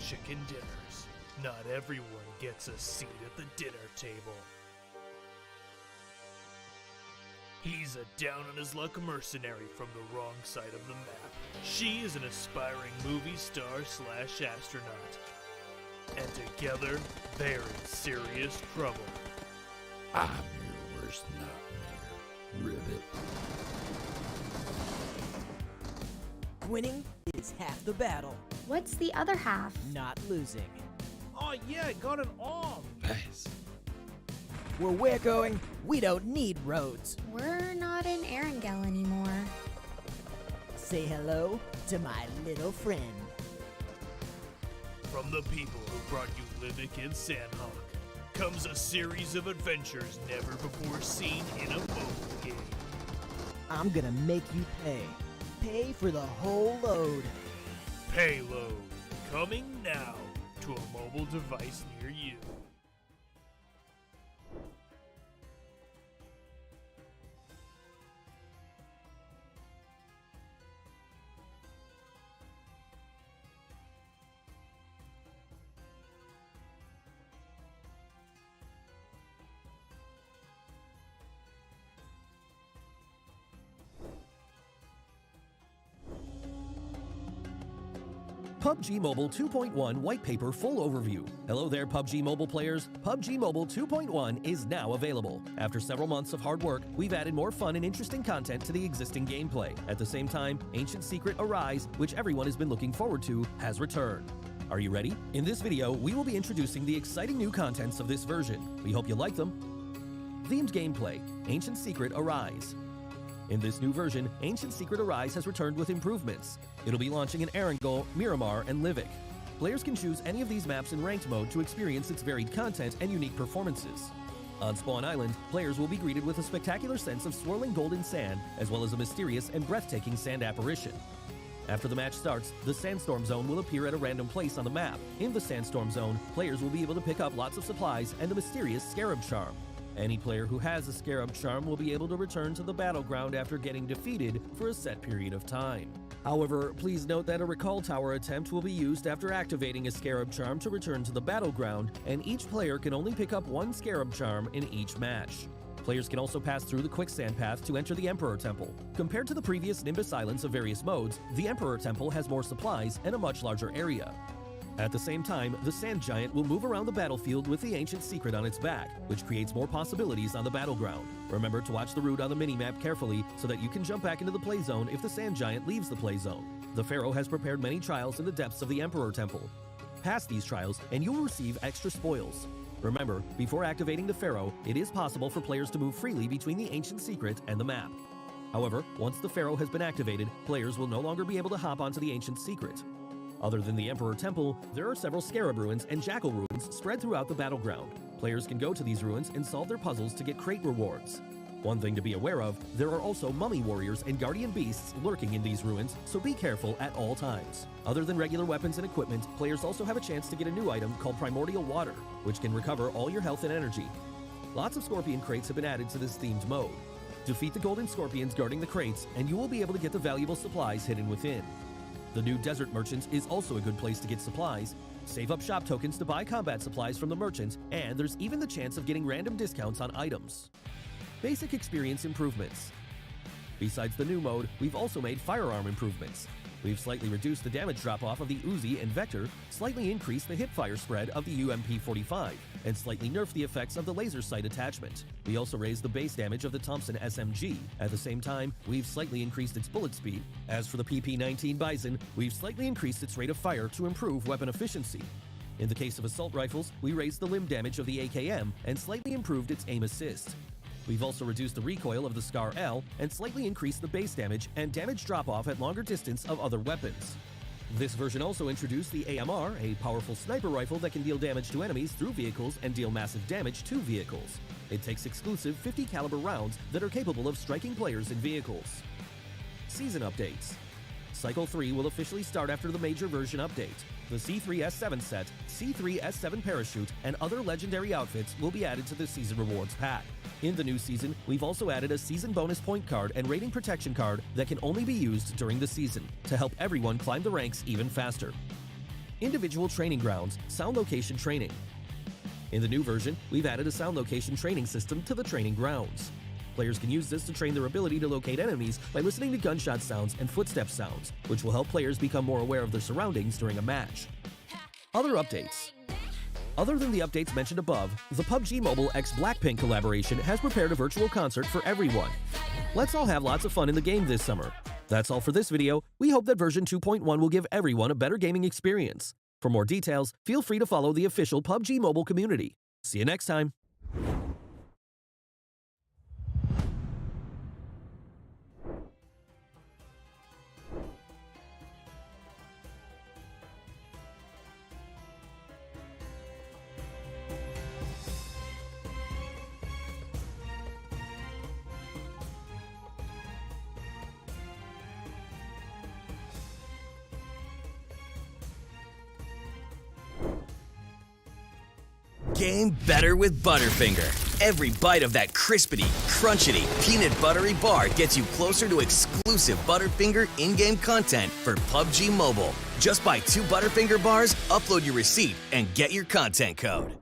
chicken dinners. Not everyone gets a seat at the dinner table. He's a down-on-his-luck mercenary from the wrong side of the map. She is an aspiring movie star / astronaut. And together, they're in serious trouble. I'm your worst nightmare, Ribbit. Winning is half the battle. What's the other half? Not losing. Oh yeah, got an arm! Pass. Where we're going, we don't need roads. We're not in Erangel anymore. Say hello to my little friend. From the people who brought you Livick and Sandhawk comes a series of adventures never before seen in a mobile game. I'm gonna make you pay. Pay for the whole load. Payload, coming now to a mobile device near you. PUBG Mobile 2.1 White Paper Full Overview. Hello there, PUBG Mobile players. PUBG Mobile 2.1 is now available. After several months of hard work, we've added more fun and interesting content to the existing gameplay. At the same time, Ancient Secret Arise, which everyone has been looking forward to, has returned. Are you ready? In this video, we will be introducing the exciting new contents of this version. We hope you like them. Themed gameplay, Ancient Secret Arise. In this new version, Ancient Secret Arise has returned with improvements. It'll be launching in Erangel, Miramar, and Livick. Players can choose any of these maps in ranked mode to experience its varied content and unique performances. On Spawn Island, players will be greeted with a spectacular sense of swirling golden sand, as well as a mysterious and breathtaking sand apparition. After the match starts, the Sandstorm Zone will appear at a random place on the map. In the Sandstorm Zone, players will be able to pick up lots of supplies and the mysterious Scarab Charm. Any player who has a Scarab Charm will be able to return to the battleground after getting defeated for a set period of time. However, please note that a Recall Tower attempt will be used after activating a Scarab Charm to return to the battleground, and each player can only pick up one Scarab Charm in each match. Players can also pass through the Quicksand Path to enter the Emperor Temple. Compared to the previous Nimbus Islands of various modes, the Emperor Temple has more supplies and a much larger area. At the same time, the Sand Giant will move around the battlefield with the Ancient Secret on its back, which creates more possibilities on the battleground. Remember to watch the route on the minimap carefully so that you can jump back into the play zone if the Sand Giant leaves the play zone. The Pharaoh has prepared many trials in the depths of the Emperor Temple. Pass these trials and you will receive extra spoils. Remember, before activating the Pharaoh, it is possible for players to move freely between the Ancient Secret and the map. However, once the Pharaoh has been activated, players will no longer be able to hop onto the Ancient Secret. Other than the Emperor Temple, there are several Scarab Ruins and Jackal Ruins spread throughout the battleground. Players can go to these ruins and solve their puzzles to get crate rewards. One thing to be aware of, there are also Mummy Warriors and Guardian Beasts lurking in these ruins, so be careful at all times. Other than regular weapons and equipment, players also have a chance to get a new item called Primordial Water, which can recover all your health and energy. Lots of Scorpion crates have been added to this themed mode. Defeat the Golden Scorpions guarding the crates, and you will be able to get the valuable supplies hidden within. The new Desert Merchants is also a good place to get supplies. Save up shop tokens to buy combat supplies from the merchants, and there's even the chance of getting random discounts on items. Basic experience improvements. Besides the new mode, we've also made Firearm improvements. We've slightly reduced the damage drop-off of the Uzi and Vector, slightly increased the hipfire spread of the UMP-45, and slightly nerfed the effects of the laser sight attachment. We also raised the base damage of the Thompson SMG. At the same time, we've slightly increased its bullet speed. As for the PP-19 Bison, we've slightly increased its rate of fire to improve weapon efficiency. In the case of assault rifles, we raised the limb damage of the AKM and slightly improved its aim assist. We've also reduced the recoil of the Scar L and slightly increased the base damage and damage drop-off at longer distance of other weapons. This version also introduced the AMR, a powerful sniper rifle that can deal damage to enemies through vehicles and deal massive damage to vehicles. It takes exclusive 50 caliber rounds that are capable of striking players in vehicles. Season updates. Cycle 3 will officially start after the major version update. The C3S7 set, C3S7 parachute, and other legendary outfits will be added to the season rewards pack. In the new season, we've also added a season bonus point card and rating protection card that can only be used during the season to help everyone climb the ranks even faster. Individual Training Grounds Sound Location Training. In the new version, we've added a sound location training system to the training grounds. Players can use this to train their ability to locate enemies by listening to gunshot sounds and footstep sounds, which will help players become more aware of their surroundings during a match. Other updates. Other than the updates mentioned above, the PUBG Mobile x Blackpink collaboration has prepared a virtual concert for everyone. Let's all have lots of fun in the game this summer. That's all for this video. We hope that version 2.1 will give everyone a better gaming experience. For more details, feel free to follow the official PUBG Mobile community. See you next time. Game better with Butterfinger. Every bite of that crispity, crunchity, peanut buttery bar gets you closer to exclusive Butterfinger in-game content for PUBG Mobile. Just buy 2 Butterfinger bars, upload your receipt, and get your content code.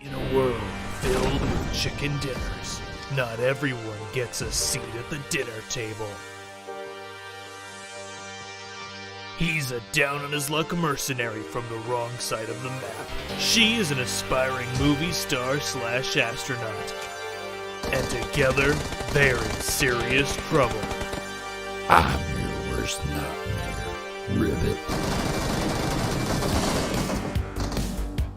In a world filled with chicken dinners, not everyone gets a seat at the dinner table. He's a down-on-his-luck mercenary from the wrong side of the map. She is an aspiring movie star slash astronaut. And together, they're in serious trouble. I'm your worst nightmare. Ribbit.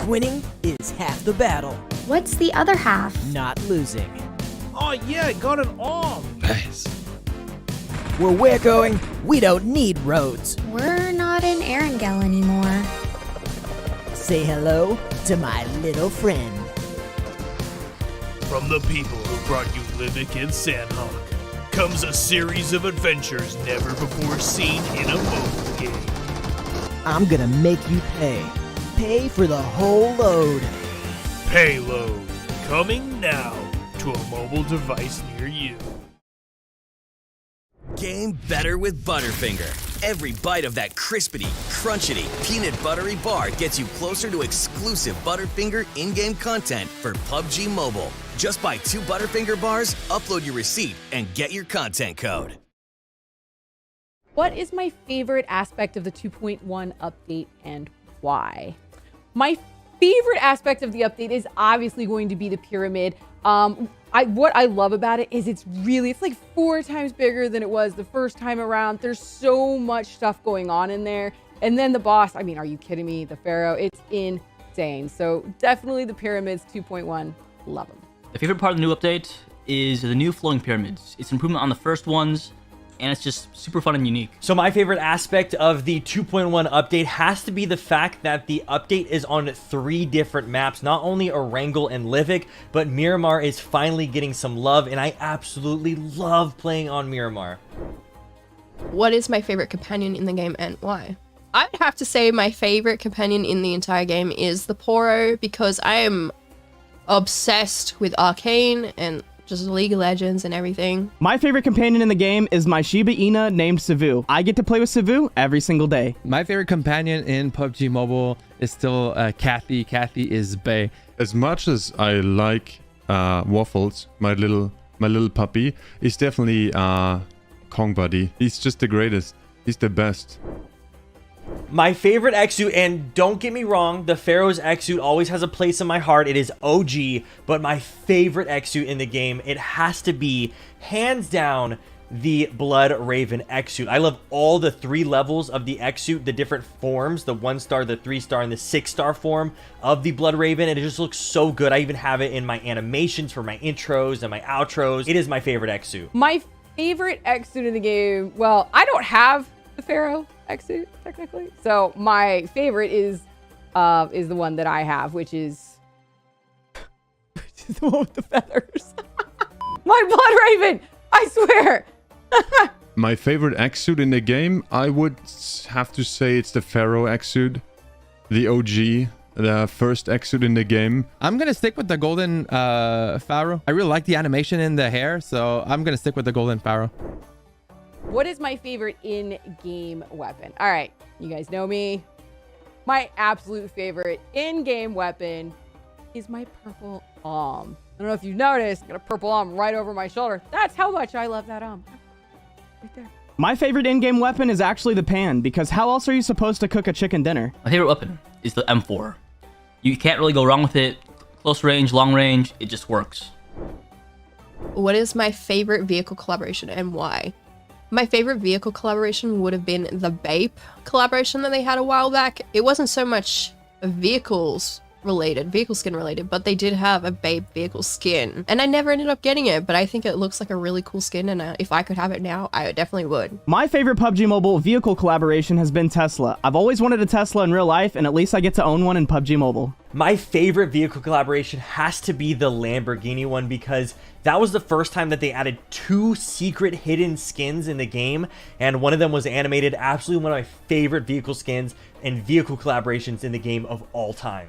Winning is half the battle, What's the other half? not losing. Oh yeah, I got an arm. Nice. Where we're going, we don't need roads. We're not in Erangel anymore. Say hello to my little friend. From the people who brought you Livick and Sandhawk comes a series of adventures never before seen in a mobile game. I'm gonna make you pay. Pay for the whole load. Payload, coming now to a mobile device near you. Game better with Butterfinger. Every bite of that crispity, crunchity, peanut buttery bar gets you closer to exclusive Butterfinger in-game content for PUBG Mobile. Just buy 2 Butterfinger bars, upload your receipt, and get your content code. What is my favorite aspect of the 2.1 update and why? My favorite aspect of the update is obviously going to be the pyramid. What I love about it is it's like 4 times bigger than it was the first time around. There's so much stuff going on in there. And then the boss, I mean, are you kidding me? The Pharaoh, it's insane. So definitely the pyramids 2.1, love them. The favorite part of the new update is the new flowing pyramids. It's an improvement on the first ones, and it's just super fun and unique. So my favorite aspect of the 2.1 update has to be the fact that the update is on 3 different maps, not only Erangel and Livick, but Miramar is finally getting some love, and I absolutely love playing on Miramar. What is my favorite companion in the game and why? I'd have to say my favorite companion in the entire game is the Pharaoh, because I am obsessed with Arcane and just League of Legends and everything. My favorite companion in the game is my Shiba Inu named Savu. I get to play with Savu every single day. My favorite companion in PUBG Mobile is still Kathy. Kathy is bae. As much as I like Waffles, my little puppy, he's definitely Kong Buddy. He's just the greatest. He's the best. My favorite X-suit, and don't get me wrong, the Pharaoh's X-suit always has a place in my heart. It is OG, but my favorite X-suit in the game, it has to be, hands down, the Blood Raven X-suit. I love all the 3 levels of the X-suit, the different forms, the 1-star, the 3-star, and the 6-star form of the Blood Raven, and it just looks so good. I even have it in my animations for my intros and my outros. It is my favorite X-suit. My favorite X-suit in the game, well, I don't have the Pharaoh X-suit technically, so my favorite is the one that I have, which is the one with the feathers. My Blood Raven, I swear. My favorite X-suit in the game, I would have to say it's the Pharaoh X-suit, the OG, the first X-suit in the game. I'm gonna stick with the golden Pharaoh. I really like the animation in the hair, so I'm gonna stick with the golden Pharaoh. What is my favorite in-game weapon? All right, you guys know me. My absolute favorite in-game weapon is my purple arm. I don't know if you've noticed, I got a purple arm right over my shoulder. That's how much I love that arm. Right there. My favorite in-game weapon is actually the pan, because how else are you supposed to cook a chicken dinner? My favorite weapon is the M4. You can't really go wrong with it. Close range, long range, it just works. What is my favorite vehicle collaboration and why? My favorite vehicle collaboration would have been the Bape collaboration that they had a while back. It wasn't so much vehicle skin related, but they did have a Bape vehicle skin. And I never ended up getting it, but I think it looks like a really cool skin, and if I could have it now, I definitely would. My favorite PUBG Mobile vehicle collaboration has been Tesla. I've always wanted a Tesla in real life, and at least I get to own one in PUBG Mobile. My favorite vehicle collaboration has to be the Lamborghini one, because that was the first time that they added 2 secret hidden skins in the game, and one of them was animated. Absolutely one of my favorite vehicle skins and vehicle collaborations in the game of all time.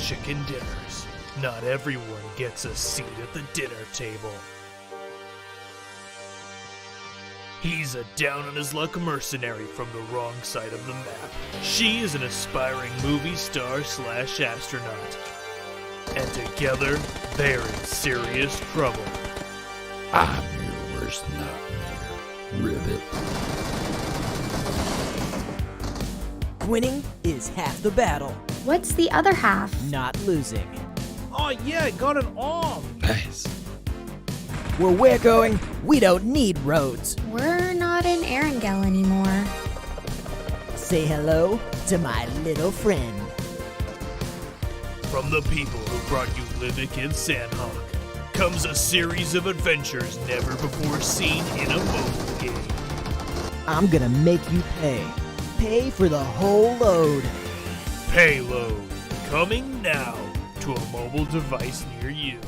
chicken dinners. Not everyone gets a seat at the dinner table. He's a down-on-his-luck mercenary from the wrong side of the map. She is an aspiring movie star / astronaut. And together, they're in serious trouble. I'm your worst nightmare, Ribbit. Winning is half the battle. What's the other half? Not losing. Oh yeah, I got an arm! Nice. Where we're going, we don't need roads. We're not in Erangel anymore. Say hello to my little friend. From the people who brought you Livik and Sandhawk comes a series of adventures never before seen in a mobile game. I'm gonna make you pay. Pay for the whole load. Payload, coming now to a mobile device near you.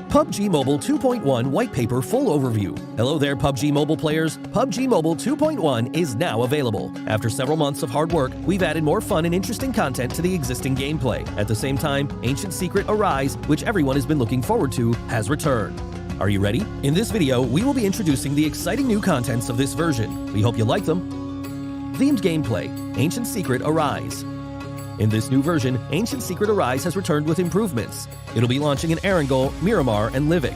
PUBG Mobile 2.1 White Paper Full Overview. Hello there, PUBG Mobile players. PUBG Mobile 2.1 is now available. After several months of hard work, we've added more fun and interesting content to the existing gameplay. At the same time, Ancient Secret Arise, which everyone has been looking forward to, has returned. Are you ready? In this video, we will be introducing the exciting new contents of this version. We hope you like them. Themed gameplay, Ancient Secret Arise. In this new version, Ancient Secret Arise has returned with improvements. It'll be launching in Erangel, Miramar, and Livik.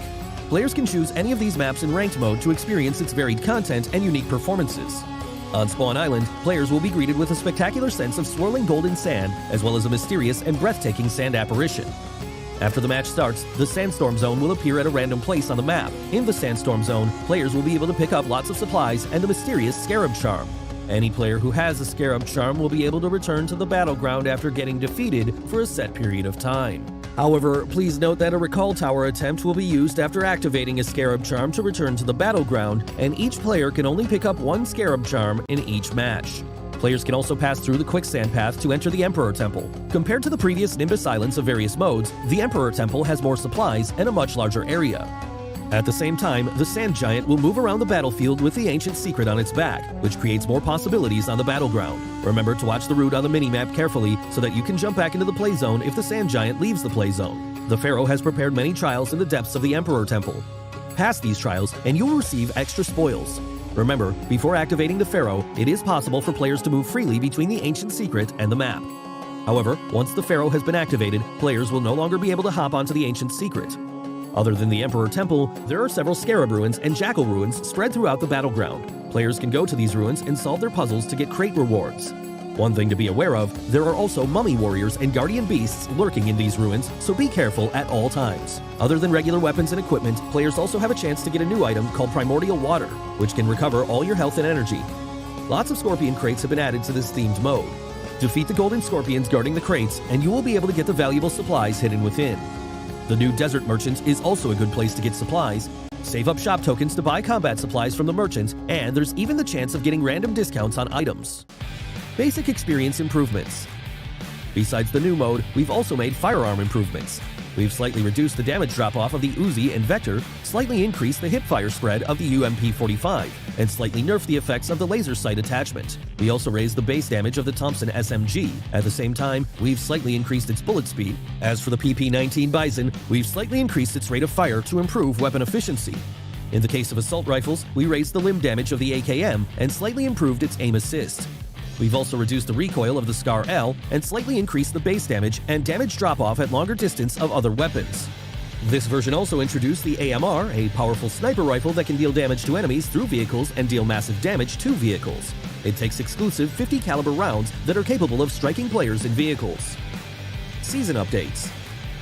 Players can choose any of these maps in ranked mode to experience its varied content and unique performances. On Spawn Island, players will be greeted with a spectacular sense of swirling golden sand, as well as a mysterious and breathtaking sand apparition. After the match starts, the Sandstorm Zone will appear at a random place on the map. In the Sandstorm Zone, players will be able to pick up lots of supplies and a mysterious Scarab Charm. Any player who has a Scarab Charm will be able to return to the battleground after getting defeated for a set period of time. However, please note that a Recall Tower attempt will be used after activating a Scarab Charm to return to the battleground, and each player can only pick up one Scarab Charm in each match. Players can also pass through the Quicksand Path to enter the Emperor Temple. Compared to the previous Nimbus Islands of various modes, the Emperor Temple has more supplies and a much larger area. At the same time, the Sand Giant will move around the battlefield with the Ancient Secret on its back, which creates more possibilities on the battleground. Remember to watch the route on the minimap carefully so that you can jump back into the play zone if the Sand Giant leaves the play zone. The Pharaoh has prepared many trials in the depths of the Emperor Temple. Pass these trials and you will receive extra spoils. Remember, before activating the Pharaoh, it is possible for players to move freely between the Ancient Secret and the map. However, once the Pharaoh has been activated, players will no longer be able to hop onto the Ancient Secret. Other than the Emperor Temple, there are several Scarab Ruins and Jackal Ruins spread throughout the battleground. Players can go to these ruins and solve their puzzles to get crate rewards. One thing to be aware of, there are also Mummy Warriors and Guardian Beasts lurking in these ruins, so be careful at all times. Other than regular weapons and equipment, players also have a chance to get a new item called Primordial Water, which can recover all your health and energy. Lots of Scorpion crates have been added to this themed mode. Defeat the Golden Scorpions guarding the crates, and you will be able to get the valuable supplies hidden within. The new Desert Merchant is also a good place to get supplies. Save up shop tokens to buy combat supplies from the merchant, and there's even the chance of getting random discounts on items. Basic experience improvements. Besides the new mode, we've also made Firearm improvements. We've slightly reduced the damage drop-off of the Uzi and Vector, slightly increased the hipfire spread of the UMP-45, and slightly nerfed the effects of the laser sight attachment. We also raised the base damage of the Thompson SMG. At the same time, we've slightly increased its bullet speed. As for the PP-19 Bison, we've slightly increased its rate of fire to improve weapon efficiency. In the case of assault rifles, we raised the limb damage of the AKM and slightly improved its aim assist. We've also reduced the recoil of the Scar L and slightly increased the base damage and damage drop-off at longer distance of other weapons. This version also introduced the AMR, a powerful sniper rifle that can deal damage to enemies through vehicles and deal massive damage to vehicles. It takes exclusive 50 caliber rounds that are capable of striking players in vehicles. Season updates.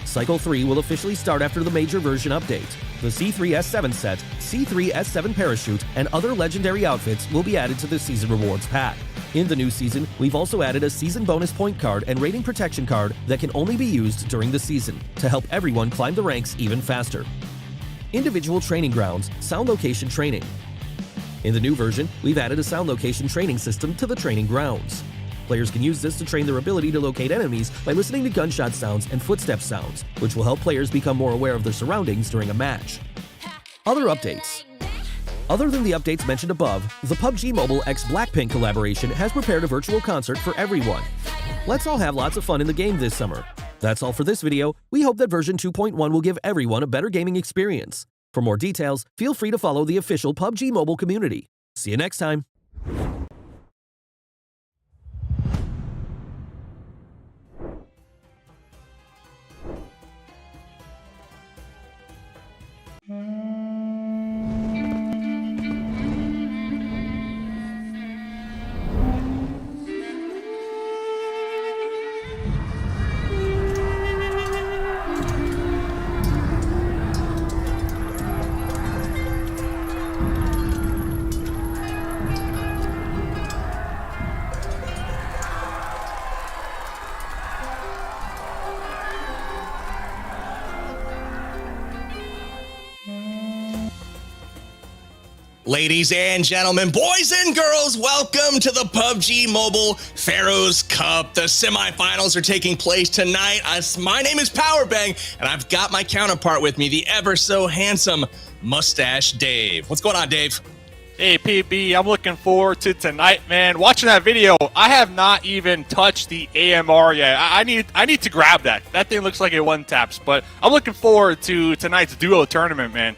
Cycle 3 will officially start after the major version update. The C3S7 set, C3S7 parachute, and other legendary outfits will be added to the season rewards pack. In the new season, we've also added a season bonus point card and rating protection card that can only be used during the season to help everyone climb the ranks even faster. Individual Training Grounds Sound Location Training. In the new version, we've added a sound location training system to the training grounds. Players can use this to train their ability to locate enemies by listening to gunshot sounds and footstep sounds, which will help players become more aware of their surroundings during a match. Other updates. Other than the updates mentioned above, the PUBG Mobile x Blackpink collaboration has prepared a virtual concert for everyone. Let's all have lots of fun in the game this summer. That's all for this video. We hope that version 2.1 will give everyone a better gaming experience. For more details, feel free to follow the official PUBG Mobile community. See you next time. Ladies and gentlemen, boys and girls, welcome to the PUBG Mobile Pharaoh's Cup. The semifinals are taking place tonight. My name is Powerbang, and I've got my counterpart with me, the ever so handsome Mustache Dave. What's going on, Dave? Hey, PB, I'm looking forward to tonight, man. Watching that video, I have not even touched the AMR yet. I need to grab that. That thing looks like it one-taps, but I'm looking forward to tonight's duo tournament, man.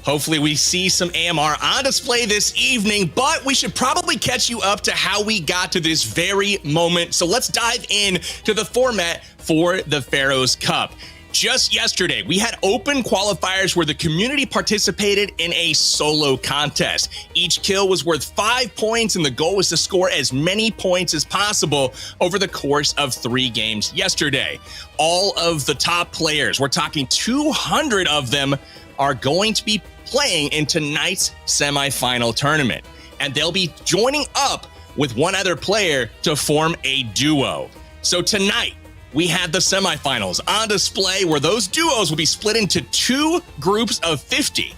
Hopefully we see some AMR on display this evening, but we should probably catch you up to how we got to this very moment. So let's dive in to the format for the Pharaoh's Cup. Just yesterday, we had open qualifiers where the community participated in a solo contest. Each kill was worth 5 points, and the goal was to score as many points as possible over the course of 3 games yesterday. All of the top players, we're talking 200 of them, are going to be playing in tonight's semifinal tournament. And they'll be joining up with one other player to form a duo. So tonight, we have the semifinals on display where those duos will be split into 2 groups of 50.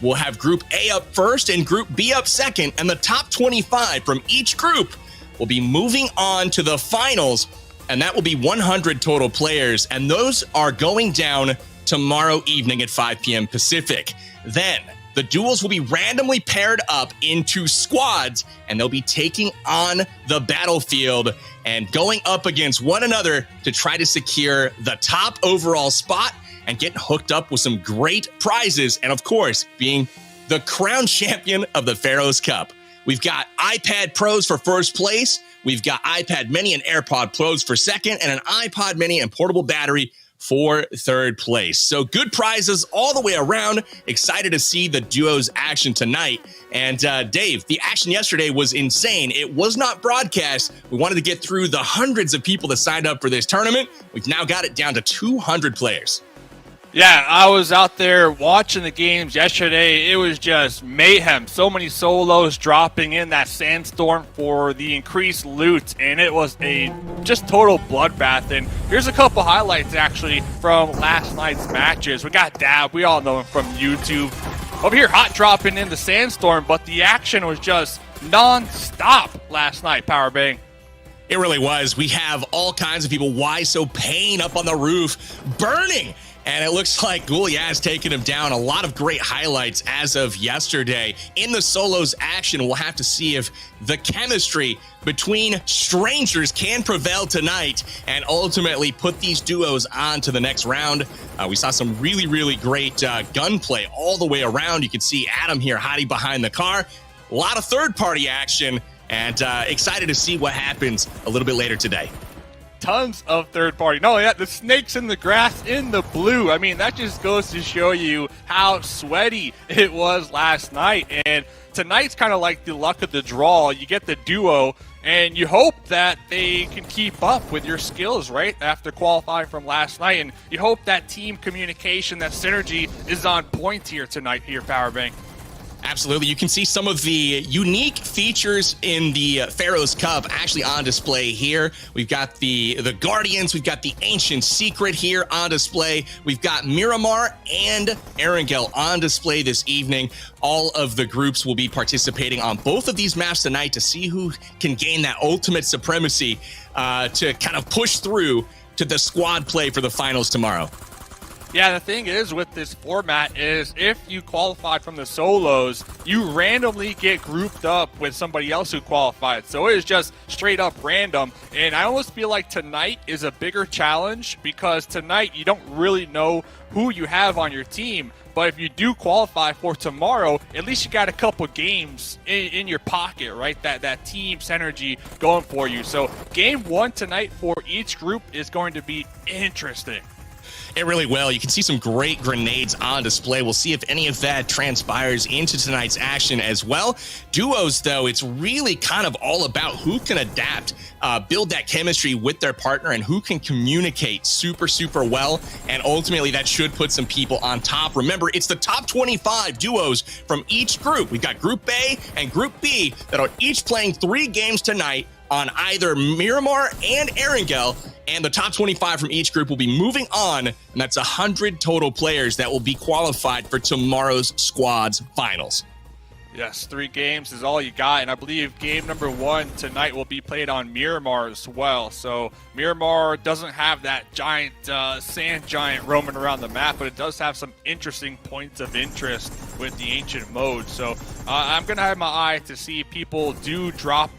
We'll have Group A up first and Group B up second, and the top 25 from each group will be moving on to the finals, and that will be 100 total players, and those are going down tomorrow evening at 5 p.m. Pacific. Then, the duels will be randomly paired up into squads, and they'll be taking on the battlefield and going up against one another to try to secure the top overall spot and get hooked up with some great prizes, and of course, being the crown champion of the Pharaoh's Cup. We've got iPad Pros for first place, we've got iPad Mini and AirPod Pros for second, and an iPod Mini and portable battery for third place. So good prizes all the way around. Excited to see the duos action tonight. And Dave, the action yesterday was insane. It was not broadcast. We wanted to get through the hundreds of people that signed up for this tournament. We've now got it down to 200 players. Yeah, I was out there watching the games yesterday. It was just mayhem. So many solos dropping in that sandstorm for the increased loot, and it was a just total bloodbath. And here's a couple highlights, actually, from last night's matches. We got Dab. We all know him from YouTube. Over here, hot dropping in the sandstorm, but the action was just non-stop last night, Powerbang. It really was. We have all kinds of people. Why So Pain up on the roof, burning. And it looks like Goulia's taking him down. A lot of great highlights as of yesterday. In the solos action, we'll have to see if the chemistry between strangers can prevail tonight and ultimately put these duos on to the next round. We saw some really, really great gunplay all the way around. You can see Adam here hiding behind the car. A lot of third-party action, and excited to see what happens a little bit later today. Tons of third party. No, yeah, the snakes in the grass in the blue. I mean, that just goes to show you how sweaty it was last night. And tonight's kind of like the luck of the draw. You get the duo, and you hope that they can keep up with your skills, right, after qualifying from last night. And you hope that team communication, that synergy is on point here tonight here, Powerbank. Absolutely. You can see some of the unique features in the Pharaoh's Cup actually on display here. We've got the Guardians. We've got the Ancient Secret here on display. We've got Miramar and Erangel on display this evening. All of the groups will be participating on both of these maps tonight to see who can gain that ultimate supremacy to kind of push through to the squad play for the finals tomorrow. Yeah, the thing is with this format is if you qualified from the solos, you randomly get grouped up with somebody else who qualified. So it is just straight up random. And I almost feel like tonight is a bigger challenge because tonight you don't really know who you have on your team. But if you do qualify for tomorrow, at least you got a couple games in your pocket, right? That team synergy going for you. So game 1 tonight for each group is going to be interesting. It really will. You can see some great grenades on display. We'll see if any of that transpires into tonight's action as well. Duos, though, it's really kind of all about who can adapt, build that chemistry with their partner, and who can communicate super, super well. And ultimately, that should put some people on top. Remember, it's the top 25 duos from each group. We've got Group A and Group B that are each playing 3 games tonight on either Miramar and Erangel, and the top 25 from each group will be moving on, and that's 100 total players that will be qualified for tomorrow's squads finals. Yes, 3 games is all you got, and I believe game number 1 tonight will be played on Miramar as well. So Miramar doesn't have that giant sand giant roaming around the map, but it does have some interesting points of interest with the ancient mode. So I'm going to have my eye to see people do drop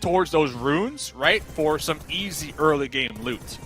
towards those runes, right, for some easy early game loot.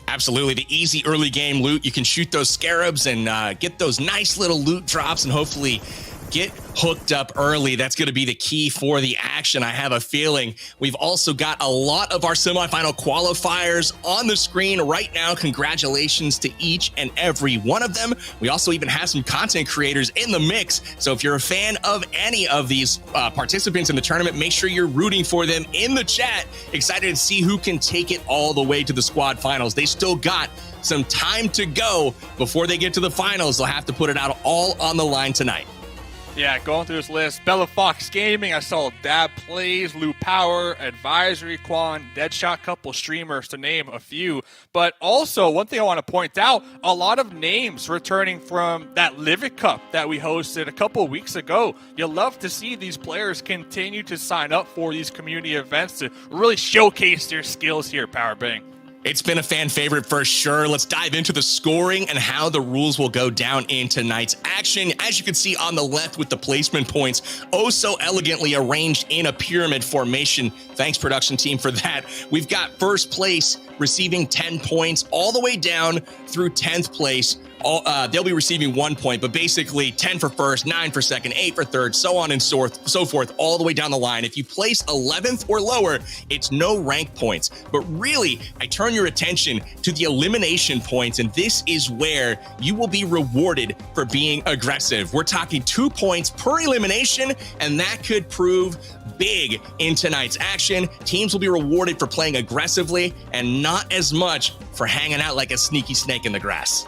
Absolutely, the easy early game loot. You can shoot those scarabs and get those nice little loot drops and hopefully get hooked up early. That's going to be the key for the action. I have a feeling we've also got a lot of our semifinal qualifiers on the screen right now. Congratulations to each and every one of them. We also even have some content creators in the mix. So if you're a fan of any of these participants in the tournament, make sure you're rooting for them in the chat. Excited to see who can take it all the way to the squad finals. They still got some time to go before they get to the finals. They'll have to put it out all on the line tonight. Yeah, going through this list, Bella Fox Gaming, I saw Dab Plays, Lou Power, Advisory, Quan, Deadshot, couple streamers to name a few. But also, one thing I want to point out, a lot of names returning from that Live It Cup that we hosted a couple of weeks ago. You'll love to see these players continue to sign up for these community events to really showcase their skills here, Powerbang. It's been a fan favorite for sure. Let's dive into the scoring and how the rules will go down in tonight's action. As you can see on the left with the placement points, oh so elegantly arranged in a pyramid formation. Thanks, production team, for that. We've got first place receiving 10 points all the way down through 10th place. They'll be receiving 1 point, but basically 10 for first, 9 for second, 8 for third, so on and so forth, all the way down the line. If you place 11th or lower, it's no rank points. But really, I turn your attention to the elimination points, and this is where you will be rewarded for being aggressive. We're talking 2 points per elimination, and that could prove big in tonight's action. Teams will be rewarded for playing aggressively and not as much for hanging out like a sneaky snake in the grass.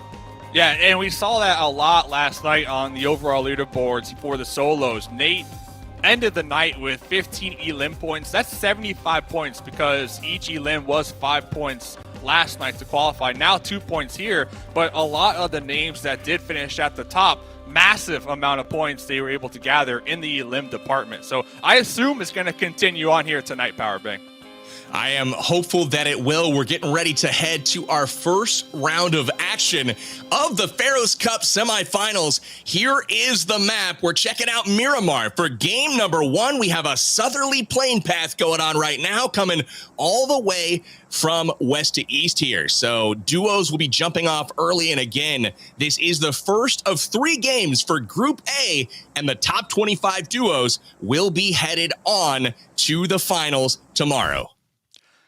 Yeah, and we saw that a lot last night on the overall leaderboards for the solos. Nate ended the night with 15 elim points. That's 75 points because each elim was 5 points last night to qualify. Now 2 points here, but a lot of the names that did finish at the top, massive amount of points they were able to gather in the elim department. So I assume it's going to continue on here tonight, Powerbang. I am hopeful that it will. We're getting ready to head to our first round of action of the Pharaoh's Cup semifinals. Here is the map. We're checking out Miramar. For game number 1, we have a southerly plane path going on right now, coming all the way from west to east here. So duos will be jumping off early. And again, this is the first of 3 games for Group A, and the top 25 duos will be headed on to the finals tomorrow.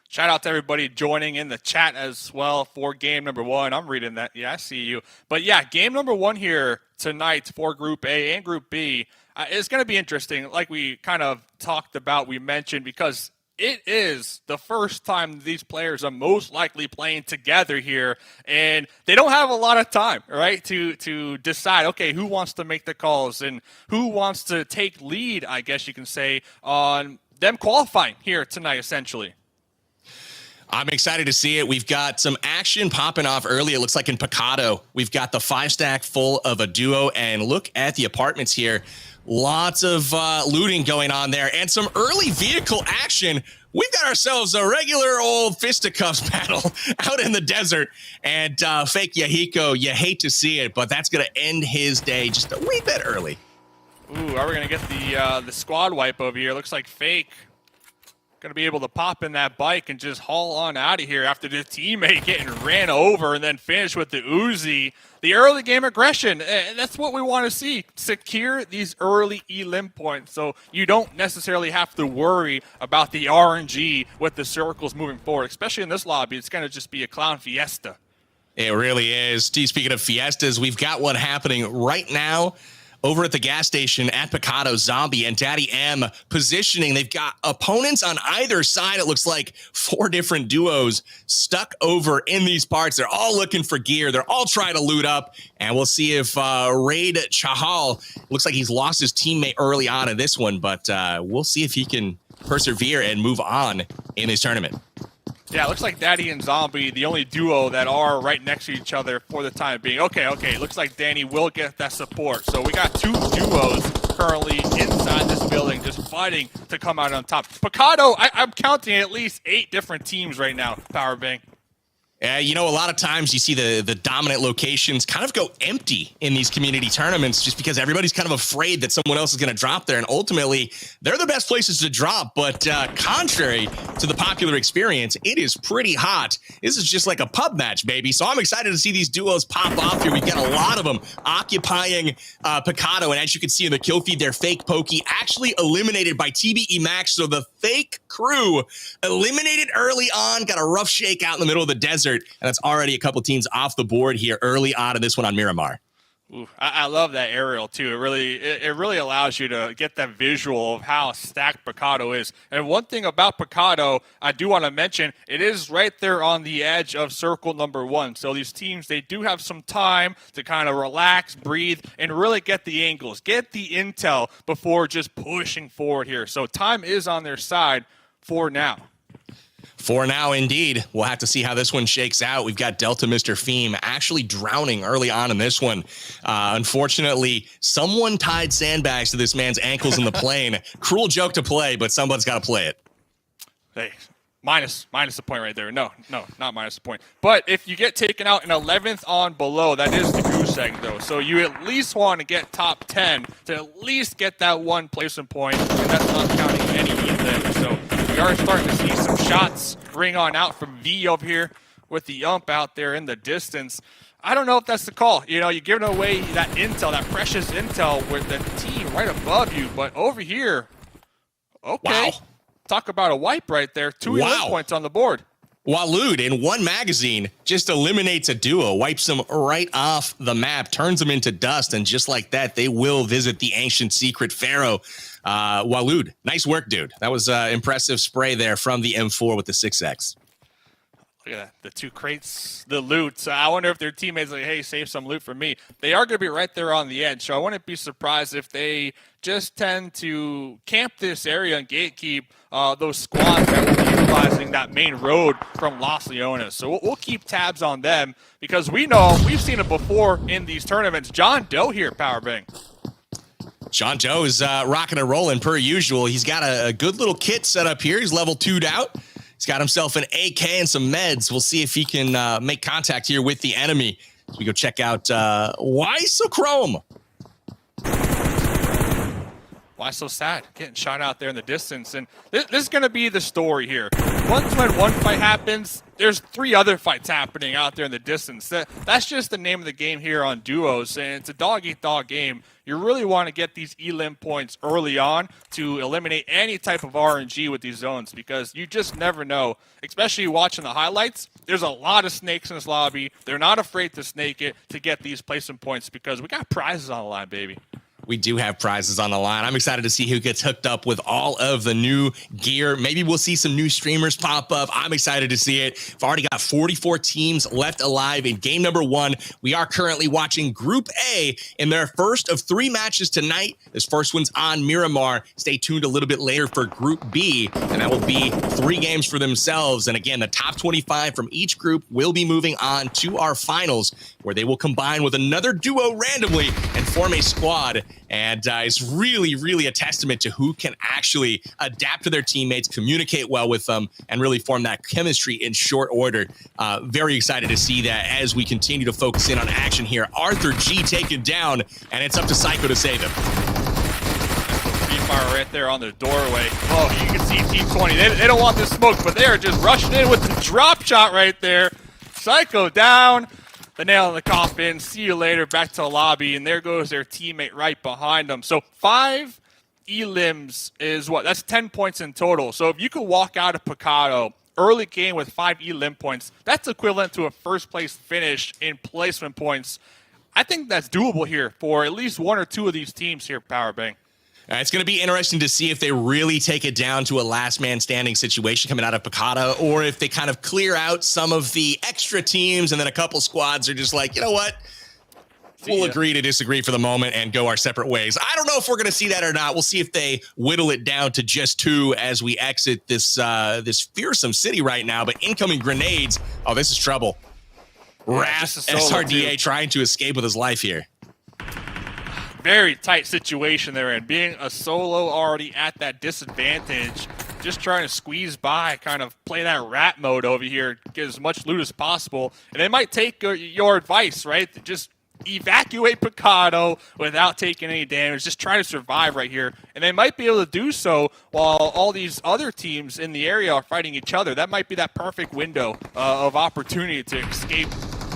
Shout out to everybody joining in the chat as well for game number 1. I'm reading that. Yeah, I see you. But yeah, game number 1 here tonight for Group A and Group B is going to be interesting. Like we kind of talked about, we mentioned, because it is the first time these players are most likely playing together here, and they don't have a lot of time, right, to decide, okay, who wants to make the calls and who wants to take lead, I guess you can say, on them qualifying here tonight, essentially. I'm excited to see it. We've got some action popping off early. It looks like in Picado, we've got the 5-stack full of a duo, and look at the apartments here. Lots of looting going on there and some early vehicle action. We've got ourselves a regular old fisticuffs battle out in the desert, and fake Yahiko, you hate to see it, but that's going to end his day just a wee bit early. Ooh, are we going to get the squad wipe over here? Looks like Fake going to be able to pop in that bike and just haul on out of here after the teammate getting ran over and then finish with the Uzi. The early game aggression, and that's what we want to see. Secure these early elim points so you don't necessarily have to worry about the RNG with the circles moving forward, especially in this lobby. It's going to just be a clown fiesta. It really is. Speaking of fiestas, we've got one happening right now over at the gas station at Picado. Zombie and Daddy M positioning. They've got opponents on either side. It looks like 4 different duos stuck over in these parts. They're all looking for gear. They're all trying to loot up. And we'll see if Raid Chahal, looks like he's lost his teammate early on in this one, but we'll see if he can persevere and move on in his tournament. Yeah, it looks like Daddy and Zombie, the only duo that are right next to each other for the time being. Okay, it looks like Danny will get that support. So we got 2 duos currently inside this building just fighting to come out on top. Picado, I'm counting at least 8 different teams right now, Powerbang. You know, a lot of times you see the dominant locations kind of go empty in these community tournaments just because everybody's kind of afraid that someone else is going to drop there. And ultimately, they're the best places to drop. But contrary to the popular experience, it is pretty hot. This is just like a pub match, baby. So I'm excited to see these duos pop off here. We've got a lot of them occupying Picado. And as you can see in the kill feed, their fake pokey actually eliminated by TBE Max. So the fake crew eliminated early on, got a rough shake out in the middle of the desert. And that's already a couple teams off the board here early on in this one on Miramar. Ooh, I love that aerial too. It really allows you to get that visual of how stacked Picado is. And one thing about Picado, I do want to mention, it is right there on the edge of circle number 1. So these teams, they do have some time to kind of relax, breathe, and really get the angles, get the intel before just pushing forward here. So time is on their side for now. For now, indeed. We'll have to see how this one shakes out. We've got Delta Mr. Feem actually drowning early on in this one. Unfortunately, someone tied sandbags to this man's ankles in the plane. Cruel joke to play, but someone's got to play it. Hey, minus the point right there. No, not minus the point. But if you get taken out in 11th on below, that is the goose egg, though. So you at least want to get top 10 to at least get that 1 placement point, and that's not counting any elim. So we are starting to see some shots ring on out from V over here with the ump out there in the distance. I don't know if that's the call. You know, you're giving away that intel, that precious intel with the team right above you. But over here, okay. Wow. Talk about a wipe right there. 2 elim points on the board. Waloed in 1 magazine just eliminates a duo, wipes them right off the map, turns them into dust, and just like that, they will visit the ancient secret Pharaoh. Waloed, nice work, dude. That was impressive spray there from the M4 with the 6X. Look at that, the 2 crates, the loot. I wonder if their teammates are like, hey, save some loot for me. They are going to be right there on the edge, so I wouldn't be surprised if they just tend to camp this area and gatekeep those squads that will be utilizing that main road from Los Leones. So we'll keep tabs on them because we know, we've seen it before in these tournaments. John Doe here, Powerbang. John Doe is rocking and rolling per usual. He's got a good little kit set up here. He's level 2'd out. He's got himself an AK and some meds. We'll see if he can make contact here with the enemy. So we go check out Why So Chrome. Why so sad? Getting shot out there in the distance. And this is going to be the story here. Once when one fight happens, there's 3 other fights happening out there in the distance. That's just the name of the game here on duos. And it's a dog-eat-dog game. You really want to get these elim points early on to eliminate any type of RNG with these zones because you just never know. Especially watching the highlights, there's a lot of snakes in this lobby. They're not afraid to snake it to get these placement points because we got prizes on the line, baby. We do have prizes on the line. I'm excited to see who gets hooked up with all of the new gear. Maybe we'll see some new streamers pop up. I'm excited to see it. We've already got 44 teams left alive in game number 1. We are currently watching Group A in their first of 3 matches tonight. This first one's on Miramar. Stay tuned a little bit later for Group B, and that will be 3 games for themselves. And again, the top 25 from each group will be moving on to our finals, where they will combine with another duo randomly and form a squad. And it's really, really a testament to who can actually adapt to their teammates, communicate well with them, and really form that chemistry in short order. Very excited to see that as we continue to focus in on action here. Arthur G taken down, and it's up to Psycho to save him. Fire right there on the doorway. Oh, you can see Team 20. They don't want this smoke, but they are just rushing in with the drop shot right there. Psycho down. The nail in the coffin. See you later. Back to the lobby, and there goes their teammate right behind them. So 5 elims is what? That's 10 points in total. So if you could walk out of Picado early game with 5 elim points, that's equivalent to a first place finish in placement points. I think that's doable here for at least 1 or 2 of these teams here, Powerbang. It's going to be interesting to see if they really take it down to a last man standing situation coming out of Picado, or if they kind of clear out some of the extra teams and then a couple squads are just like, you know what? We'll agree to disagree for the moment and go our separate ways. I don't know if we're going to see that or not. We'll see if they whittle it down to just 2 as we exit this this fearsome city right now. But incoming grenades. Oh, this is trouble. Wrath SRDA trying to escape with his life here. Very tight situation they're in. Being a solo already at that disadvantage, just trying to squeeze by, kind of play that rat mode over here, get as much loot as possible. And they might take your advice, right? Just evacuate Picado without taking any damage. Just try to survive right here. And they might be able to do so while all these other teams in the area are fighting each other. That might be that perfect window of opportunity to escape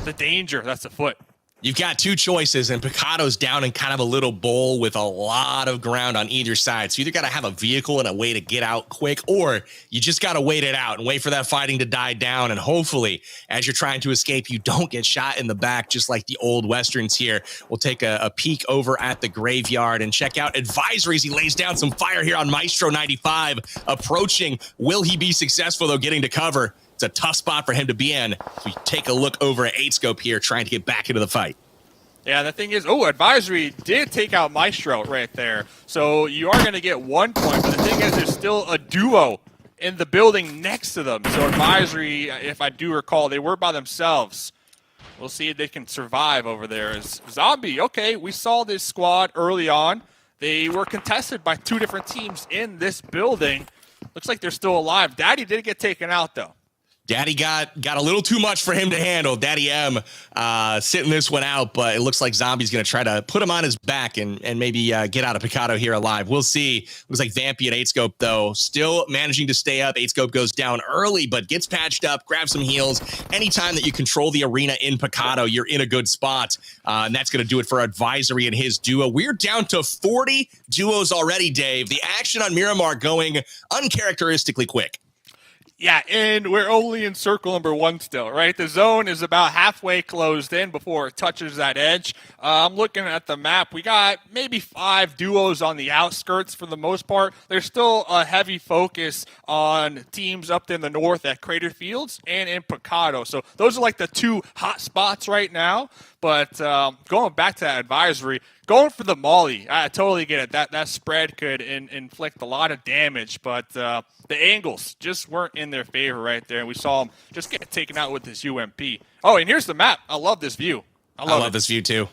the danger that's afoot. You've got 2 choices, and Picado's down in kind of a little bowl with a lot of ground on either side. So you either got to have a vehicle and a way to get out quick, or you just got to wait it out and wait for that fighting to die down. And hopefully, as you're trying to escape, you don't get shot in the back, just like the old Westerns here. We'll take a peek over at the graveyard and check out advisories. He lays down some fire here on Maestro 95, approaching. Will he be successful, though, getting to cover? It's a tough spot for him to be in. We take a look over at 8-Scope here, trying to get back into the fight. Yeah, the thing is, advisory did take out Maestro right there. So you are going to get 1 point, but the thing is, there's still a duo in the building next to them. So advisory, if I do recall, they were by themselves. We'll see if they can survive over there. As Zombie, okay, we saw this squad early on. They were contested by 2 different teams in this building. Looks like they're still alive. Daddy did get taken out, though. Daddy got a little too much for him to handle. Daddy M sitting this one out, but it looks like Zombie's going to try to put him on his back and maybe get out of Picado here alive. We'll see. Looks like Vampy and 8-Scope, though, still managing to stay up. 8-Scope goes down early, but gets patched up, grabs some heals. Anytime that you control the arena in Picado, you're in a good spot. And that's going to do it for Advisory and his duo. We're down to 40 duos already, Dave. The action on Miramar going uncharacteristically quick. Yeah, and we're only in circle number 1 still, right? The zone is about halfway closed in before it touches that edge. I'm looking at the map. We got maybe 5 duos on the outskirts for the most part. There's still a heavy focus on teams up in the north at Crater Fields and in Picado. So those are like the 2 hot spots right now. But going back to that advisory, going for the molly, I totally get it. That spread could inflict a lot of damage, but the angles just weren't in their favor right there. And we saw him just get taken out with this UMP. Oh, and here's the map. I love this view. I love this view, too.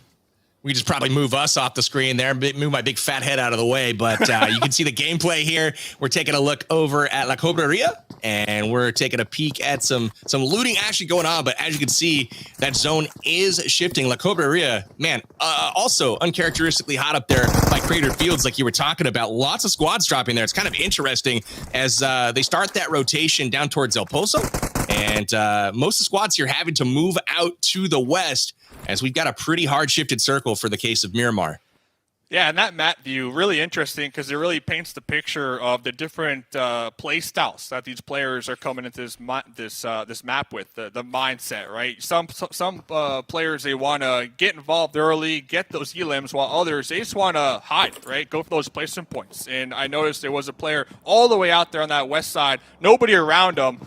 We just probably move us off the screen there, move my big fat head out of the way. But you can see the gameplay here. We're taking a look over at La Cobreria, and we're taking a peek at some looting actually going on. But as you can see, that zone is shifting. La Cobreria, man, also uncharacteristically hot up there by Crater Fields, like you were talking about. Lots of squads dropping there. It's kind of interesting as they start that rotation down towards El Pozo. And most of the squads here having to move out to the west, as we've got a pretty hard shifted circle for the case of Miramar. Yeah, and that map view, really interesting because it really paints the picture of the different play styles that these players are coming into this map with, the mindset, right? Some players, they want to get involved early, get those elims, while others, they just want to hide, right? Go for those placement points. And I noticed there was a player all the way out there on that west side, nobody around him.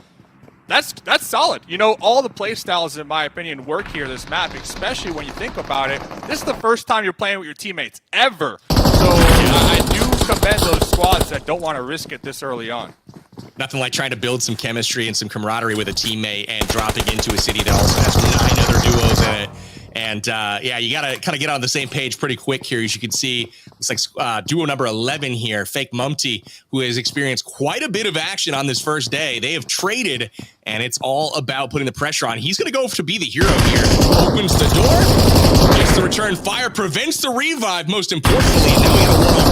That's solid. You know, all the play styles, in my opinion, work here, this map, especially when you think about it. This is the first time you're playing with your teammates ever. So I do commend those squads that don't want to risk it this early on. Nothing like trying to build some chemistry and some camaraderie with a teammate and dropping into a city that also has 9 other duos in it. And yeah, you got to kind of get on the same page pretty quick here. As you can see, it's like duo number 11 here, Fake Mumty, who has experienced quite a bit of action on this first day. They have traded, and it's all about putting the pressure on. He's going to go to be the hero here. Opens the door, gets the return fire, prevents the revive, most importantly. Now we have a 1-1.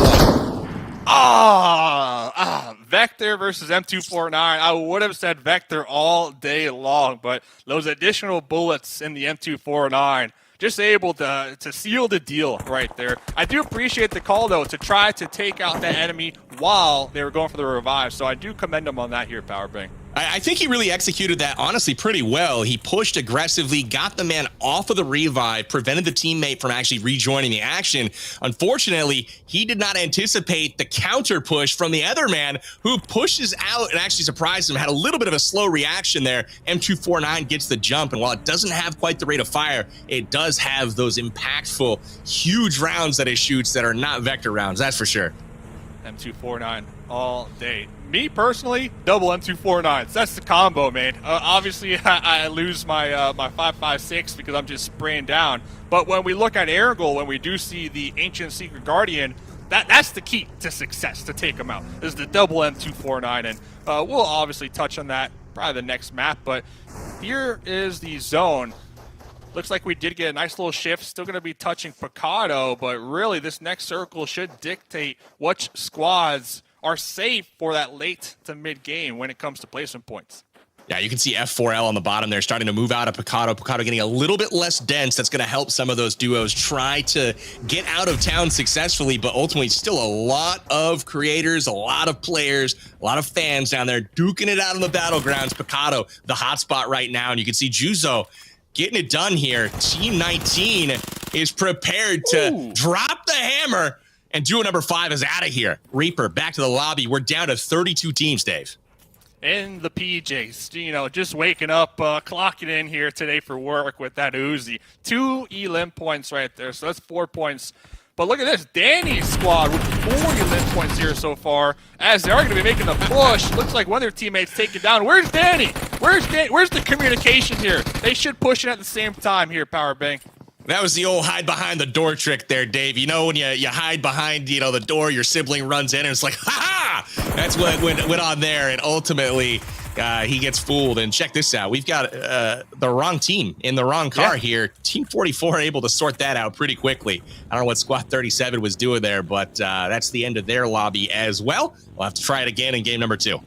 Vector versus M249. I would have said Vector all day long, but those additional bullets in the M249 just able to seal the deal right there. I do appreciate the call, though, to try to take out that enemy while they were going for the revive, so I do commend him on that here, Powerbang. I think he really executed that, honestly, pretty well. He pushed aggressively, got the man off of the revive, prevented the teammate from actually rejoining the action. Unfortunately, he did not anticipate the counter push from the other man, who pushes out and actually surprised him, had a little bit of a slow reaction there. M249 gets the jump, and while it doesn't have quite the rate of fire, it does have those impactful, huge rounds that it shoots that are not Vector rounds, that's for sure. M249 all day. Me personally, double M249s. That's the combo, man. Obviously, I lose my my 5.56 because I'm just spraying down. But when we look at Erangel, when we do see the Ancient Secret Guardian, that's the key to success, to take him out, is the double M249. And we'll obviously touch on that probably the next map. But here is the zone. Looks like we did get a nice little shift. Still going to be touching Picado, but really this next circle should dictate which squads are safe for that late to mid game when it comes to placement points. Yeah, you can see F4L on the bottom there starting to move out of Picado. Picado getting a little bit less dense. That's going to help some of those duos try to get out of town successfully, but ultimately still a lot of creators, a lot of players, a lot of fans down there duking it out on the battlegrounds. Picado, the hotspot right now, and you can see Juzo getting it done here. Team 19 is prepared to drop the hammer, and duo number 5 is out of here. Reaper, back to the lobby. We're down to 32 teams, Dave. In the PJs, you know, just waking up, clocking in here today for work with that Uzi. 2 elim points right there, so that's 4 points. But look at this, Danny's squad with 4 elim points here so far, as they are going to be making a push. Looks like one of their teammates taken down. Where's Danny? Where's the communication here? They should push it at the same time here, Powerbang. That was the old hide behind the door trick there, Dave. You know, when you hide behind, you know, the door, your sibling runs in and it's like, ha-ha! That's what went on there, and ultimately he gets fooled. And check this out. We've got the wrong team in the wrong car here. Team 44 able to sort that out pretty quickly. I don't know what Squad 37 was doing there, but that's the end of their lobby as well. We'll have to try it again in game number 2.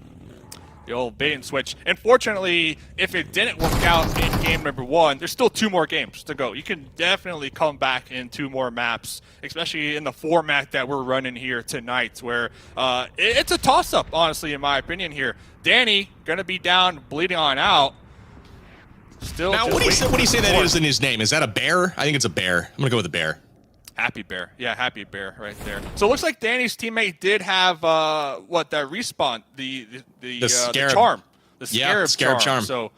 The old bait and switch. Unfortunately, if it didn't work out in game number 1, there's still 2 more games to go. You can definitely come back in 2 more maps, especially in the format that we're running here tonight, where it's a toss-up, honestly, in my opinion here. Danny, going to be down, bleeding on out. Still. Now, what do you say that is in his name? Is that a bear? I think it's a bear. I'm going to go with a bear. Happy Bear. Yeah, Happy Bear right there. So it looks like Danny's teammate did have, that respawn, the charm. The Scarab charm. So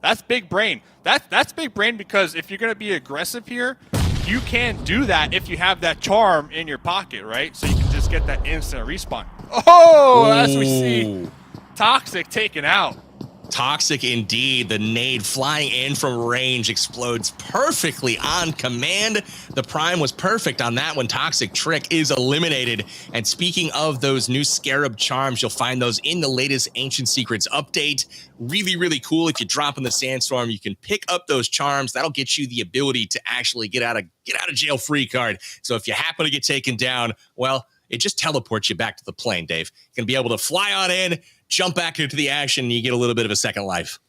that's big brain. That's big brain, because if you're going to be aggressive here, you can do that if you have that charm in your pocket, right? So you can just get that instant respawn. Oh, as we see, Toxic taken out. Toxic indeed. The nade flying in from range explodes perfectly on command. The prime was perfect on that one. Toxic trick is eliminated. And speaking of those new Scarab charms, you'll find those in the latest Ancient Secrets update. Really, really cool. If you drop in the sandstorm, you can pick up those charms. That'll get you the ability to actually get out of jail free card. So if you happen to get taken down, well, it just teleports you back to the plane, Dave. You're going to be able to fly on in, jump back into the action, and you get a little bit of a second life.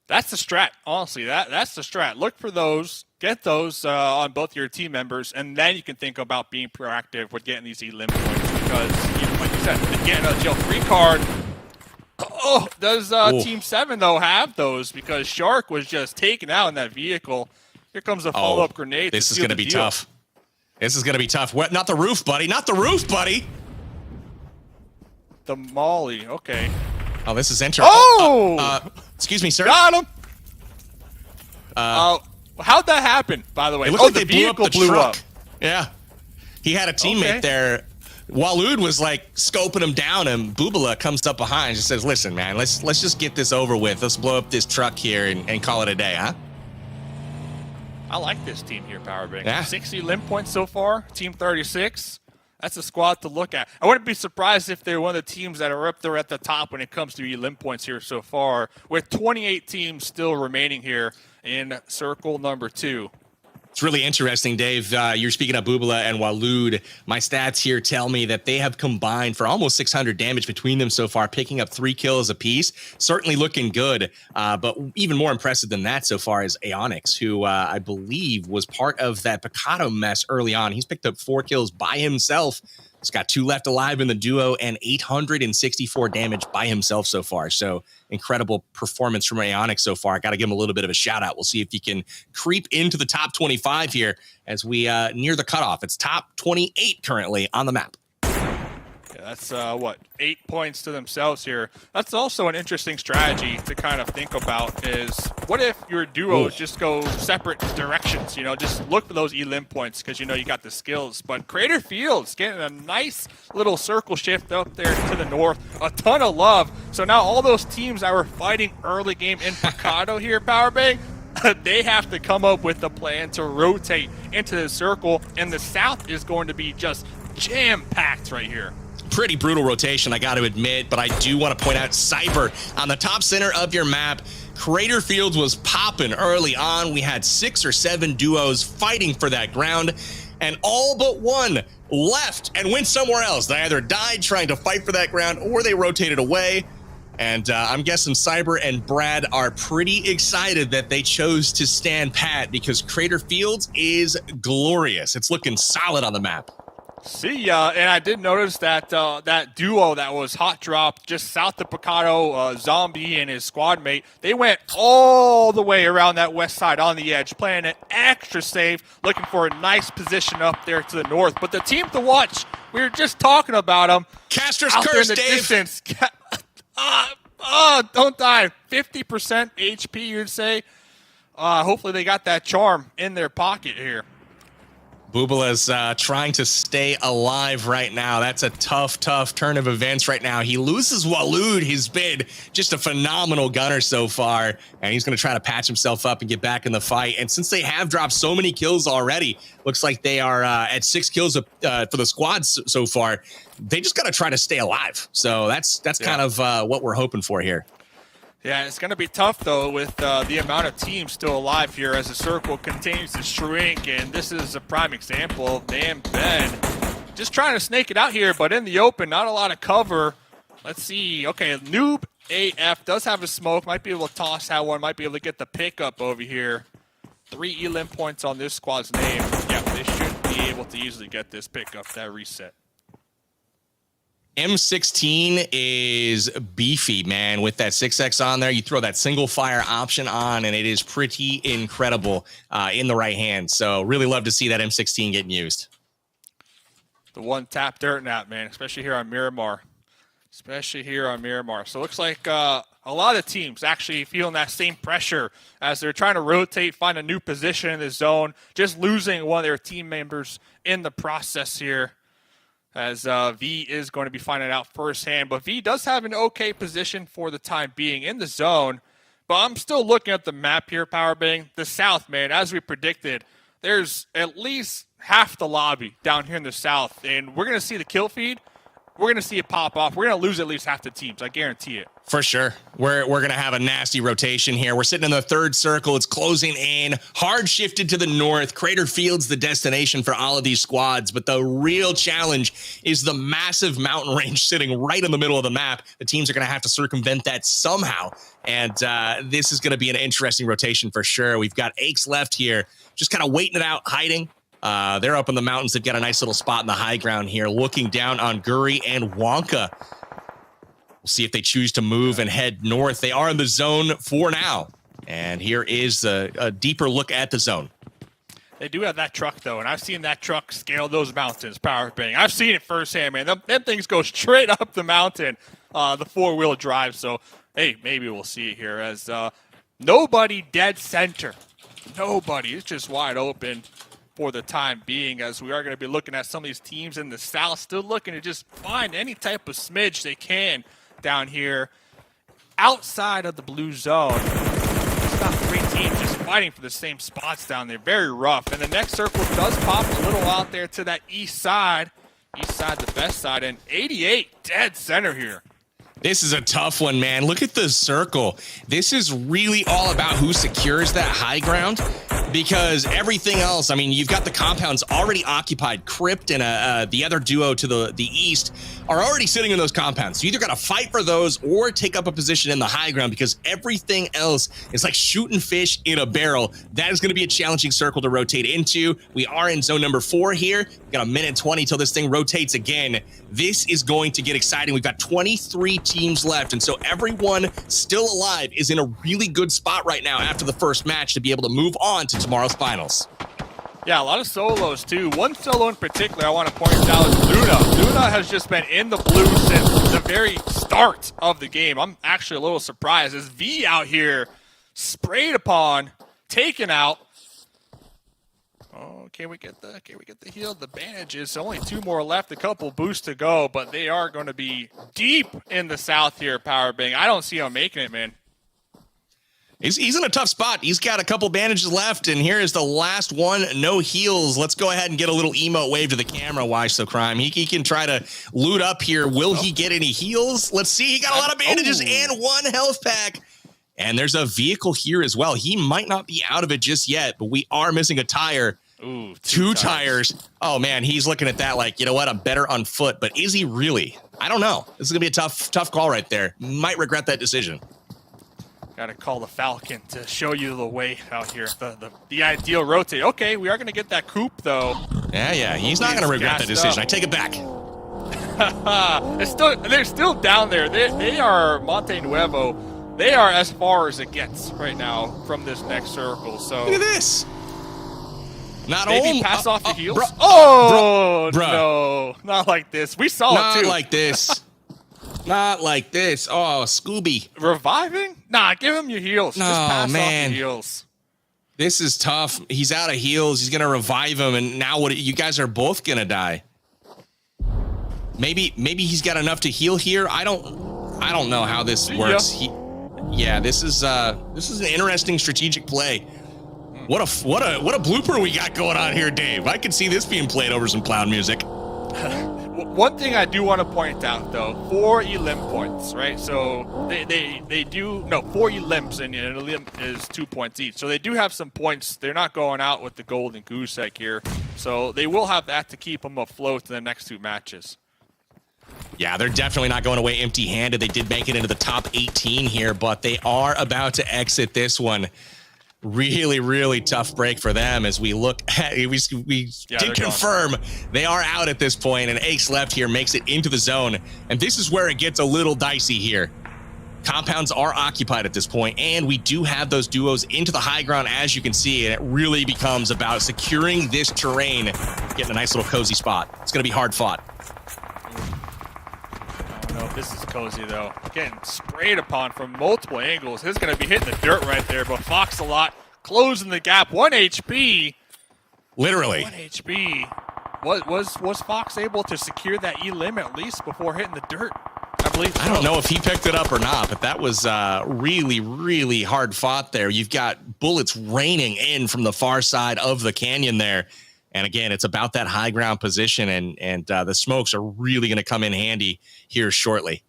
That's the strat. Honestly, that's the strat. Look for those, get those on both your team members, and then you can think about being proactive with getting these elim points because, like you said, getting a jail-free card. Oh, does Team 7, though, have those? Because Shark was just taken out in that vehicle. Here comes a follow-up grenade. This is going to be tough. This is going to be tough. What? Not the roof, buddy. Not the roof, buddy. The Molly. Okay. Oh, this is interesting. Excuse me, sir. Got him. How'd that happen, by the way? It looks like the they blew up the vehicle blew truck. up. Yeah. He had a teammate there. Walud was like scoping him down, and Bubala comes up behind and just says, listen, man, let's just get this over with. Let's blow up this truck here and call it a day, huh? I like this team here, Powerbang. Yeah. 60 limb points so far, Team 36. That's a squad to look at. I wouldn't be surprised if they're one of the teams that are up there at the top when it comes to limb points here so far, with 28 teams still remaining here in circle number 2. It's really interesting, Dave. You're speaking of Bubala and Walud. My stats here tell me that they have combined for almost 600 damage between them so far, picking up 3 kills apiece. Certainly looking good. But even more impressive than that so far is Aonix, who I believe was part of that Picado mess early on. He's picked up 4 kills by himself. He's got 2 left alive in the duo and 864 damage by himself so far. So incredible performance from Aonix so far. Got to give him a little bit of a shout out. We'll see if he can creep into the top 25 here as we near the cutoff. It's top 28 currently on the map. Yeah, that's 8 points to themselves here. That's also an interesting strategy to kind of think about is what if your duos just go separate directions, just look for those elim points because you got the skills. But Crater Fields getting a nice little circle shift up there to the north, a ton of love. So now all those teams that were fighting early game in Picado here, Powerbang, they have to come up with a plan to rotate into the circle, and the south is going to be just jam-packed right here. Pretty brutal rotation, I got to admit, but I do want to point out Cyber on the top center of your map. Crater Fields was popping early on. We had 6 or 7 duos fighting for that ground, and all but one left and went somewhere else. They either died trying to fight for that ground or they rotated away. And I'm guessing Cyber and Brad are pretty excited that they chose to stand pat because Crater Fields is glorious. It's looking solid on the map. See ya, and I did notice that that duo that was hot dropped just south of Picado, Zombie and his squad mate, they went all the way around that west side on the edge, playing it extra safe, looking for a nice position up there to the north. But the team to watch, we were just talking about them. Caster's out curse, there in the Dave. distance. Don't die. 50% HP, you'd say. Hopefully they got that charm in their pocket here. Bubala's trying to stay alive right now. That's a tough turn of events right now. He loses Walud. He's been just a phenomenal gunner so far, and he's going to try to patch himself up and get back in the fight. And since they have dropped so many kills already, looks like they are at 6 kills for the squad so far. They just got to try to stay alive. So that's kind of what we're hoping for here. Yeah, it's going to be tough, though, with the amount of teams still alive here as the circle continues to shrink, and this is a prime example of Dan Ben just trying to snake it out here, but in the open, not a lot of cover. Let's see. Okay, Noob AF does have a smoke, might be able to toss that one, might be able to get the pickup over here. 3 elim points on this squad's name. Yeah, they should be able to easily get this pickup, that reset. M16 is beefy, man, with that 6X on there. You throw that single fire option on, and it is pretty incredible in the right hand. So really love to see that M16 getting used. The one tap dirt nap, man, especially here on Miramar. So it looks like a lot of teams actually feeling that same pressure as they're trying to rotate, find a new position in the zone, just losing one of their team members in the process here. As V is going to be finding out firsthand. But V does have an okay position for the time being in the zone. But I'm still looking at the map here, Powerbang. The south, man, as we predicted, there's at least half the lobby down here in the south. And we're going to see the kill feed we're going to see it pop off. We're going to lose at least half the teams. I guarantee it. For sure. We're going to have a nasty rotation here. We're sitting in the third circle. It's closing in. Hard shifted to the north. Crater Field's the destination for all of these squads. But the real challenge is the massive mountain range sitting right in the middle of the map. The teams are going to have to circumvent that somehow. And this is going to be an interesting rotation for sure. We've got Aches left here, just kind of waiting it out, hiding. They're up in the mountains. They've got a nice little spot in the high ground here, looking down on Guri and Wonka. We'll see if they choose to move and head north. They are in the zone for now. And here is a deeper look at the zone. They do have that truck, though, and I've seen that truck scale those mountains, Powerbang. I've seen it firsthand, man. Them things go straight up the mountain, the four-wheel drive. So, hey, maybe we'll see it here as nobody dead center. Nobody. It's just wide open for the time being, as we are going to be looking at some of these teams in the south, still looking to just find any type of smidge they can down here outside of the blue zone. It's not three teams just fighting for the same spots down there. Very rough. And the next circle does pop a little out there to that east side. East side, the best side, and 88 dead center here. This is a tough one, man. Look at the circle. This is really all about who secures that high ground, because everything else, I mean, you've got the compounds already occupied. Crypt and the other duo to the east are already sitting in those compounds. So you either got to fight for those or take up a position in the high ground, because everything else is like shooting fish in a barrel. That is going to be a challenging circle to rotate into. We are in zone number 4 here. We've got a minute 20 till this thing rotates again. This is going to get exciting. We've got 23 teams left, and so everyone still alive is in a really good spot right now after the first match to be able to move on to tomorrow's finals. Yeah, a lot of solos too. One solo in particular I want to point out is Luna. Luna has just been in the blue since the very start of the game. I'm actually a little surprised as V out here sprayed upon, taken out. Oh, can we get the heal? The bandages. Only 2 more left. A couple boosts to go, but they are going to be deep in the south here, Powerbang. I don't see him making it, man. He's in a tough spot. He's got a couple bandages left, and here is the last one. No heals. Let's go ahead and get a little emote wave to the camera. Why so crime? He can try to loot up here. Will he get any heals? Let's see. He got a lot of bandages and 1 health pack. And there's a vehicle here as well. He might not be out of it just yet, but we are missing a tire. Ooh, 2 tires. Oh, man, he's looking at that like, you know what, I'm better on foot. But is he really? I don't know. This is going to be a tough call right there. Might regret that decision. Got to call the Falcon to show you the way out here. The ideal rotate. Okay, we are going to get that coupe, though. Yeah. He's not going to regret that decision. I take it back. They're still down there. They are Monte Nuevo. They are as far as it gets right now from this next circle. So look at this. Not maybe pass off the heels. Bruh. No, not like this. We saw it too. Not like this. Not like this. Oh, Scooby. Reviving? Nah, give him your heals. No, just pass man. off the heals. This is tough. He's out of heals. He's going to revive him, and now what? You guys are both going to die. Maybe he's got enough to heal here. I don't know how this works. This is an interesting strategic play. What a blooper we got going on here, Dave. I could see this being played over some clown music. One thing I do want to point out, though, 4 elim points, right? So they do 4 elims, and an elim is 2 points each. So they do have some points. They're not going out with the golden goose egg here. So they will have that to keep them afloat in the next 2 matches. Yeah, they're definitely not going away empty-handed. They did make it into the top 18 here, but they are about to exit this one. Really, really tough break for them as we look at we did confirm they are out at this point, and Ace left here makes it into the zone. And this is where it gets a little dicey here. Compounds are occupied at this point, and we do have those duos into the high ground, as you can see, and it really becomes about securing this terrain, getting a nice little cozy spot. It's going to be hard fought. I don't know if this is cozy, though. Getting sprayed upon from multiple angles. This is going to be hitting the dirt right there, but Fox a lot closing the gap. 1 HP. Literally. 1 HP. Was Fox able to secure that elim at least before hitting the dirt? I believe so. I don't know if he picked it up or not, but that was really, really hard fought there. You've got bullets raining in from the far side of the canyon there. And again, it's about that high ground position, and the smokes are really going to come in handy here shortly.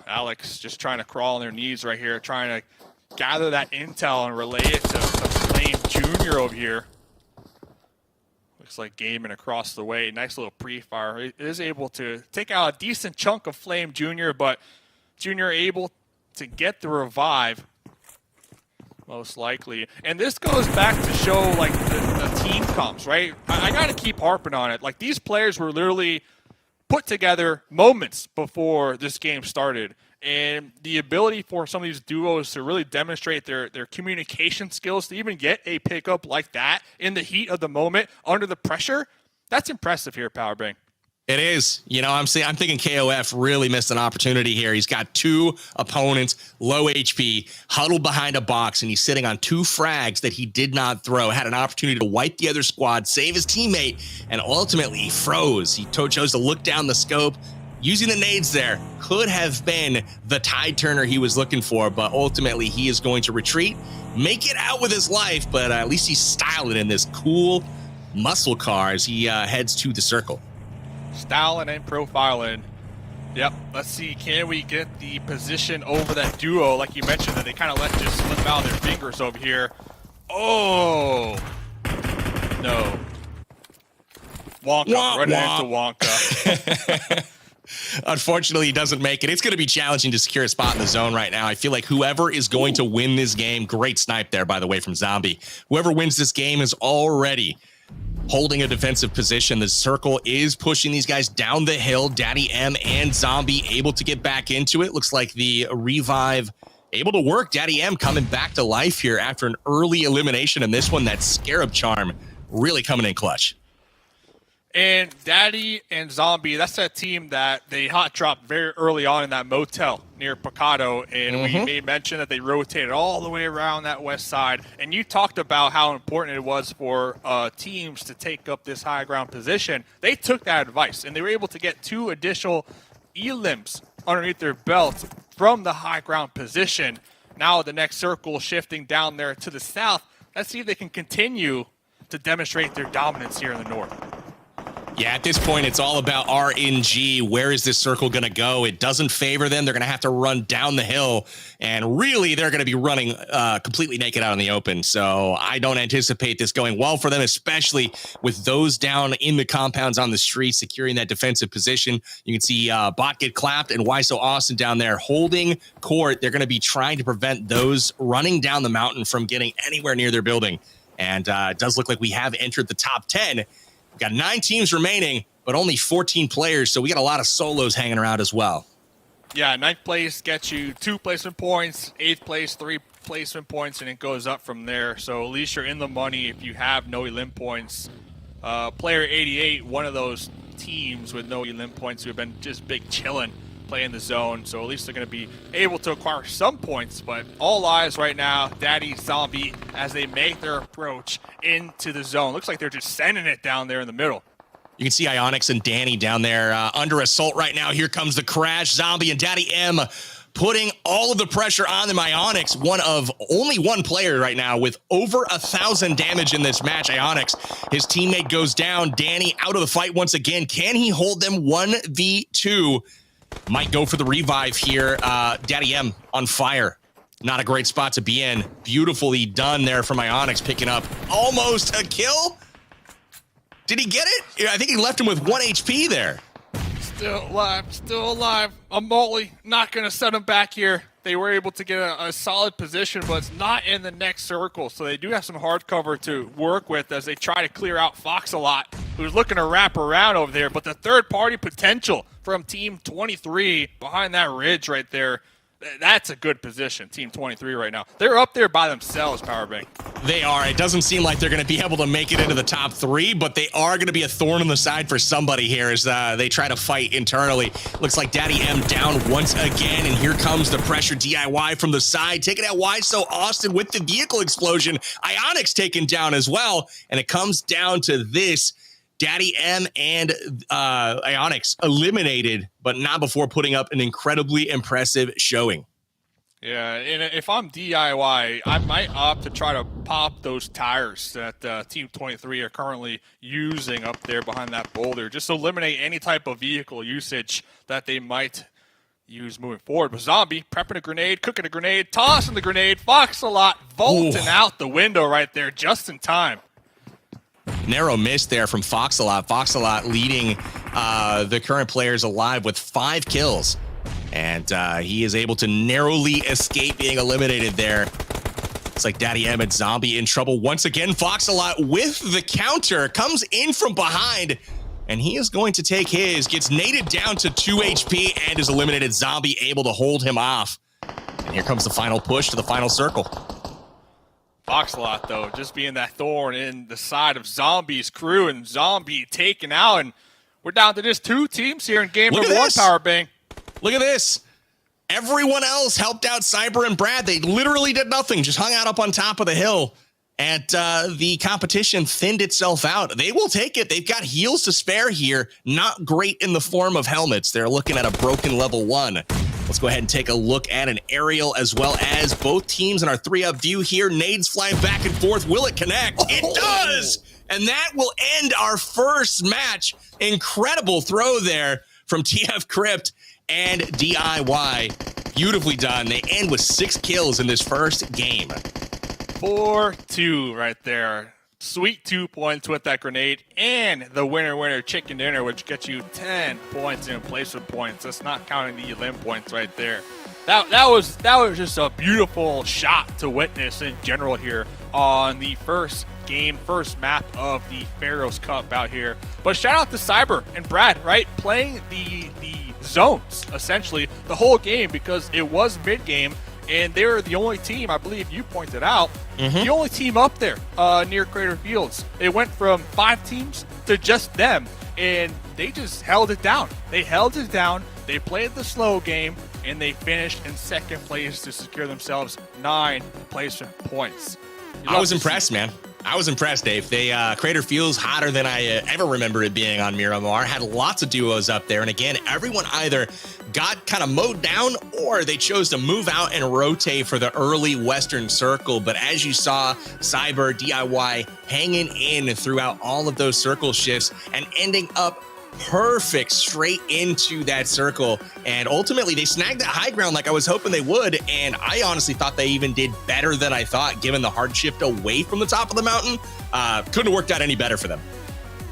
Alex just trying to crawl on their knees right here, trying to gather that intel and relay it to Flame Jr. over here. Looks like gaming across the way. Nice little pre-fire. It is able to take out a decent chunk of Flame Jr., but Jr. able to get the revive, most likely. And this goes back to show, like, the team comps, right? I got to keep harping on it. Like, these players were literally put together moments before this game started. And the ability for some of these duos to really demonstrate their communication skills, to even get a pickup like that in the heat of the moment, under the pressure, that's impressive here, Powerbang. It is. You know, I'm thinking KOF really missed an opportunity here. He's got two opponents, low HP, huddled behind a box, and he's sitting on two frags that he did not throw. Had an opportunity to wipe the other squad, save his teammate, and ultimately he froze. He chose to look down the scope. Using the nades there could have been the tide turner he was looking for, but ultimately he is going to retreat, make it out with his life, but at least he's styling in this cool muscle car as he heads to the circle. Styling and profiling. Yep, let's see, can we get the position over that duo, like you mentioned, that they kind of let just slip out of their fingers over here. Oh, no. Wonka, running into Wonka. Unfortunately, he doesn't make it. It's going to be challenging to secure a spot in the zone right now. I feel like whoever is going to win this game, great snipe there, by the way, from Zombie. Whoever wins this game is already holding a defensive position. The circle is pushing these guys down the hill. Daddy M and Zombie able to get back into it. Looks like the revive able to work. Daddy M coming back to life here after an early elimination in this one. That Scarab Charm really coming in clutch. And Daddy and Zombie, that's that team that they hot dropped very early on in that motel near Picado. And we made mention that they rotated all the way around that west side. And you talked about how important it was for teams to take up this high ground position. They took that advice, and they were able to get 2 additional elims underneath their belts from the high ground position. Now the next circle shifting down there to the south. Let's see if they can continue to demonstrate their dominance here in the north. Yeah, at this point, it's all about RNG. Where is this circle going to go? It doesn't favor them. They're going to have to run down the hill, and really, they're going to be running completely naked out in the open. So I don't anticipate this going well for them, especially with those down in the compounds on the street, securing that defensive position. You can see Bot get clapped, and Why So Austin down there holding court. They're going to be trying to prevent those running down the mountain from getting anywhere near their building. And it does look like we have entered the top 10. We've got 9 teams remaining, but only 14 players, so we got a lot of solos hanging around as well. Yeah, 9th place gets you 2 placement points, 8th place, 3 placement points, and it goes up from there. So at least you're in the money if you have no elim points. Player 88, one of those teams with no elim points who have been just big chilling, playing the zone. So at least they're going to be able to acquire some points, but all eyes right now, Daddy, Zombie, as they make their approach into the zone. Looks like they're just sending it down there in the middle. You can see Ionix and Danny down there under assault right now. Here comes the crash. Zombie and Daddy M putting all of the pressure on them. Ionix, one of only one player right now with over 1,000 damage in this match. Ionix, his teammate goes down. Danny out of the fight once again. Can he hold them 1v2? Might go for the revive here. Daddy M on fire. Not a great spot to be in. Beautifully done there from Ionix, picking up almost a kill. Did he get it? Yeah, I think he left him with 1 HP there. Still alive, still alive. I'm Molly, not going to set him back here. They were able to get a solid position, but it's not in the next circle. So they do have some hard cover to work with as they try to clear out Fox a lot, who's looking to wrap around over there. But the third-party potential from Team 23 behind that ridge right there, that's a good position, Team 23 right now. They're up there by themselves, Powerbang. They are. It doesn't seem like they're going to be able to make it into the top 3, but they are going to be a thorn in the side for somebody here as they try to fight internally. Looks like Daddy M down once again, and here comes the pressure DIY from the side. Taking out Why So Austin with the vehicle explosion. Ionix taken down as well, and it comes down to this. Daddy M and Ionix eliminated, but not before putting up an incredibly impressive showing. Yeah, and if I'm DIY, I might opt to try to pop those tires that Team 23 are currently using up there behind that boulder, just to eliminate any type of vehicle usage that they might use moving forward. But Zombie prepping a grenade, cooking a grenade, tossing the grenade, Fox-a-lot vaulting out the window right there just in time. Narrow miss there from Fox-a-lot. Fox-a-lot leading the current players alive with 5 kills. And he is able to narrowly escape being eliminated there. It's like Daddy Emmett Zombie in trouble once again. Fox-a-lot with the counter comes in from behind, and he is going to take his. Gets naded down to 2 HP and is eliminated. Zombie able to hold him off. And here comes the final push to the final circle. Fox-a-lot, though, just being that thorn in the side of Zombie's crew, and Zombie taken out. And we're down to just 2 teams here in game number 1, Powerbang. Look at this. Everyone else helped out Cyber and Brad. They literally did nothing, just hung out up on top of the hill. And the competition thinned itself out. They will take it. They've got heals to spare here. Not great in the form of helmets. They're looking at a broken level 1. Let's go ahead and take a look at an aerial as well as both teams in our 3-up view here. Nades flying back and forth. Will it connect? It does! And that will end our first match. Incredible throw there from TF Crypt and DIY. Beautifully done. They end with 6 kills in this first game. 4-2 right there. Sweet 2 points with that grenade and the winner chicken dinner, which gets you 10 points in place of points. That's not counting the elim points right there. That was just a beautiful shot to witness in general here on the first game, first map of the Pharaoh's Cup out here. But shout out to Cyber and Brad, right? Playing the zones, essentially, the whole game, because it was mid-game, and they were the only team, I believe you pointed out, the only team up there near Crater Fields. It went from 5 teams to just them, and they just held it down. They held it down, they played the slow game, and they finished in second place to secure themselves 9 placement points. I was impressed, man. I was impressed, Dave. They Crater Fields hotter than I ever remember it being on Miramar. Had lots of duos up there, and again, everyone either got kind of mowed down or they chose to move out and rotate for the early Western Circle. But as you saw, Cyber, DIY hanging in throughout all of those circle shifts and ending up perfect straight into that circle, and ultimately they snagged that high ground like I was hoping they would, and I honestly thought they even did better than I thought given the hard shift away from the top of the mountain. Couldn't have worked out any better for them.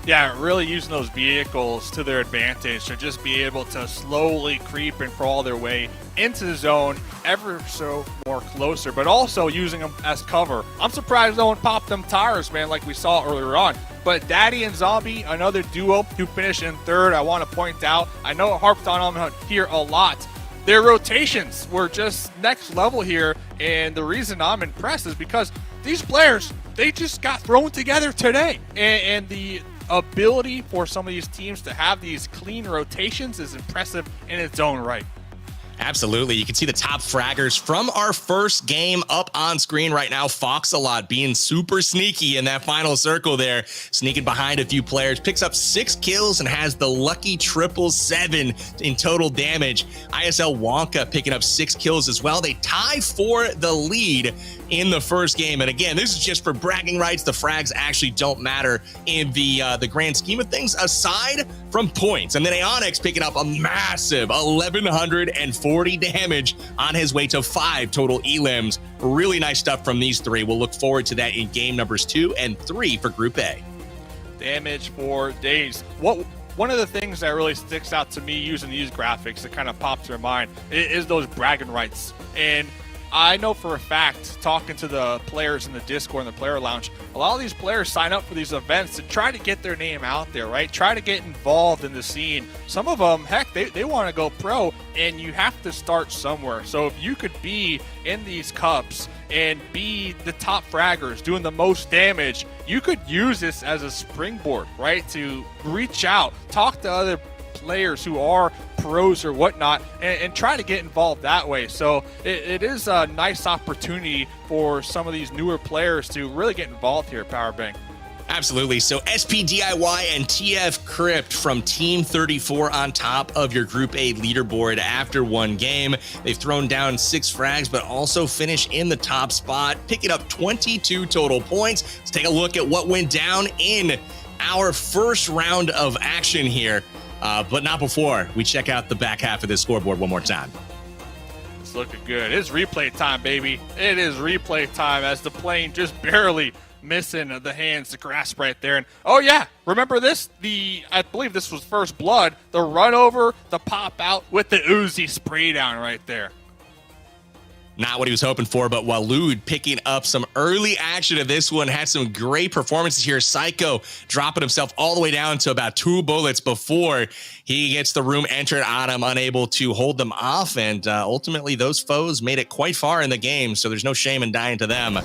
Yeah, really using those vehicles to their advantage to just be able to slowly creep and crawl their way into the zone ever so more closer, but also using them as cover. I'm surprised no one popped them tires, man, like we saw earlier on. But Daddy and Zombie, another duo who finished in 3rd, I want to point out. I know I harped on them here a lot. Their rotations were just next level here, and the reason I'm impressed is because these players, they just got thrown together today. And the ability for some of these teams to have these clean rotations is impressive in its own right. Absolutely. You can see the top fraggers from our first game up on screen right now. Fox-a-lot being super sneaky in that final circle there, sneaking behind a few players, picks up 6 kills and has the lucky 777 in total damage. ISL Wonka picking up 6 kills as well. They tie for the lead in the first game. And again, this is just for bragging rights. The frags actually don't matter in the grand scheme of things aside from points. And then Aonix picking up a massive 1,140 damage on his way to 5 total elims. Really nice stuff from these 3. We'll look forward to that in game numbers 2 and 3 for Group A. Damage for days. One of the things that really sticks out to me using these graphics that kind of pops in my mind is those bragging rights. And I know for a fact, talking to the players in the Discord and the player lounge, a lot of these players sign up for these events to try to get their name out there, right? Try to get involved in the scene. Some of them, heck, they want to go pro, and you have to start somewhere. So if you could be in these cups and be the top fraggers doing the most damage, you could use this as a springboard, right? To reach out, talk to other players who are pros or whatnot, and try to get involved that way. So it is a nice opportunity for some of these newer players to really get involved here at Powerbang. Absolutely. So SPDIY and TF Crypt from Team 34 on top of your Group A leaderboard after one game. They've thrown down 6 frags, but also finish in the top spot, picking up 22 total points. Let's take a look at what went down in our first round of action here. But not before we check out the back half of this scoreboard one more time. It's looking good. It's replay time, baby. It is replay time as the plane just barely missing the hands to grasp right there. And oh yeah, remember this? I believe this was First Blood. The run over, the pop out with the Uzi spray down right there. Not what he was hoping for, but Waloed picking up some early action of this one. Had some great performances here. Psycho dropping himself all the way down to about 2 bullets before he gets the room entered on him, unable to hold them off. And ultimately, those foes made it quite far in the game, so there's no shame in dying to them.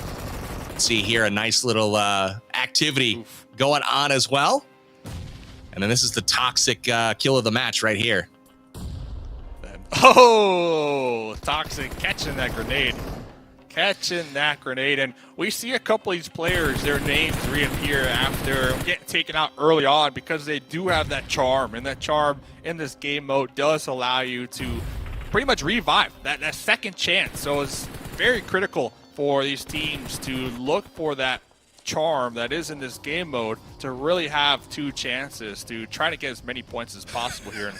See here a nice little activity going on as well. And then this is the toxic kill of the match right here. Oh, Toxic catching that grenade. And we see a couple of these players, their names reappear after getting taken out early on because they do have that charm. And that charm in this game mode does allow you to pretty much revive that second chance. So it's very critical for these teams to look for that charm that is in this game mode to really have 2 chances to try to get as many points as possible here.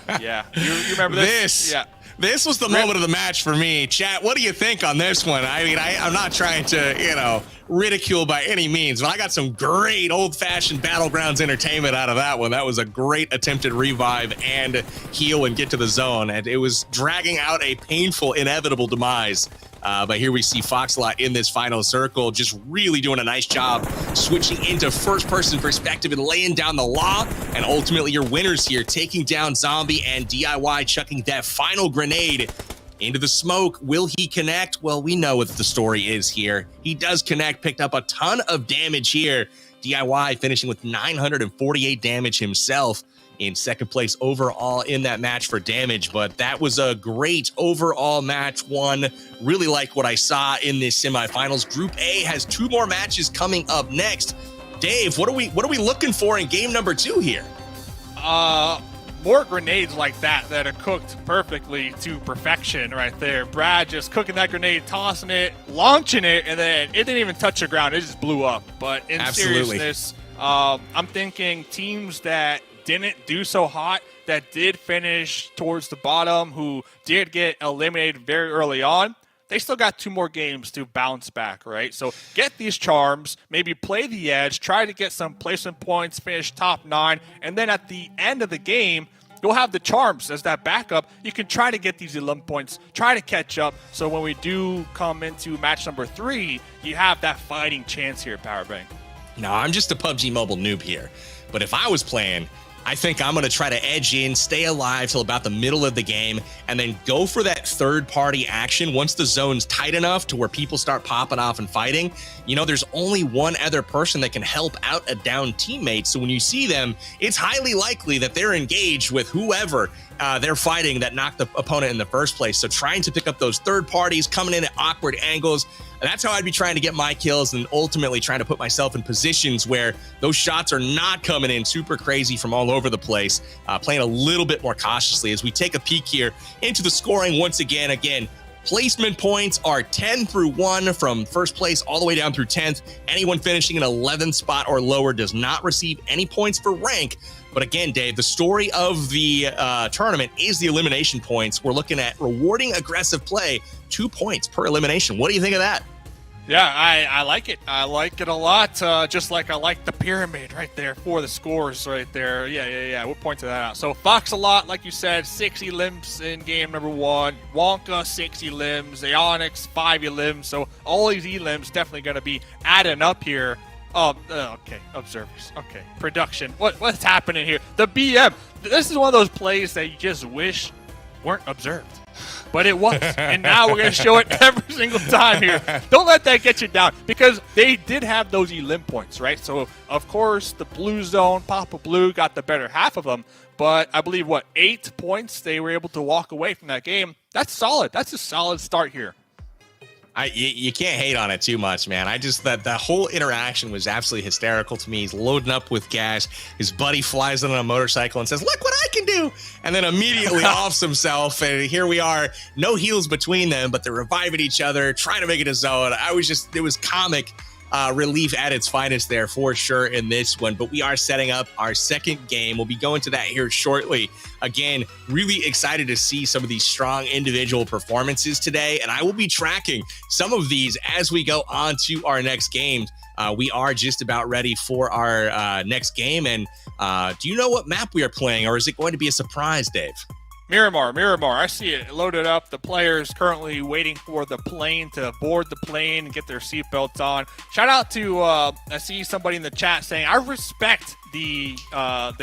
And yeah, you remember this? Yeah. This was the moment of the match for me. Chat, what do you think on this one? I mean, I'm not trying to, ridicule by any means, but I got some great old-fashioned Battlegrounds entertainment out of that one. That was a great attempted revive and heal and get to the zone, and it was dragging out a painful, inevitable demise. But here we see Foxlot in this final circle, just really doing a nice job switching into first-person perspective and laying down the law. And ultimately, your winners here, taking down Zombie and DIY, chucking that final grenade into the smoke. Will he connect? Well, we know what the story is here. He does connect, picked up a ton of damage here. DIY finishing with 948 damage himself. In second place overall in that match for damage, but that was a great overall match one. Really like what I saw in this semifinals. Group A has 2 more matches coming up next. Dave, what are we looking for in game number 2 here? More grenades like that are cooked perfectly to perfection right there. Brad just cooking that grenade, tossing it, launching it, and then it didn't even touch the ground. It just blew up. But in seriousness, I'm thinking teams that didn't do so hot, that did finish towards the bottom, who did get eliminated very early on, they still got 2 more games to bounce back, right? So get these charms, maybe play the edge, try to get some placement points, finish top 9, and then at the end of the game, you'll have the charms as that backup. You can try to get these 11 points, try to catch up, so when we do come into match number 3, you have that fighting chance here, Powerbang. No, I'm just a PUBG Mobile noob here, but if I was playing, I think I'm going to try to edge in, stay alive till about the middle of the game, and then go for that third-party action once the zone's tight enough to where people start popping off and fighting. There's only one other person that can help out a down teammate, so when you see them, it's highly likely that they're engaged with whoever they're fighting that knocked the opponent in the first place. So trying to pick up those third parties, coming in at awkward angles, and that's how I'd be trying to get my kills and ultimately trying to put myself in positions where those shots are not coming in super crazy from all over the place, playing a little bit more cautiously as we take a peek here into the scoring once again. Placement points are 10 through 1 from first place all the way down through 10th. Anyone finishing in 11th spot or lower does not receive any points for rank. But again, Dave, the story of the tournament is the elimination points. We're looking at rewarding aggressive play, 2 points per elimination. What do you think of that? Yeah, I like it. I like it a lot. Just like I like the pyramid right there for the scores right there. Yeah. We'll point to that out. So Fox a lot, like you said, 6 elims in game number 1. Wonka, 6 elims. Aeonix, 5 elims. So all these elims definitely going to be adding up here. Okay. Observers. Okay. Production. What's happening here? The BM. This is one of those plays that you just wish weren't observed. But it was, and now we're going to show it every single time here. Don't let that get you down, because they did have those elim points, right? So, of course, the blue zone, Papa Blue, got the better half of them. But I believe, 8 points they were able to walk away from that game. That's solid. That's a solid start here. You can't hate on it too much, man. That whole interaction was absolutely hysterical to me. He's loading up with gas. His buddy flies in on a motorcycle and says, "Look what I can do!" And then immediately offs himself. And here we are, no heals between them, but they're reviving each other, trying to make it a zone. It was comic relief at its finest there for sure in this one. But we are setting up our second game. We'll be going to that here shortly. Again, really excited to see some of these strong individual performances today, and I will be tracking some of these as we go on to our next game. We are just about ready for our next game, and do you know what map we are playing, or is it going to be a surprise, Dave? Miramar. I see it loaded up. The players currently waiting for the plane to board the plane and get their seatbelts on. Shout out to I see somebody in the chat saying, I respect the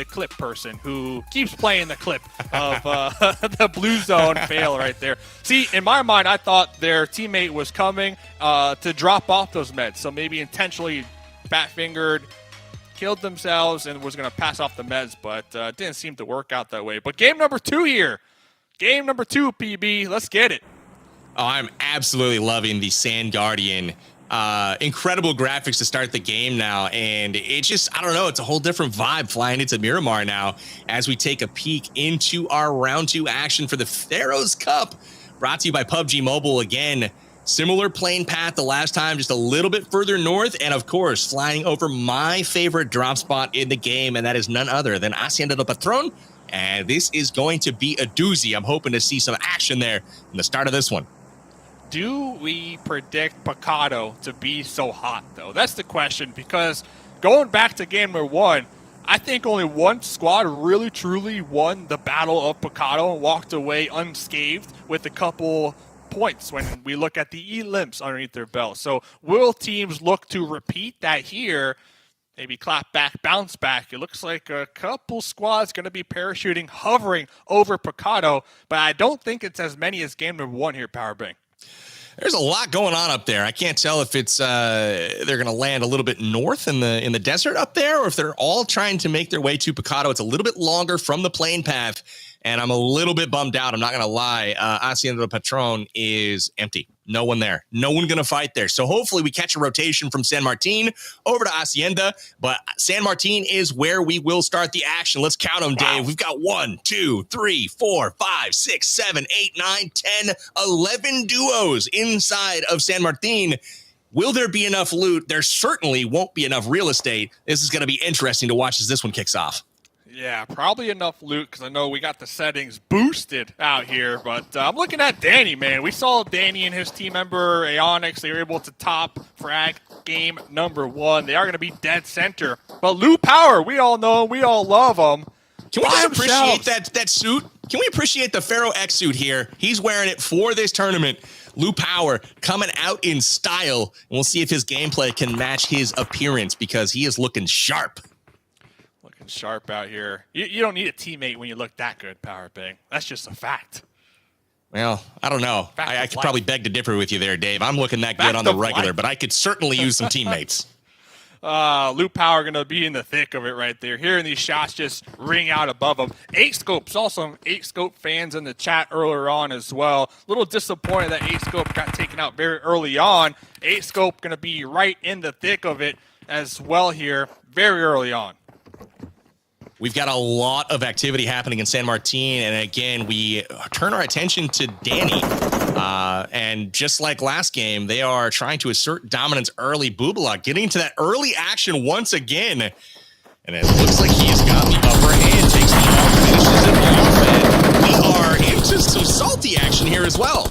clip person who keeps playing the clip of the blue zone fail right there. See, in my mind, I thought their teammate was coming to drop off those meds, so maybe intentionally bat-fingered, killed themselves, and was going to pass off the meds, but it didn't seem to work out that way. But game number 2 here. Game number 2, PB. Let's get it. Oh, I'm absolutely loving the Sand Guardian. Incredible graphics to start the game now, and it just, I don't know, it's a whole different vibe flying into Miramar now as we take a peek into our round 2 action for the Pharaoh's Cup, brought to you by PUBG Mobile. Again, similar plane path the last time, just a little bit further north, and of course, flying over my favorite drop spot in the game, and that is none other than Hacienda del Patron. And this is going to be a doozy. I'm hoping to see some action there in the start of this one. Do we predict Picado to be so hot, though? That's the question, because going back to game number 1, I think only one squad really, truly won the Battle of Picado and walked away unscathed with a couple points when we look at the E-limps underneath their belt. So will teams look to repeat that here? Maybe clap back, bounce back. It looks like a couple squads going to be parachuting, hovering over Picado, but I don't think it's as many as game number 1 here, Powerbang. There's a lot going on up there. I can't tell if it's they're going to land a little bit north in the desert up there, or if they're all trying to make their way to Picado. It's a little bit longer from the plane path, and I'm a little bit bummed out. I'm not going to lie. Hacienda del Patron is empty. No one there. No one going to fight there. So hopefully we catch a rotation from San Martin over to Hacienda. But San Martin is where we will start the action. Let's count them, Dave. We've got 1, 2, 3, 4, 5, 6, 7, 8, 9, 10, 11 duos inside of San Martin. Will there be enough loot? There certainly won't be enough real estate. This is going to be interesting to watch as this one kicks off. Yeah, probably enough loot, because I know we got the settings boosted out here, but I'm looking at Danny, man. We saw Danny and his team member, Aeonix. They were able to top frag game number 1. They are going to be dead center. But Lou Power, we all know him. We all love him. Can we just appreciate that suit? Can we appreciate the Pharaoh X suit here? He's wearing it for this tournament. Lou Power coming out in style. And we'll see if his gameplay can match his appearance, because he is looking sharp. Sharp out here. You don't need a teammate when you look that good, Powerbang. That's just a fact. Well, I don't know. I could probably beg to differ with you there, Dave. I'm looking that good on the regular, but I could certainly use some teammates. Luke Power going to be in the thick of it right there. Hearing these shots just ring out above him. 8-Scope, saw some 8-Scope fans in the chat earlier on as well. A little disappointed that 8-Scope got taken out very early on. 8-Scope going to be right in the thick of it as well here very early on. We've got a lot of activity happening in San Martin, and again, we turn our attention to Danny. And just like last game, they are trying to assert dominance early. Bubala getting into that early action once again. And it looks like he has got the upper hand, takes the finishes it off, and we are into some salty action here as well.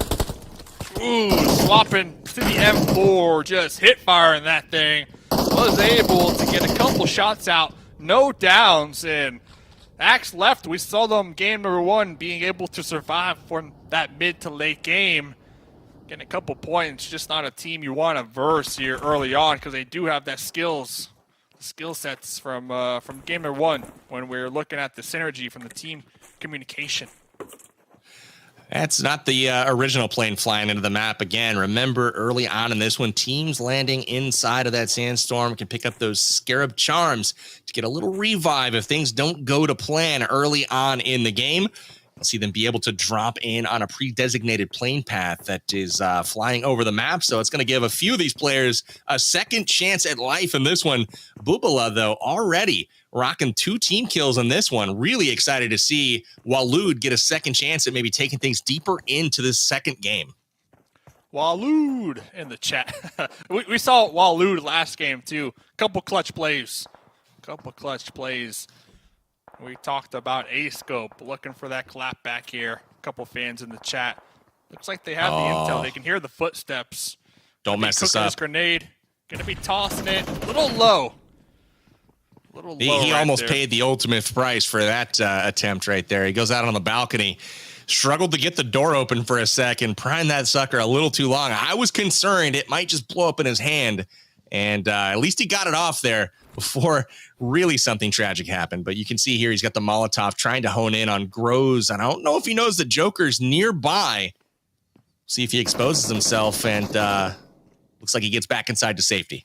Ooh, swapping to the M4, just hit firing that thing. Was able to get a couple shots out. No downs, and Axe left. We saw them game number 1 being able to survive from that mid to late game. Getting a couple points, just not a team you want to verse here early on, because they do have that skill sets from game number 1 when we're looking at the synergy from the team communication. That's not the original plane flying into the map again. Remember, early on in this one, teams landing inside of that sandstorm can pick up those Scarab Charms to get a little revive if things don't go to plan early on in the game. see them be able to drop in on a pre-designated plane path that is flying over the map. So it's going to give a few of these players a second chance at life in this one. Bubala, though, already rocking 2 team kills on this one. Really excited to see Waloed get a second chance at maybe taking things deeper into this second game. Waloed in the chat. we saw Waloed last game, too. Couple clutch plays. We talked about A-Scope, looking for that clap back here. A couple fans in the chat. Looks like they have the intel. They can hear the footsteps. Don't mess this up. This grenade. Gonna be tossing it. A little low. He almost paid the ultimate price for that attempt right there. He goes out on the balcony. Struggled to get the door open for a second. Primed that sucker a little too long. I was concerned it might just blow up in his hand. And at least he got it off there before really something tragic happened. But you can see here he's got the Molotov trying to hone in on Grows. And I don't know if he knows the Joker's nearby. See if he exposes himself, and looks like he gets back inside to safety.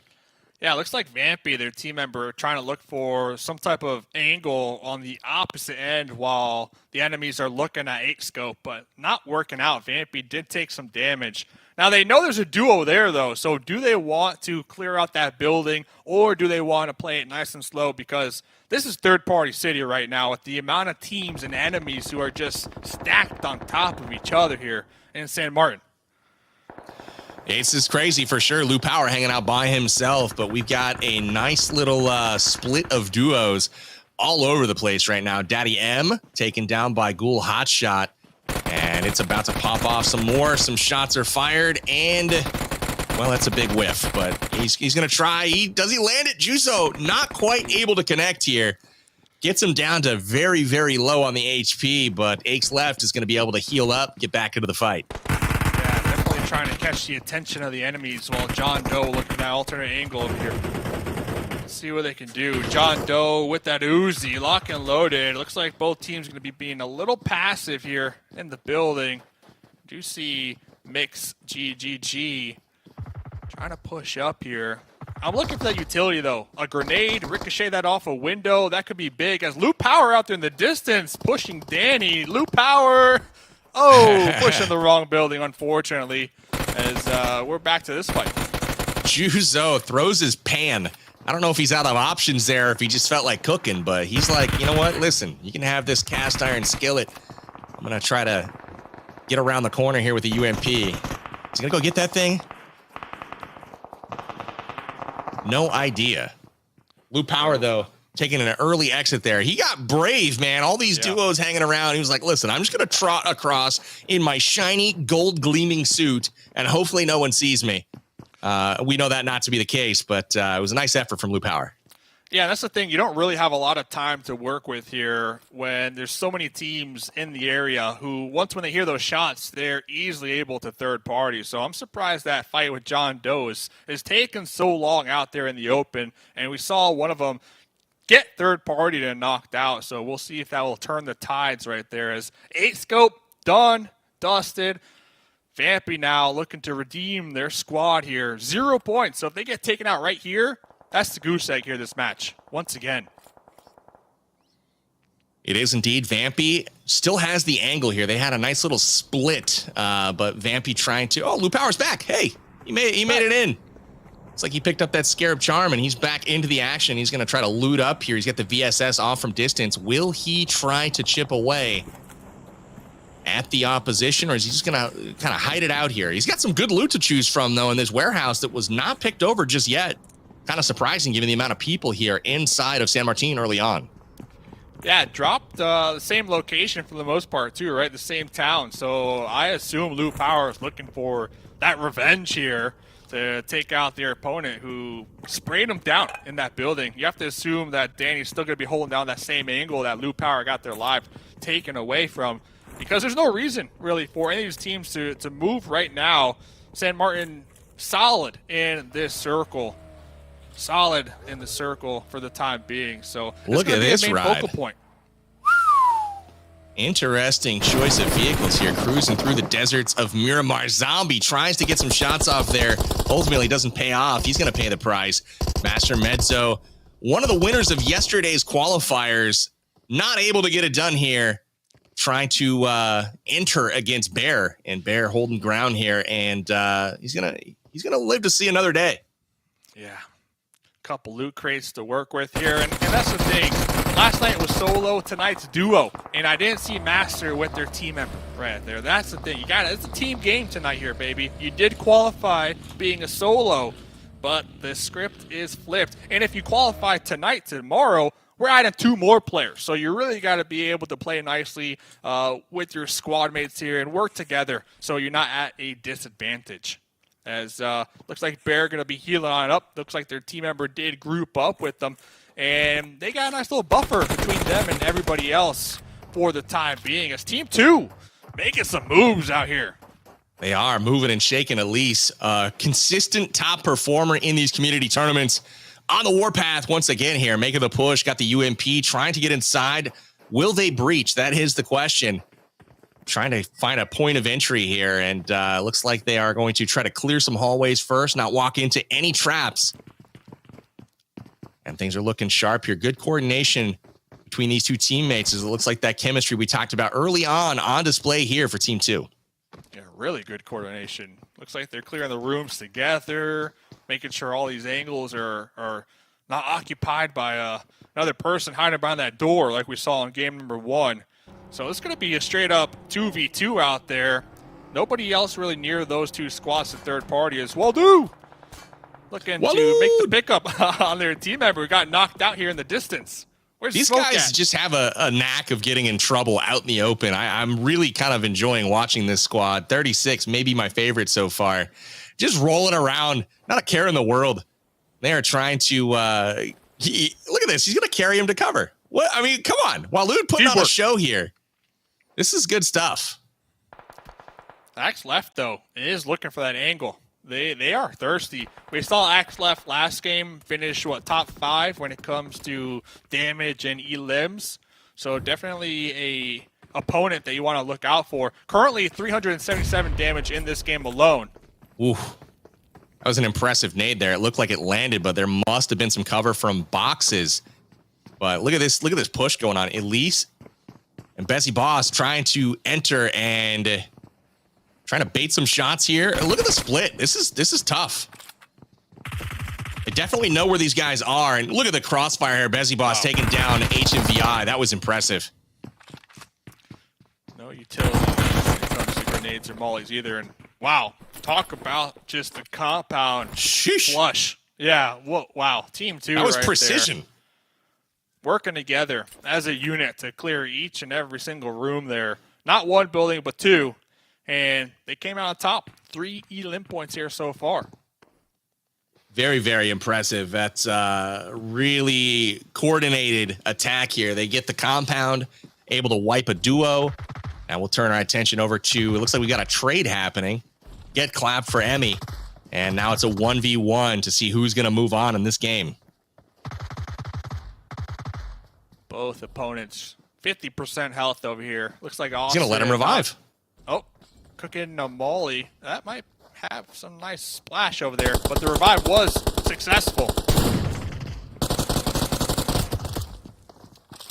Yeah, it looks like Vampy, their team member, trying to look for some type of angle on the opposite end while the enemies are looking at 8-Scope, but not working out. Vampy did take some damage. Now, they know there's a duo there, though, so do they want to clear out that building, or do they want to play it nice and slow? Because this is third-party city right now with the amount of teams and enemies who are just stacked on top of each other here in San Martin. This is crazy for sure. Lou Power hanging out by himself, but we've got a nice little split of duos all over the place right now. Daddy M taken down by Ghoul Hotshot, and it's about to pop off some more. Some shots are fired, and, well, that's a big whiff, but he's going to try. Does he land it? Juso not quite able to connect here. Gets him down to very, very low on the HP, but Aches Left is going to be able to heal up, get back into the fight. Trying to catch the attention of the enemies while John Doe looking at that alternate angle over here. Let's see what they can do. John Doe with that Uzi, lock and loaded. Looks like both teams going to be being a little passive here in the building. Do see Mix GGG trying to push up here. I'm looking for that utility, though. A grenade, ricochet that off a window. That could be big. As Lou Power out there in the distance, pushing Danny. Lou Power... Oh, pushing the wrong building, unfortunately, as we're back to this fight. Juzo throws his pan. I don't know if he's out of options there, if he just felt like cooking, but he's like, you know what? Listen, you can have this cast iron skillet. I'm going to try to get around the corner here with the UMP. Is he going to go get that thing? No idea. Lou Power, though, taking an early exit there. He got brave, man. All these duos hanging around. He was like, listen, I'm just going to trot across in my shiny gold gleaming suit, and hopefully no one sees me. We know that not to be the case, but it was a nice effort from Lou Power. Yeah, that's the thing. You don't really have a lot of time to work with here when there's so many teams in the area who, once when they hear those shots, they're easily able to third party. So I'm surprised that fight with John Doe is taking so long out there in the open, and we saw one of them get third party and knocked out. So we'll see if that will turn the tides right there. As 8-Scope done, dusted. Vampy now looking to redeem their squad here. 0 points. So if they get taken out right here, that's the goose egg here this match. Once again. It is indeed. Vampy still has the angle here. They had a nice little split, but Vampy trying to... Oh, Lou Power's back. Hey, he made it in. It's like he picked up that Scarab Charm, and he's back into the action. He's going to try to loot up here. He's got the VSS off from distance. Will he try to chip away at the opposition, or is he just going to kind of hide it out here? He's got some good loot to choose from, though, in this warehouse that was not picked over just yet. Kind of surprising, given the amount of people here inside of San Martin early on. Yeah, it dropped the same location for the most part, too, right? The same town. So I assume Lou Power is looking for that revenge here to take out their opponent who sprayed him down in that building. You have to assume that Danny's still going to be holding down that same angle that Lou Power got their life taken away from, because there's no reason, really, for any of these teams to move right now. San Martin solid in this circle. Solid in the circle for the time being. So look at this ride. Focal point. Interesting choice of vehicles here, cruising through the deserts of Miramar. Zombie tries to get some shots off there. Ultimately doesn't pay off. He's going to pay the price. Master Mezzo, one of the winners of yesterday's qualifiers, not able to get it done here. trying to enter against Bear, and Bear holding ground here, and he's gonna live to see another day. Yeah, couple loot crates to work with here, and that's the thing. Last night was solo, tonight's duo, and I didn't see Master with their team member right there. That's the thing. It's a team game tonight here, baby. You did qualify being a solo, but the script is flipped. And if you qualify tonight, tomorrow, we're adding 2 more players. So you really got to be able to play nicely with your squad mates here and work together so you're not at a disadvantage. As looks like Bear going to be healing on up. Looks like their team member did group up with them. And they got a nice little buffer between them and everybody else for the time being. As Team 2 making some moves out here. They are moving and shaking. Elise, consistent top performer in these community tournaments. On the warpath once again here, making the push. Got the UMP trying to get inside. Will they breach? That is the question. Trying to find a point of entry here, and looks like they are going to try to clear some hallways first, not walk into any traps. And things are looking sharp here. Good coordination between these two teammates, as it looks like that chemistry we talked about early on display here for Team 2. Yeah, really good coordination. Looks like they're clearing the rooms together, making sure all these angles are not occupied by another person hiding behind that door like we saw in game number 1. So it's going to be a straight-up 2v2 out there. Nobody else really near those 2 squads at third party as well. Looking to make the pickup on their team member who got knocked out here in the distance. Where's These guys just have a knack of getting in trouble out in the open. I'm really kind of enjoying watching this squad. 36, maybe my favorite so far. Just rolling around, not a care in the world. They are trying to look at this. He's going to carry him to cover. What? I mean, come on. Waloed putting on a show here. This is good stuff. Axe left, though, is looking for that angle. They are thirsty. We saw Axe left last game finish, top 5 when it comes to damage and elims. So definitely a opponent that you want to look out for. Currently 377 damage in this game alone. Oof. That was an impressive nade there. It looked like it landed, but there must have been some cover from boxes. But look at this push going on. Elise and Bessie Boss trying to enter and trying to bait some shots here. Look at the split. This is tough. They definitely know where these guys are. And look at the crossfire here. Bessie Boss taking down HMVI. That was impressive. No utility when it comes to grenades or mollies either. And wow, talk about just the compound flush. Yeah, wow. Team 2 That was right precision. There. Working together as a unit to clear each and every single room there. Not 1 building, but 2. And they came out on top. 3 elim points here so far. Very, very impressive. That's really coordinated attack here. They get the compound, able to wipe a duo. And we'll turn our attention over to, it looks like we got a trade happening. Get clapped for Emmy. And now it's a 1v1 to see who's going to move on in this game. Both opponents, 50% health over here. Looks like Austin. He's going to let him revive. Oh, cooking a molly. That might have some nice splash over there, but the revive was successful.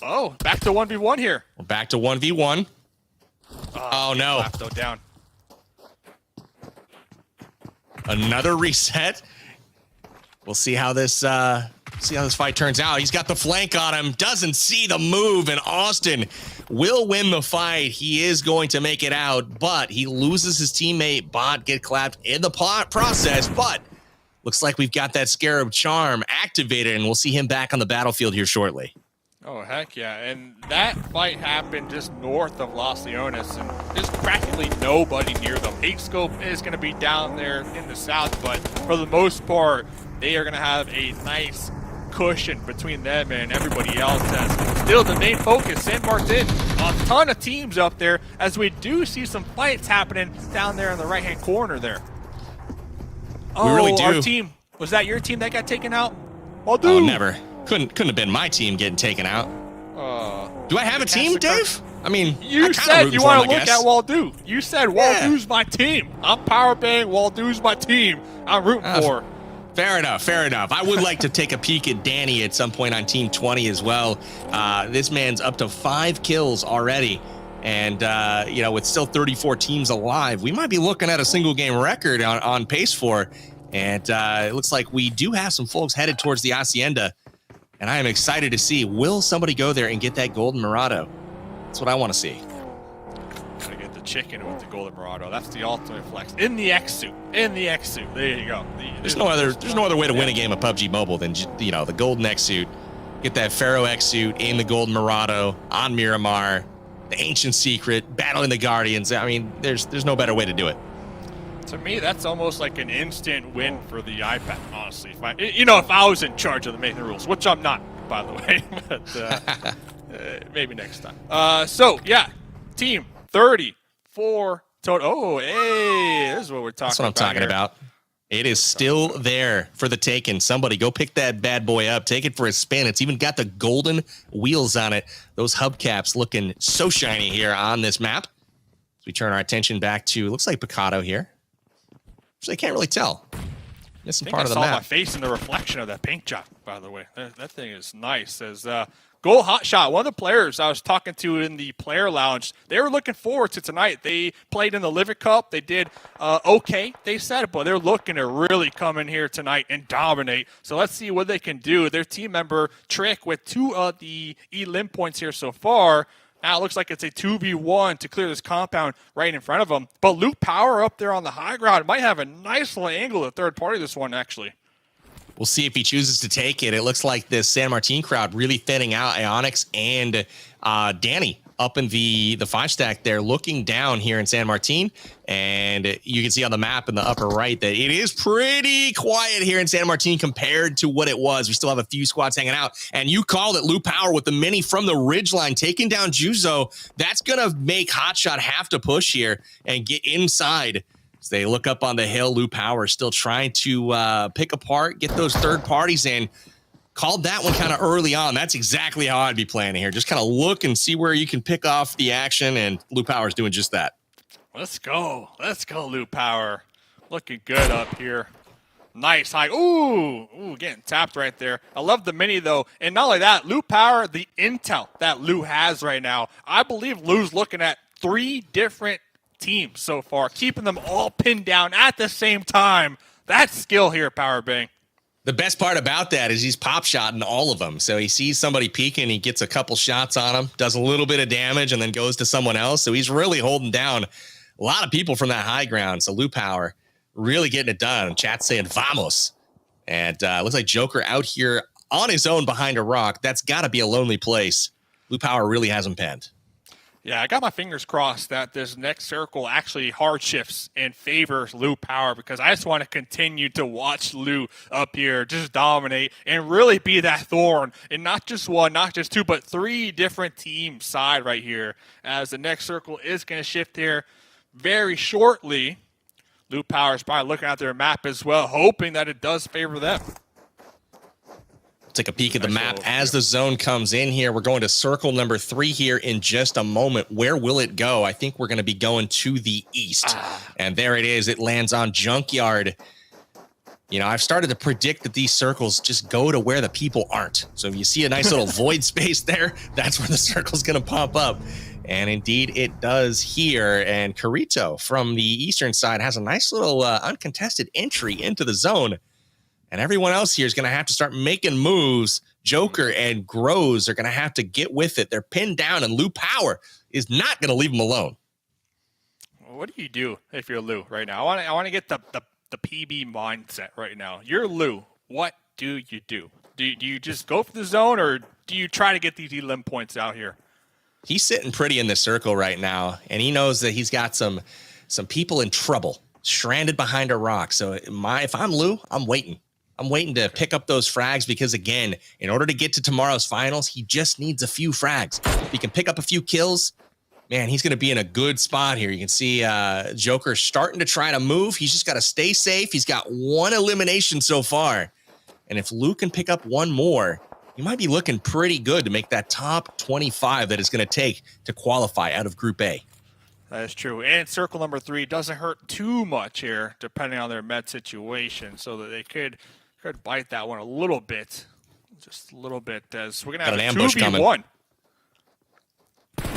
Oh, back to 1v1 here. We're back to 1v1. Oh no. Though down. Another reset. We'll see how this fight turns out. He's got the flank on him. Doesn't see the move, and Austin will win the fight. He is going to make it out, but he loses his teammate. Bot get clapped in the process, but looks like we've got that Scarab Charm activated, and we'll see him back on the battlefield here shortly. Oh, heck yeah. And that fight happened just north of Los Leones, and there's practically nobody near them. Scope is going to be down there in the south, but for the most part, they are going to have a nice cushion between them and everybody else. As still the main focus, San Martin, a ton of teams up there, as we do see some fights happening down there in the right-hand corner there. We really do. Our team, was that your team that got taken out? Oh, never. Couldn't have been my team getting taken out. Do I have a team, Dave? I mean, you said you want to look at Waldo. You said Waldo's my team. I'm Powerbang. Waldo's my team. I'm rooting for. Fair enough. I would like to take a peek at Danny at some point on Team 20 as well. This man's up to 5 kills already. And, with still 34 teams alive, we might be looking at a single game record on pace for. And it looks like we do have some folks headed towards the Hacienda. And I am excited to see, will somebody go there and get that golden Murado? That's what I want to see. Gotta get the chicken with the golden Murado. That's the ultimate flex. In the X suit. In the X suit. There you go. There's no other way to win a game of PUBG Mobile than the golden X suit. Get that Pharaoh X suit, aim the golden Murado on Miramar, the ancient secret, battling the Guardians. I mean, there's no better way to do it. To me, that's almost like an instant win for the iPad, honestly. If I was in charge of making the rules, which I'm not, by the way, but maybe next time. Team 34 total. Oh, hey, this is what we're talking about. That's what I'm talking about. It is still there for the taking. Somebody go pick that bad boy up. Take it for a spin. It's even got the golden wheels on it. Those hubcaps looking so shiny here on this map. As we turn our attention back to, looks like Picado here. So they can't really tell. Missing part of the map. I saw my face in the reflection of that paint job, by the way. That thing is nice. As Goal Hotshot, one of the players I was talking to in the player lounge, they were looking forward to tonight. They played in the Live It Cup. They did okay, they said, but they're looking to really come in here tonight and dominate. So let's see what they can do. Their team member, Trick, with 2 of the elim points here so far. Now it looks like it's a 2v1 to clear this compound right in front of them. But Luke Power up there on the high ground might have a nice little angle at third party this one, actually. We'll see if he chooses to take it. It looks like this San Martin crowd really thinning out. Ionix and Danny up in the 5-stack there looking down here in San Martin. And you can see on the map in the upper right that it is pretty quiet here in San Martin compared to what it was. We still have a few squads hanging out. And you called it, Lou Power with the mini from the ridgeline taking down Juzo. That's going to make Hotshot have to push here and get inside. As they look up on the hill, Lou Power still trying to pick apart, get those third parties in. Called that one kind of early on. That's exactly how I'd be playing here. Just kind of look and see where you can pick off the action, and Lou Power's doing just that. Let's go. Let's go, Lou Power. Looking good up here. Nice high. Ooh, getting tapped right there. I love the mini, though. And not only that, Lou Power, the intel that Lou has right now, I believe Lou's looking at 3 different teams so far, keeping them all pinned down at the same time. That's skill here, Powerbang. The best part about that is he's pop shotting all of them. So he sees somebody peeking, he gets a couple shots on him, does a little bit of damage, and then goes to someone else. So he's really holding down a lot of people from that high ground. So Lou Power really getting it done. Chat's saying vamos. And looks like Joker out here on his own behind a rock. That's got to be a lonely place. Lou Power really has him penned. Yeah, I got my fingers crossed that this next circle actually hard shifts and favors Lou Power, because I just want to continue to watch Lou up here just dominate and really be that thorn in not just 1, not just 2, but 3 different team side right here, as the next circle is going to shift here very shortly. Lou Power is probably looking at their map as well, hoping that it does favor them. Take a peek at the map as the zone comes in here. We're going to circle number 3 here in just a moment. Where will it go? I think we're going to be going to the east. And there it is. It lands on Junkyard. You know, I've started to predict that these circles just go to where the people aren't. So if you see a nice little void space there, that's where the circle's going to pop up. And indeed it does here. And Carito from the eastern side has a nice little uncontested entry into the zone. And everyone else here is going to have to start making moves. Joker and Grows are going to have to get with it. They're pinned down, and Lou Power is not going to leave them alone. What do you do if you're Lou right now? I want to get the PB mindset right now. You're Lou. What do you do? Do you just go for the zone, or do you try to get these elim points out here? He's sitting pretty in the circle right now, and he knows that he's got some people in trouble, stranded behind a rock. So if I'm Lou, I'm waiting. I'm waiting to pick up those frags because, again, in order to get to tomorrow's finals, he just needs a few frags. If he can pick up a few kills, man, he's going to be in a good spot here. You can see Joker starting to try to move. He's just got to stay safe. He's got 1 elimination so far. And if Luke can pick up 1 more, he might be looking pretty good to make that top 25 that it's going to take to qualify out of Group A. That is true. And circle number 3 doesn't hurt too much here, depending on their med situation, so that they could bite that one a little bit. Just a little bit, as we're going to have an ambush 2v1.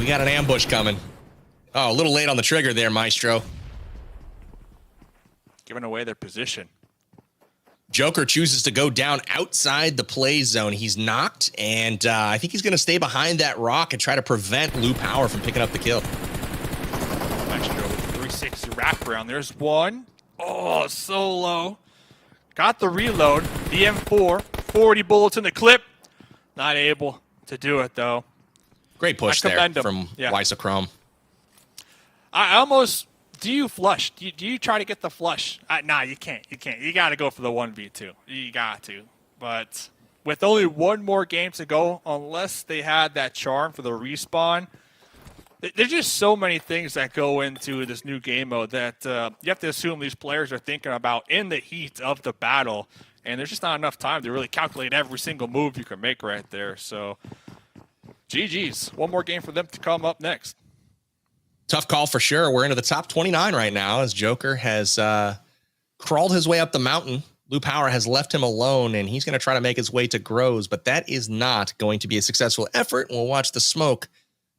We got an ambush coming. Oh, a little late on the trigger there, Maestro. Giving away their position. Joker chooses to go down outside the play zone. He's knocked, and I think he's going to stay behind that rock and try to prevent Lou Power from picking up the kill. Maestro with 360 wraparound. There's one. Oh, so low. Got the reload. The M4. 40 bullets in the clip. Not able to do it, though. Great push there from Weissachrome. I almost... Do you flush? Do you try to get the flush? Nah, you can't. You can't. You got to go for the 1v2. You got to. But with only one more game to go, unless they had that charm for the respawn, there's just so many things that go into this new game mode that you have to assume these players are thinking about in the heat of the battle. And there's just not enough time to really calculate every single move you can make right there. So, GG's. One more game for them to come up next. Tough call for sure. We're into the top 29 right now as Joker has crawled his way up the mountain. Lou Power has left him alone, and he's going to try to make his way to Groves, but that is not going to be a successful effort. We'll watch the smoke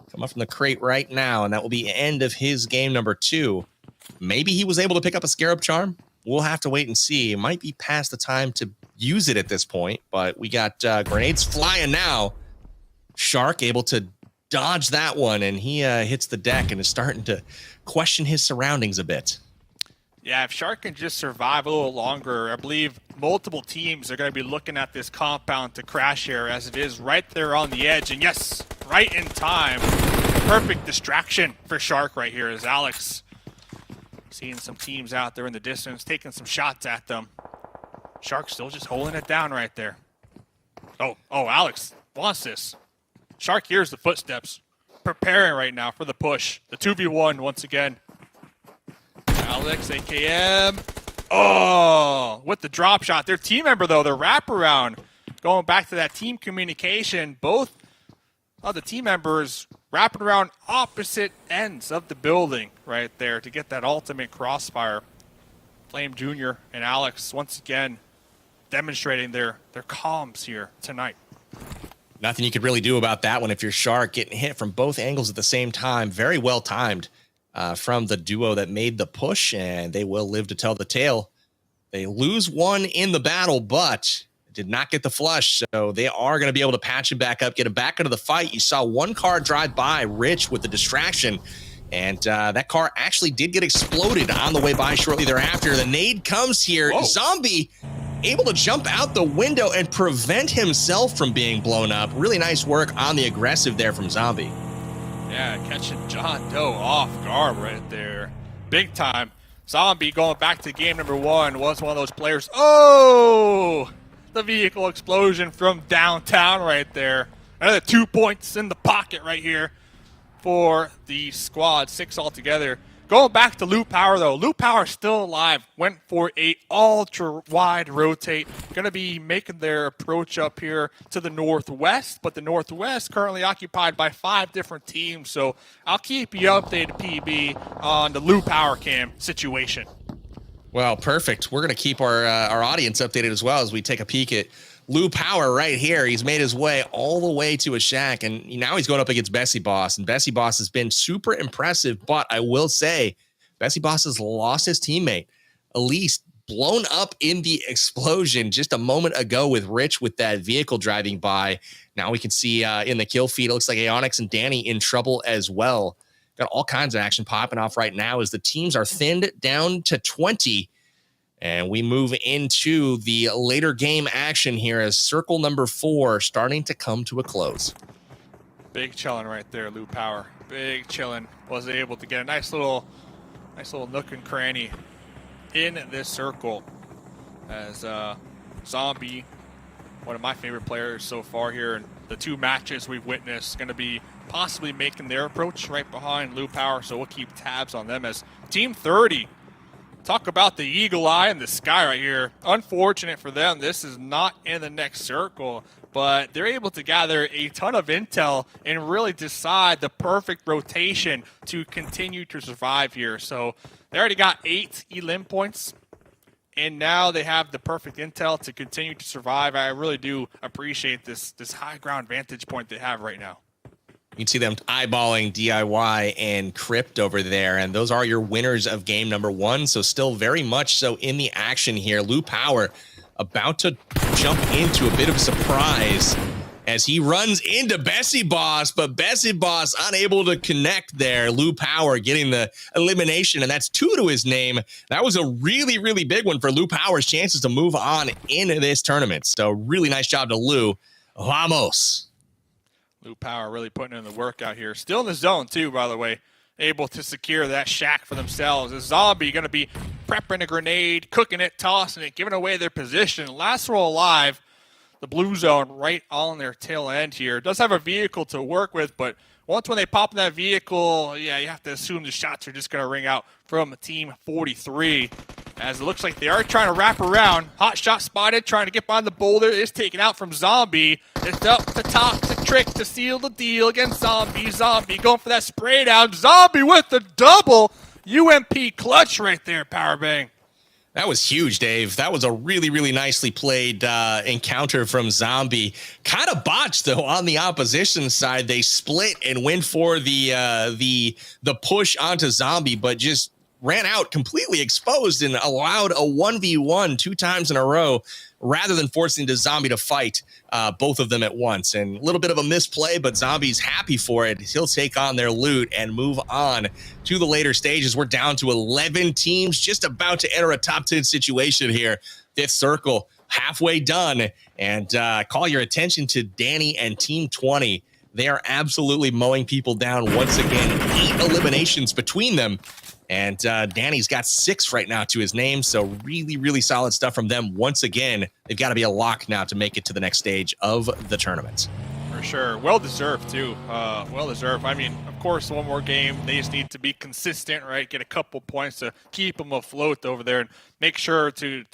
come up from the crate right now, and that will be the end of his game number 2. Maybe he was able to pick up a Scarab Charm. We'll have to wait and see. It might be past the time to use it at this point, but we got grenades flying now. Shark able to dodge that one, and he hits the deck and is starting to question his surroundings a bit. Yeah, if Shark can just survive a little longer, I believe multiple teams are going to be looking at this compound to crash here as it is right there on the edge. And yes, right in time. Perfect distraction for Shark right here as Alex seeing some teams out there in the distance, taking some shots at them. Shark still just holding it down right there. Oh, Alex wants this. Shark hears the footsteps, preparing right now for the push. The 2v1 once again. Alex, AKM. Oh, with the drop shot. Their team member, though, their wraparound. Going back to that team communication, both of the team members wrapping around opposite ends of the building right there to get that ultimate crossfire. Flame Jr. and Alex, once again, demonstrating their comms here tonight. Nothing you could really do about that one if you're Shark, getting hit from both angles at the same time. Very well timed from the duo that made the push, and they will live to tell the tale. They lose one in the battle, but did not get the flush, so they are going to be able to patch him back up, get him back into the fight. You saw one car drive by Rich with the distraction, and that car actually did get exploded on the way by shortly thereafter. The nade comes here. Whoa. Zombie able to jump out the window and prevent himself from being blown up. Really nice work on the aggressive there from Zombie. Yeah, catching John Doe off guard right there. Big time. Zombie going back to game number 1 was one of those players. Oh! The vehicle explosion from downtown right there. Another 2 points in the pocket right here for the squad. 6 altogether. Going back to Lou Power, though. Lou Power still alive. Went for a ultra-wide rotate. Going to be making their approach up here to the northwest. But the northwest currently occupied by 5 different teams. So I'll keep you updated, PB, on the Lou Power cam situation. Well, perfect. We're going to keep our audience updated as well as we take a peek at Lou Power right here. He's made his way all the way to a shack, and now he's going up against Bessie Boss, and Bessie Boss has been super impressive, but I will say Bessie Boss has lost his teammate. Elise blown up in the explosion just a moment ago with Rich with that vehicle driving by. Now we can see in the kill feed, it looks like Aonix and Danny in trouble as well. Got all kinds of action popping off right now as the teams are thinned down to 20. And we move into the later game action here as circle number 4 starting to come to a close. Big chillin' right there, Lou Power. Big chillin'. Was able to get a nice little nook and cranny in this circle as Zombie, one of my favorite players so far here in the 2 matches we've witnessed, going to be possibly making their approach right behind Lou Power, so we'll keep tabs on them as Team 30. Talk about the eagle eye in the sky right here. Unfortunate for them, this is not in the next circle, but they're able to gather a ton of intel and really decide the perfect rotation to continue to survive here. So they already got 8 elim points, and now they have the perfect intel to continue to survive. I really do appreciate this high ground vantage point they have right now. You can see them eyeballing DIY and Crypt over there, and those are your winners of game number 1. So still very much so in the action here. Lou Power about to jump into a bit of a surprise as he runs into Bessie Boss, but Bessie Boss unable to connect there. Lou Power getting the elimination, and that's 2 to his name. That was a really, really big one for Lou Power's chances to move on in this tournament. So really nice job to Lou. Vamos. Lou Power really putting in the work out here. Still in the zone, too, by the way. Able to secure that shack for themselves. A zombie going to be prepping a grenade, cooking it, tossing it, giving away their position. Last roll alive. The blue zone right on their tail end here. Does have a vehicle to work with, but once when they pop in that vehicle, yeah, you have to assume the shots are just going to ring out from Team 43. As it looks like they are trying to wrap around. Hot shot spotted, trying to get behind the boulder. Is taken out from Zombie. It's up to Toxic Trick to seal the deal against Zombie. Zombie going for that spray down. Zombie with the double UMP clutch right there, Powerbang. That was huge, Dave. That was a really, really nicely played encounter from Zombie. Kind of botched, though, on the opposition side. They split and went for the push onto Zombie, but just ran out completely exposed and allowed a 1v1 2 times in a row rather than forcing the Zombie to fight both of them at once. And a little bit of a misplay, but Zombie's happy for it. He'll take on their loot and move on to the later stages. We're down to 11 teams, just about to enter a top 10 situation here. 5th circle, halfway done. And call your attention to Danny and Team 20. They are absolutely mowing people down once again. 8 eliminations between them. And Danny's got 6 right now to his name, so really, really solid stuff from them. Once again, they've got to be a lock now to make it to the next stage of the tournament. For sure. Well-deserved, too. Well-deserved. I mean, of course, one more game. They just need to be consistent, right? Get a couple points to keep them afloat over there and make sure to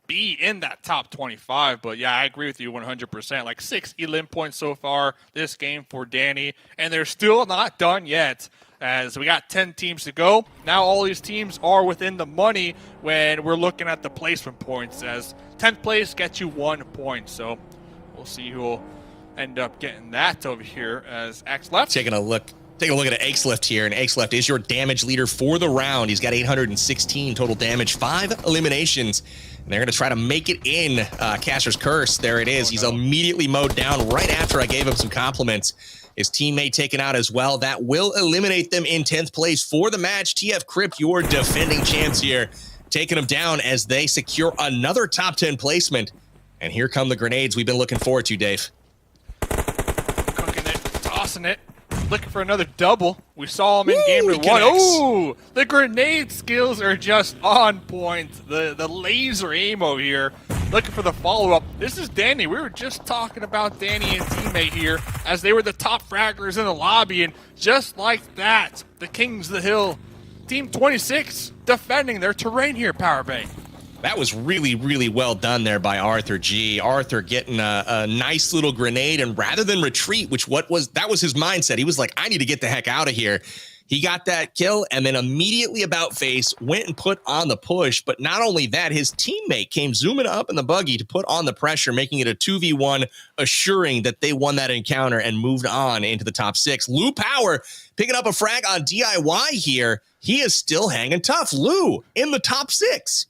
be in that top 25. But, yeah, I agree with you 100%. Like 6 elim points so far this game for Danny, and they're still not done yet. As we got 10 teams to go. Now all these teams are within the money when we're looking at the placement points, as 10th place gets you 1 point. So we'll see who will end up getting that over here as X left. Taking a look at Axleft here, and Axleft is your damage leader for the round. He's got 816 total damage, 5 eliminations. And they're going to try to make it in Caster's Curse. There it is. He's immediately mowed down right after I gave him some compliments. His teammate taken out as well. That will eliminate them in 10th place for the match. TF Crypt, your defending champs here, taking them down as they secure another top 10 placement. And here come the grenades we've been looking forward to, Dave. Cooking it, tossing it, looking for another double. We saw him in game number 1. Oh, the grenade skills are just on point. The laser aim over here. Looking for the follow-up. This is Danny. We were just talking about Danny and teammate here as they were the top fraggers in the lobby. And just like that, the Kings of the Hill, Team 26, defending their terrain here, Powerbang. That was really, really well done there by Arthur G. Arthur getting a nice little grenade, and rather than retreat, that was his mindset. He was like, I need to get the heck out of here. He got that kill and then immediately about face went and put on the push. But not only that, his teammate came zooming up in the buggy to put on the pressure, making it a 2v1, assuring that they won that encounter and moved on into the top 6. Lou Power picking up a frag on DIY here. He is still hanging tough. Lou in the top 6.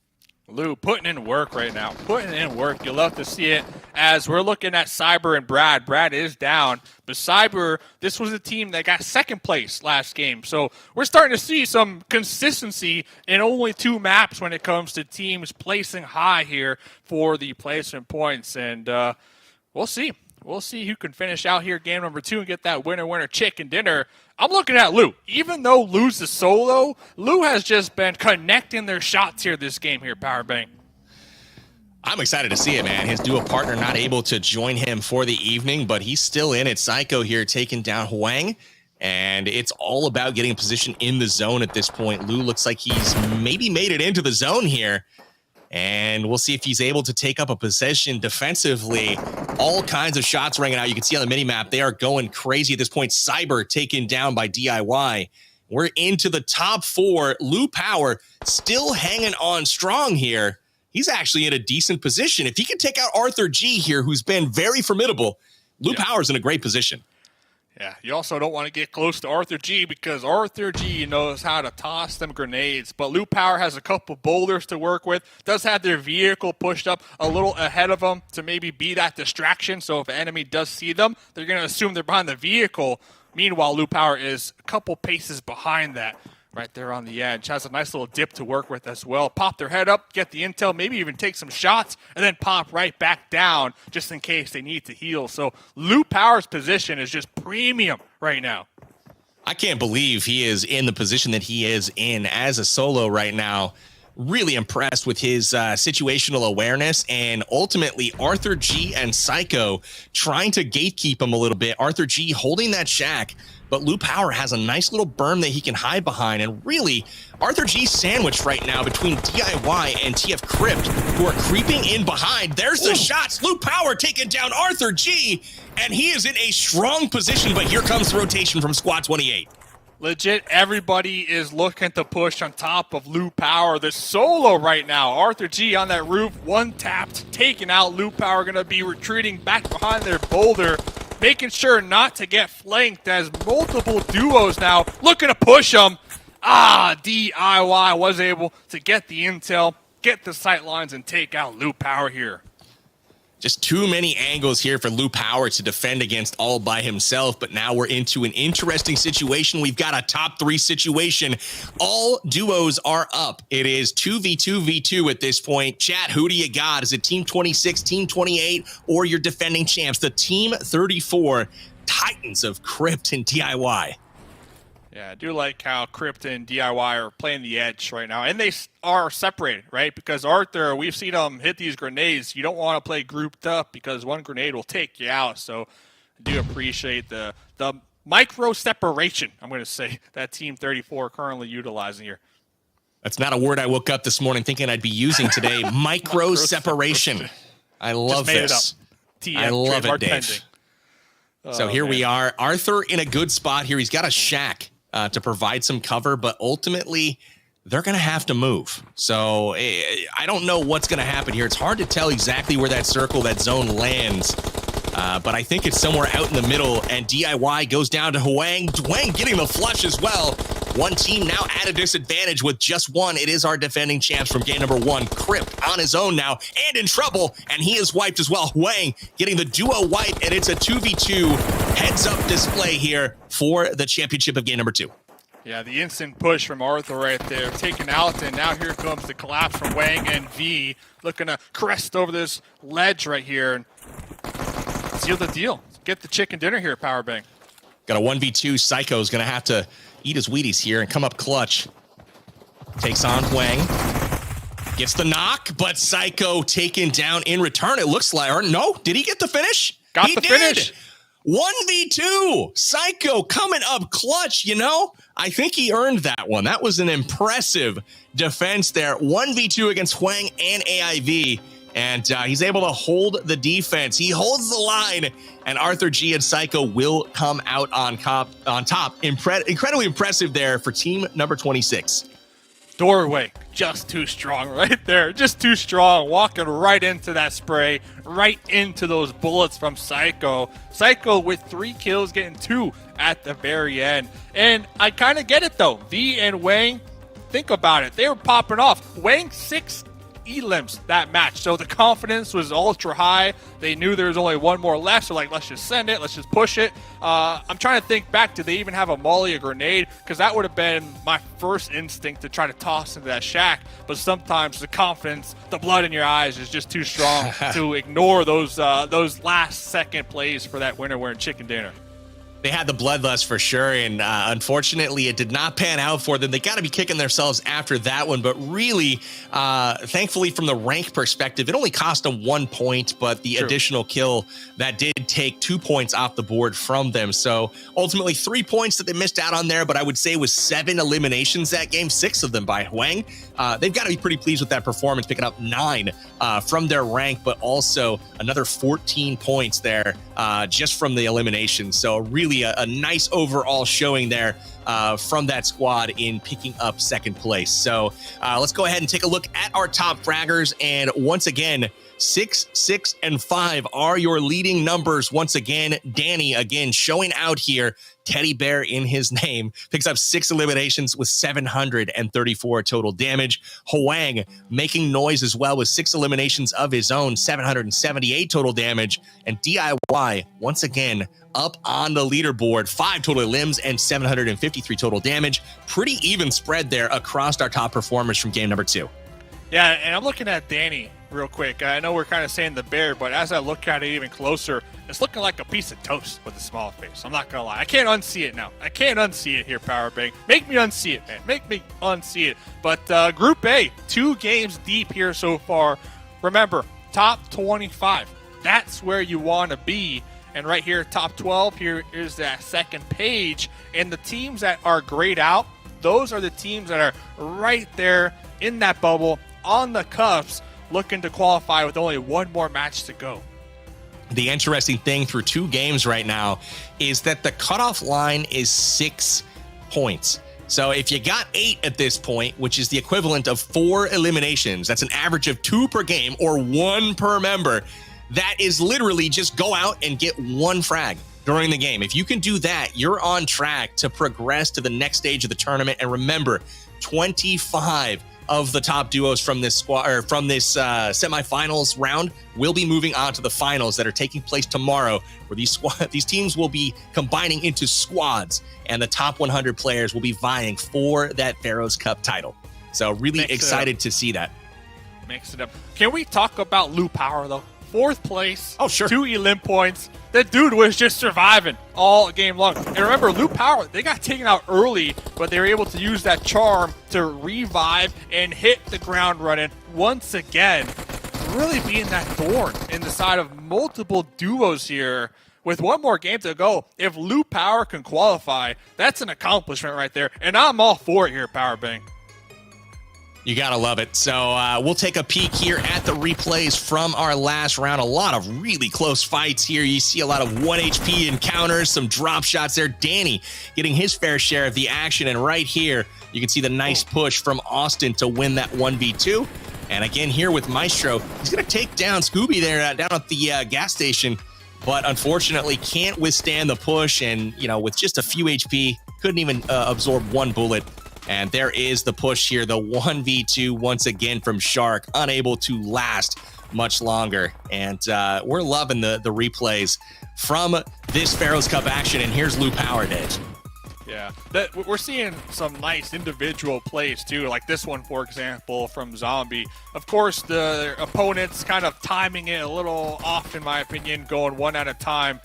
Lou putting in work right now. Putting in work. You'll love to see it as we're looking at Cyber and Brad. Brad is down. But Cyber, this was a team that got 2nd place last game. So we're starting to see some consistency in only 2 maps when it comes to teams placing high here for the placement points. And we'll see. We'll see who can finish out here game number 2 and get that winner chicken dinner. I'm looking at Lou. Even though Lou's a solo, Lou has just been connecting their shots here this game here, Powerbang. I'm excited to see it, man. His duo partner not able to join him for the evening, but he's still in it. Psycho here taking down Huang, and it's all about getting a position in the zone at this point. Lou looks like he's maybe made it into the zone here. And we'll see if he's able to take up a possession defensively. All kinds of shots ringing out. You can see on the minimap, they are going crazy at this point. Cyber taken down by DIY. We're into the top 4. Lou Power still hanging on strong here. He's actually in a decent position. If he can take out Arthur G here, who's been very formidable, Lou Power's in a great position. Yeah, you also don't want to get close to Arthur G because Arthur G knows how to toss them grenades. But Luke Power has a couple boulders to work with, does have their vehicle pushed up a little ahead of them to maybe be that distraction. So if an enemy does see them, they're going to assume they're behind the vehicle. Meanwhile, Luke Power is a couple paces behind that. Right there on the edge. Has a nice little dip to work with as well. Pop their head up, get the intel, maybe even take some shots, and then pop right back down just in case they need to heal. So Luke Power's position is just premium right now. I can't believe he is in the position that he is in as a solo right now. Really impressed with his situational awareness, and ultimately Arthur G and Psycho trying to gatekeep him a little bit. Arthur G holding that shack, but Luke Power has a nice little berm that he can hide behind. And really, Arthur G's sandwiched right now between DIY and TF Crypt, who are creeping in behind. There's the shots. Luke Power taking down Arthur G, and he is in a strong position, but here comes the rotation from Squad 28. Legit, everybody is looking to push on top of Luke Power. The solo right now. Arthur G on that roof, one tapped, taken out. Luke Power going to be retreating back behind their boulder, making sure not to get flanked as multiple duos now looking to push them. DIY was able to get the intel, get the sight lines, and take out Luke Power here. Just too many angles here for Luke Power to defend against all by himself, but now we're into an interesting situation. We've got a top 3 situation. All duos are up. It is 2v2v2 at this point. Chat, who do you got? Is it Team 26, Team 28, or your defending champs, the Team 34 Titans of Crypt and DIY? Yeah, I do like how Crypt and DIY are playing the edge right now. And they are separated, right? Because Arthur, we've seen him hit these grenades. You don't want to play grouped up because one grenade will take you out. So I do appreciate the micro separation, I'm going to say, that Team 34 currently utilizing here. That's not a word I woke up this morning thinking I'd be using today. Micro separation. I love this. I love it, Dave. So here we are. Arthur in a good spot here. He's got a shack to provide some cover, but ultimately they're going to have to move. So I don't know what's going to happen here. It's hard to tell exactly where that circle, that zone lands, but I think it's somewhere out in the middle, and DIY goes down to Hwang. Hwang getting the flush as well. One team now at a disadvantage with just one. It is our defending champs from game number 1. Crypt on his own now and in trouble, and he is wiped as well. Hwang getting the duo wipe, and it's a 2v2 heads-up display here for the championship of game number 2. Yeah, the instant push from Arthur right there, taken out, and now here comes the collapse from Wang and V, looking to crest over this ledge right here and seal the deal. Get the chicken dinner here, Powerbang. Got a 1v2. Psycho's going to have to eat his Wheaties here and come up clutch. Takes on Hwang. Gets the knock, but Psycho taken down in return. It looks like, or no, did he get the finish? Got the finish. 1v2. Psycho coming up clutch, you know? I think he earned that one. That was an impressive defense there. 1v2 against Hwang and AIV. And he's able to hold the defense. He holds the line, and Arthur G and Psycho will come out on top. Incredibly impressive there for team number 26. Doorway, just too strong right there. Just too strong. Walking right into that spray, right into those bullets from Psycho. Psycho with 3 kills, getting 2 at the very end. And I kind of get it, though. V and Wang, think about it. They were popping off. Wang 6 elims that match, so the confidence was ultra high. They knew there was only one more left, so like, let's just send it, let's just push it. I'm trying to think back, did they even have a molly, a grenade? Because that would have been my first instinct to try to toss into that shack, but sometimes the confidence, the blood in your eyes is just too strong to ignore those last second plays for that winner wearing chicken dinner. They had the bloodlust for sure, and unfortunately it did not pan out for them. They got to be kicking themselves after that one, but really, thankfully from the rank perspective, it only cost them 1 point, but the additional kill, that did take 2 points off the board from them. So ultimately 3 points that they missed out on there, but I would say it was 7 eliminations that game, 6 of them by Hwang. They've got to be pretty pleased with that performance, picking up 9 from their rank, but also another 14 points there just from the elimination. So really a nice overall showing there from that squad in picking up second place. So let's go ahead and take a look at our top fraggers. And once again, 6, 6, and 5 are your leading numbers. Once again, Danny, again, showing out here. Teddy Bear in his name, picks up 6 eliminations with 734 total damage. Hwang making noise as well with 6 eliminations of his own, 778 total damage. And DIY, once again, up on the leaderboard, 5 total limbs and 753 total damage. Pretty even spread there across our top performers from game number 2. Yeah, and I'm looking at Danny real quick. I know we're kind of saying the bear, but as I look at it even closer, it's looking like a piece of toast with a small face. I'm not going to lie. I can't unsee it now. I can't unsee it here, Powerbang. Make me unsee it, man. Make me unsee it. But Group A, 2 games deep here so far. Remember, top 25. That's where you want to be. And right here, top 12, here is that second page. And the teams that are grayed out, those are the teams that are right there in that bubble, on the cusp, looking to qualify with only one more match to go. The interesting thing through 2 games right now is that the cutoff line is 6 points. So if you got 8 at this point, which is the equivalent of 4 eliminations, that's an average of 2 per game or 1 per member. That is literally just go out and get 1 frag during the game. If you can do that, you're on track to progress to the next stage of the tournament. And remember, 25 of the top duos from this squad or from this semifinals round will be moving on to the finals that are taking place tomorrow, where these teams will be combining into squads, and the top 100 players will be vying for that Pharaoh's Cup title. So really excited to see that. Mix it up. Can we talk about Lou Power though? 4th place. Oh, sure. 2 elim points. That dude was just surviving all game long. And remember, Lou Power, they got taken out early, but they were able to use that charm to revive and hit the ground running once again. Really being that thorn in the side of multiple duos here. With 1 more game to go, if Lou Power can qualify, that's an accomplishment right there. And I'm all for it here, Powerbang. You gotta love it. So we'll take a peek here at the replays from our last round. A lot of really close fights here. You see a lot of 1 HP encounters, some drop shots there. Danny getting his fair share of the action. And right here, you can see the nice push from Austin to win that 1v2. And again, here with Maestro, he's gonna take down Scooby there down at the gas station, but unfortunately can't withstand the push. And, you know, with just a few HP, couldn't even absorb 1 bullet. And there is the push here, the 1v2 once again from Shark, unable to last much longer. And we're loving the replays from this Pharaoh's Cup action. And here's Lou Power, Dave. Yeah, we're seeing some nice individual plays too, like this one, for example, from Zombie. Of course, the opponents kind of timing it a little off, in my opinion, going 1 at a time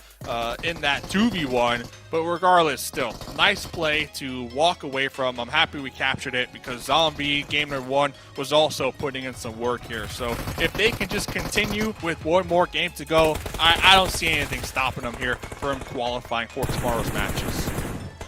in that 2v1. But regardless, still, nice play to walk away from. I'm happy we captured it because Zombie, game number 1, was also putting in some work here. So if they can just continue with 1 more game to go, I don't see anything stopping them here from qualifying for tomorrow's matches.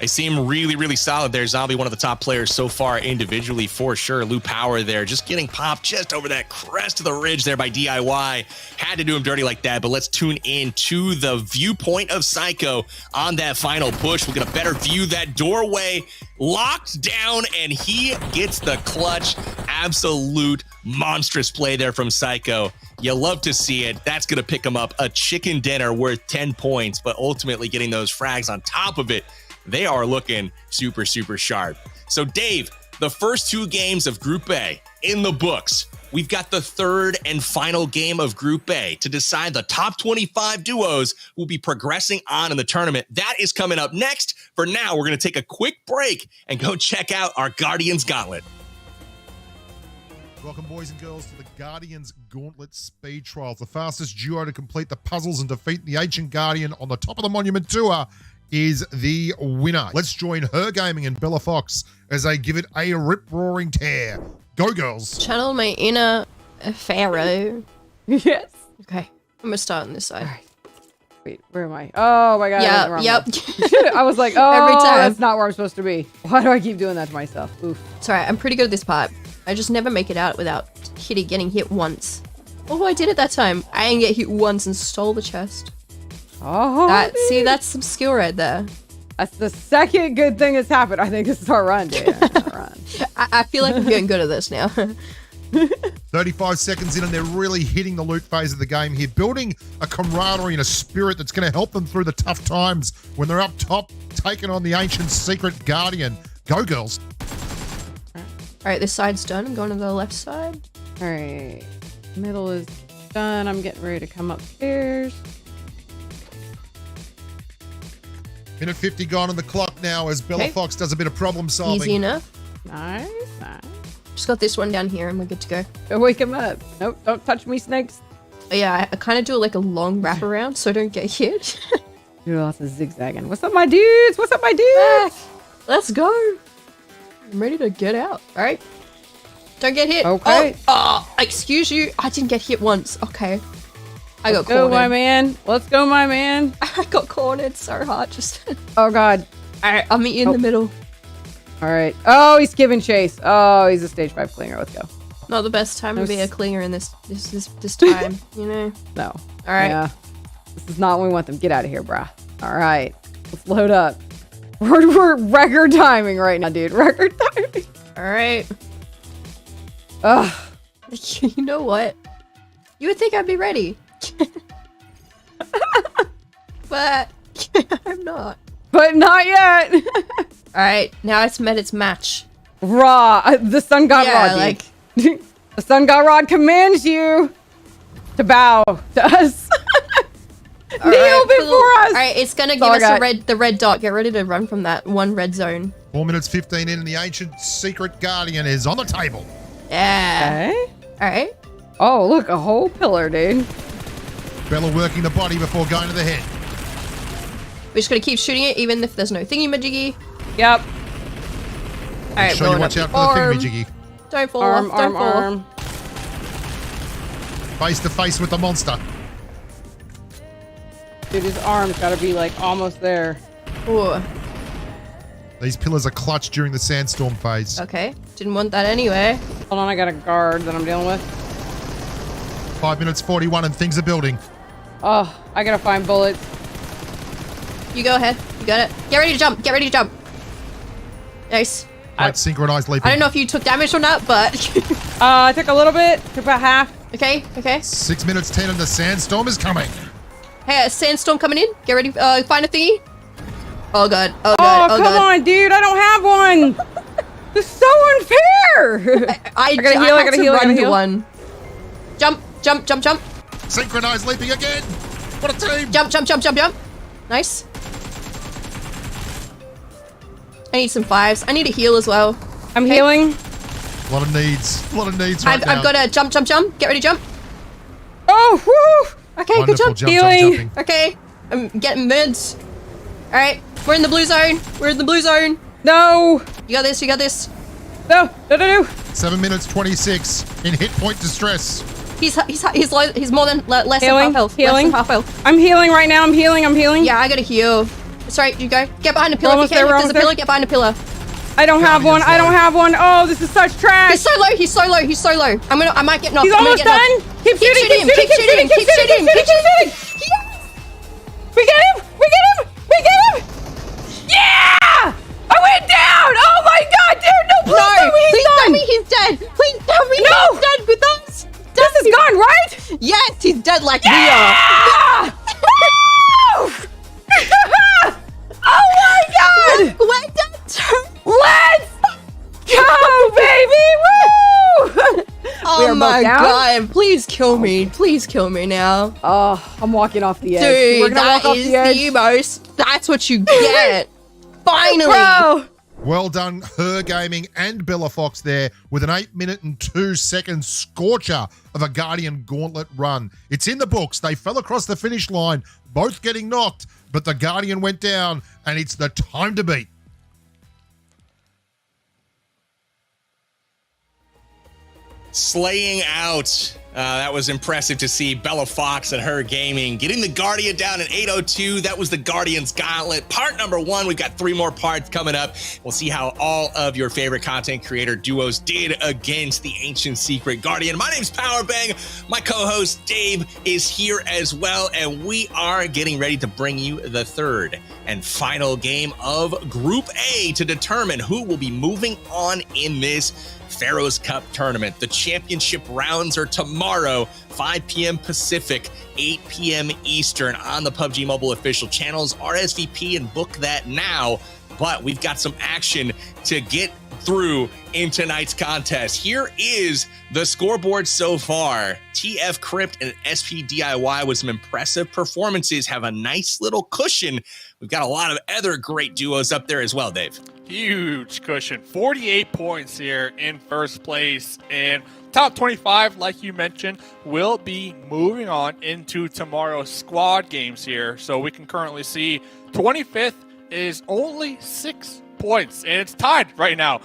They seem really, really solid there. Zombie, one of the top players so far individually for sure. Lou Power there, just getting popped just over that crest of the ridge there by DIY. Had to do him dirty like that, but let's tune in to the viewpoint of Psycho on that final push. We'll get a better view. That doorway locked down, and he gets the clutch. Absolute monstrous play there from Psycho. You love to see it. That's going to pick him up a chicken dinner worth 10 points, but ultimately getting those frags on top of it, they are looking super, super sharp. So, Dave, the first 2 games of Group A in the books. We've got the 3rd and final game of Group A to decide the top 25 duos who will be progressing on in the tournament. That is coming up next. For now, we're going to take a quick break and go check out our Guardians Gauntlet. Welcome, boys and girls, to the Guardians Gauntlet Speed Trials. The fastest duo to complete the puzzles and defeat the Ancient Guardian on the top of the Monument Tour is the winner. Let's join Her Gaming and Bella Fox as they give it a rip-roaring tear. Go, girls. Channel my inner Pharaoh. Yes. Okay, I'm gonna start on this side. All right. Wait, where am I? Oh my god. Yep. I was like, oh, Every time. that's not where I'm supposed to be. Why do I keep doing that to myself? Oof. It's alright, I'm pretty good at this part. I just never make it out without getting hit once. Oh, I did it that time. I didn't get hit once and stole the chest. Oh, see, that's some skill right there. That's the second good thing that's happened. I think this is our run, dude. I feel like I'm getting good at this now. 35 seconds in, and they're really hitting the loot phase of the game here, building a camaraderie and a spirit that's going to help them through the tough times when they're up top, taking on the ancient secret Guardian. Go, girls. All right, this side's done. I'm going to the left side. All right. Middle is done. I'm getting ready to come upstairs. Minute 50 gone on the clock now as Bella Fox does a bit of problem solving. Easy enough. Nice. Just got this one down here and we're good to go. Go wake him up. Nope, don't touch me, snakes. Oh, yeah, I kind of do like a long wraparound so I don't get hit. Do lots of zigzagging. What's up, my dudes? What's up, my dudes? Let's go. I'm ready to get out. All right. Don't get hit. Okay. Oh, excuse you. I didn't get hit once. Okay. I got Let's go, cornered. my man. Let's go, my man. I got cornered so hard. Just. Oh, God. All right, I'll meet you in the middle. All right. Oh, he's giving chase. Oh, he's a stage 5 clinger. Let's go. Not the best time to be a clinger in this time, you know? No. All right. Yeah. This is not when we want them. Get out of here, brah. All right. Let's load up. We're record timing right now, dude. Record timing. All right. Ugh. You know what? You would think I'd be ready. But I'm not. But not yet. All right. Now it's met its match. Raw. The Sun God Rod. like... The Sun God Rod commands you to bow to us. Kneel before us. All right, it's gonna give us the red dot. Get ready to run from that one red zone. 4 minutes 15 in, and the ancient secret Guardian is on the table. Yeah. Okay. All right. Oh, look, a whole pillar, dude. Bella working the body before going to the head. We're just gonna keep shooting it, even if there's no thingy-majiggy. Yep. All right, Show you watch out for the thingy-majiggy. Don't fall off. Don't fall Arm. Face to face with the monster. Dude, his arm's gotta be like almost there. Ooh. These pillars are clutched during the sandstorm phase. Okay. Didn't want that anyway. Hold on, I got a guard that I'm dealing with. 5 minutes 41 and things are building. Oh, I gotta find bullets. You go ahead. You got it. Get ready to jump. Get ready to jump. Nice. Right, synchronized leaping. I don't know if you took damage or not, but... I took a little bit. Took about half. Okay, okay. 6 minutes 10 and the sandstorm is coming. Hey, a sandstorm coming in. Get ready. Find a thingy. Oh, God. Oh, Oh, God. Oh, come God. on, dude. I don't have one. This is so unfair. I gotta heal. I gotta heal. I gotta heal. One. Jump, jump, jump, jump. Synchronized leaping again. What a team. Jump, jump, jump, jump, jump. Nice. I need some fives. I need a heal as well. I'm healing. A lot of needs. A lot of needs right now. I've got to jump, jump, jump. Get ready to jump. Oh, whoo. Okay, Wonderful. good job. Jump, Healing. jumping. Okay, I'm getting mids. All right, we're in the blue zone. We're in the blue zone. No. You got this. You got this. No. No, no, no. 7 minutes 26 in hit point distress. He's more than less than Healing, half health. healing. Less than half health. I'm healing right now. I'm healing. Yeah, I got to heal. Sorry, you go. Get behind a pillar if you can. If there's a pillar, get behind a pillar. I don't have one. I don't have one. Oh, this is such trash. He's so low. He's so low. He's so low. I might get knocked. He's almost done. Keep shooting. Keep shooting. Keep shooting. Yes! We get him. We get him. We get him. Yeah! I went down. Oh my God, dude. No, please tell me he's done. Please tell me he's dead with us. This is gone, right? Yes, he's dead like we are. Yeah! Woo! Oh my God! We're dead. Let's go, baby! Woo! Oh my God! Please kill me! Please kill me now! Oh, I'm walking off the edge. Dude, We're gonna walk off the edge. the most. That's what you get. Finally, bro. Well done, Her Gaming and Bella Fox there with an 8 minute and 2 second scorcher of a Guardian Gauntlet run. It's in the books. They fell across the finish line, both getting knocked, but the Guardian went down, and it's the time to beat. Slaying out. That was impressive to see Bella Fox and Her Gaming getting the Guardian down in 8:02. That was the Guardian's Gauntlet. Part number 1. We've got 3 more parts coming up. We'll see how all of your favorite content creator duos did against the Ancient Secret Guardian. My name's Powerbang. My co-host Dave is here as well, and we are getting ready to bring you the 3rd and final game of Group A to determine who will be moving on in this Pharaoh's Cup tournament. The championship rounds are tomorrow, 5 p.m. Pacific, 8 p.m. Eastern on the PUBG Mobile official channels. RSVP and book that now, but we've got some action to get through in tonight's contest. Here is the scoreboard so far. TF Crypt and SP DIY with some impressive performances have a nice little cushion. We've got a lot of other great duos up there as well, Dave. Huge cushion. 48 points here in first place. And top 25, like you mentioned, will be moving on into tomorrow's squad games here. So we can currently see 25th is only 6 points. And it's tied right now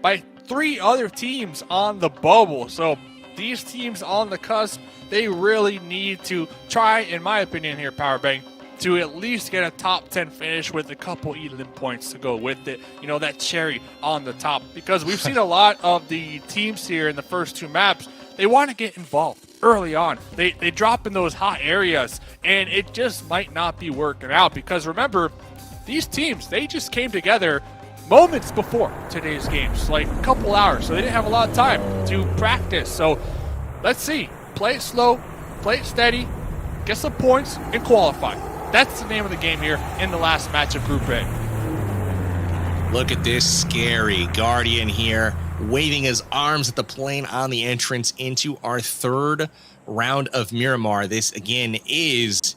by 3 other teams on the bubble. So these teams on the cusp, they really need to try, in my opinion here, Powerbang, to at least get a top 10 finish with a couple Elim points to go with it. You know, that cherry on the top. Because we've seen a lot of the teams here in the first 2 maps, they want to get involved early on. They drop in those hot areas, and it just might not be working out. Because remember, these teams, they just came together moments before today's games, like a couple hours. So they didn't have a lot of time to practice. So let's see. Play it slow, play it steady, get some points, and qualify. That's the name of the game here in the last match of Group A. Look at this scary Guardian here, waving his arms at the plane on the entrance into our 3rd round of Miramar. This, again, is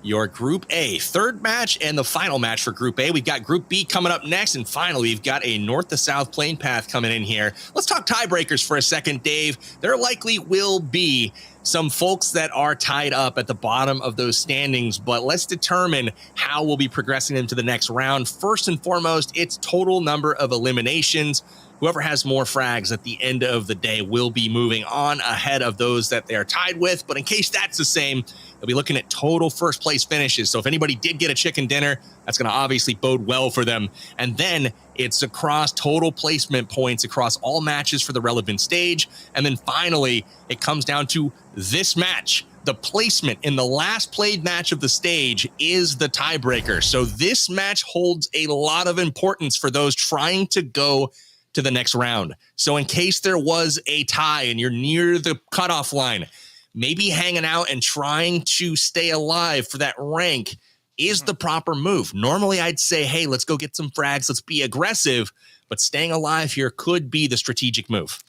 your Group A 3rd match and the final match for Group A. We've got Group B coming up next, and finally, we've got a north to south plane path coming in here. Let's talk tiebreakers for a second, Dave. There likely will be some folks that are tied up at the bottom of those standings, but let's determine how we'll be progressing them to the next round. First and foremost, it's total number of eliminations. Whoever has more frags at the end of the day will be moving on ahead of those that they are tied with. But in case that's the same, they'll be looking at total first place finishes. So if anybody did get a chicken dinner, that's going to obviously bode well for them. And then it's across total placement points across all matches for the relevant stage. And then finally, it comes down to this match. The placement in the last played match of the stage is the tiebreaker. So this match holds a lot of importance for those trying to go to the next round. So in case there was a tie and you're near the cutoff line, maybe hanging out and trying to stay alive for that rank is the proper move. Normally I'd say, hey, let's go get some frags, let's be aggressive, but staying alive here could be the strategic move.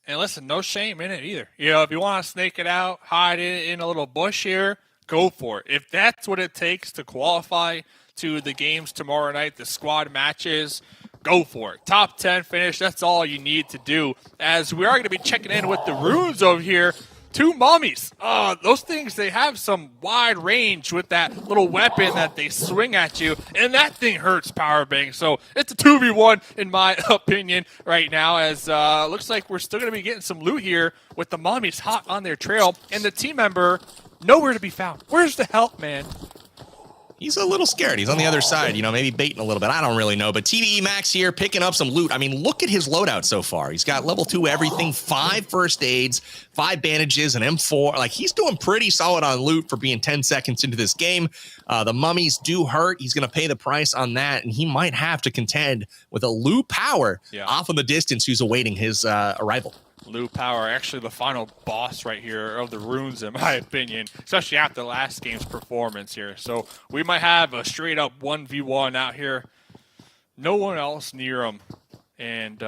And listen, no shame in it either. You know, if you want to snake it out, hide it in a little bush here, go for it. If that's what it takes to qualify to the games tomorrow night, the squad matches, go for it. Top 10 finish, that's all you need to do. As we are going to be checking in with the runes over here. 2 mummies. Those things, they have some wide range with that little weapon that they swing at you, and that thing hurts, Powerbang. So it's a 2v1 in my opinion right now, as looks like we're still going to be getting some loot here with the mummies hot on their trail, and the team member nowhere to be found. Where's the help, man? He's a little scared. He's on the other side, you know, maybe baiting a little bit. I don't really know. But TVE Max here picking up some loot. I mean, look at his loadout so far. He's got level 2 everything, 5 first aids, 5 bandages, an M4. Like, he's doing pretty solid on loot for being 10 seconds into this game. The mummies do hurt. He's going to pay the price on that, and he might have to contend with a Lou Power off in the distance who's awaiting his arrival. Lou Power, actually the final boss right here of the runes, in my opinion, especially after last game's performance here. So we might have a straight up 1v1 out here. No one else near him. And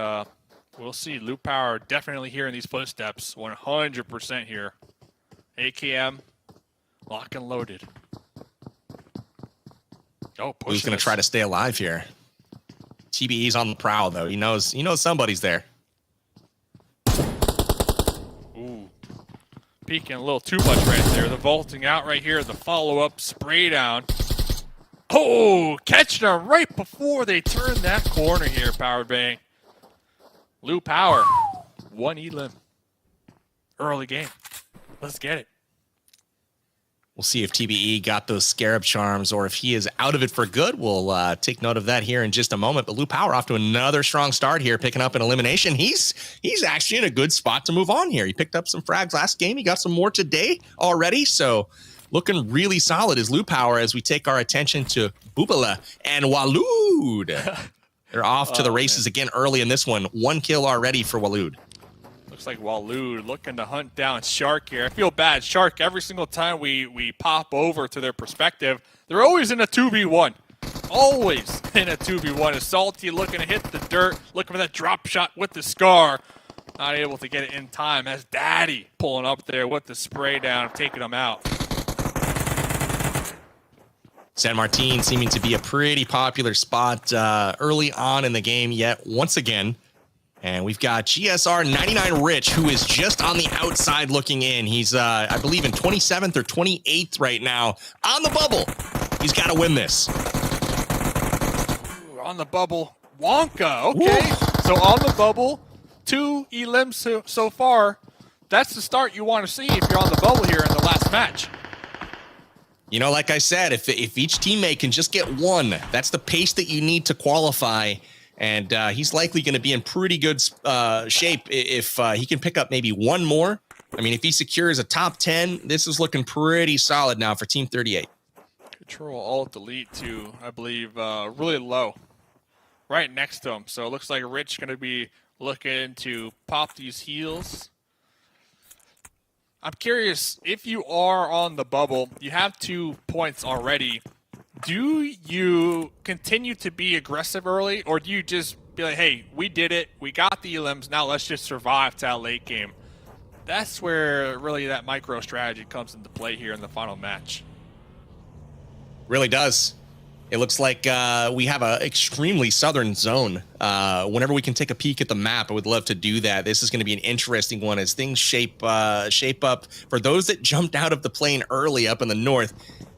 we'll see. Lou Power definitely here in these footsteps. 100% here. AKM, lock and loaded. Oh, Lou's going to try to stay alive here. TBE's on the prowl, though. He knows somebody's there. Peeking a little too much right there. The vaulting out right here. The follow-up spray down. Oh, catching them right before they turn that corner here, Powerbang. Lou Power, 1 elim. Early game. Let's get it. We'll see if TBE got those scarab charms or if he is out of it for good. We'll take note of that here in just a moment. But Lou Power off to another strong start here, picking up an elimination. He's actually in a good spot to move on here. He picked up some frags last game. He got some more today already. So looking really solid is Loot Power as we take our attention to Bubala and Waloud. They're off to the races again early in this one. 1 kill already for Waloud. Looks like Waloud looking to hunt down Shark here. I feel bad. Shark, every single time we pop over to their perspective, they're always in a 2v1. Always in a 2v1. Is Salty looking to hit the dirt, looking for that drop shot with the Scar. Not able to get it in time. That's Daddy pulling up there with the spray down, taking him out. San Martin seeming to be a pretty popular spot early on in the game yet once again. And we've got GSR 99 Rich, who is just on the outside looking in. He's, I believe, in 27th or 28th right now on the bubble. He's got to win this. Ooh, on the bubble, Wonka. Okay, so on the bubble, 2 elims so far. That's the start you want to see if you're on the bubble here in the last match. You know, like I said, if each teammate can just get 1, that's the pace that you need to qualify. And he's likely going to be in pretty good shape if he can pick up maybe 1 more. I mean, if he secures a top 10, this is looking pretty solid now for Team 38. Control-Alt-Delete to, I believe, really low. Right next to him. So it looks like Rich going to be looking to pop these heals. I'm curious, if you are on the bubble, you have 2 points already. Do you continue to be aggressive early, or do you just be like, hey, we did it, we got the elims, now let's just survive to that late game? That's where really that micro strategy comes into play here in the final match. Really does. It looks like we have an extremely southern zone. Whenever we can take a peek at the map, I would love to do that. This is going to be an interesting one as things shape up. For those that jumped out of the plane early up in the north,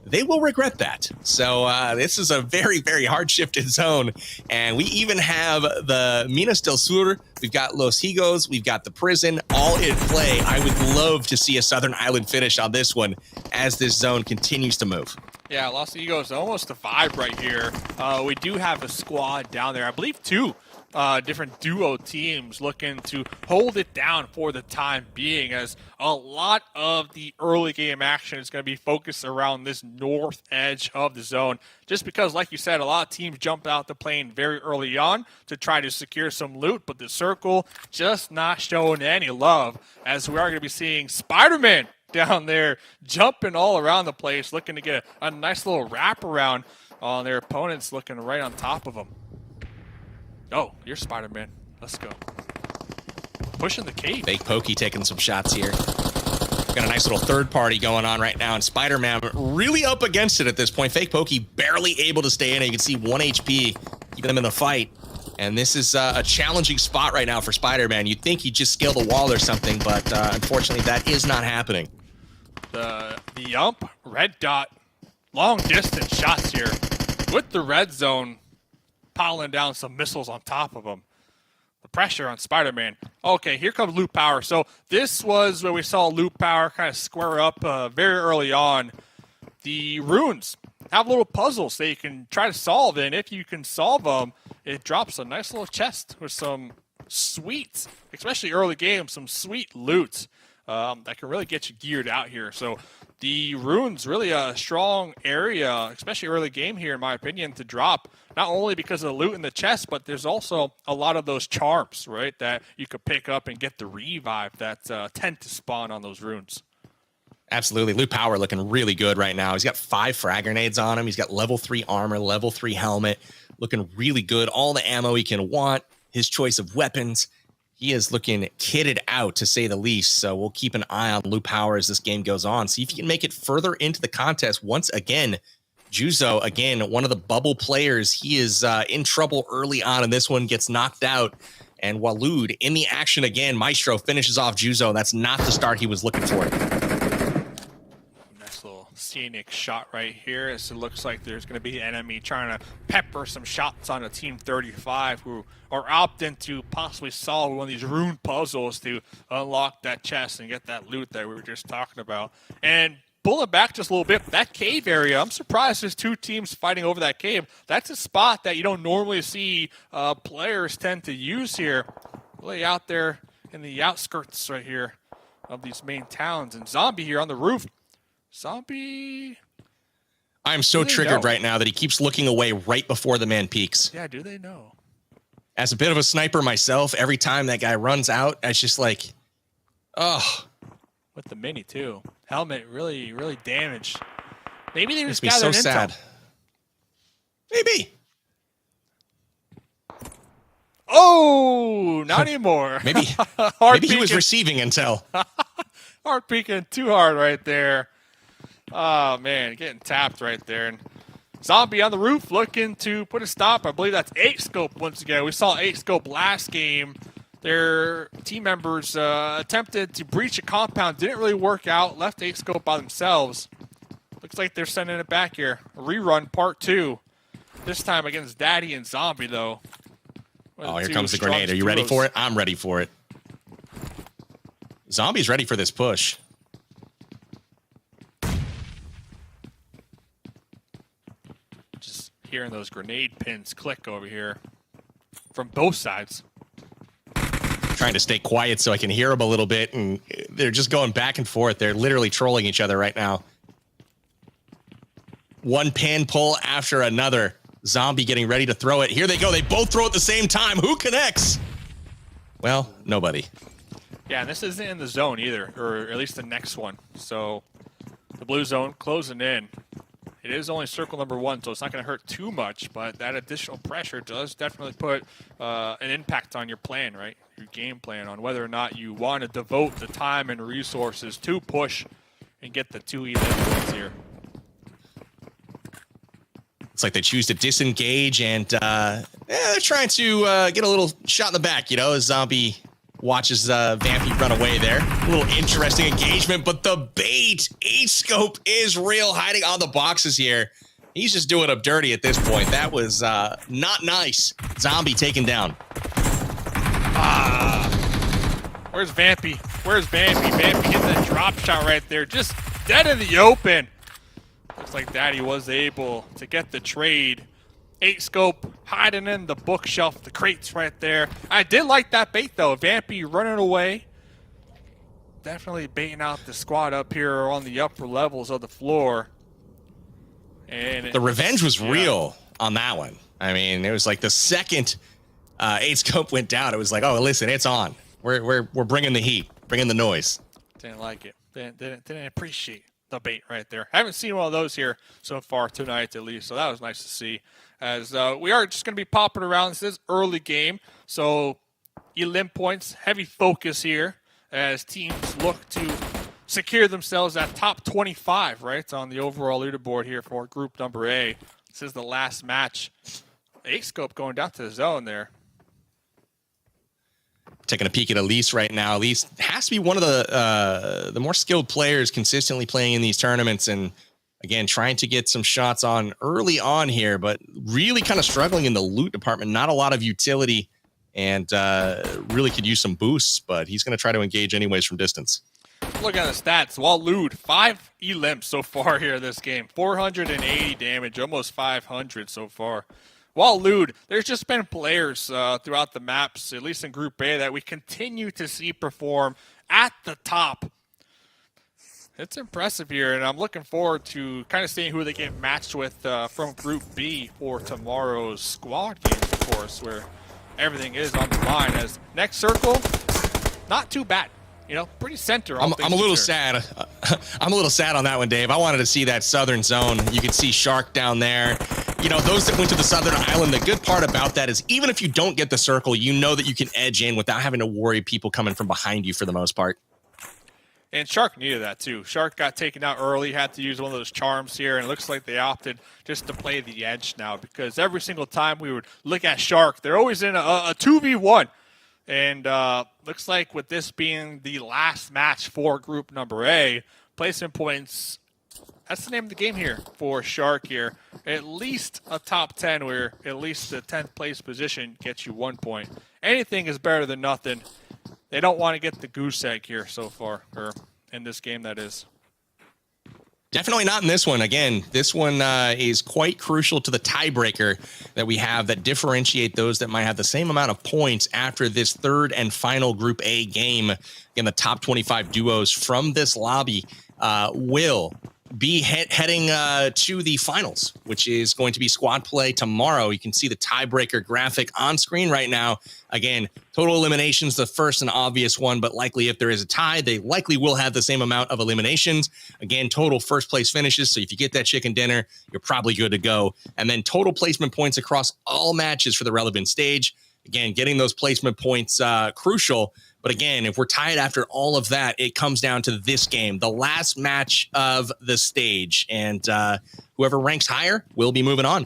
they will regret that. So this is a very, very hard-shifted zone. And we even have the Minas del Sur, we've got Los Higos, we've got the prison, all in play. I would love to see a Southern Island finish on this one as this zone continues to move. Yeah, Los Higos, almost a vibe right here. We do have a squad down there. I believe 2 different duo teams looking to hold it down for the time being, as a lot of the early game action is going to be focused around this north edge of the zone. Just because, like you said, a lot of teams jumped out the plane very early on to try to secure some loot, but the circle just not showing any love, as we are going to be seeing Spider-Man down there jumping all around the place, looking to get a nice little wraparound on their opponents, looking right on top of them. Oh, you're Spider-Man. Let's go. Pushing the cave. Fake Pokey taking some shots here. Got a nice little third party going on right now, and Spider-Man really up against it at this point. Fake Pokey barely able to stay in it. You can see 1 HP, keeping them in the fight. And this is a challenging spot right now for Spider-Man. You'd think he'd just scale the wall or something, but unfortunately that is not happening. The ump, red dot, long distance shots here with the red zone piling down some missiles on top of him. The pressure on Spider-Man. Okay, here comes Loot Power. So this was where we saw Loot Power kind of square up very early on. The runes have little puzzles that you can try to solve, and if you can solve them, it drops a nice little chest with some sweet, especially early game, some sweet loot that can really get you geared out here. So the runes really a strong area, especially early game here, in my opinion, to drop. Not only because of the loot in the chest, but there's also a lot of those charms, right, that you could pick up and get the revive that tend to spawn on those runes. Absolutely. Loot Power looking really good right now. He's got 5 frag grenades on him. He's got level 3 armor, level 3 helmet. Looking really good. All the ammo he can want. His choice of weapons. He is looking kitted out, to say the least. So we'll keep an eye on Loot Power as this game goes on. See if he can make it further into the contest once again. Juzo, again, one of the bubble players. He is in trouble early on, and this one gets knocked out. And Waloud in the action again. Maestro finishes off Juzo. That's not the start he was looking for. Nice little scenic shot right here, as it looks like there's going to be an enemy trying to pepper some shots on a Team 35 who are opting to possibly solve one of these rune puzzles to unlock that chest and get that loot that we were just talking about. And pulling back just a little bit, that cave area, I'm surprised there's 2 teams fighting over that cave. That's a spot that you don't normally see players tend to use here. Really out there in the outskirts right here of these main towns. And Zombie here on the roof Zombie. I'm so triggered right now that he keeps looking away right before the man peeks. Yeah, do they know? As a bit of a sniper myself, every time that guy runs out, it's just like, oh. With the mini too. Helmet really, really damaged. Maybe they just Makes me so gathered intel. sad. Maybe. Oh, not anymore. Maybe he was receiving intel. Hard peeking too hard right there. Oh, man, getting tapped right there. And Zombie on the roof looking to put a stop. I believe that's 8-Scope once again. We saw 8-Scope last game. Their team members attempted to breach a compound. Didn't really work out. Left 8-Scope by themselves. Looks like they're sending it back here. A rerun part 2. This time against Daddy and Zombie, though. Oh, here comes the grenade. Are you ready for it? I'm ready for it. Zombie's ready for this push. Just hearing those grenade pins click over here from both sides. Trying to stay quiet so I can hear them a little bit, and they're just going back and forth. They're literally trolling each other right now. One pan pull after another. Zombie getting ready to throw it. Here they go. They both throw at the same time. Who connects? Well, nobody. Yeah, and this isn't in the zone either, or at least the next one. So the blue zone closing in. It is only circle number 1, so it's not going to hurt too much, but that additional pressure does definitely put an impact on your plan, right? Your game plan on whether or not you want to devote the time and resources to push and get the 2 elite points here. It's like they choose to disengage, and they're trying to get a little shot in the back, you know, as Zombie watches Vampy run away there. A little interesting engagement, but the bait, 8-Scope is real, hiding on the boxes here. He's just doing up dirty at this point. That was not nice. Zombie taken down. Where's Vampy? Where's Vampy? Vampy getting that drop shot right there. Just dead in the open. Looks like Daddy was able to get the trade. 8-Scope hiding in the bookshelf, the crates right there. I did like that bait, though. Vampy running away. Definitely baiting out the squad up here on the upper levels of the floor. And the revenge was real on that one. I mean, it was like the second 8-Scope went down, it was like, oh, listen, it's on. We're bringing the heat, bringing the noise. Didn't like it. Didn't appreciate the bait right there. Haven't seen one of those here so far tonight, at least, so that was nice to see. As we are just going to be popping around. This is early game, so elim points, heavy focus here as teams look to secure themselves at top 25, right, on the overall leaderboard here for group number A. This is the last match. 8-Scope going down to the zone there. Taking a peek at Elise right now. Elise has to be one of the more skilled players consistently playing in these tournaments, and again, trying to get some shots on early on here, but really kind of struggling in the loot department. Not a lot of utility, and really could use some boosts, but he's going to try to engage anyways from distance. Look at the stats. Walud, 5 elims so far here this game. 480 damage, almost 500 so far. Walud, there's just been players throughout the maps, at least in Group A, that we continue to see perform at the top. It's impressive here, and I'm looking forward to kind of seeing who they get matched with from Group B for tomorrow's squad games, of course, where everything is on the line. As next circle, not too bad. You know, pretty center. I'm a little sad. I'm a little sad on that one, Dave. I wanted to see that southern zone. You could see Shark down there. You know, those that went to the southern island, the good part about that is even if you don't get the circle, you know that you can edge in without having to worry people coming from behind you for the most part. And Shark needed that too. Shark got taken out early, had to use one of those charms here, and it looks like they opted just to play the edge now, because every single time we would look at Shark, they're always in a 2v1. And looks like with this being the last match for group number A, placement points, that's the name of the game here for Shark here. At least a top 10, where at least the 10th place position gets you 1 point. Anything is better than nothing. They don't want to get the goose egg here so far, or in this game, that is. Definitely not in this one. Again, this one is quite crucial to the tiebreaker that we have that differentiate those that might have the same amount of points after this third and final Group A game. Again, the top 25 duos from this lobby will be heading to the finals, which is going to be squad play tomorrow. You can see the tiebreaker graphic on screen right now. Again, total eliminations, the first and obvious one, but likely if there is a tie, they likely will have the same amount of eliminations. Again, total first place finishes. So if you get that chicken dinner, you're probably good to go. And then total placement points across all matches for the relevant stage. Again, getting those placement points crucial. But again, if we're tied after all of that, it comes down to this game, the last match of the stage. And whoever ranks higher will be moving on.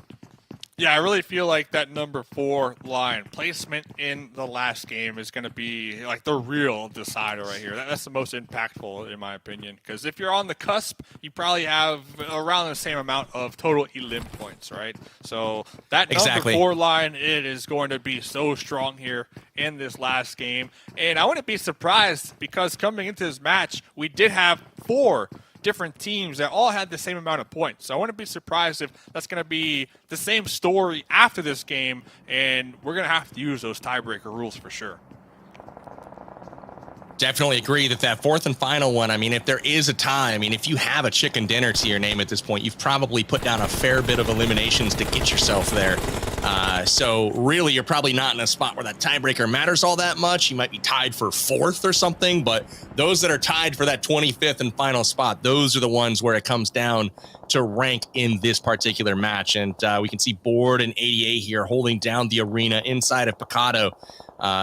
Yeah, I really feel like that number 4 line placement in the last game is going to be like the real decider right here. That's the most impactful in my opinion, because if you're on the cusp, you probably have around the same amount of total elim points, right? So that number 4 line, it is going to be so strong here in this last game. And I wouldn't be surprised because coming into this match, we did have 4 different teams that all had the same amount of points. So I wouldn't be surprised if that's going to be the same story after this game, and we're going to have to use those tiebreaker rules for sure. Definitely agree that 4th and final one, I mean, if there is a tie, I mean, if you have a chicken dinner to your name at this point, you've probably put down a fair bit of eliminations to get yourself there. So really, you're probably not in a spot where that tiebreaker matters all that much. You might be tied for 4th or something, but those that are tied for that 25th and final spot, those are the ones where it comes down to rank in this particular match. And we can see Board and 88 here holding down the arena inside of Picado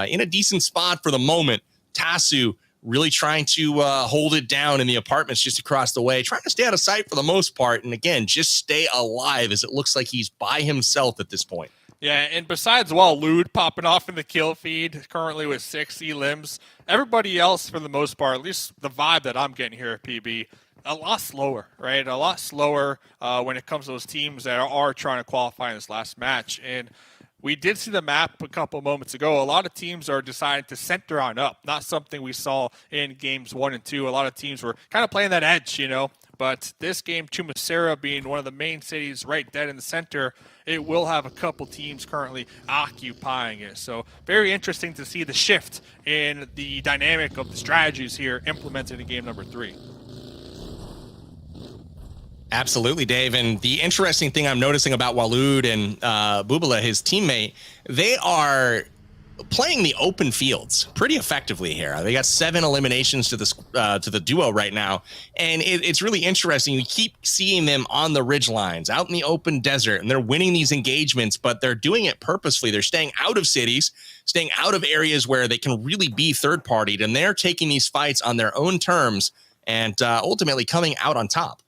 in a decent spot for the moment. Tasu really trying to hold it down in the apartments just across the way, trying to stay out of sight for the most part. And again, just stay alive as it looks like he's by himself at this point. Yeah, and besides Walud popping off in the kill feed, currently with 6 elims, everybody else, for the most part, at least the vibe that I'm getting here at PB, a lot slower, right? A lot slower when it comes to those teams that are trying to qualify in this last match. And we did see the map a couple moments ago. A lot of teams are deciding to center on up, not something we saw in games 1 and 2. A lot of teams were kind of playing that edge, you know. But this game, Chumasera being one of the main cities right dead in the center, it will have a couple teams currently occupying it. So very interesting to see the shift in the dynamic of the strategies here implemented in game number 3. Absolutely, Dave. And the interesting thing I'm noticing about Walud and Bubala, his teammate, they are playing the open fields pretty effectively here. They got 7 eliminations to the duo right now. And it's really interesting. We keep seeing them on the ridge lines, out in the open desert, and they're winning these engagements, but they're doing it purposefully. They're staying out of cities, staying out of areas where they can really be third-partied, and they're taking these fights on their own terms and ultimately coming out on top.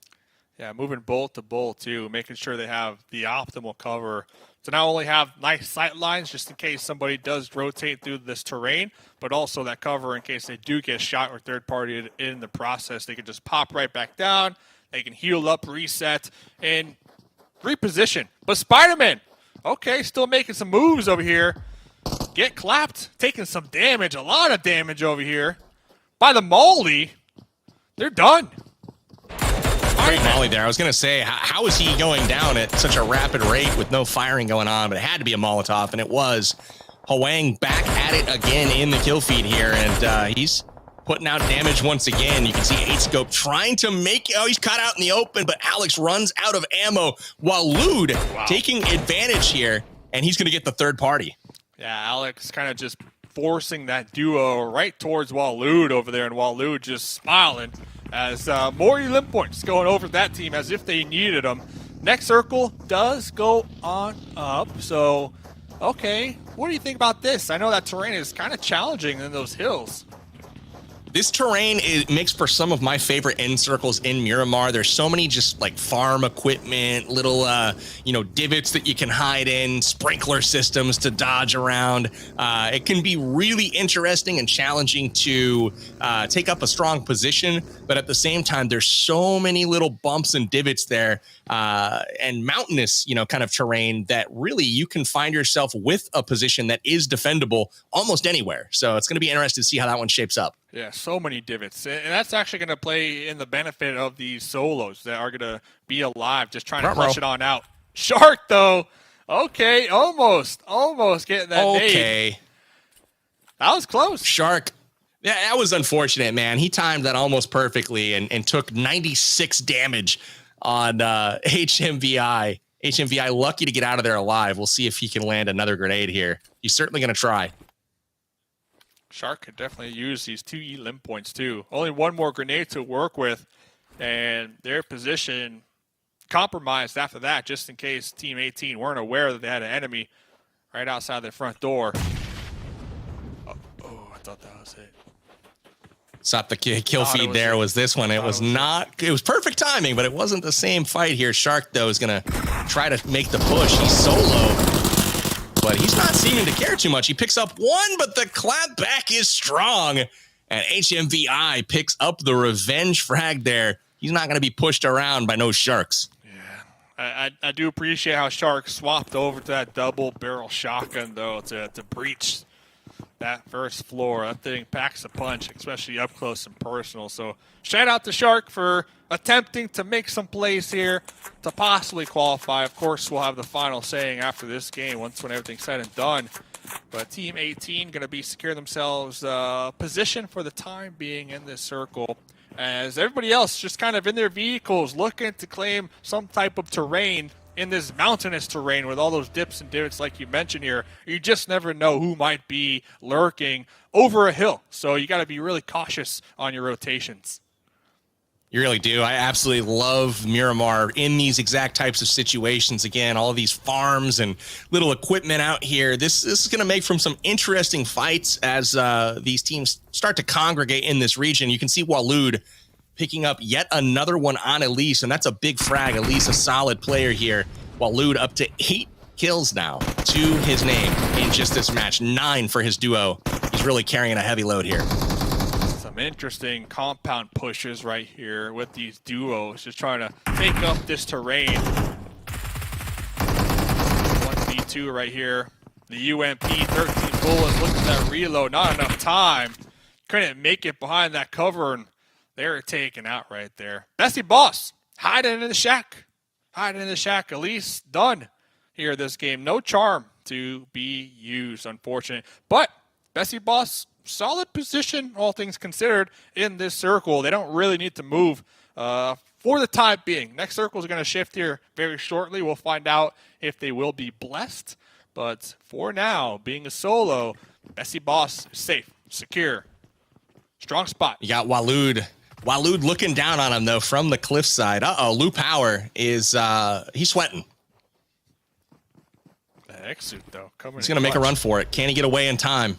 Yeah, moving bolt to bolt, too, making sure they have the optimal cover to not only have nice sight lines just in case somebody does rotate through this terrain, but also that cover in case they do get shot or third-partied in the process. They can just pop right back down. They can heal up, reset, and reposition. But Spider-Man, okay, still making some moves over here. Get clapped, taking some damage, a lot of damage over here. By the Molly, they're done. Great Molly there. I was going to say, how is he going down at such a rapid rate with no firing going on? But it had to be a Molotov, and it was. Hwang back at it again in the kill feed here, and he's putting out damage once again. You can see 8-Scope trying to make it. Oh, he's caught out in the open, but Alex runs out of ammo while Lude taking advantage here, and he's going to get the third party. Yeah, Alex kind of just forcing that duo right towards Walud over there, and Walud just smiling as more elim points going over that team as if they needed them. Next circle does go on up, so okay. What do you think about this? I know that terrain is kind of challenging in those hills. This terrain makes for some of my favorite end circles in Miramar. There's so many just like farm equipment, little, divots that you can hide in, sprinkler systems to dodge around. It can be really interesting and challenging to take up a strong position, but at the same time, there's so many little bumps and divots there and mountainous, kind of terrain that really you can find yourself with a position that is defendable almost anywhere. So it's going to be interesting to see how that one shapes up. Yeah, so many divots. And that's actually going to play in the benefit of these solos that are going to be alive, just trying to flush it on out. Shark, though. Okay, almost getting that nade. Okay. That was close. Shark Yeah, that was unfortunate, man. He timed that almost perfectly and took 96 damage on HMVI. HMVI lucky to get out of there alive. We'll see if he can land another grenade here. He's certainly going to try. Shark could definitely use these 2 elim points too. Only one more grenade to work with, and their position compromised after that, just in case Team 18 weren't aware that they had an enemy right outside their front door. Oh, I thought that was it. Stop the kill feed there was this one. It was not, it was perfect timing, but it wasn't the same fight here. Shark, though, is going to try to make the push. He's solo, but he's not seeming to care too much. He picks up one, but the clap back is strong. And HMVI picks up the revenge frag there. He's not going to be pushed around by no Sharks. Yeah, I do appreciate how Shark swapped over to that double barrel shotgun, though, to breach that first floor. That thing packs a punch, especially up close and personal. So shout out to Shark for attempting to make some plays here to possibly qualify. Of course, we'll have the final saying after this game when everything's said and done. But Team 18 going to be secure themselves position for the time being in this circle, as everybody else just kind of in their vehicles looking to claim some type of terrain in this mountainous terrain with all those dips and divots like you mentioned here. You just never know who might be lurking over a hill. So you got to be really cautious on your rotations. You really do. I absolutely love Miramar in these exact types of situations. Again, all of these farms and little equipment out here. This is going to make from some interesting fights as these teams start to congregate in this region. You can see Waloed picking up yet another one on Elise, and that's a big frag. Elise, a solid player here. Waloed up to 8 kills now to his name in just this match. 9 for his duo. He's really carrying a heavy load here. Some interesting compound pushes right here with these duos, just trying to take up this terrain. 1v2 right here. The UMP, 13 bullets, look at that reload, not enough time. Couldn't make it behind that cover, and they're taken out right there. Bessie Boss, hiding in the shack. Hiding in the shack, at least done here this game. No charm to be used, unfortunate. But Bessie Boss, solid position, all things considered, in this circle. They don't really need to move for the time being. Next circle is going to shift here very shortly. We'll find out if they will be blessed. But for now, being a solo, Bessie Boss is safe, secure, strong spot. You got Waloed. Waloed looking down on him, though, from the cliffside. Uh-oh, Lou Power is, he's sweating. The exit, though, coming. He's going to make a run for it. Can he get away in time?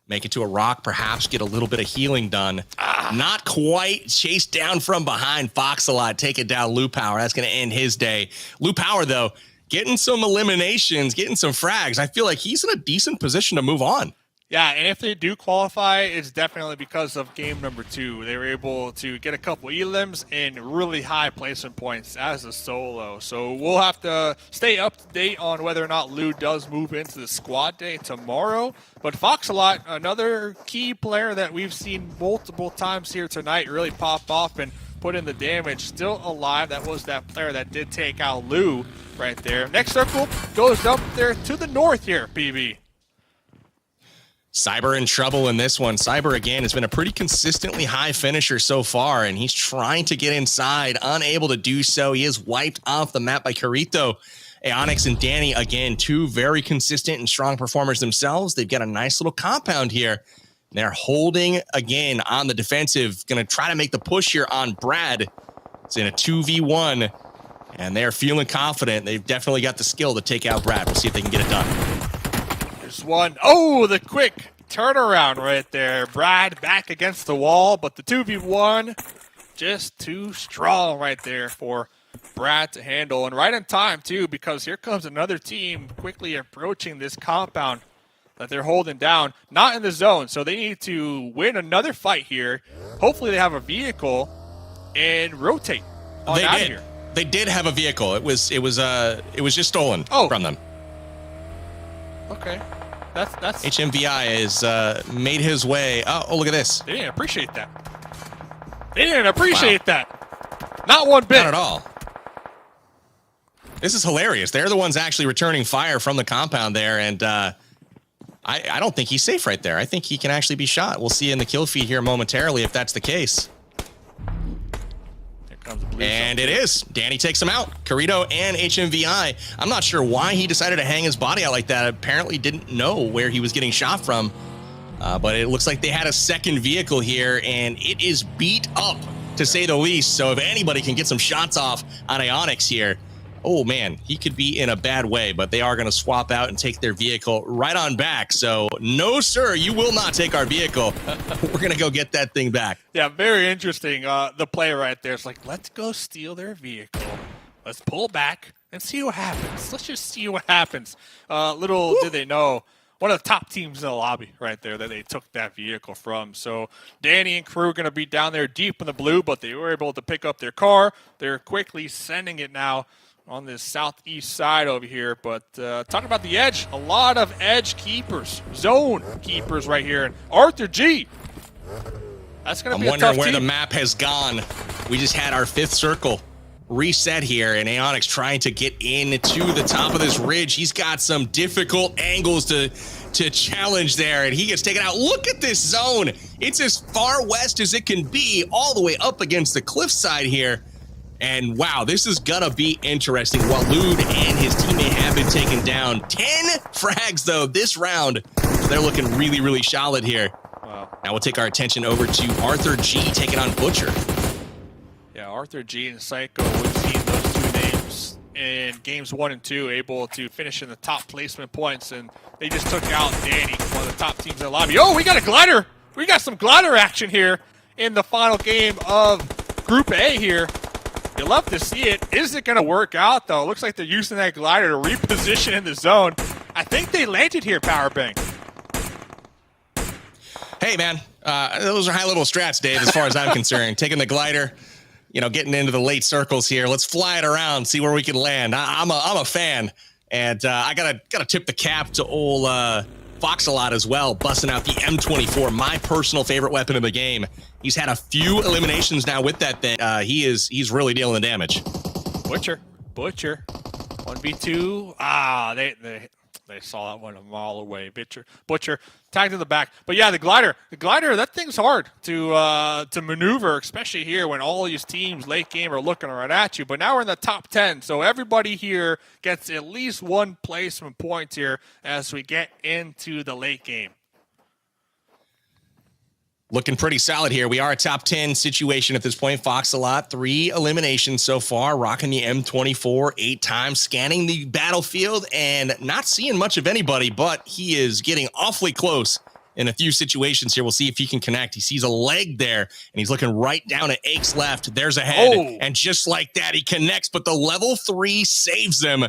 Make it to a rock, perhaps get a little bit of healing done. Not quite. Chased down from behind. Foxalot taking down Lou Power. That's going to end his day. Lou Power, though, getting some eliminations, getting some frags. I feel like he's in a decent position to move on. Yeah, and if they do qualify, it's definitely because of game number 2. They were able to get a couple elims and really high placement points as a solo. So we'll have to stay up to date on whether or not Lou does move into the squad day tomorrow. But Foxalot, another key player that we've seen multiple times here tonight, really pop off and put in the damage. Still alive. That was that player that did take out Lou right there. Next circle goes up there to the north here, PB. Cyber in trouble in this one. Cyber, again, has been a pretty consistently high finisher so far, and he's trying to get inside, unable to do so. He is wiped off the map by Carito. Aonix and Danny, again, 2 very consistent and strong performers themselves. They've got a nice little compound here. They're holding, again, on the defensive. Going to try to make the push here on Brad. It's in a 2v1, and they're feeling confident. They've definitely got the skill to take out Brad. We'll see if they can get it done. One. Oh, the quick turnaround right there. Brad back against the wall, but the 2v1 just too strong right there for Brad to handle. And right in time, too, because here comes another team quickly approaching this compound that they're holding down. Not in the zone, so they need to win another fight here. Hopefully they have a vehicle and rotate on out of here. They did have a vehicle. It was just stolen from them. Okay. That's HMVI has made his way. Oh, look at this. They didn't appreciate that. They didn't appreciate that. Not one bit. Not at all. This is hilarious. They're the ones actually returning fire from the compound there, and I don't think he's safe right there. I think he can actually be shot. We'll see in the kill feed here momentarily if that's the case. And it is. Danny takes him out. Corito and HMVI. I'm not sure why he decided to hang his body out like that. Apparently didn't know where he was getting shot from. But it looks like they had a second vehicle here, and it is beat up, to say the least. So if anybody can get some shots off on Ionix here, oh man, he could be in a bad way. But they are going to swap out and take their vehicle right on back. So no, sir, you will not take our vehicle. We're going to go get that thing back. Yeah, very interesting. The play right there is like, let's go steal their vehicle. Let's pull back and see what happens. Let's just see what happens. Little did they know, one of the top teams in the lobby right there that they took that vehicle from. So Danny and crew are going to be down there deep in the blue, but they were able to pick up their car. They're quickly sending it now on this southeast side over here. But talking about the edge, a lot of edge keepers, zone keepers right here. And Arthur G, that's going to be a tough team. I'm wondering where the map has gone. We just had our 5th circle reset here, and Ionix trying to get into the top of this ridge. He's got some difficult angles to challenge there, and he gets taken out. Look at this zone. It's as far west as it can be, all the way up against the cliffside here. And wow, this is gonna be interesting. Walud and his teammate have been taken down. 10 frags though this round. They're looking really, really solid here. Wow. Now we'll take our attention over to Arthur G taking on Butcher. Yeah, Arthur G and Psycho, we've seen those two names in games 1 and 2, able to finish in the top placement points, and they just took out Danny, one of the top teams in the lobby. Oh, we got a glider! We got some glider action here in the final game of Group A here. You love to see it. Is it going to work out, though? Looks like they're using that glider to reposition in the zone. I think they landed here, Powerbang. Hey, man, those are high-level strats, Dave, as far as I'm concerned. Taking the glider, getting into the late circles here. Let's fly it around, see where we can land. I'm a fan, and I gotta tip the cap to old Fox a lot as well, busting out the M24, my personal favorite weapon in the game. He's had a few eliminations now with that thing. He's really dealing the damage. Butcher, 1v2. They saw that one a mile away. Butcher tagged in the back. But yeah, the glider, that thing's hard to maneuver, especially here when all these teams late game are looking right at you. But now we're in the top 10, so everybody here gets at least one placement point here as we get into the late game. Looking pretty solid here. We are a top 10 situation at this point. Fox a lot, 3 eliminations so far, rocking the M24 8 times, scanning the battlefield and not seeing much of anybody, but he is getting awfully close in a few situations here. We'll see if he can connect. He sees a leg there, and he's looking right down at Ake's left. There's a head, and just like that, he connects, but the level 3 saves him,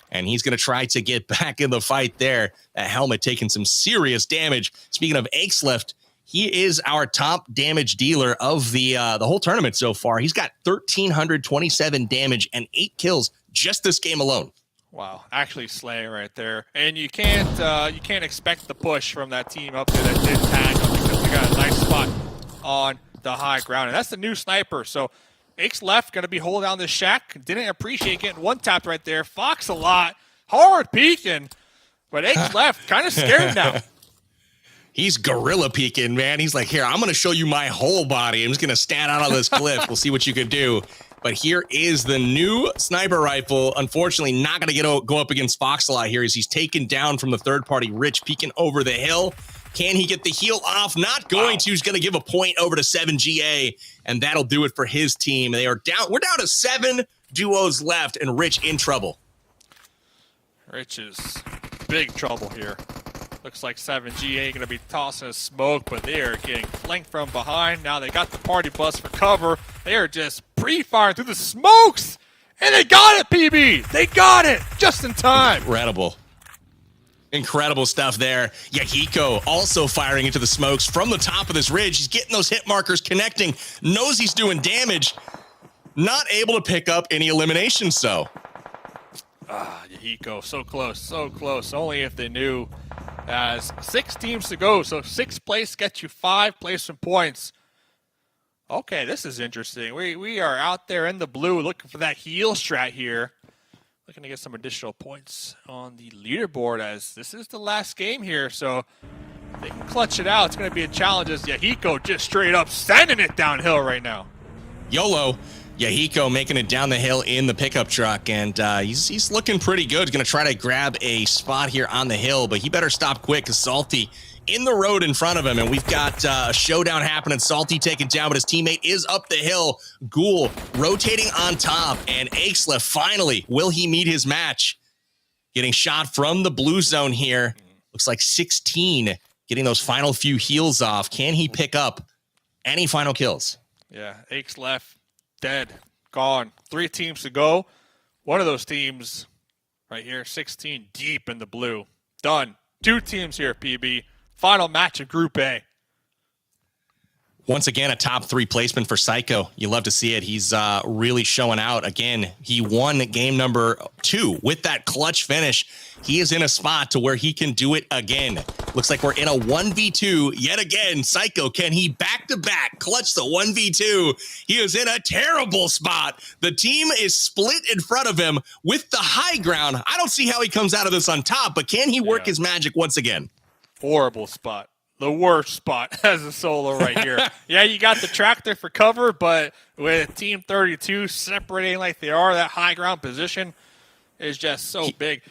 and he's going to try to get back in the fight there. That helmet taking some serious damage. Speaking of Ake's left, he is our top damage dealer of the whole tournament so far. He's got 1,327 damage and 8 kills just this game alone. Wow, actually slaying right there. And you can't expect the push from that team up there that did tag him because they got a nice spot on the high ground. And that's the new sniper. So Ake's left going to be holding down this shack. Didn't appreciate getting one tapped right there. Fox a lot. Hard peeking. But Ake's left kind of scared now. He's gorilla peeking, man. He's like, here, I'm going to show you my whole body. I'm just going to stand out on this cliff. We'll see what you can do. But here is the new sniper rifle. Unfortunately, not going to go up against Fox a lot here as he's taken down from the third party. Rich peeking over the hill. Can he get the heel off? Not going to. He's going to give a point over to 7GA, and that'll do it for his team. They are down. We're down to 7 duos left, and Rich in trouble. Rich is big trouble here. Looks like 7GA going to be tossing a smoke, but they are getting flanked from behind. Now they got the party bus for cover. They are just pre-firing through the smokes. And they got it, PB. They got it just in time. Incredible stuff there. Yahiko also firing into the smokes from the top of this ridge. He's getting those hit markers connecting. Knows he's doing damage. Not able to pick up any eliminations, though. Yahiko, so close. Only if they knew. As 6 teams to go, so 6th place gets you 5 placement points. Okay, this is interesting. We are out there in the blue looking for that heel strat here. Looking to get some additional points on the leaderboard as this is the last game here. So if they can clutch it out, it's going to be a challenge as Yahiko just straight up sending it downhill right now. YOLO. Yahiko making it down the hill in the pickup truck, and he's looking pretty good. He's going to try to grab a spot here on the hill, but he better stop quick because Salty in the road in front of him, and we've got a showdown happening. Salty taken down, but his teammate is up the hill. Ghoul rotating on top, and Aixlef finally, will he meet his match? Getting shot from the blue zone here. Looks like 16, getting those final few heals off. Can he pick up any final kills? Yeah, Aixlef dead, gone. 3 teams to go. One of those teams right here, 16 deep in the blue. Done. 2 teams here, PB. Final match of Group A. Once again, a top 3 placement for Psycho. You love to see it. He's really showing out. Again, he won game number 2 with that clutch finish. He is in a spot to where he can do it again. Looks like we're in a 1v2 yet again. Psycho, can he back-to-back clutch the 1v2? He is in a terrible spot. The team is split in front of him with the high ground. I don't see how he comes out of this on top, but can he work his magic once again? Horrible spot. The worst spot as a solo right here. Yeah, you got the tractor for cover, but with Team 32 separating like they are, that high ground position is just so big.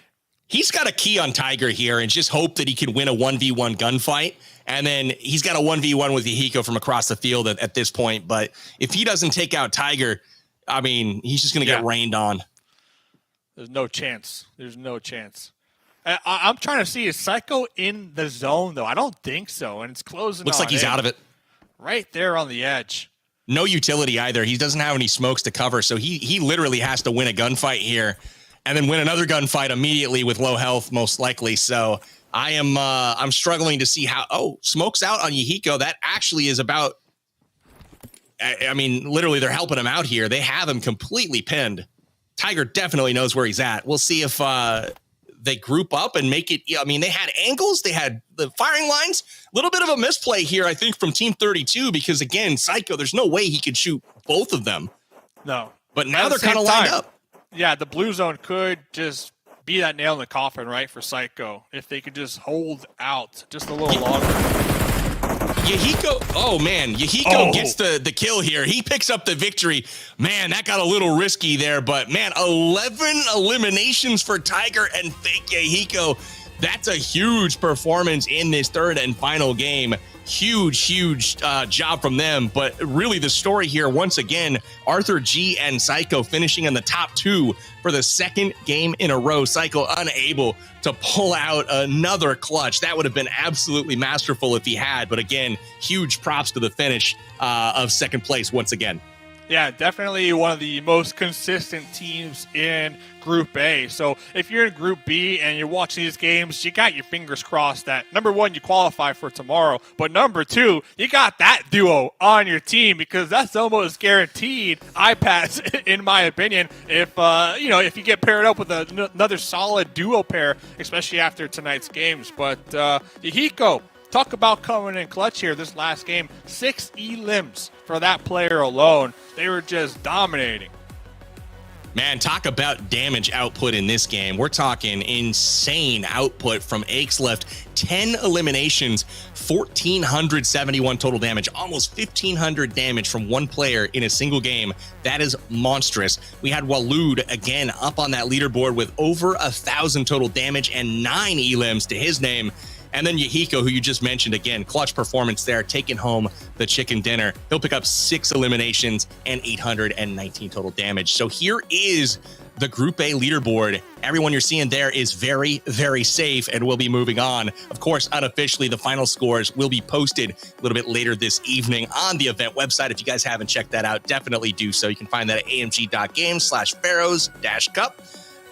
He's got a key on Tiger here and just hope that he can win a 1v1 gunfight. And then he's got a 1v1 with Yahiko from across the field at this point. But if he doesn't take out Tiger, I mean, he's just going to get rained on. There's no chance. There's no chance. I'm trying to see, is Psycho in the zone, though? I don't think so, and it's closing. Looks like he's out of it. Right there on the edge. No utility either. He doesn't have any smokes to cover, so he literally has to win a gunfight here and then win another gunfight immediately with low health, most likely. So I'm struggling to see how... Oh, smoke's out on Yahiko. That actually is about... I mean, literally, they're helping him out here. They have him completely pinned. Tiger definitely knows where he's at. We'll see if... they group up and make it. I mean, they had angles, they had the firing lines. A little bit of a misplay here, I think, from Team 32, because again, Psycho, there's no way he could shoot both of them. No. But now they're kind of lined up. Yeah, the blue zone could just be that nail in the coffin, right, for Psycho, if they could just hold out just a little longer. Yahiko, oh man, Yahiko gets the kill here. He picks up the victory. Man, that got a little risky there, but man, 11 eliminations for Tiger and fake Yahiko. That's a huge performance in this third and final game. Huge job from them. But really the story here, once again, Arthur G and Psycho finishing in the top 2 for the second game in a row. Psycho unable to pull out another clutch. That would have been absolutely masterful if he had. But again, huge props to the finish of second place once again. Yeah, definitely one of the most consistent teams in Group A. So if you're in Group B and you're watching these games, you got your fingers crossed that, number 1, you qualify for tomorrow. But number 2, you got that duo on your team, because that's almost guaranteed iPads, in my opinion, if if you get paired up with another solid duo pair, especially after tonight's games. But Yahiko, talk about coming in clutch here this last game. 6 elims for that player alone. They were just dominating. Man, talk about damage output in this game. We're talking insane output from Aixlef. 10 eliminations, 1,471 total damage, almost 1,500 damage from one player in a single game. That is monstrous. We had Waloed again up on that leaderboard with over 1,000 total damage and 9 elims to his name. And then Yahiko, who you just mentioned, again, clutch performance there, taking home the chicken dinner. He'll pick up 6 eliminations and 819 total damage. So here is the Group A leaderboard. Everyone you're seeing there is very, very safe, and we'll be moving on. Of course, unofficially, the final scores will be posted a little bit later this evening on the event website. If you guys haven't checked that out, definitely do so. You can find that at amg.games/Pharaohs-Cup.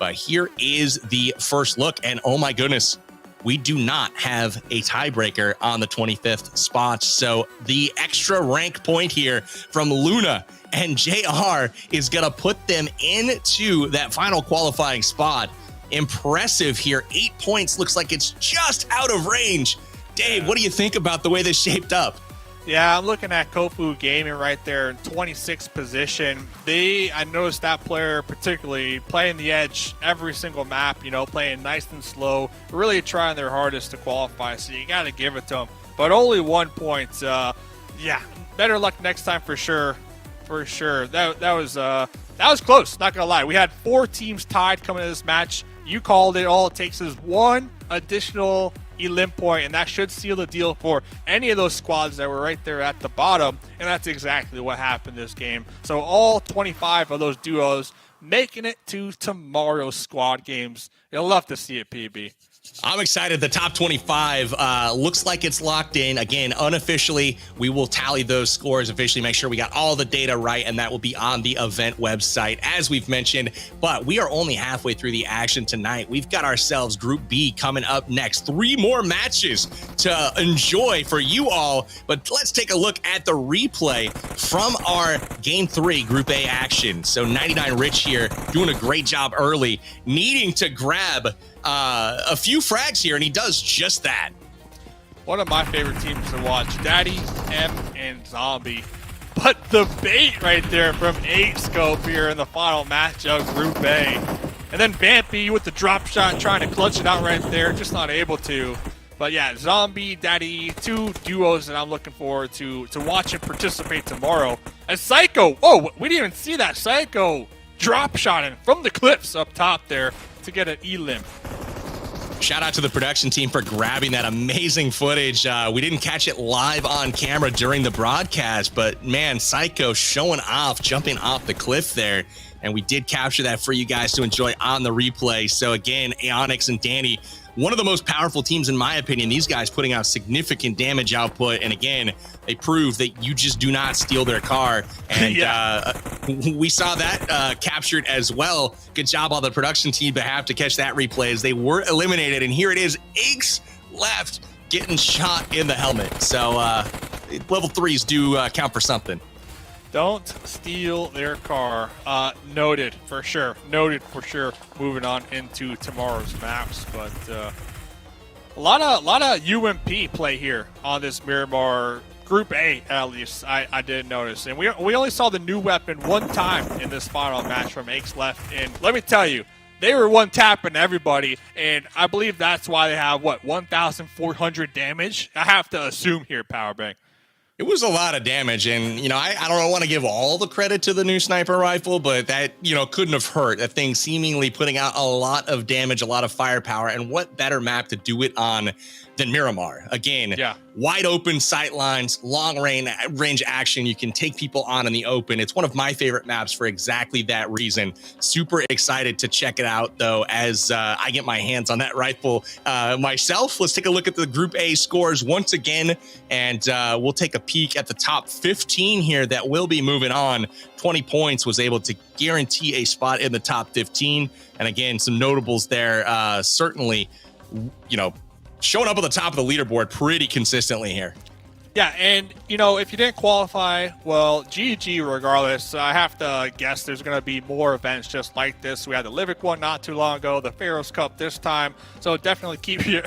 But here is the first look, and oh my goodness, we do not have a tiebreaker on the 25th spot. So the extra rank point here from Luna and JR is going to put them into that final qualifying spot. Impressive here. 8 points. Looks like it's just out of range. Dave, what do you think about the way this shaped up? Yeah, I'm looking at Kofu Gaming right there in 26th position. I noticed that player particularly playing the edge every single map, playing nice and slow, really trying their hardest to qualify, so you got to give it to them. But only 1 point. Yeah, better luck next time for sure. For sure. That was close, not going to lie. We had 4 teams tied coming into this match. You called it. All it takes is 1 additional elim point, and that should seal the deal for any of those squads that were right there at the bottom, and that's exactly what happened this game. So all 25 of those duos making it to tomorrow's squad games. You'll love to see it, PB. I'm excited. The top 25 looks like it's locked in. Again, unofficially, we will tally those scores officially, make sure we got all the data right, and that will be on the event website, as we've mentioned. But we are only halfway through the action tonight. We've got ourselves Group B coming up next. 3 more matches to enjoy for you all. But let's take a look at the replay from our Game 3 Group A action. So 99 Rich here doing a great job early, needing to grab a few frags here, and he does just that. One of my favorite teams to watch, Daddy, M, and Zombie. But the bait right there from 8 Scope here in the final match of Group A. And then Vampy with the drop shot, trying to clutch it out right there, just not able to. But yeah, Zombie, Daddy, 2 duos that I'm looking forward to watch and participate tomorrow. And Psycho, we didn't even see that. Psycho drop shotting from the cliffs up top there to get an elim. Shout out to the production team for grabbing that amazing footage. We didn't catch it live on camera during the broadcast, but man, Psycho showing off, jumping off the cliff there. And we did capture that for you guys to enjoy on the replay. So again, Aonix and Danny, one of the most powerful teams in my opinion. These guys putting out significant damage output. And again, they prove that you just do not steal their car. And we saw that captured as well. Good job on the production team behalf to catch that replay as they were eliminated. And here it is, Aches left getting shot in the helmet. So level 3s do count for something. Don't steal their car. Noted for sure. Noted for sure. Moving on into tomorrow's maps, but a lot of UMP play here on this Miramar Group A. At least I did notice, and we only saw the new weapon 1 time in this final match from Aches left. And let me tell you, they were 1-tapping everybody, and I believe that's why they have 1,400 damage. I have to assume here, Powerbang. It was a lot of damage, and, I don't want to give all the credit to the new sniper rifle, but that, couldn't have hurt. That thing seemingly putting out a lot of damage, a lot of firepower, and what better map to do it on than Miramar? Again, wide open sight lines, long range action. You can take people on in the open. It's one of my favorite maps for exactly that reason. Super excited to check it out, though, as I get my hands on that rifle myself. Let's take a look at the Group A scores once again, and we'll take a peek at the top 15 here that will be moving on. 20 points was able to guarantee a spot in the top 15. And again, some notables there, certainly, showing up at the top of the leaderboard pretty consistently here. Yeah, and, if you didn't qualify, well, GG regardless. I have to guess there's going to be more events just like this. We had the Livic one not too long ago, the Pharaoh's Cup this time. So definitely keep your...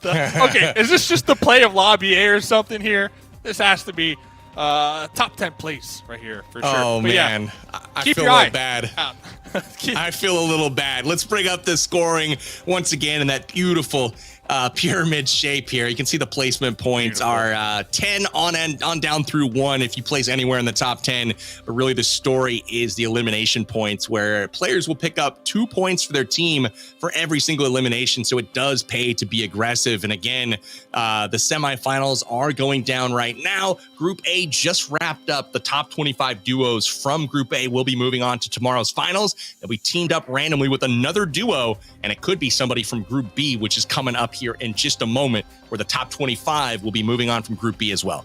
Okay, is this just the play of Lobby A or something here? This has to be top 10 place right here for sure. Oh, but man. Yeah, I feel a little bad. I feel a little bad. Let's bring up the scoring once again in that beautiful pyramid shape here. You can see the placement points are 10 on down through 1 if you place anywhere in the top 10. But really the story is the elimination points, where players will pick up 2 points for their team for every single elimination. So it does pay to be aggressive. And again, the semifinals are going down right now. Group A just wrapped up. The top 25 duos from Group A will be moving on to tomorrow's finals. They'll be teamed up randomly with another duo, and it could be somebody from Group B, which is coming up here in just a moment, where the top 25 will be moving on from Group B as well.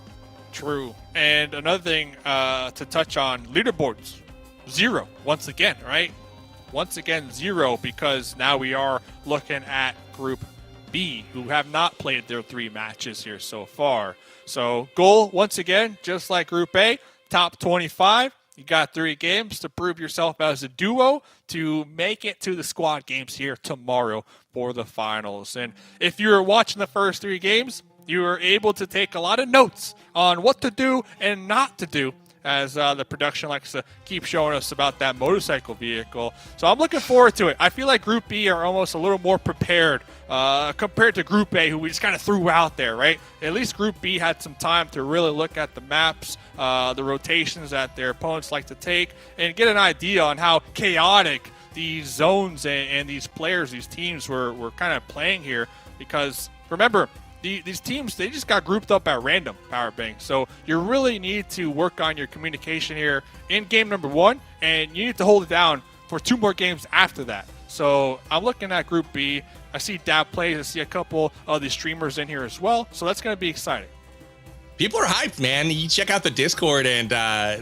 True. And another thing to touch on, leaderboards, 0 once again, right? Once again, 0, because now we are looking at Group B, who have not played their 3 matches here so far. So goal, once again, just like Group A, top 25. You got 3 games to prove yourself as a duo to make it to the squad games here tomorrow for the finals. And if you're watching the first 3 games, You were able to take a lot of notes on what to do and not to do, as the production likes to keep showing us about that motorcycle vehicle. So I'm looking forward to it. I feel like Group B are almost a little more prepared compared to Group A, who we just kind of threw out there, right? At least Group B had some time to really look at the maps, the rotations that their opponents like to take, and get an idea on how chaotic these zones and these players, these teams were kind of playing here. Because remember, these teams, they just got grouped up at random, Powerbang. So you really need to work on your communication here in game number 1, and you need to hold it down for 2 more games after that. So I'm looking at Group B. I see Dab Plays. I see a couple of the streamers in here as well. So that's going to be exciting. People are hyped, man. You check out the Discord, and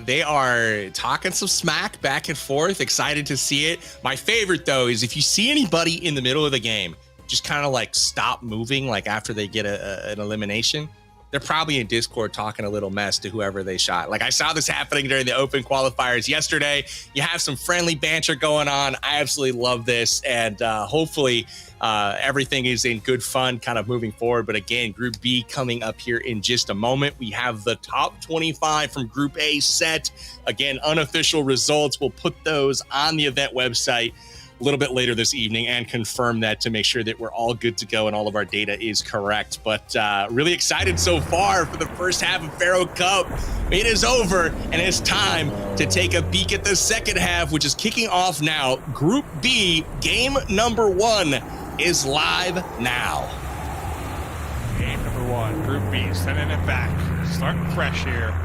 they are talking some smack back and forth. Excited to see it. My favorite, though, is if you see anybody in the middle of the game just kind of like stop moving, like after they get an elimination, they're probably in Discord talking a little mess to whoever they shot. Like I saw this happening during the open qualifiers yesterday. You have some friendly banter going on. I absolutely love this, and hopefully everything is in good fun kind of moving forward. But again, Group B coming up here in just a moment. We have the top 25 from Group A set. Again, unofficial results. We'll put those on the event website a little bit later this evening and confirm that to make sure that we're all good to go and all of our data is correct. But really excited so far for the first half of Pharaoh Cup. It is over, and it's time to take a peek at the second half, which is kicking off now. Group B, game number 1 is live now. Game number 1, Group B, sending it back. Starting fresh here.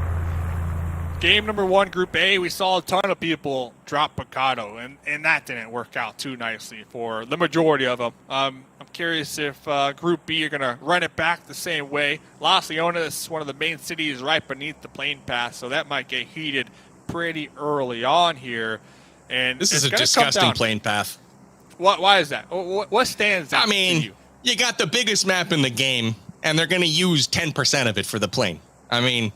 Game number 1, Group A, we saw a ton of people drop Picado, and that didn't work out too nicely for the majority of them. I'm curious if Group B are going to run it back the same way. Las Leonas is one of the main cities right beneath the plane path, so that might get heated pretty early on here. And this is a disgusting plane path. Why is that? What stands out to you? You got the biggest map in the game, and they're going to use 10% of it for the plane. I mean,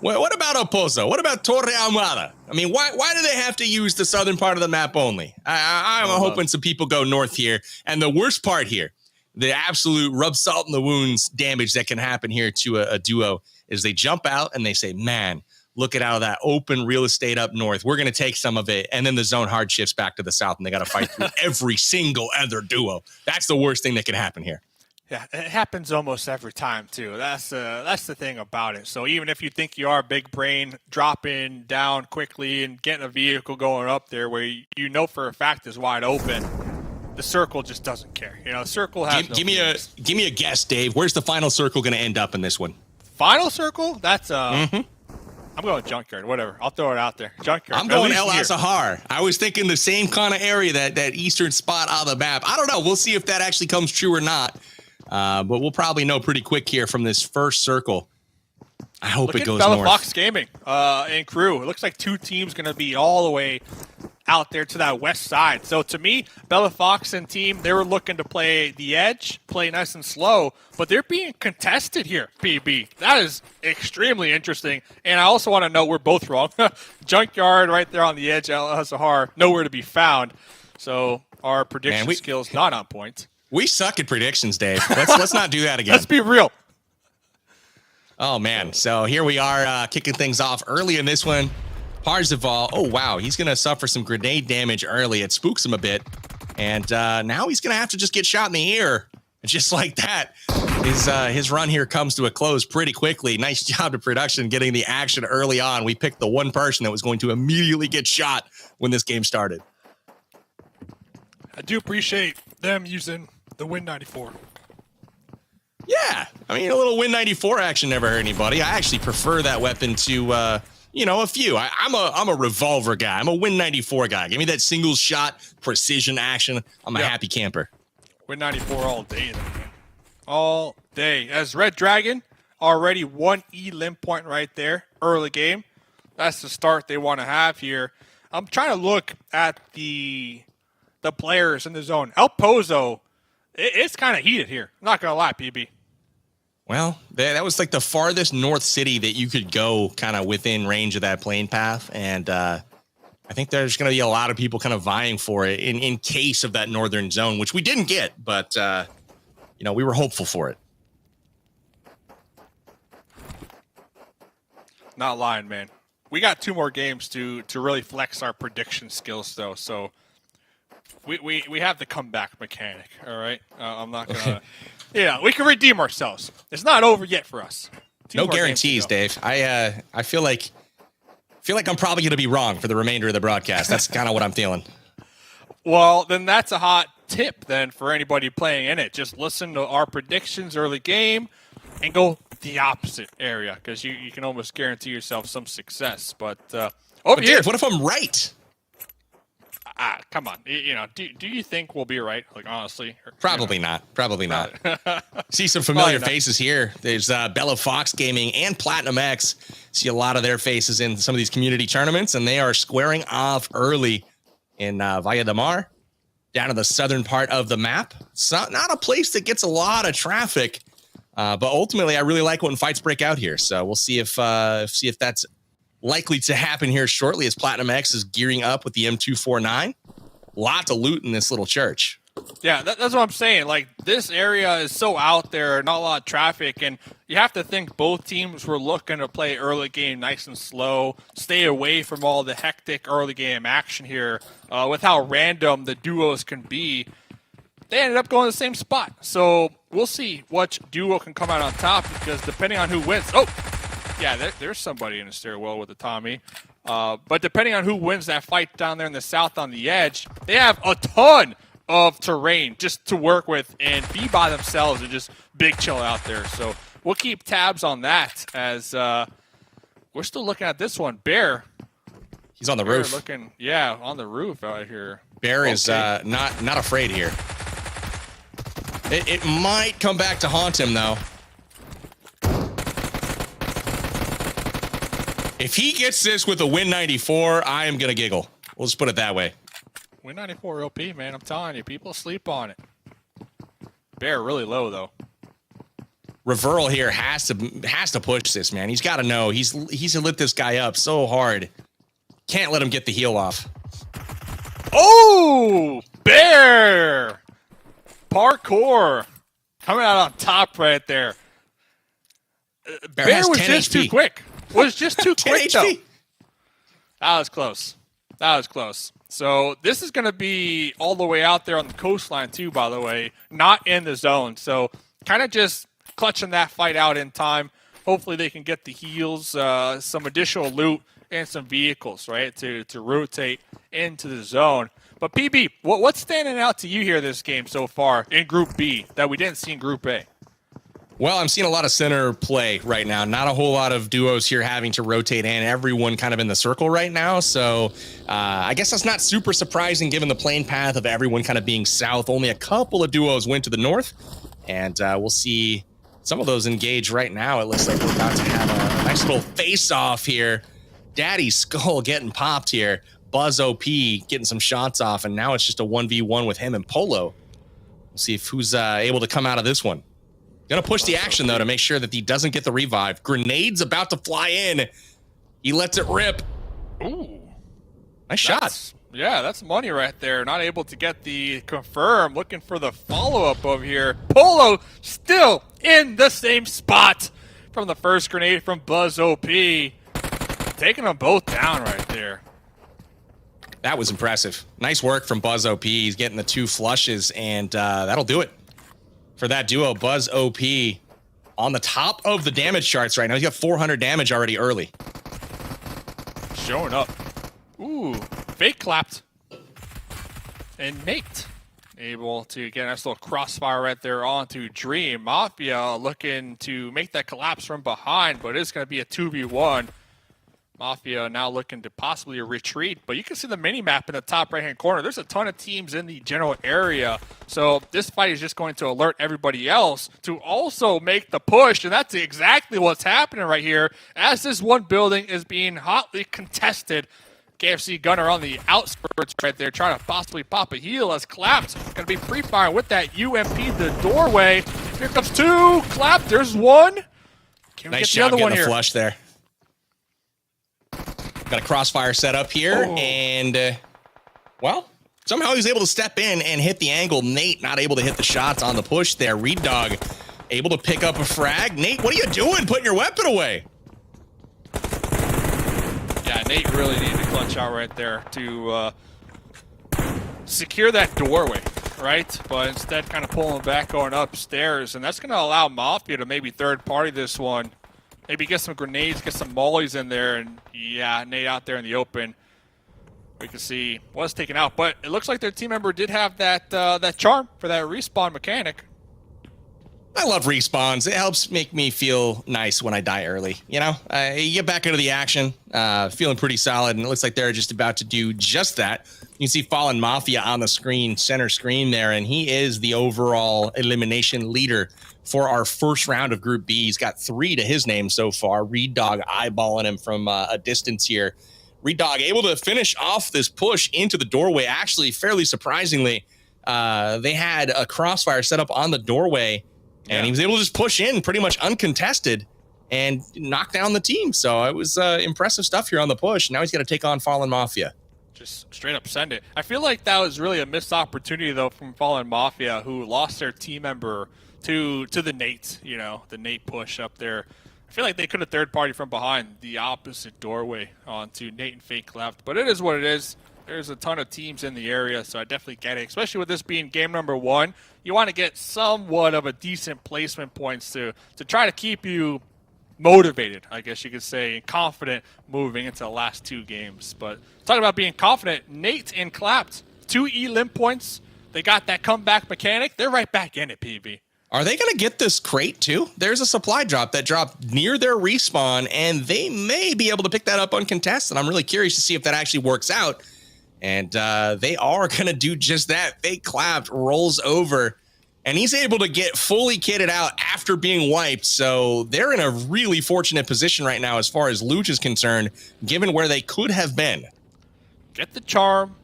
what about Opozo? What about Torre Ahumada? I mean, why do they have to use the southern part of the map only? I'm hoping some people go north here. And the worst part here, the absolute rub salt in the wounds damage that can happen here to a duo is they jump out and they say, man, look at all that open real estate up north. We're going to take some of it. And then the zone hard shifts back to the south, and they got to fight through every single other duo. That's the worst thing that can happen here. Yeah, it happens almost every time, too. That's the thing about it. So even if you think you are big brain, dropping down quickly and getting a vehicle going up there where you know for a fact is wide open, the circle just doesn't care. You know, the circle has give me a guess, Dave. Where's the final circle going to end up in this one? Final circle? That's I'm going Junkyard. Whatever. I'll throw it out there. Junkyard. I'm going El Azahar. I was thinking the same kind of area, that eastern spot on the map. I don't know. We'll see if that actually comes true or not. But we'll probably know pretty quick here from this first circle. I hope it goes north. Fox Gaming and crew. It looks like 2 teams going to be all the way out there to that west side. So to me, Bella Fox and team, they were looking to play the edge, play nice and slow, but they're being contested here, PB. That is extremely interesting. And I also want to note we're both wrong. Junkyard right there on the edge, El Azahar, nowhere to be found. So our prediction skills not on point. We suck at predictions, Dave. Let's not do that again. Let's be real. Oh, man. So here we are kicking things off early in this one. Parzival, oh, wow. He's going to suffer some grenade damage early. It spooks him a bit. And now he's going to have to just get shot in the ear. Just like that. His run here comes to a close pretty quickly. Nice job to production getting the action early on. We picked the one person that was going to immediately get shot when this game started. I do appreciate them using the Win 94. Yeah, I mean, a little Win 94 action never hurt anybody. I actually prefer that weapon to, a few. I'm a revolver guy. I'm a Win 94 guy. Give me that single shot precision action. I'm a happy camper. Win 94 all day, though. All day. As Red Dragon, already 1 limb point right there, early game. That's the start they want to have here. I'm trying to look at the players in the zone. El Pozo, it's kind of heated here. I'm not going to lie, PB. Well, that was like the farthest north city that you could go kind of within range of that plane path. And I think there's going to be a lot of people kind of vying for it in case of that northern zone, which we didn't get. But, we were hopeful for it. Not lying, man. We got 2 more games to really flex our prediction skills, though. So we have the comeback mechanic. All right, I'm not gonna. Yeah, we can redeem ourselves. It's not over yet for us. No guarantees, Dave. I feel like I'm probably going to be wrong for the remainder of the broadcast. That's kind of what I'm feeling. Well, then that's a hot tip then for anybody playing in it. Just listen to our predictions early game and go the opposite area because you can almost guarantee yourself some success. But over here, Dave, what if I'm right? Come on. Do you think we'll be right? Like, honestly? Probably not. Probably not. See some familiar faces here. There's Bella Fox Gaming and Platinum X. See a lot of their faces in some of these community tournaments, and they are squaring off early in Valle de Mar, down in the southern part of the map. It's not a place that gets a lot of traffic, but ultimately, I really like when fights break out here. So we'll see if that's likely to happen here shortly as Platinum X is gearing up with the M249. Lot to loot in this little church. Yeah, that's what I'm saying. Like, this area is so out there, not a lot of traffic, and you have to think both teams were looking to play early game nice and slow, stay away from all the hectic early game action here. With how random the duos can be, they ended up going to the same spot. So we'll see which duo can come out on top because depending on who wins... Oh! Yeah, there's somebody in the stairwell with a Tommy. But depending on who wins that fight down there in the south on the edge, they have a ton of terrain just to work with and be by themselves and just big chill out there. So we'll keep tabs on that as we're still looking at this one. Bear. He's on the roof. On the roof out here. Bear is not afraid here. It might come back to haunt him, though. If he gets this with a Win 94, I am going to giggle. We'll just put it that way. Win 94 OP, man. I'm telling you, people sleep on it. Bear really low, though. Reveral here has to push this, man. He's got to know. He's lit this guy up so hard. Can't let him get the heal off. Oh! Bear! Parkour. Coming out on top right there. Bear was just too quick. Was just too quick, though. That was close. So this is going to be all the way out there on the coastline, too, by the way. Not in the zone. So kind of just clutching that fight out in time. Hopefully they can get the heals, some additional loot, and some vehicles, right, to rotate into the zone. But PB, what's standing out to you here this game so far in Group B that we didn't see in Group A? Well, I'm seeing a lot of center play right now. Not a whole lot of duos here having to rotate in. Everyone kind of in the circle right now. So I guess that's not super surprising given the plane path of everyone kind of being south. Only a couple of duos went to the north. And we'll see some of those engage right now. It looks like we're about to have a nice little face-off here. Daddy's skull getting popped here. Buzz OP getting some shots off. And now it's just a 1v1 with him and Polo. We'll see if who's able to come out of this one. Gonna push the action, though, to make sure that he doesn't get the revive. Grenade's about to fly in. He lets it rip. Ooh. Nice shot. Yeah, that's money right there. Not able to get the confirm. Looking for the follow-up over here. Polo still in the same spot from the first grenade from Buzz OP. Taking them both down right there. That was impressive. Nice work from Buzz OP. He's getting the 2 flushes, and that'll do it for that duo. Buzz OP on the top of the damage charts right now. He's got 400 damage already early. Showing up. Ooh, fake clapped. And Nate able to get a nice little crossfire right there onto Dream. Mafia looking to make that collapse from behind, but it's going to be a 2v1. Mafia now looking to possibly retreat, but you can see the mini-map in the top right-hand corner. There's a ton of teams in the general area, so this fight is just going to alert everybody else to also make the push, and that's exactly what's happening right here as this one building is being hotly contested. KFC Gunner on the outskirts right there, trying to possibly pop a heal as Clapped going to be pre-firing with that UMP the doorway. Here comes 2. Clapped, there's 1. Can we nice get the job other getting one the here? flush there. Got a crossfire set up here, and, well, somehow he was able to step in and hit the angle. Nate not able to hit the shots on the push there. Reed Dog able to pick up a frag. Nate, what are you doing putting your weapon away? Yeah, Nate really needed to clutch out right there to secure that doorway, right? But instead kind of pulling back going upstairs, and that's going to allow Mafia to maybe third party this one. Maybe get some grenades, get some mollies in there, and yeah, Nate out there in the open. We can see was taken out, but it looks like their team member did have that that charm for that respawn mechanic. I love respawns. It helps make me feel nice when I die early. You know, you get back into the action, feeling pretty solid, and it looks like they're just about to do just that. You can see Fallen Mafia on the screen, center screen there, and he is the overall elimination leader for our first round of Group B. He's got 3 to his name so far. Reed Dog eyeballing him from a distance here. Reed Dog able to finish off this push into the doorway. Actually, fairly surprisingly, they had a crossfire set up on the doorway, and he was able to just push in pretty much uncontested and knock down the team. So it was impressive stuff here on the push. Now he's got to take on Fallen Mafia. Just straight up send it. I feel like that was really a missed opportunity, though, from Fallen Mafia, who lost their team member to the Nate, you know, the Nate push up there. I feel like they could have third party from behind the opposite doorway onto Nate and Fake left. But it is what it is. There's a ton of teams in the area, so I definitely get it. Especially with this being game number 1, you want to get somewhat of a decent placement points to try to keep you motivated, I guess you could say, and confident moving into the last 2 games. But talking about being confident, Nate and Clapped, 2 elim points. They got that comeback mechanic. They're right back in it, PB. Are they going to get this crate too? There's a supply drop that dropped near their respawn, and they may be able to pick that up uncontested. I'm really curious to see if that actually works out. And they are going to do just that. Fake Clapped rolls over, and he's able to get fully kitted out after being wiped. So they're in a really fortunate position right now as far as loot is concerned, given where they could have been. Get the charm,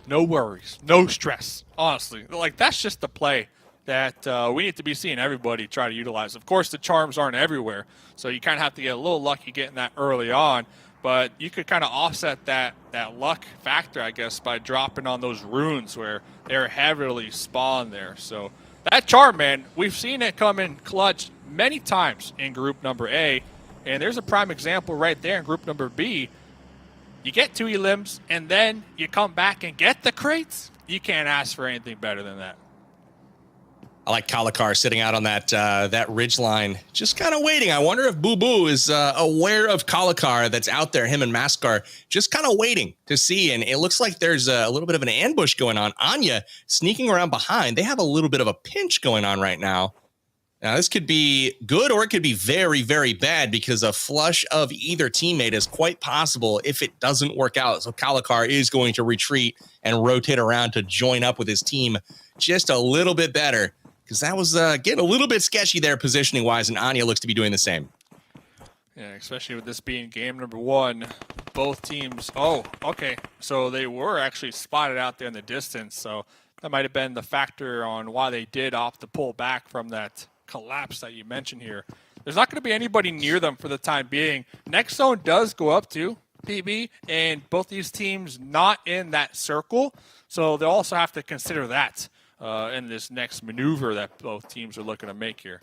no worries, no stress. Honestly, like that's just the play that we need to be seeing everybody try to utilize. Of course, the charms aren't everywhere, so you kind of have to get a little lucky getting that early on. But you could kind of offset that luck factor, I guess, by dropping on those runes where they're heavily spawned there. So that charm, man, we've seen it come in clutch many times in group number A, and there's a prime example right there in group number B. You get 2 elims, and then you come back and get the crates. You can't ask for anything better than that. I like Kalakar sitting out on that ridge line, just kind of waiting. I wonder if Boo Boo is aware of Kalakar that's out there, him and Maskar, just kind of waiting to see. And it looks like there's a little bit of an ambush going on. Anya sneaking around behind. They have a little bit of a pinch going on right now. Now, this could be good or it could be very, very bad because a flush of either teammate is quite possible if it doesn't work out. So Kalakar is going to retreat and rotate around to join up with his team just a little bit better. Because that was getting a little bit sketchy there positioning-wise, and Anya looks to be doing the same. Yeah, especially with this being game number 1. Both teams... Oh, okay. So they were actually spotted out there in the distance, so that might have been the factor on why they did opt to pull back from that collapse that you mentioned here. There's not going to be anybody near them for the time being. Next zone does go up to PB, and both these teams not in that circle, so they'll also have to consider that. In this next maneuver that both teams are looking to make here.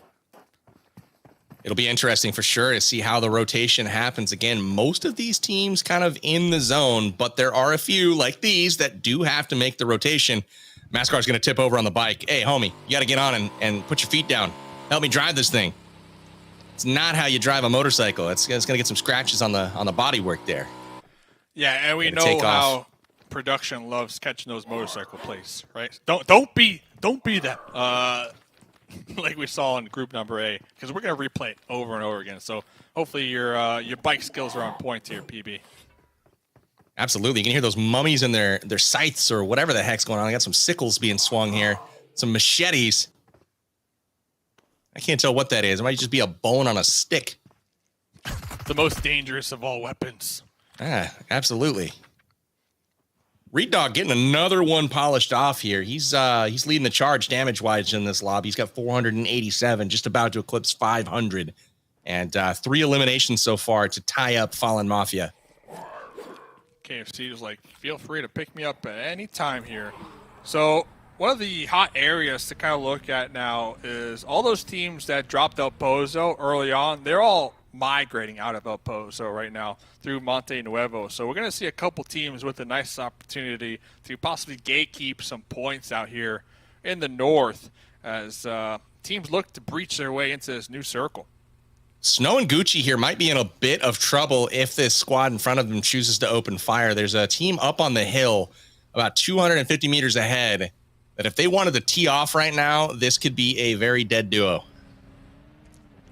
It'll be interesting for sure to see how the rotation happens. Again, most of these teams kind of in the zone, but there are a few like these that do have to make the rotation. Mascar's going to tip over on the bike. Hey, homie, you got to get on and put your feet down. Help me drive this thing. It's not how you drive a motorcycle. It's going to get some scratches on the body work there. Yeah, and we know how production loves catching those motorcycle plays, right? Don't be that like we saw in group number A, because we're gonna replay it over and over again. So hopefully your bike skills are on point here, PB. Absolutely, you can hear those mummies in their scythes or whatever the heck's going on. I got some sickles being swung here, some machetes. I can't tell what that is. It might just be a bone on a stick. The most dangerous of all weapons. Absolutely. Reed Dog getting another one polished off here. He's leading the charge damage-wise in this lobby. He's got 487, just about to eclipse 500. And 3 eliminations so far to tie up Fallen Mafia. KFC is like, feel free to pick me up at any time here. So one of the hot areas to kind of look at now is all those teams that dropped El Pozo early on. They're all migrating out of El Pozo right now through Monte Nuevo. So we're going to see a couple teams with a nice opportunity to possibly gatekeep some points out here in the north as teams look to breach their way into this new circle. Snow and Gucci here might be in a bit of trouble if this squad in front of them chooses to open fire. There's a team up on the hill about 250 meters ahead that if they wanted to tee off right now, this could be a very dead duo.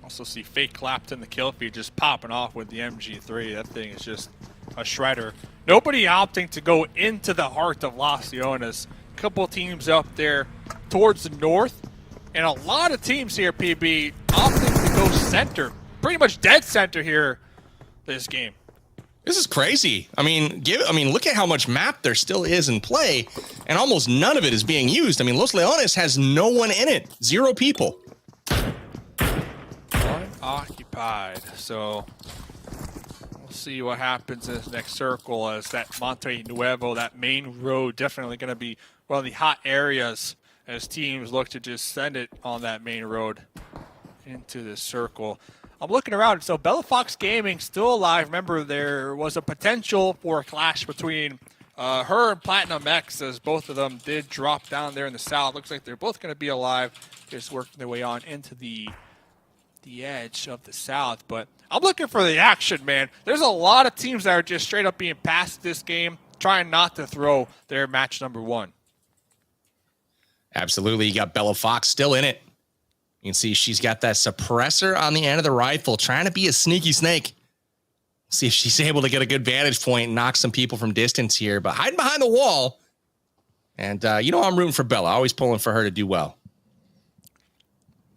Also see Fake Clapton, the kill feed, just popping off with the MG3. That thing is just a shredder. Nobody opting to go into the heart of Las Leonas. Couple teams up there towards the north, and a lot of teams here, PB, opting to go center. Pretty much dead center here this game. This is crazy. I mean, look at how much map there still is in play, and almost none of it is being used. I mean, Los Leones has no one in it. 0 people. Unoccupied. So we'll see what happens in this next circle as that Monte Nuevo, that main road, definitely going to be one of the hot areas as teams look to just send it on that main road into this circle. I'm looking around. So Bella Fox Gaming still alive. Remember, there was a potential for a clash between her and Platinum X, as both of them did drop down there in the south. Looks like they're both going to be alive, just working their way on into the edge of the south. But I'm looking for the action, man. There's a lot of teams that are just straight up being passed this game, trying not to throw their match number 1. Absolutely. You got Bella Fox still in it. You can see she's got that suppressor on the end of the rifle, trying to be a sneaky snake. See if she's able to get a good vantage point and knock some people from distance here, but hiding behind the wall. And you know I'm rooting for Bella. Always pulling for her to do well.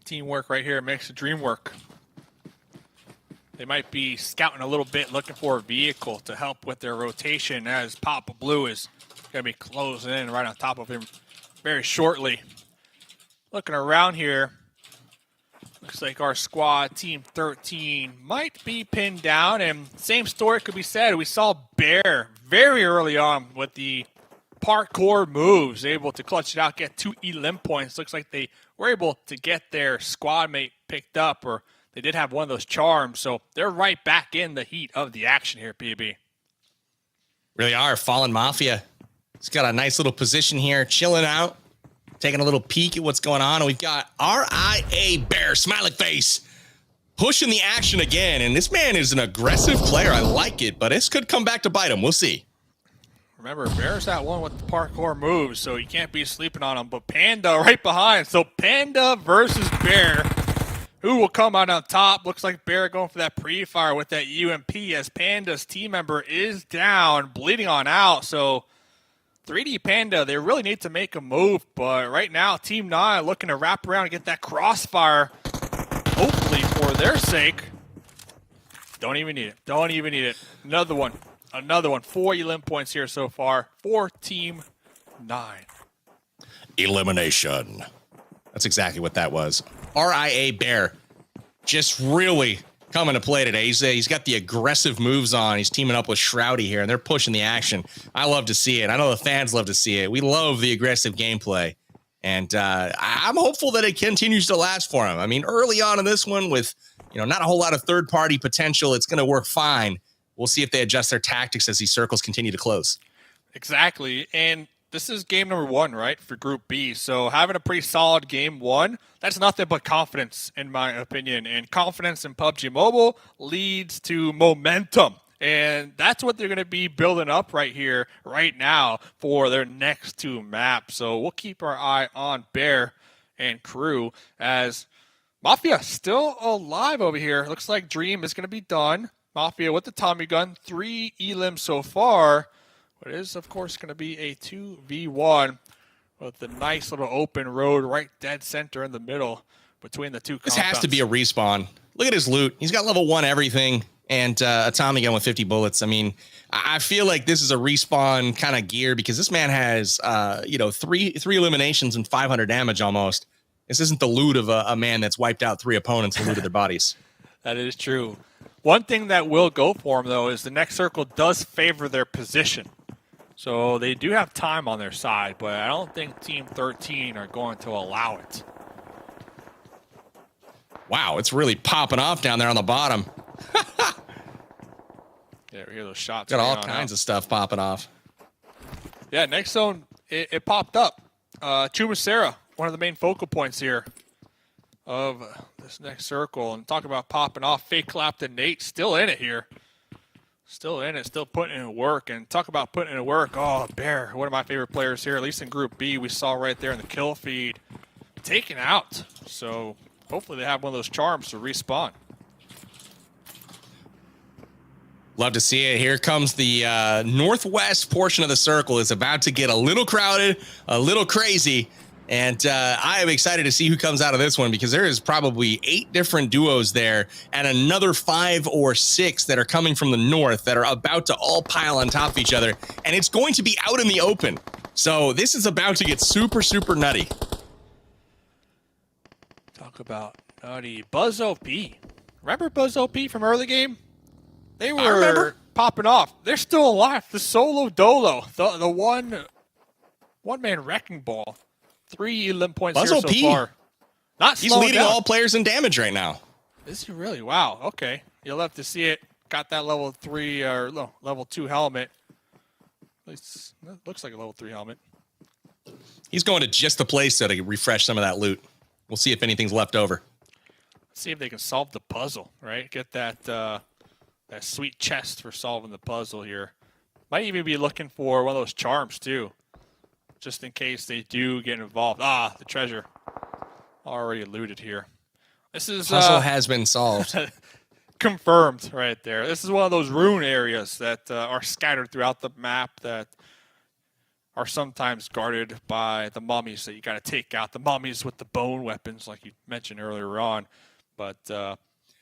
Teamwork right here makes the dream work. They might be scouting a little bit, looking for a vehicle to help with their rotation as Papa Blue is going to be closing in right on top of him very shortly. Looking around here. Looks like our squad, Team 13, might be pinned down, and same story could be said. We saw Bear very early on with the parkour moves, able to clutch it out, get 2 elim points. Looks like they were able to get their squad mate picked up, or they did have one of those charms, so they're right back in the heat of the action here, PB. Really are. Fallen Mafia. It's got a nice little position here, chilling out. Taking a little peek at what's going on. And we've got RIA Bear, smiling face, pushing the action again. And this man is an aggressive player. I like it, but this could come back to bite him. We'll see. Remember, Bear's that one with the parkour moves, so you can't be sleeping on him. But Panda right behind. So Panda versus Bear. Who will come out on top? Looks like Bear going for that pre-fire with that UMP as Panda's team member is down, bleeding on out. So 3D Panda, they really need to make a move, but right now, Team 9 looking to wrap around and get that crossfire, hopefully for their sake. Don't even need it. Don't even need it. Another one. 4 elim points here so far for Team 9. Elimination. That's exactly what that was. RIA Bear just really coming to play today. He's got the aggressive moves on. He's teaming up with Shroudy here, and they're pushing the action. I love to see it. I know the fans love to see it. We love the aggressive gameplay, and I'm hopeful that it continues to last for him. I mean, early on in this one with not a whole lot of third-party potential, it's going to work fine. We'll see if they adjust their tactics as these circles continue to close. Exactly, and this is game number 1, right, for Group B. So having a pretty solid game 1, that's nothing but confidence, in my opinion. And confidence in PUBG Mobile leads to momentum. And that's what they're going to be building up right here, right now, for their next 2 maps. So we'll keep our eye on Bear and crew as Mafia still alive over here. Looks like Dream is going to be done. Mafia with the Tommy gun, 3 elim so far. But it is, of course, going to be a 2v1 with the nice little open road right dead center in the middle between the 2 compounds. This has to be a respawn. Look at his loot. He's got level 1 everything and a Tommy gun with 50 bullets. I mean, I feel like this is a respawn kind of gear because this man has, 3 eliminations and 500 damage almost. This isn't the loot of a man that's wiped out 3 opponents and looted their bodies. That is true. One thing that will go for him, though, is the next circle does favor their position. So they do have time on their side, but I don't think Team 13 are going to allow it. Wow, it's really popping off down there on the bottom. Yeah, we hear those shots. Got all kinds of stuff popping off. Yeah, next zone, it popped up. Chumacera, one of the main focal points here of this next circle. And talk about popping off. Fake Clapton Nate still in it here. Still in it, still putting in work. And talk about putting in work. Oh, Bear, one of my favorite players here, at least in Group B. We saw right there in the kill feed. Taken out. So hopefully they have one of those charms to respawn. Love to see it. Here comes the northwest portion of the circle. Is about to get a little crowded, a little crazy. And I am excited to see who comes out of this one because there is probably 8 different duos there and another 5 or 6 that are coming from the north that are about to all pile on top of each other. And it's going to be out in the open. So this is about to get super, super nutty. Talk about nutty. Buzz OP. Remember Buzz OP from early game? They were popping off. They're still alive. The solo dolo. The one-man wrecking ball. 3 elim points Buzz here OP. so far. He's leading all players in damage right now. Is he really? Wow. Okay. You'll have to see it. Got that level 3 or level 2 helmet. At least that looks like a level 3 helmet. He's going to just the place to refresh some of that loot. We'll see if anything's left over. Let's see if they can solve the puzzle, right? Get that that sweet chest for solving the puzzle here. Might even be looking for one of those charms too, just in case they do get involved. Ah, the treasure already looted here. This is puzzle has been solved. Confirmed right there. This is one of those rune areas that are scattered throughout the map that are sometimes guarded by the mummies that you got to take out. The mummies with the bone weapons, like you mentioned earlier on. But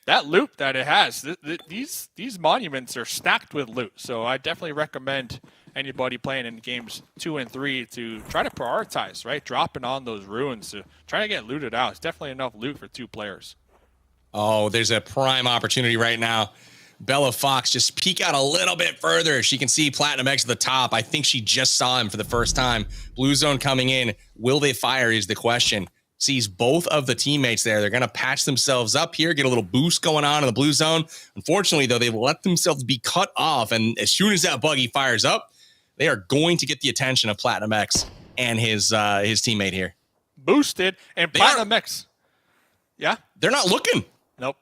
that loot that it has, these monuments are stacked with loot. So I definitely recommend anybody playing in games 2 and 3 to try to prioritize, right? Dropping on those ruins to try to get looted out. It's definitely enough loot for 2 players. Oh, there's a prime opportunity right now. Bella Fox just peek out a little bit further. She can see Platinum X at the top. I think she just saw him for the first time. Blue zone coming in. Will they fire is the question. Sees both of the teammates there. They're going to patch themselves up here, get a little boost going on in the blue zone. Unfortunately, though, they let themselves be cut off. And as soon as that buggy fires up, they are going to get the attention of Platinum X and his teammate here. Boosted. And Platinum X. Yeah? They're not looking. Nope.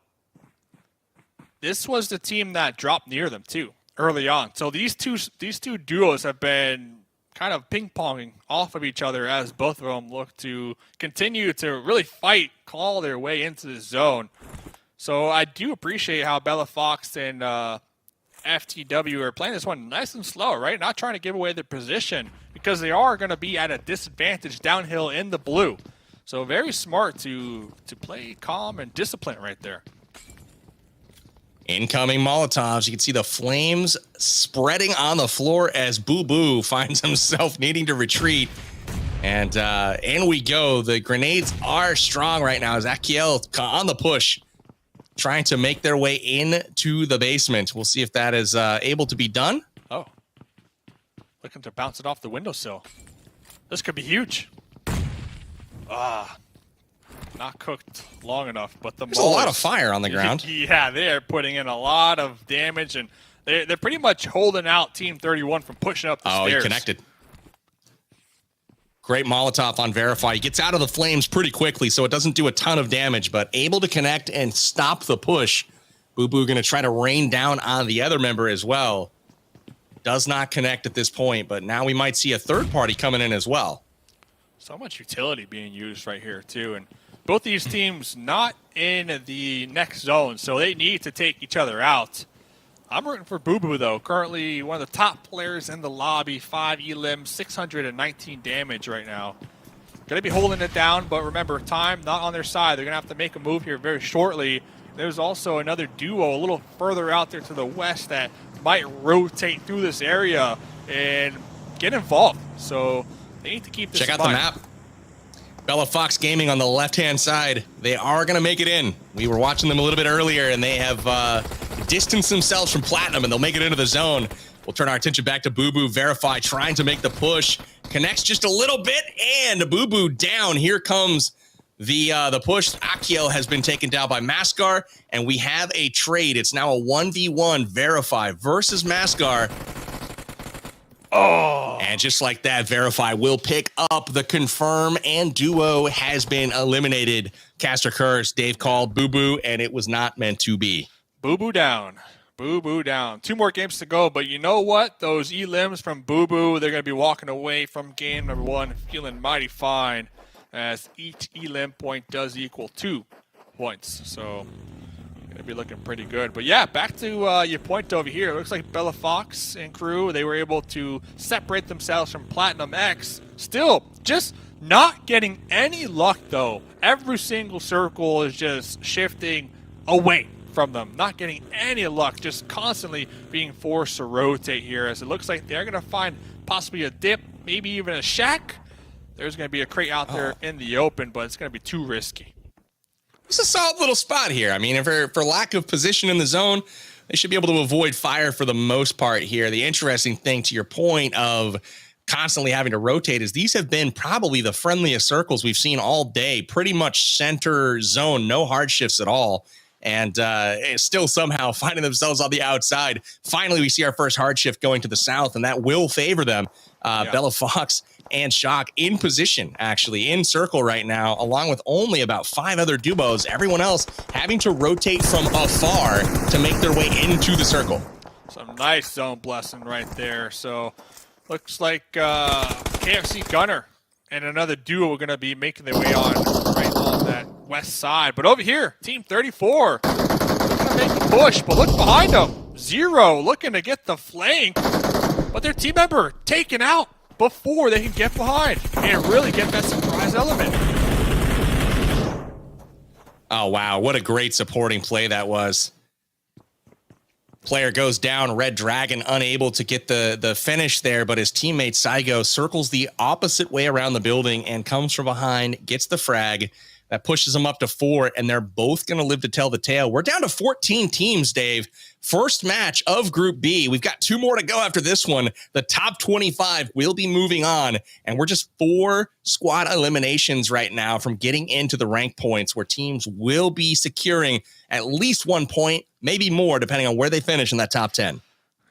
This was the team that dropped near them, too, early on. So these two duos have been kind of ping-ponging off of each other as both of them look to continue to really fight, claw their way into the zone. So I do appreciate how Bella Fox and FTW are playing this one nice and slow, right? Not trying to give away their position because they are going to be at a disadvantage downhill in the blue. So very smart to play calm and disciplined right there. Incoming Molotovs. You can see the flames spreading on the floor as Boo Boo finds himself needing to retreat. And in we go. The grenades are strong right now as Akiel on the push, trying to make their way into the basement. We'll see if that is able to be done. Oh. Looking to bounce it off the windowsill. This could be huge. Ah. Not cooked long enough, but there's a lot of fire on the ground. Yeah, they are putting in a lot of damage, and they're pretty much holding out Team 31 from pushing up the stairs. Oh, he connected. Great Molotov on Verify. He gets out of the flames pretty quickly, so it doesn't do a ton of damage, but able to connect and stop the push. Boo Boo going to try to rain down on the other member as well. Does not connect at this point, but now we might see a third party coming in as well. So much utility being used right here, too, and both these teams not in the next zone, so they need to take each other out. I'm rooting for Boo Boo, though. Currently one of the top players in the lobby. 5 elim, 619 damage right now. Going to be holding it down, but remember, time not on their side. They're going to have to make a move here very shortly. There's also another duo a little further out there to the west that might rotate through this area and get involved. So they need to keep this in mind. Check out the map. Bella Fox Gaming on the left-hand side. They are going to make it in. We were watching them a little bit earlier, and they have distanced themselves from Platinum, and they'll make it into the zone. We'll turn our attention back to Boo Boo. Verify trying to make the push. Connects just a little bit, and Boo Boo down. Here comes The push, Akio has been taken down by Mascar, and we have a trade. It's now a 1v1 Verify versus Mascar. Oh! And just like that, Verify will pick up the confirm, and Duo has been eliminated. Caster Curse, Dave called Boo Boo, and it was not meant to be. Boo Boo down. Boo Boo down. 2 more games to go, but you know what? Those elims from Boo Boo, they're going to be walking away from game number 1 feeling mighty fine, as each elim point does equal 2 points. So, going to be looking pretty good. But yeah, back to your point over here. It looks like Bella Fox and crew, they were able to separate themselves from Platinum X. Still, just not getting any luck, though. Every single circle is just shifting away from them, not getting any luck, just constantly being forced to rotate here, as it looks like they're going to find possibly a dip, maybe even a shack. There's going to be a crate out there in the open, but it's going to be too risky. It's a solid little spot here. I mean, for lack of position in the zone, they should be able to avoid fire for the most part here. The interesting thing, to your point of constantly having to rotate, is these have been probably the friendliest circles we've seen all day. Pretty much center zone, no hard shifts at all. And still somehow finding themselves on the outside. Finally, we see our first hard shift going to the south, and that will favor them. Bella Fox and Shock in position, actually, in circle right now, along with only about 5 other duos. Everyone else having to rotate from afar to make their way into the circle. Some nice zone blessing right there. So, looks like KFC Gunner and another duo are going to be making their way on right on that west side. But over here, Team 34 looking to make a push, but look behind them. Zero looking to get the flank, but their team member taken out before they can get behind and really get that surprise element. Oh, wow. What a great supporting play that was. Player goes down, Red Dragon unable to get the finish there, but his teammate Saigo circles the opposite way around the building and comes from behind, gets the frag. That pushes them up to 4, and they're both going to live to tell the tale. We're down to 14 teams, Dave. First match of Group B. We've got 2 more to go after this one. The top 25 will be moving on, and we're just 4 squad eliminations right now from getting into the rank points, where teams will be securing at least 1 point, maybe more, depending on where they finish in that top 10.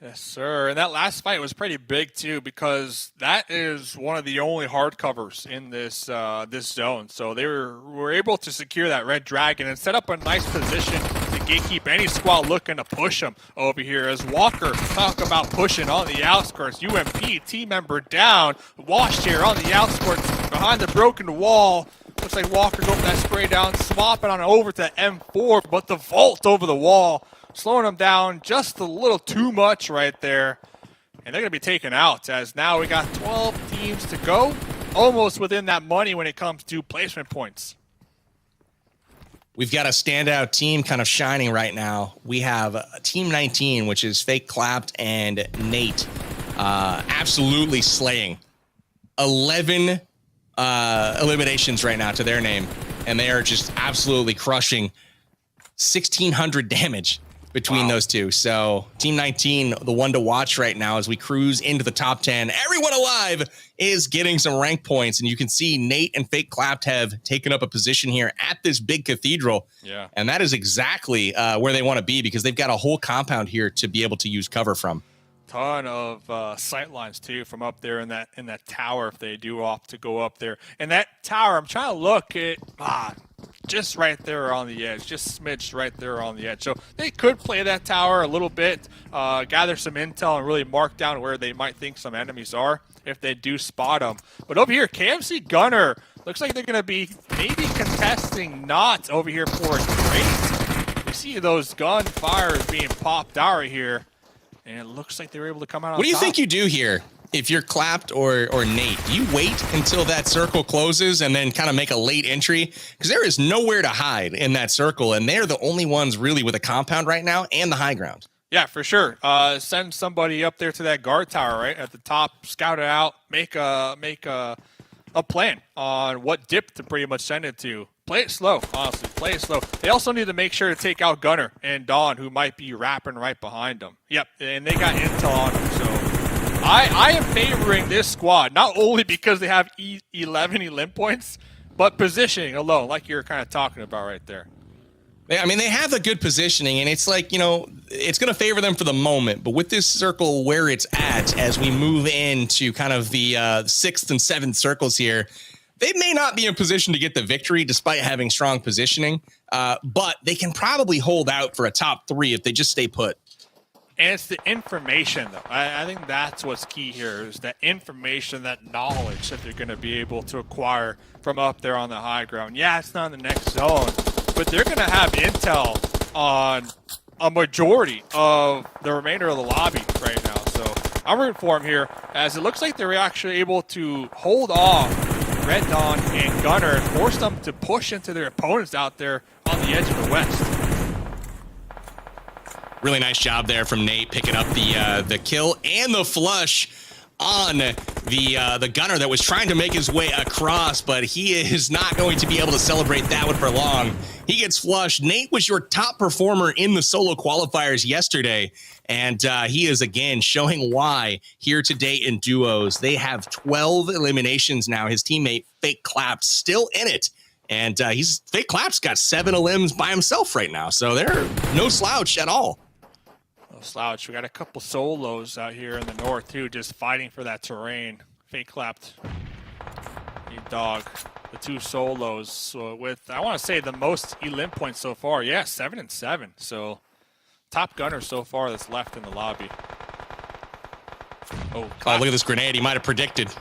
Yes, sir. And that last fight was pretty big, too, because that is one of the only hard covers in this this zone. So they were able to secure that Red Dragon and set up a nice position to gatekeep any squad looking to push them over here. As Walker talk about pushing on the outskirts, UMP team member down, washed here on the outskirts behind the broken wall. Looks like Walker going for that spray down, swapping on over to M4, but the vault over the wall, slowing them down just a little too much right there. And they're going to be taken out, as now we got 12 teams to go, almost within that money when it comes to placement points. We've got a standout team kind of shining right now. We have Team 19, which is Fake Clapped and Nate, absolutely slaying. 11 eliminations right now to their name, and they are just absolutely crushing. 1,600 damage between those two. So Team 19, the one to watch right now as we cruise into the top 10. Everyone alive is getting some rank points, and you can see Nate and Fake Clapped have taken up a position here at this big cathedral. Yeah. And that is exactly where they want to be, because they've got a whole compound here to be able to use cover from. Ton of sight lines too from up there in that tower, if they do opt to go up there. And that tower, I'm trying to look at just right there on the edge, just smidged right there on the edge. So they could play that tower a little bit, gather some intel, and really mark down where they might think some enemies are if they do spot them. But over here, KFC Gunner looks like they're going to be maybe contesting not over here for a crate. You see those gunfires being popped out right here. And it looks like they were able to come out on top. What do you think you do here if you're Clapped or Nate? Do you wait until that circle closes and then kind of make a late entry? Because there is nowhere to hide in that circle, and they're the only ones really with a compound right now and the high ground. Yeah, for sure. Send somebody up there to that guard tower right at the top, scout it out, make a plan on what dip to pretty much send it to. Play it slow, honestly. Play it slow. They also need to make sure to take out Gunner and Dawn, who might be wrapping right behind them. Yep, and they got intel on them, so I am favoring this squad, not only because they have 11 elim points, but positioning alone, like you're kind of talking about right there. I mean, they have the good positioning, and it's like, it's going to favor them for the moment. But with this circle where it's at, as we move into kind of the 6th and 7th circles here, they may not be in a position to get the victory despite having strong positioning, but they can probably hold out for a top 3 if they just stay put. And it's the information, though. I think that's what's key here, is that information, that knowledge that they're going to be able to acquire from up there on the high ground. Yeah, it's not in the next zone, but they're going to have intel on a majority of the remainder of the lobby right now. So I'm rooting for them here, as it looks like they're actually able to hold off Red Dawn and Gunner and force them to push into their opponents out there on the edge of the west. Really nice job there from Nate, picking up the kill and the flush on the gunner that was trying to make his way across, but he is not going to be able to celebrate that one for long. He gets flushed. Nate was your top performer in the solo qualifiers yesterday, and he is again showing why here today in duos. They have 12 eliminations now. His teammate Fake Clapped still in it, and Fake Clapped's got 7 elims by himself right now, so they're no slouch at all. Slouch. We got a couple solos out here in the north too, just fighting for that terrain. Fake Clapped, you dog. The 2 solos with, I want to say, the most elim points so far. Yeah, 7 and 7. So top gunner so far that's left in the lobby. Oh, look at this grenade. He might have predicted.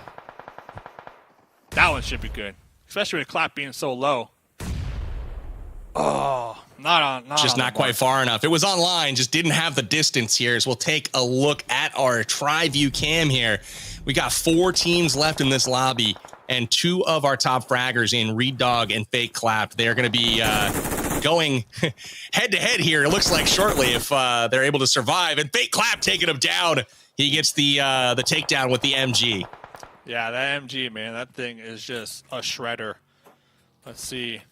That one should be good, especially with Clap being so low. Oh, not quite far enough. It was online, just didn't have the distance here. So we'll take a look at our tri-view cam here. We got 4 teams left in this lobby, and 2 of our top fraggers in Reed Dog and Fake Clapped. They're going to be going head-to-head here, it looks like, shortly, if they're able to survive. And Fake Clapped taking him down. He gets the takedown with the MG. Yeah, that MG, man, that thing is just a shredder. Let's see.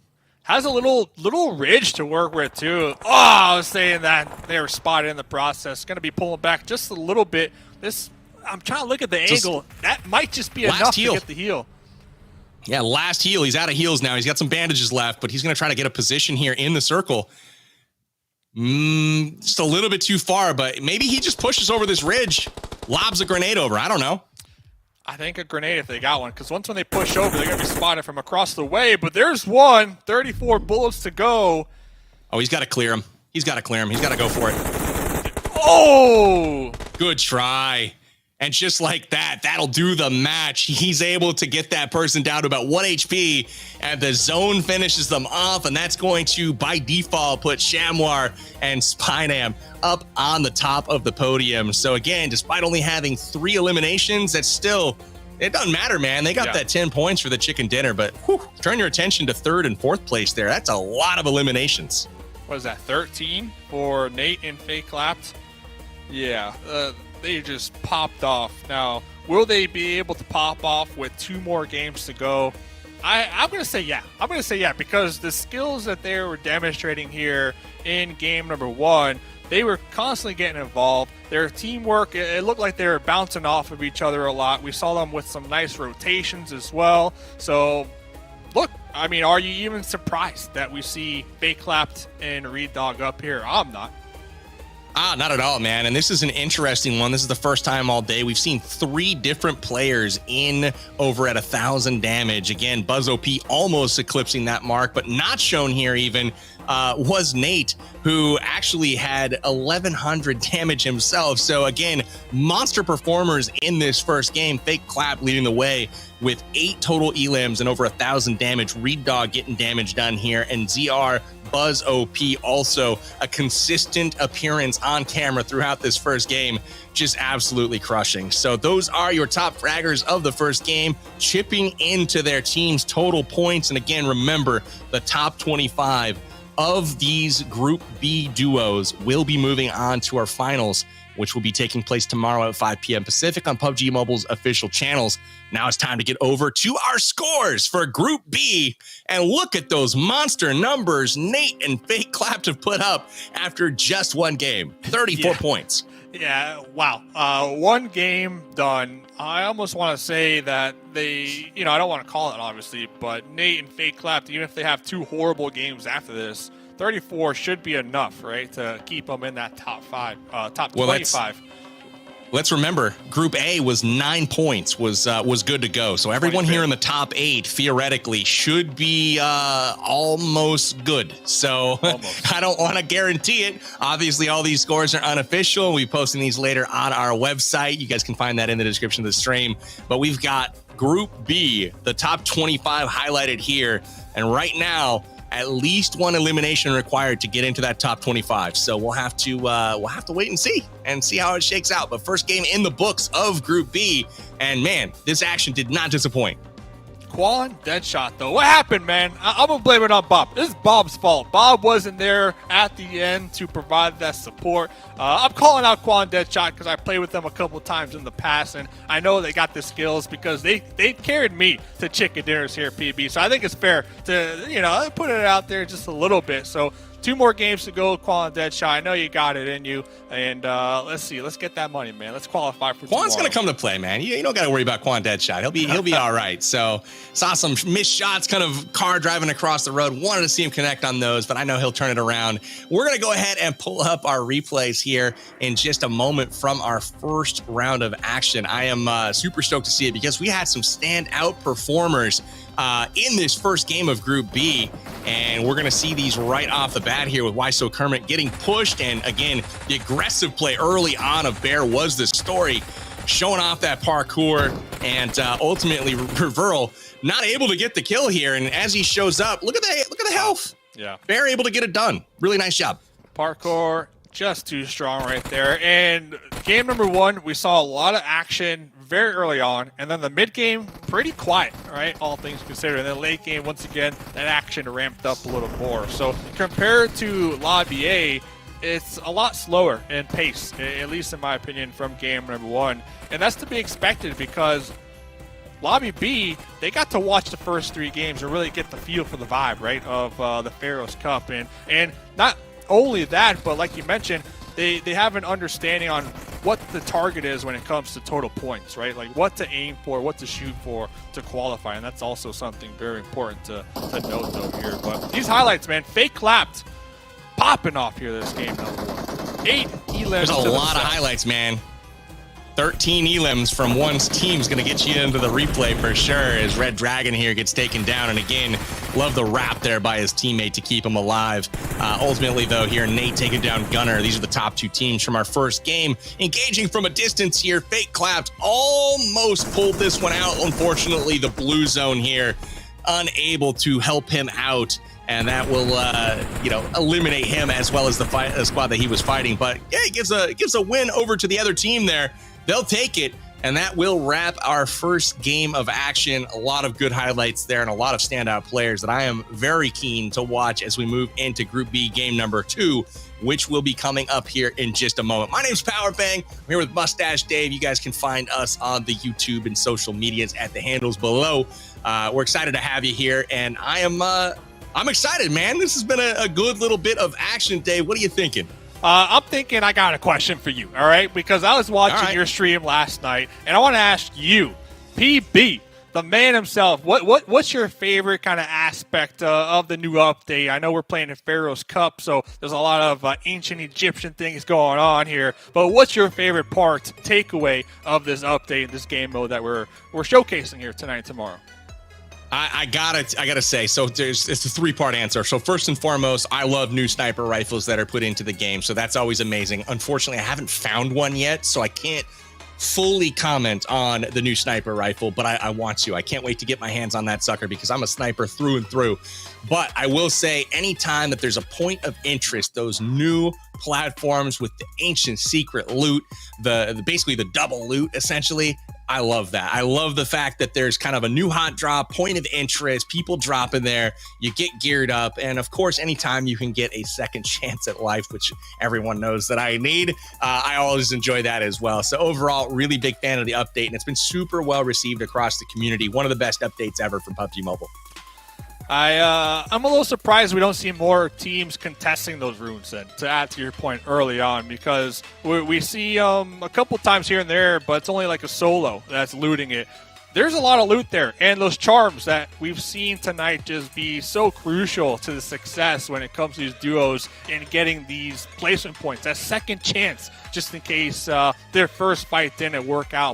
Has a little ridge to work with, too. Oh, I was saying that they were spotted in the process. Going to be pulling back just a little bit. I'm trying to look at the angle. That might just be enough to get the heal. Yeah, last heal. He's out of heals now. He's got some bandages left, but he's going to try to get a position here in the circle. Just a little bit too far, but maybe he just pushes over this ridge, lobs a grenade over. I don't know. I think a grenade if they got one, because once when they push over, they're going to be spotted from across the way. But there's one. 34 bullets to go. Oh, he's got to clear him. He's got to clear him. He's got to go for it. Oh! Good try. And just like that, that'll do the match. He's able to get that person down to about 1 HP, and the zone finishes them off, and that's going to, by default, put Shamwar and Spinam up on the top of the podium. So again, despite only having 3 eliminations, that's still, it doesn't matter, man. They got that 10 points for the chicken dinner, but turn your attention to 3rd and 4th place there. That's a lot of eliminations. What is that, 13 for Nate and Fake Clapped? Yeah, they just popped off. Now, will they be able to pop off with 2 more games to go? I'm going to say yeah. I'm going to say yeah, because the skills that they were demonstrating here in game number 1, they were constantly getting involved. Their teamwork, it looked like they were bouncing off of each other a lot. We saw them with some nice rotations as well. So, look, I mean, are you even surprised that we see Fake Clapped and Reed Dog up here? I'm not. Not at all, man. And this is an interesting one. This is the first time all day we've seen 3 different players in over at 1,000 damage. Again, Buzz OP almost eclipsing that mark, but not shown here even was Nate, who actually had 1,100 damage himself. So again, monster performers in this first game. Fake Clap leading the way with 8 total elims and over 1,000 damage. Reed Dog getting damage done here, and ZR Buzz OP also a consistent appearance on camera throughout this first game, just absolutely crushing. So those are your top fraggers of the first game, chipping into their team's total points. And again, remember, the top 25 of these Group B duos will be moving on to our finals, which will be taking place tomorrow at 5 p.m. Pacific on PUBG Mobile's official channels. Now it's time to get over to our scores for Group B, and look at those monster numbers Nate and Fake Clapped have put up after just 1 game. 34 points. Yeah, wow. One game done. I almost want to say that they, I don't want to call it obviously, but Nate and Fake Clapped, even if they have 2 horrible games after this, 34 should be enough, right, to keep them in that top 25. Let's remember, Group A was 9 points, was good to go. So everyone here in the top 8 theoretically should be almost good. So I don't want to guarantee it. Obviously, all these scores are unofficial. We'll be posting these later on our website. You guys can find that in the description of the stream. But we've got Group B, the top 25 highlighted here. And right now, at least one elimination required to get into that top 25. So we'll have to wait and see how it shakes out. But first game in the books of Group B, and man, this action did not disappoint. Quan, Deadshot, though. What happened, man? I'm going to blame it on Bob. This is Bob's fault. Bob wasn't there at the end to provide that support. I'm calling out Quan Deadshot because I played with them a couple times in the past, and I know they got the skills because they carried me to chicken dinners here at PB. So I think it's fair to, put it out there just a little bit. So 2 more games to go, Quan Deadshot. I know you got it in you. And let's see. Let's get that money, man. Let's qualify for Quan's going to come to play, man. You don't got to worry about Quan Deadshot. He'll be all right. So saw some missed shots, kind of car driving across the road. Wanted to see him connect on those, but I know he'll turn it around. We're going to go ahead and pull up our replays here in just a moment from our first round of action. I am super stoked to see it because we had some standout performers in this first game of Group B, and we're going to see these right off the bat here with Why So Kermit getting pushed, and again, the aggressive play early on of Bear was the story, showing off that parkour, and ultimately Reveral not able to get the kill here, and as he shows up, look at the health. Yeah. Bear able to get it done. Really nice job. Parkour, just too strong right there. And game number 1, we saw a lot of action very early on, and then the mid game pretty quiet, right? All things considered. And then late game, once again, that action ramped up a little more. So compared to Lobby A, it's a lot slower in pace, at least in my opinion, from game number 1. And that's to be expected because Lobby B, they got to watch the first 3 games and really get the feel for the vibe, right, of the Pharaoh's Cup. And not only that, but like you mentioned, they have an understanding on what the target is when it comes to total points, right? Like what to aim for, what to shoot for to qualify. And that's also something very important to note though here. But these highlights, man, Fake Clapped popping off here this game number 1. 8 elims. There's a lot of highlights, man. 13 elims from one team is going to get you into the replay for sure as Red Dragon here gets taken down. And again, love the wrap there by his teammate to keep him alive. Ultimately, though, here, Nate taking down Gunner. These are the top 2 teams from our first game. Engaging from a distance here, Fake Clapped almost pulled this one out. Unfortunately, the blue zone here unable to help him out. And that will, eliminate him as well as the squad that he was fighting. But yeah, it gives a win over to the other team there. They'll take it, and that will wrap our first game of action. A lot of good highlights there and a lot of standout players that I am very keen to watch as we move into Group B game number 2, which will be coming up here in just a moment. My name's Powerbang. I'm here with Mustache Dave. You guys can find us on the YouTube and social medias at the handles below. We're excited to have you here, and I'm excited, man. This has been a good little bit of action, Dave. What are you thinking? I'm thinking I got a question for you, all right? Because I was watching your stream last night, and I want to ask you, PB, the man himself, what's your favorite kind of aspect of the new update? I know we're playing in Pharaoh's Cup, so there's a lot of ancient Egyptian things going on here. But what's your favorite part, takeaway of this update, this game mode that we're showcasing here tonight and tomorrow? I gotta say, so it's a 3-part answer. So first and foremost, I love new sniper rifles that are put into the game, so that's always amazing. Unfortunately, I haven't found one yet, so I can't fully comment on the new sniper rifle, but I want to. I can't wait to get my hands on that sucker because I'm a sniper through and through. But I will say, anytime that there's a point of interest, those new platforms with the ancient secret loot, basically the double loot, essentially, I love that. I love the fact that there's kind of a new hot drop, point of interest, people drop in there, you get geared up, and of course, anytime you can get a second chance at life, which everyone knows that I need, I always enjoy that as well. So overall, really big fan of the update, and it's been super well received across the community. One of the best updates ever from PUBG Mobile. I'm a little surprised we don't see more teams contesting those runes then, to add to your point early on, because we see a couple times here and there, but it's only like a solo that's looting it. There's a lot of loot there, and those charms that we've seen tonight just be so crucial to the success when it comes to these duos and getting these placement points, that second chance, just in case their first fight didn't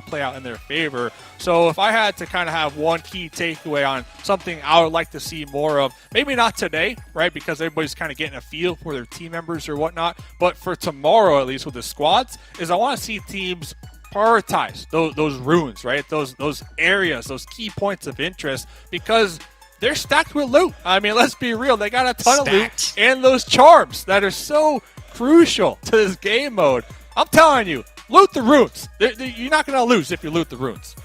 play out in their favor. So if I had to kind of have one key takeaway on something I would like to see more of, maybe not today, right, because everybody's kind of getting a feel for their team members or whatnot, but for tomorrow, at least with the squads, is I want to see teams prioritize those runes, right? Those areas, those key points of interest, because they're stacked with loot. I mean, let's be real. They got a ton of loot and those charms that are so crucial to this game mode. I'm telling you, loot the runes. You're not going to lose if you loot the runes.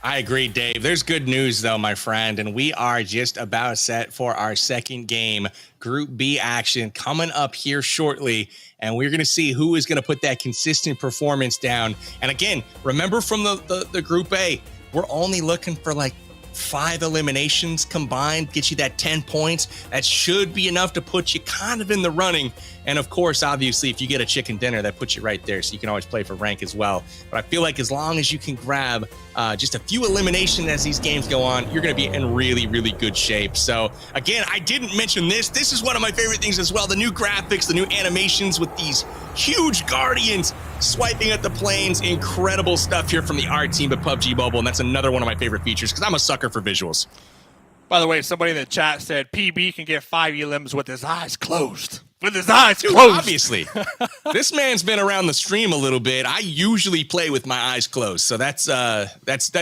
I agree, Dave. There's good news, though, my friend, and we are just about set for our second game, Group B action, coming up here shortly, and we're going to see who is going to put that consistent performance down. And again, remember from the Group A, we're only looking for like 5 eliminations combined, get you that 10 points. That should be enough to put you kind of in the running. And of course, obviously, if you get a chicken dinner, that puts you right there, so you can always play for rank as well. But I feel like as long as you can grab just a few eliminations as these games go on, you're going to be in really, really good shape. So again, I didn't mention this. This is one of my favorite things as well. The new graphics, the new animations with these huge guardians swiping at the planes. Incredible stuff here from the art team at PUBG Mobile. And that's another one of my favorite features because I'm a sucker for visuals. By the way, somebody in the chat said PB can get 5 elims with his eyes closed. With his eyes closed. Obviously. This man's been around the stream a little bit. I usually play with my eyes closed, so that's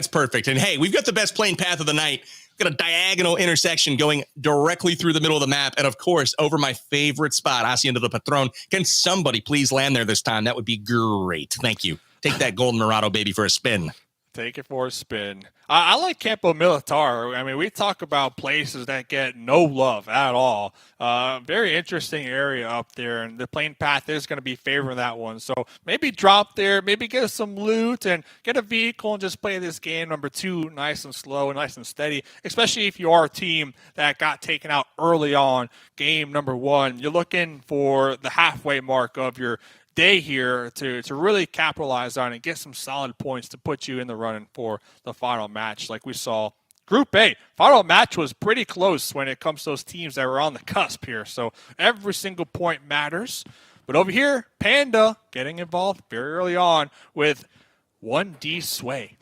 perfect. And hey, we've got the best playing path of the night. We've got a diagonal intersection going directly through the middle of the map, and of course, over my favorite spot, Hacienda del Patron. Can somebody please land there this time? That would be great. Thank you. Take that golden Murado baby for a spin. Take it for a spin. I like Campo Militar. I mean, we talk about places that get no love at all. Very interesting area up there, and the plane path is going to be favoring that one. So maybe drop there, maybe get us some loot and get a vehicle and just play this game number 2 nice and slow and nice and steady, especially if you are a team that got taken out early on game number 1. You're looking for the halfway mark of your day here to really capitalize on and get some solid points to put you in the running for the final match. Like we saw Group A, final match was pretty close when it comes to those teams that were on the cusp here. So every single point matters. But over here, Panda getting involved very early on with 1D Sway.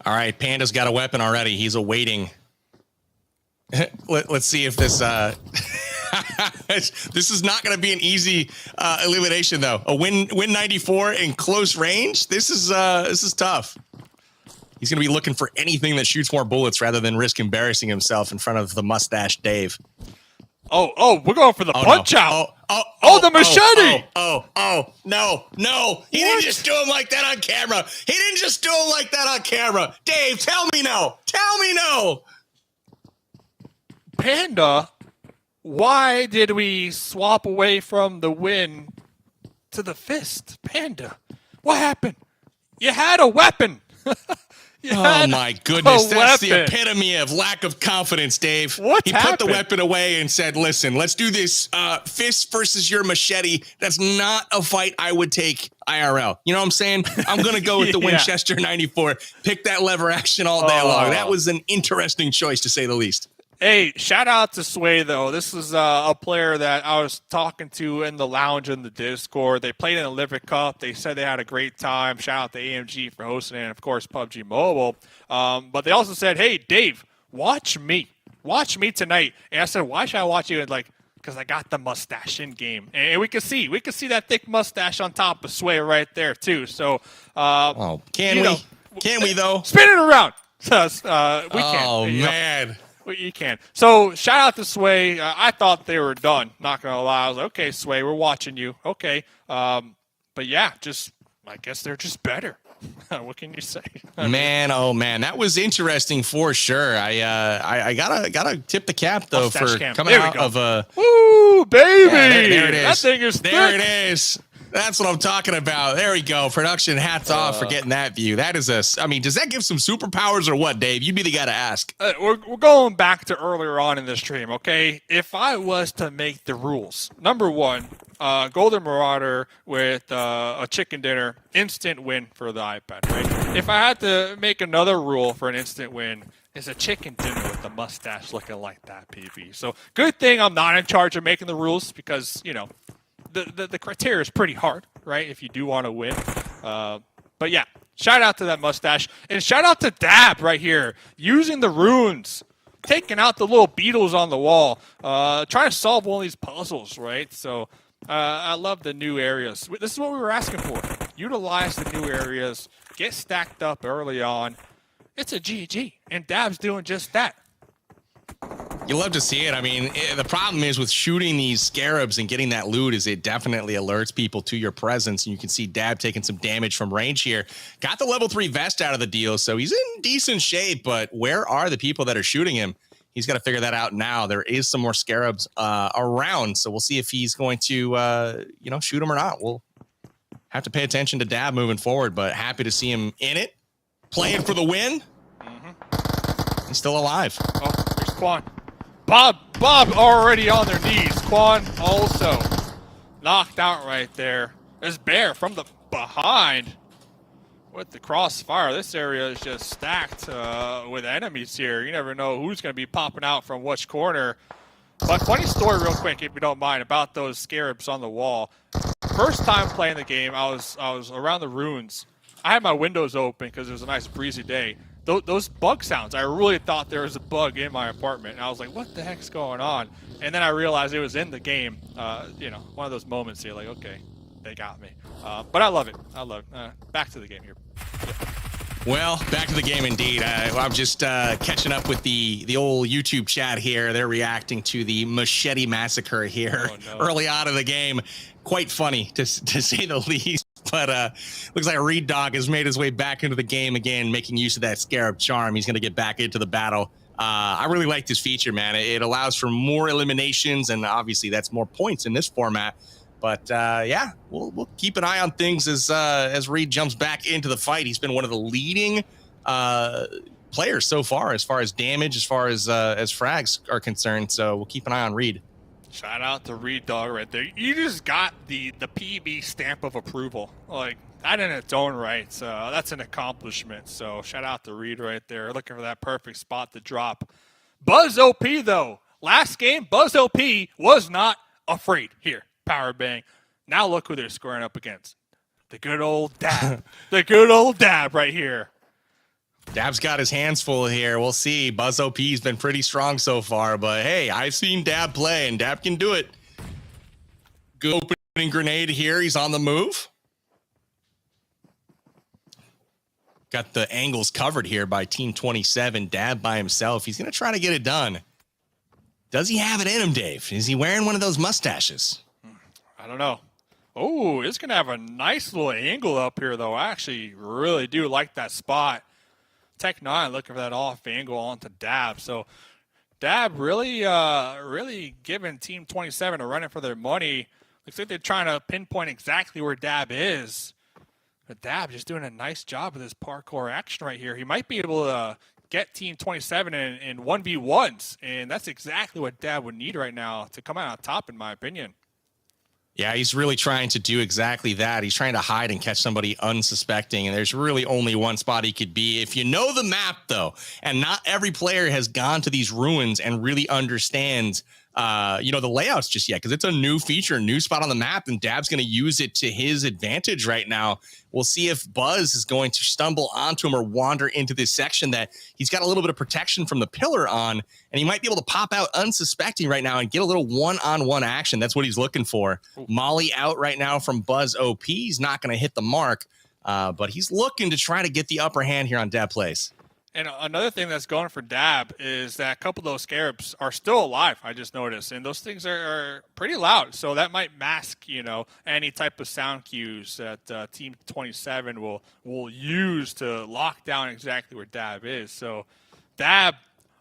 All right, Panda's got a weapon already. He's awaiting. Let's see if this this is not going to be an easy elimination, though. A win 94 in close range. This is tough. He's going to be looking for anything that shoots more bullets rather than risk embarrassing himself in front of the mustache Dave. Oh, we're going for the punch out. The machete. No. He didn't just do him like that on camera. Dave, tell me no. Panda, why did we swap away from the win to the fist? Panda, what happened? You had a weapon. Oh my goodness, that's the epitome of lack of confidence, Dave. What happened? Put the weapon away and said, listen, let's do this fist versus your machete. That's not a fight I would take IRL. You know what I'm saying? I'm going to go with the Winchester 94. Pick that lever action all day long. That was an interesting choice, to say the least. Hey, shout out to Sway, though. This is a player that I was talking to in the lounge in the Discord. They played in the Liver Cup. They said they had a great time. Shout out to AMG for hosting it, and, of course, PUBG Mobile. But they also said, hey, Dave, watch me. Watch me tonight. And I said, why should I watch you? And like, because I got the mustache in game. And we can see that thick mustache on top of Sway right there, too. So, can we, though? Spin it around. We can't. Oh, man. You can. So, shout out to Sway. I thought they were done. Not going to lie. I was like, okay, Sway, we're watching you. Okay. But yeah, I guess they're just better. What can you say? Man, that was interesting for sure. I gotta tip the cap though for coming out of a woo baby. Yeah, there it is. That thing is there. thick. It is. That's what I'm talking about. There we go. Production, hats off for getting that view. That is I mean, does that give some superpowers or what, Dave? You'd be the guy to ask. We're going back to earlier on in the stream, okay? If I was to make the rules, number one, Golden Marauder with a chicken dinner, instant win for the iPad, right? If I had to make another rule for an instant win, it's a chicken dinner with the mustache looking like that, PB. So good thing I'm not in charge of making the rules because, you know, the criteria is pretty hard, right? If you do want to win. But yeah, shout out to that mustache. And shout out to Dab right here, using the runes, taking out the little beetles on the wall, trying to solve one of these puzzles, right? So I love the new areas. This is what we were asking for. Utilize the new areas, get stacked up early on. It's a GG, and Dab's doing just that. You love to see it. I mean, the problem is with shooting these scarabs and getting that loot is it definitely alerts people to your presence. And you can see Dab taking some damage from range here. Got the level 3 vest out of the deal, so he's in decent shape. But where are the people that are shooting him? He's got to figure that out now. There is some more scarabs around, so we'll see if he's going to, shoot him or not. We'll have to pay attention to Dab moving forward, but happy to see him in it, playing for the win. He's still alive. Oh, there's Quan. Bob already on their knees. Quan also knocked out right there. There's Bear from the behind with the crossfire. This area is just stacked with enemies here. You never know who's going to be popping out from which corner. But funny story real quick, if you don't mind, about those scarabs on the wall. First time playing the game, I was around the ruins. I had my windows open because it was a nice breezy day. Those bug sounds, I really thought there was a bug in my apartment. And I was like, what the heck's going on? And then I realized it was in the game. One of those moments you're like, okay, they got me. But I love it. Back to the game here. Well, back to the game indeed. I'm just catching up with the old YouTube chat here. They're reacting to the machete massacre here early on in the game. Quite funny, to say the least. But looks like Reed Dog has made his way back into the game again, making use of that Scarab Charm. He's going to get back into the battle. I really like this feature, man. It allows for more eliminations, and obviously that's more points in this format. But yeah, we'll keep an eye on things as Reed jumps back into the fight. He's been one of the leading players so far as damage, as far as frags are concerned. So we'll keep an eye on Reed. Shout out to Reed Dog right there. You just got the PB stamp of approval. Like, that in its own right. So that's an accomplishment. So shout out to Reed right there. Looking for that perfect spot to drop. Buzz OP, though. Last game, Buzz OP was not afraid here. Powerbang. Now look who they're squaring up against. The good old Dab. The good old Dab right here. Dab's got his hands full here. We'll see. Buzz OP's been pretty strong so far, but hey, I've seen Dab play, and Dab can do it. Good opening grenade here. He's on the move. Got the angles covered here by Team 27. Dab by himself. He's going to try to get it done. Does he have it in him, Dave? Is he wearing one of those mustaches? I don't know. Oh, it's going to have a nice little angle up here, though. I actually really do like that spot. Tech 9 looking for that off angle onto Dab. So Dab really giving Team 27 a run in for their money. Looks like they're trying to pinpoint exactly where Dab is. But Dab just doing a nice job with his parkour action right here. He might be able to get Team 27 in 1v1s, and that's exactly what Dab would need right now to come out on top, in my opinion. Yeah, he's really trying to do exactly that. He's trying to hide and catch somebody unsuspecting, and there's really only one spot he could be. If you know the map, though, and not every player has gone to these ruins and really understands the layouts just yet, because it's a new feature, a new spot on the map, and Dab's going to use it to his advantage right now. We'll see if Buzz is going to stumble onto him or wander into this section that he's got a little bit of protection from the pillar on, and he might be able to pop out unsuspecting right now and get a little one-on-one action. That's what he's looking for. Molly out right now from Buzz OP. He's not going to hit the mark, but he's looking to try to get the upper hand here on Dab Plays. And another thing that's going for Dab is that a couple of those scarabs are still alive, I just noticed. And those things are pretty loud. So that might mask, any type of sound cues that Team 27 will use to lock down exactly where Dab is. So Dab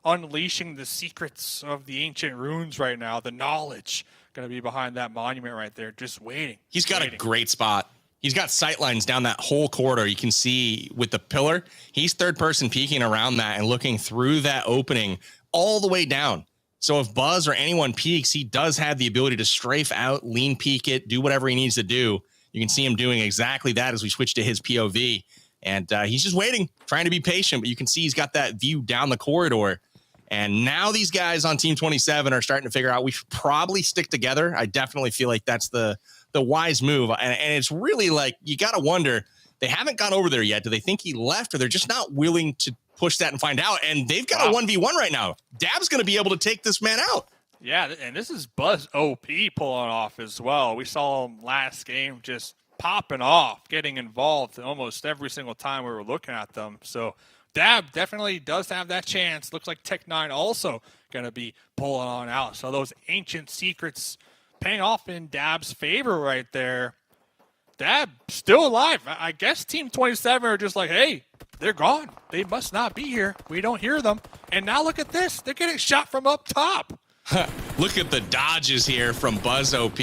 unleashing the secrets of the ancient runes right now, the knowledge, going to be behind that monument right there, just waiting. He's got a great spot. He's got sight lines down that whole corridor. You can see with the pillar, he's third person peeking around that and looking through that opening all the way down. So if Buzz or anyone peeks, he does have the ability to strafe out, lean peek it, do whatever he needs to do. You can see him doing exactly that as we switch to his POV. And he's just waiting, trying to be patient. But you can see he's got that view down the corridor. And now these guys on Team 27 are starting to figure out we should probably stick together. I definitely feel like that's the wise move. And it's really like, you got to wonder, they haven't gone over there yet. Do they think he left, or they're just not willing to push that and find out? And they've got a 1v1 right now. Dab's going to be able to take this man out. Yeah, and this is Buzz OP pulling off as well. We saw him last game just popping off, getting involved almost every single time we were looking at them. So Dab definitely does have that chance. Looks like Tech9 also going to be pulling on out. So those ancient secrets paying off in Dab's favor right there. Dab still alive. I guess Team 27 are just like, hey, they're gone. They must not be here. We don't hear them. And now look at this. They're getting shot from up top. Look at the dodges here from Buzz OP.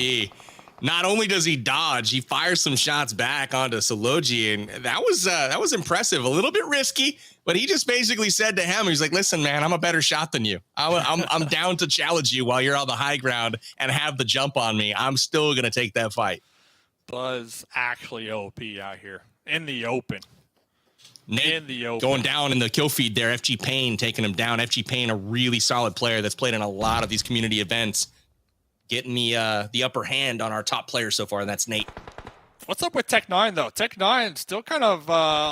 Not only does he dodge, he fires some shots back onto Sologi, and that was impressive. A little bit risky, but he just basically said to him, he's like, "Listen, man, I'm a better shot than you. I'm down to challenge you while you're on the high ground and have the jump on me. I'm still gonna take that fight." Buzz actually OP out here in the open. Nate going down in the kill feed there. FG Payne taking him down. FG Payne, a really solid player that's played in a lot of these community events, getting the upper hand on our top player so far, and that's Nate. What's up with Tech9, though? Tech9 still kind of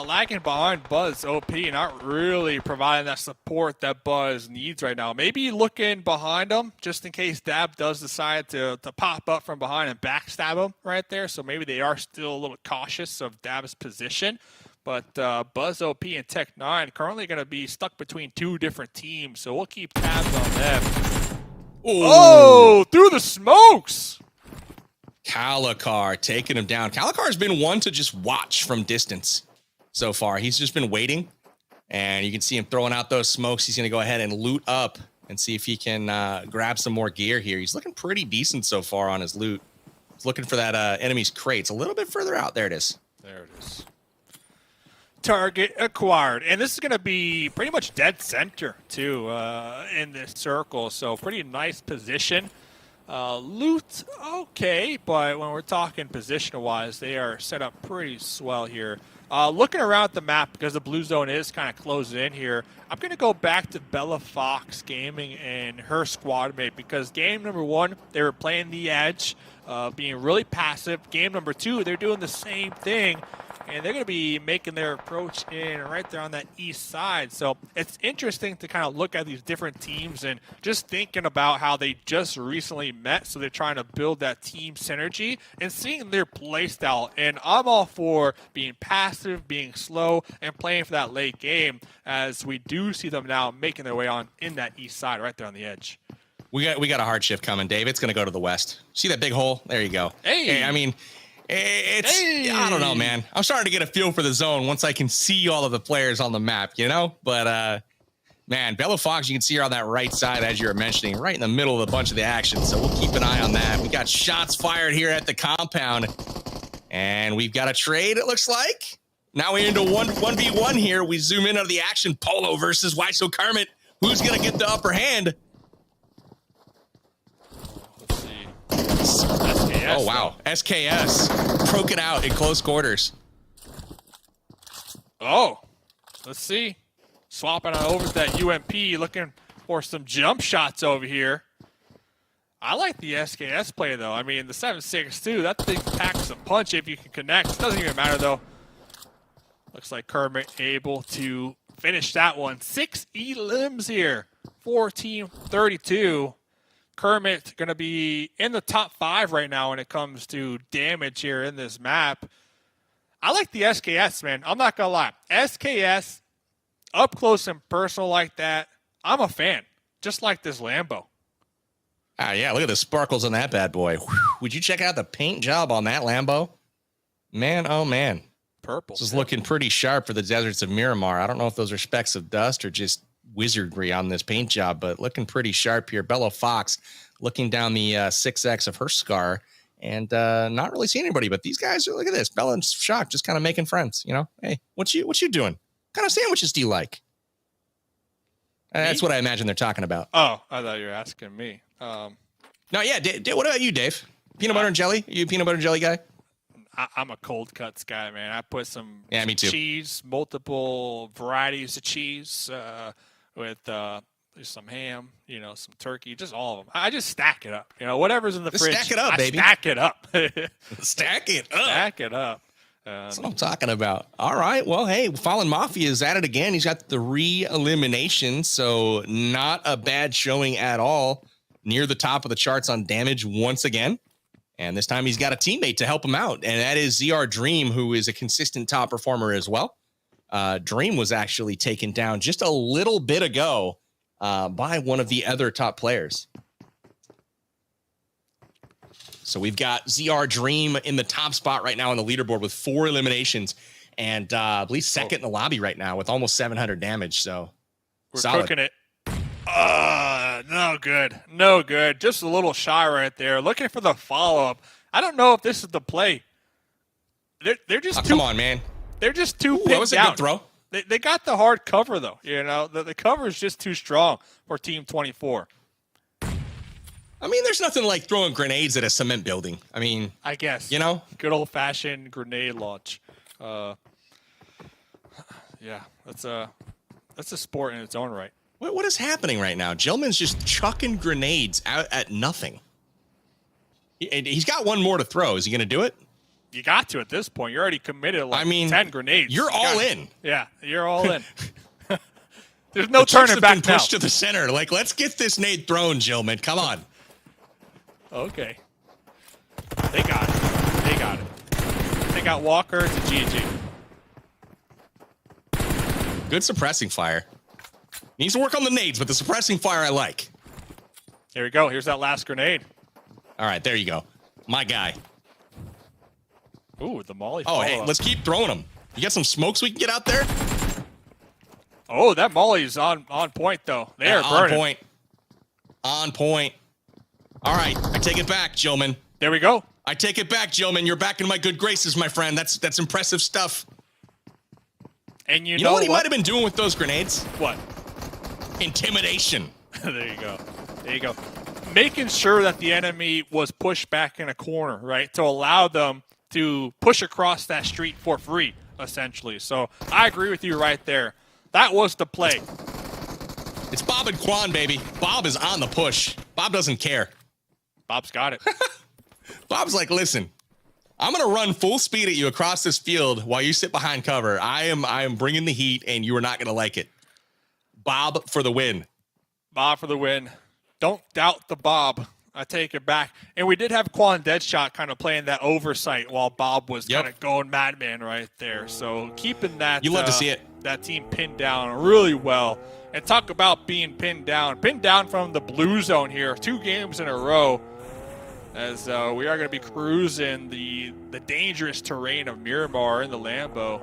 lagging behind Buzz OP, not really providing that support that Buzz needs right now. Maybe looking behind him just in case Dab does decide to pop up from behind and backstab him right there. So maybe they are still a little cautious of Dab's position. But Buzz OP and Tech9 currently going to be stuck between two different teams, so we'll keep tabs on them. Oh, through the smokes! Kalikar taking him down. Kalikar's been one to just watch from distance so far. He's just been waiting, and you can see him throwing out those smokes. He's going to go ahead and loot up and see if he can grab some more gear here. He's looking pretty decent so far on his loot. He's looking for that enemy's crates a little bit further out. There it is. There it is. Target acquired, and this is going to be pretty much dead center too in this circle, so pretty nice position. Loot okay, but when we're talking positional wise, they are set up pretty swell here. Looking around the map, because the blue zone is kind of closed in here, I'm going to go back to Bella Fox Gaming and her squad mate, because game number 1 they were playing the edge, being really passive. Game number 2 they're doing the same thing, and they're going to be making their approach in right there on that east side. So it's interesting to kind of look at these different teams and just thinking about how they just recently met. So they're trying to build that team synergy and seeing their play style. And I'm all for being passive, being slow, and playing for that late game, as we do see them now making their way on in that east side right there on the edge. We got a hard shift coming, Dave. It's going to go to the west. See that big hole? There you go. Hey, I mean, I don't know, man. I'm starting to get a feel for the zone once I can see all of the players on the map, you know? But, man, Bella Fox, you can see her on that right side, as you were mentioning, right in the middle of a bunch of the action. So we'll keep an eye on that. We got shots fired here at the compound, and we've got a trade, it looks like. Now we're into 1v1 here. We zoom in on the action. Polo versus Why So Kermit. Who's going to get the upper hand? SKS, oh, wow. SKS broke it out in close quarters. Oh, let's see. Swapping on over to that UMP, looking for some jump shots over here. I like the SKS play, though. I mean, the 7.62, that thing packs a punch if you can connect. Doesn't even matter, though. Looks like Kermit able to finish that one. 6 elims here for Team 32. Kermit going to be in the top 5 right now when it comes to damage here in this map. I like the SKS, man. I'm not going to lie. SKS, up close and personal like that, I'm a fan. Just like this Lambo. Ah, yeah, look at the sparkles on that bad boy. Whew. Would you check out the paint job on that Lambo? Man, oh, man. Purple. This is looking pretty sharp for the deserts of Miramar. I don't know if those are specks of dust or just wizardry on this paint job, but looking pretty sharp here. Bella Fox looking down the 6X of her scar and not really seeing anybody, but these guys, look at this. Bella and Shock just kind of making friends, you know? Hey, what you doing? What kind of sandwiches do you like? That's what I imagine they're talking about. Oh, I thought you were asking me. No, yeah. What about you, Dave? Peanut butter and jelly? Are you a peanut butter and jelly guy? I'm a cold cuts guy, man. I put some, me too. Cheese, multiple varieties of cheese with some ham, some turkey, just all of them. I just stack it up. Whatever's in the fridge. Stack it up, baby. Stack it up. Stack it up. Stack it up. That's what I'm talking about. All right. Well, hey, Fallen Mafia is at it again. He's got 3 eliminations, so not a bad showing at all. Near the top of the charts on damage once again. And this time he's got a teammate to help him out, and that is ZR Dream, who is a consistent top performer as well. Dream was actually taken down just a little bit ago by one of the other top players. So we've got ZR Dream in the top spot right now on the leaderboard with 4 eliminations, and I believe second in the lobby right now with almost 700 damage. So we're solid. Cooking it. No good. No good. Just a little shy right there. Looking for the follow-up. I don't know if this is the play. They're just too... Come on, man. They're just too pinned that was a down. good throw. They got the hard cover, though. The cover is just too strong for Team 24. I mean, there's nothing like throwing grenades at a cement building. I mean... I guess. Good old-fashioned grenade launch. Yeah, that's a sport in its own right. What is happening right now? Gilman's just chucking grenades out at nothing. He's got one more to throw. Is he going to do it? You got to at this point. You're already committed 10 grenades. You're all in. Yeah, you're all in. There's no turning back now. Pushed to the center. Let's get this nade thrown, Gilman. Come on. Okay. They got it. They got it. They got Walker to GG. Good suppressing fire. Needs to work on the nades, but the suppressing fire I like. Here we go. Here's that last grenade. All right, there you go. My guy. Ooh, the molly. Oh, hey, let's keep throwing them. You got some smokes we can get out there? Oh, that molly's on point, though. They are burning. On point. On point. All right, I take it back, Gilman. There we go. I take it back, Gilman. You're back in my good graces, my friend. That's impressive stuff. And you know what he might have been doing with those grenades? What? Intimidation. There you go. There you go. Making sure that the enemy was pushed back in a corner, right? To allow them to push across that street for free, essentially. So I agree with you right there. That was the play. It's Bob and Quan, baby. Bob is on the push. Bob doesn't care. Bob's got it. Bob's like, listen, I'm going to run full speed at you across this field while you sit behind cover. I am bringing the heat, and you are not going to like it. Bob for the win. Bob for the win. Don't doubt the Bob. I take it back. And we did have Quan Deadshot kind of playing that oversight while Bob was kind of going madman right there. So keeping that you love to see it. That team pinned down really well. And talk about being pinned down. Pinned down from the blue zone here. 2 games in a row. As we are going to be cruising the dangerous terrain of Miramar in the Lambo.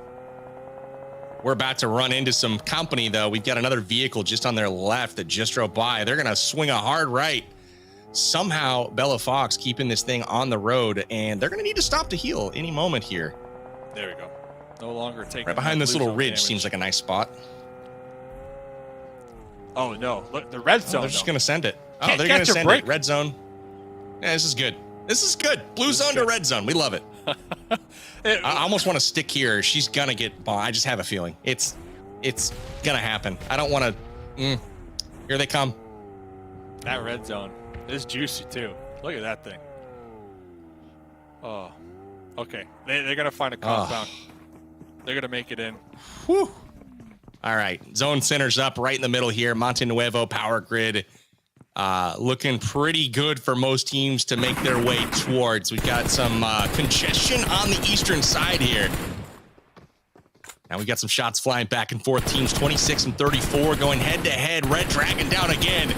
We're about to run into some company, though. We've got another vehicle just on their left that just drove by. They're going to swing a hard right. Somehow, Bella Fox keeping this thing on the road, and they're going to need to stop to heal any moment here. There we go. No longer taking right behind this little ridge seems like a nice spot. Oh, no. Look, the red zone. They're just going to send it. Oh, Can't they're going to send break. it. Red zone. Yeah, this is good. This is good. Blue zone to red zone. We love it. I almost want to stick here. She's going to get bombed. I just have a feeling. It's going to happen. I don't want to. Here they come. That red zone is juicy, too. Look at that thing. Oh. Okay. They're going to find a compound. They're going to make it in. Whew. All right. Zone centers up right in the middle here. Monte Nuevo power grid. Looking pretty good for most teams to make their way towards. We've got some congestion on the eastern side here. Now we got some shots flying back and forth. Teams 26 and 34 going head-to-head. Red Dragon down again.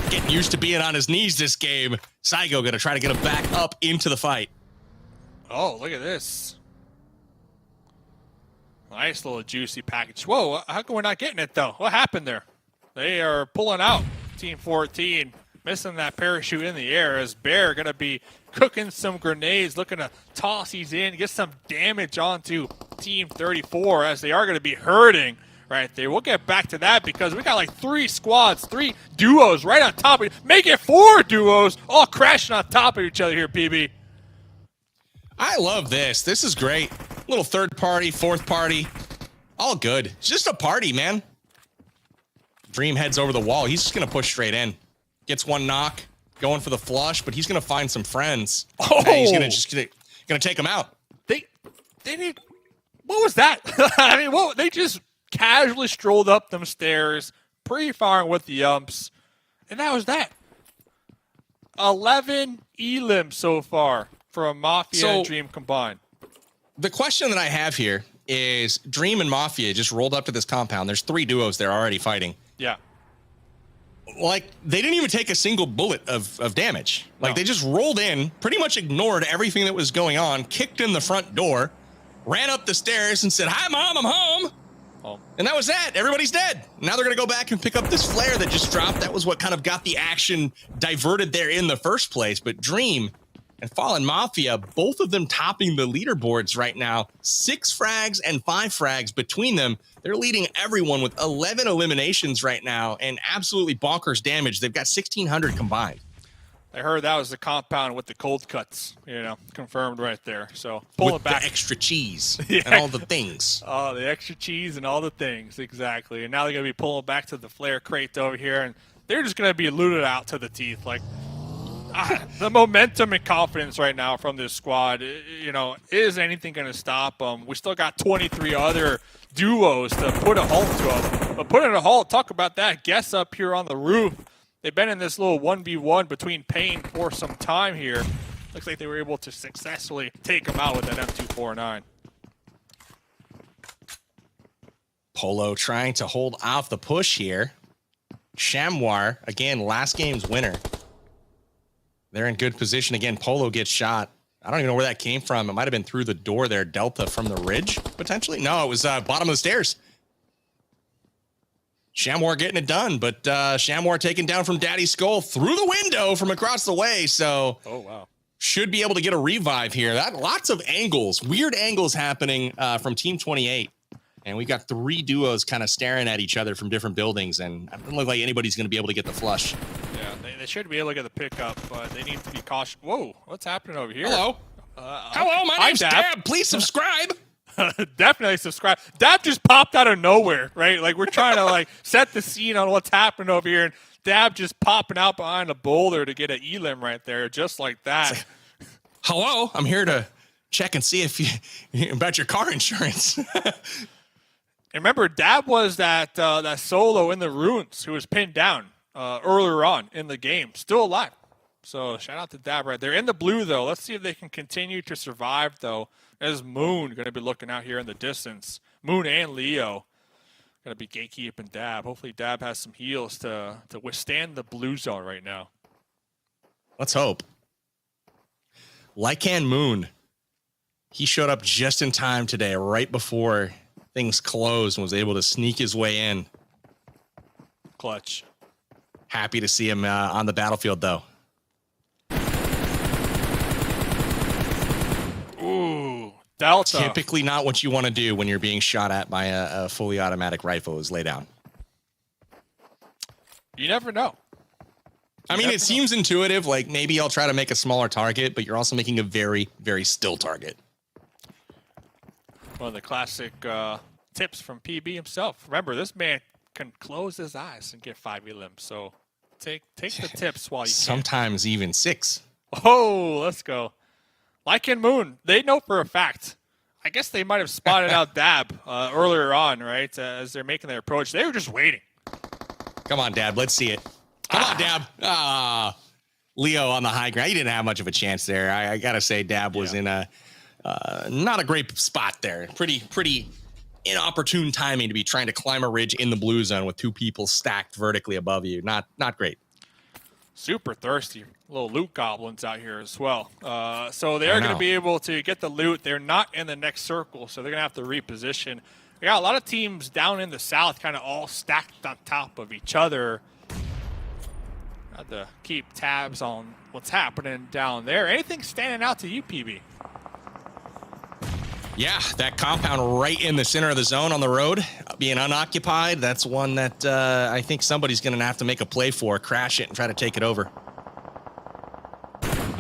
Getting used to being on his knees this game. Saigo going to try to get him back up into the fight. Oh, look at this. Nice little juicy package. Whoa, how come we're not getting it, though? What happened there? They are pulling out Team 14, missing that parachute in the air as Bear going to be cooking some grenades, looking to toss these in, get some damage onto Team 34 as they are going to be hurting right there. We'll get back to that because we got like 3 squads, 3 duos right on top of it. Make it 4 duos all crashing on top of each other here, PB. I love this. This is great. Little third party, fourth party. All good. It's just a party, man. Dream heads over the wall. He's just going to push straight in. Gets one knock, going for the flush, but he's going to find some friends. Oh! And he's going to take them out. They did. What was that? I mean, what? They just casually strolled up them stairs, pre-firing with the umps, and that was that. 11 elims so far from Mafia and Dream combined. The question that I have here is Dream and Mafia just rolled up to this compound. There's 3 duos there already fighting. Yeah. Like, they didn't even take a single bullet of damage. Like, they just rolled in, pretty much ignored everything that was going on, kicked in the front door, ran up the stairs and said, "Hi, Mom, I'm home." Oh. And that was that. Everybody's dead. Now they're going to go back and pick up this flare that just dropped. That was what kind of got the action diverted there in the first place. But Dream and Fallen Mafia, both of them topping the leaderboards right now. 6 frags and 5 frags between them. They're leading everyone with 11 eliminations right now and absolutely bonkers damage. They've got 1,600 combined. I heard that was the compound with the cold cuts, confirmed right there. So pull it back. The extra cheese and all the things. Oh, the extra cheese and all the things, exactly. And now they're going to be pulling back to the flare crate over here, and they're just going to be looted out to the teeth. Like, the momentum and confidence right now from this squad, is anything going to stop them? We still got 23 other duos to put a halt to them. But putting a halt, talk about that. Guess up here on the roof. They've been in this little 1v1 between Payne for some time here. Looks like they were able to successfully take him out with that M249. Polo trying to hold off the push here. Chamois, again, last game's winner. They're in good position. Again, Polo gets shot. I don't even know where that came from. It might have been through the door there. Delta from the ridge, potentially? No, it was bottom of the stairs. Chamois getting it done, but Chamois taken down from Daddy's Skull through the window from across the way. So, oh wow, should be able to get a revive here. That lots of angles, weird angles happening from Team 28, and we got 3 duos kind of staring at each other from different buildings, and it doesn't look like anybody's going to be able to get the flush. Yeah, they should be able to get the pickup, but they need to be cautious. Whoa, what's happening over here? Hello, hello, my name's Dab. Please subscribe. Definitely subscribe. Dab just popped out of nowhere, right? Like, we're trying to set the scene on what's happening over here, and Dab just popping out behind a boulder to get an elim right there, just like that. Like, hello, I'm here to check and see if you about your car insurance. And remember, Dab was that solo in the ruins who was pinned down earlier on in the game, still alive. So shout out to Dab right there. In the blue, though, let's see if they can continue to survive, though. There's Moon going to be looking out here in the distance. Moon and Leo going to be gatekeeping Dab. Hopefully Dab has some heals to withstand the blue zone right now. Let's hope. Lycan Moon. He showed up just in time today, right before things closed, and was able to sneak his way in. Clutch. Happy to see him on the battlefield, though. Ooh, Delta. Typically not what you want to do when you're being shot at by a fully automatic rifle is lay down. You never know. I mean, it seems intuitive, like maybe I'll try to make a smaller target, but you're also making a very, very still target. One of the classic tips from PB himself. Remember, this man can close his eyes and get 5 elims, so take the tips while you can. Sometimes even 6. Oh, let's go. Lycan Moon, they know for a fact. I guess they might have spotted out Dab earlier on, right? As they're making their approach. They were just waiting. Come on, Dab. Let's see it. Come on, Dab. Leo on the high ground. He didn't have much of a chance there. I got to say, Dab was in a not a great spot there. Pretty inopportune timing to be trying to climb a ridge in the blue zone with 2 people stacked vertically above you. Not great. Super thirsty. Little loot goblins out here as well. So they're going to be able to get the loot. They're not in the next circle, so they're going to have to reposition. we got a lot of teams down in the south kind of all stacked on top of each other. Got to keep tabs on what's happening down there. Anything standing out to you, PB? Yeah, that compound right in the center of the zone on the road, being unoccupied, that's one that I think somebody's going to have to make a play for, crash it and try to take it over.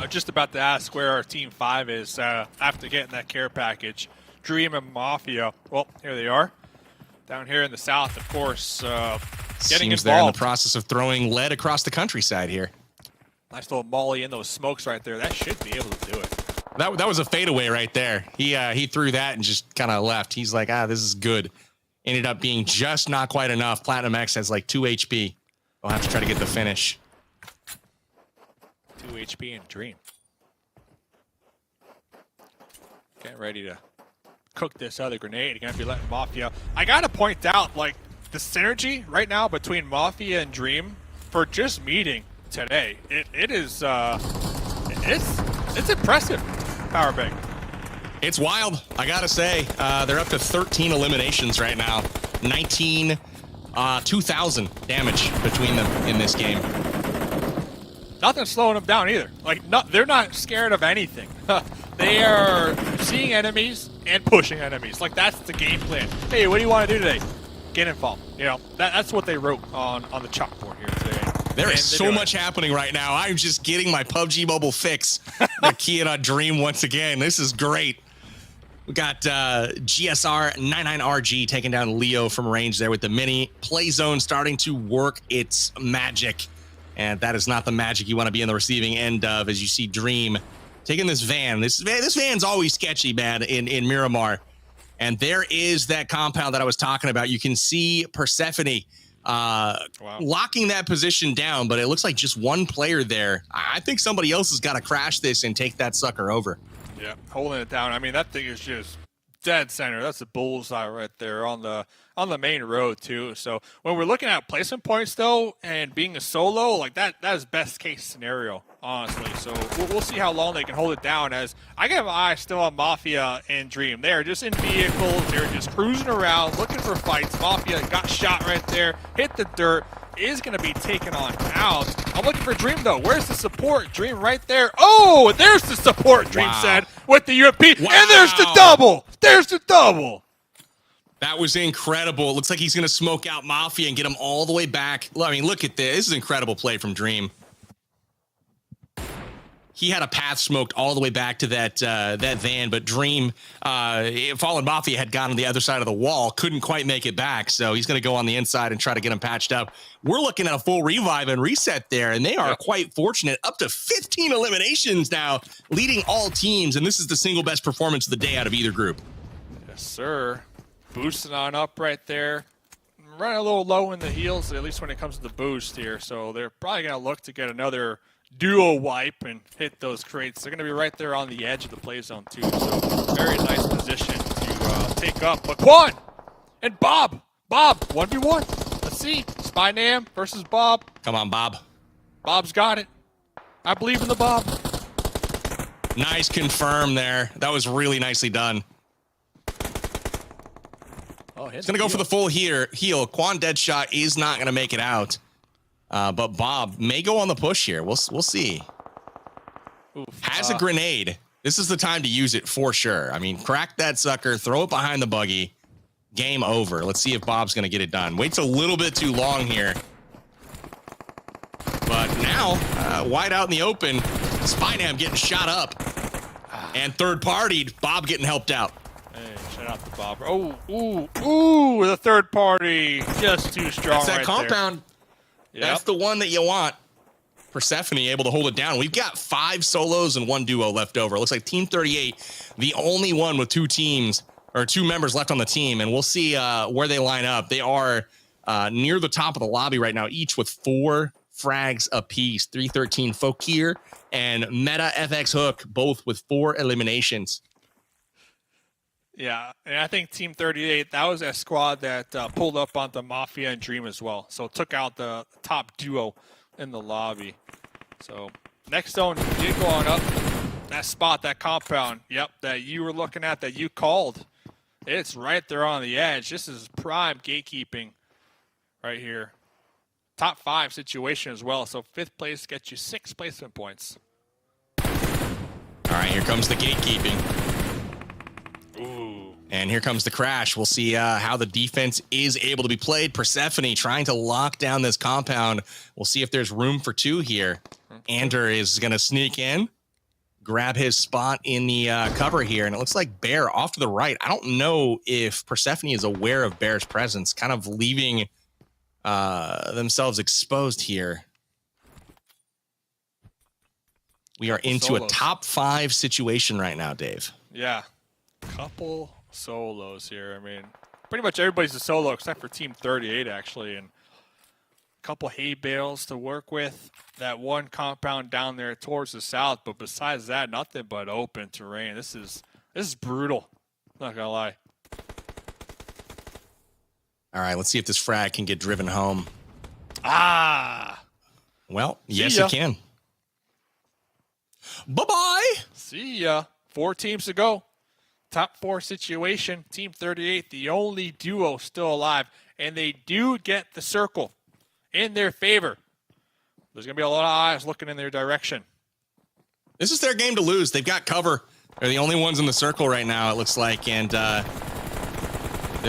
Just about to ask where our Team 5 is after getting that care package. Dream and Mafia, well, here they are. Down here in the south, of course, getting Seems involved. they're in the process of throwing lead across the countryside here. Nice little molly in those smokes right there. That should be able to do it. That was a fadeaway right there. He threw that and just kind of left. He's like, this is good. Ended up being just not quite enough. Platinum X has like 2 HP. We'll have to try to get the finish. 2 HP and Dream. Getting ready to cook this other grenade. Gonna be letting Mafia. I gotta point out, like, the synergy right now between Mafia and Dream for just meeting today. It's impressive. Powerbang. It's wild, I gotta say. They're up to 13 eliminations right now. 2,000 damage between them in this game. Nothing's slowing them down either. Like, they're not scared of anything. They are seeing enemies and pushing enemies. Like, that's the game plan. Hey, what do you want to do today? Get involved. You know, that's what they wrote on the chalkboard here today. There is so much happening right now. I'm just getting my PUBG Mobile fix. They're keying on Dream once again. This is great. We got GSR 99RG taking down Leo from range there with the mini. Play zone starting to work its magic. And that is not the magic you want to be in the receiving end of, as you see Dream taking this van. This van's always sketchy, man, in Miramar. And there is that compound that I was talking about. You can see Persephone locking that position down, but it looks like just one player there. I think somebody else has got to crash this and take that sucker over. Yeah, holding it down. I mean, that thing is just dead center. That's a bullseye right there on the main road too. So when we're looking at placement points though, and being a solo, like that is best case scenario, honestly. So we'll see how long they can hold it down, as I got my eye still on Mafia and Dream. They're just in vehicles. They're just cruising around looking for fights. Mafia got shot right there, hit the dirt, is going to be taken on out. I'm looking for Dream though. Where's the support? Dream right there. Oh, there's the support, Dream said, with the UMP. Wow. And there's the double. There's the double. That was incredible. It looks like he's going to smoke out Mafia and get him all the way back. I mean, look at this. This is an incredible play from Dream. He had a path smoked all the way back to that van, but Dream, Fallen Mafia had gotten on the other side of the wall, couldn't quite make it back, so he's going to go on the inside and try to get him patched up. We're looking at a full revive and reset there, and they are quite fortunate. Up to 15 eliminations now, leading all teams, and this is the single best performance of the day out of either group. Yes, sir. Boosting on up right there. Running a little low in the heels, at least when it comes to the boost here, so they're probably going to look to get another duo wipe and hit those crates. They're going to be right there on the edge of the play zone too, so very nice position to take up. But Quan and Bob, 1v1. Let's see, Spy Nam versus Bob. Come on, Bob. Bob's got it. I believe in the Bob. Nice confirm there. That was really nicely done. Oh, he's going to go for the full heal. Quan Deadshot is not going to make it out. But Bob may go on the push here. We'll see. Oof. Has a grenade. This is the time to use it for sure. I mean, crack that sucker, throw it behind the buggy. Game over. Let's see if Bob's going to get it done. Waits a little bit too long here. But now, wide out in the open, Spynam getting shot up. And third party, Bob getting helped out. Hey, shout out to Bob. Oh, ooh, the third party. Just too strong. That's that right compound. There. That's the one that you want. Persephone able to hold it down. We've got 5 solos and 1 duo left over. It looks like Team 38, the only one with 2 teams or 2 members left on the team. And we'll see where they line up. They are near the top of the lobby right now, each with 4 frags apiece. 313 Fokir and Meta FX Hook, both with 4 eliminations. Yeah, and I think Team 38, that was a squad that pulled up onto Mafia and Dream as well. So it took out the top duo in the lobby. So next zone did go on up. That spot, that compound, yep, that you were looking at, that you called. It's right there on the edge. This is prime gatekeeping right here. Top 5 situation as well. So 5th place gets you 6 placement points. All right, here comes the gatekeeping. Ooh. And here comes the crash. We'll see how the defense is able to be played. Persephone trying to lock down this compound. We'll see if there's room for 2 here. Ander is going to sneak in, grab his spot in the cover here. And it looks like Bear off to the right. I don't know if Persephone is aware of Bear's presence, kind of leaving themselves exposed here. We are into a top 5 situation right now, Dave. Yeah. Couple solos here. I mean, pretty much everybody's a solo except for Team 38, actually. And a couple hay bales to work with. That one compound down there towards the south. But besides that, nothing but open terrain. This is brutal. Not going to lie. All right, let's see if this frag can get driven home. Ah. Well, yes, it can. Bye-bye. See ya. 4 teams to go. Top 4 situation. Team 38, the only duo still alive. And they do get the circle in their favor. There's going to be a lot of eyes looking in their direction. This is their game to lose. They've got cover. They're the only ones in the circle right now, it looks like. And they're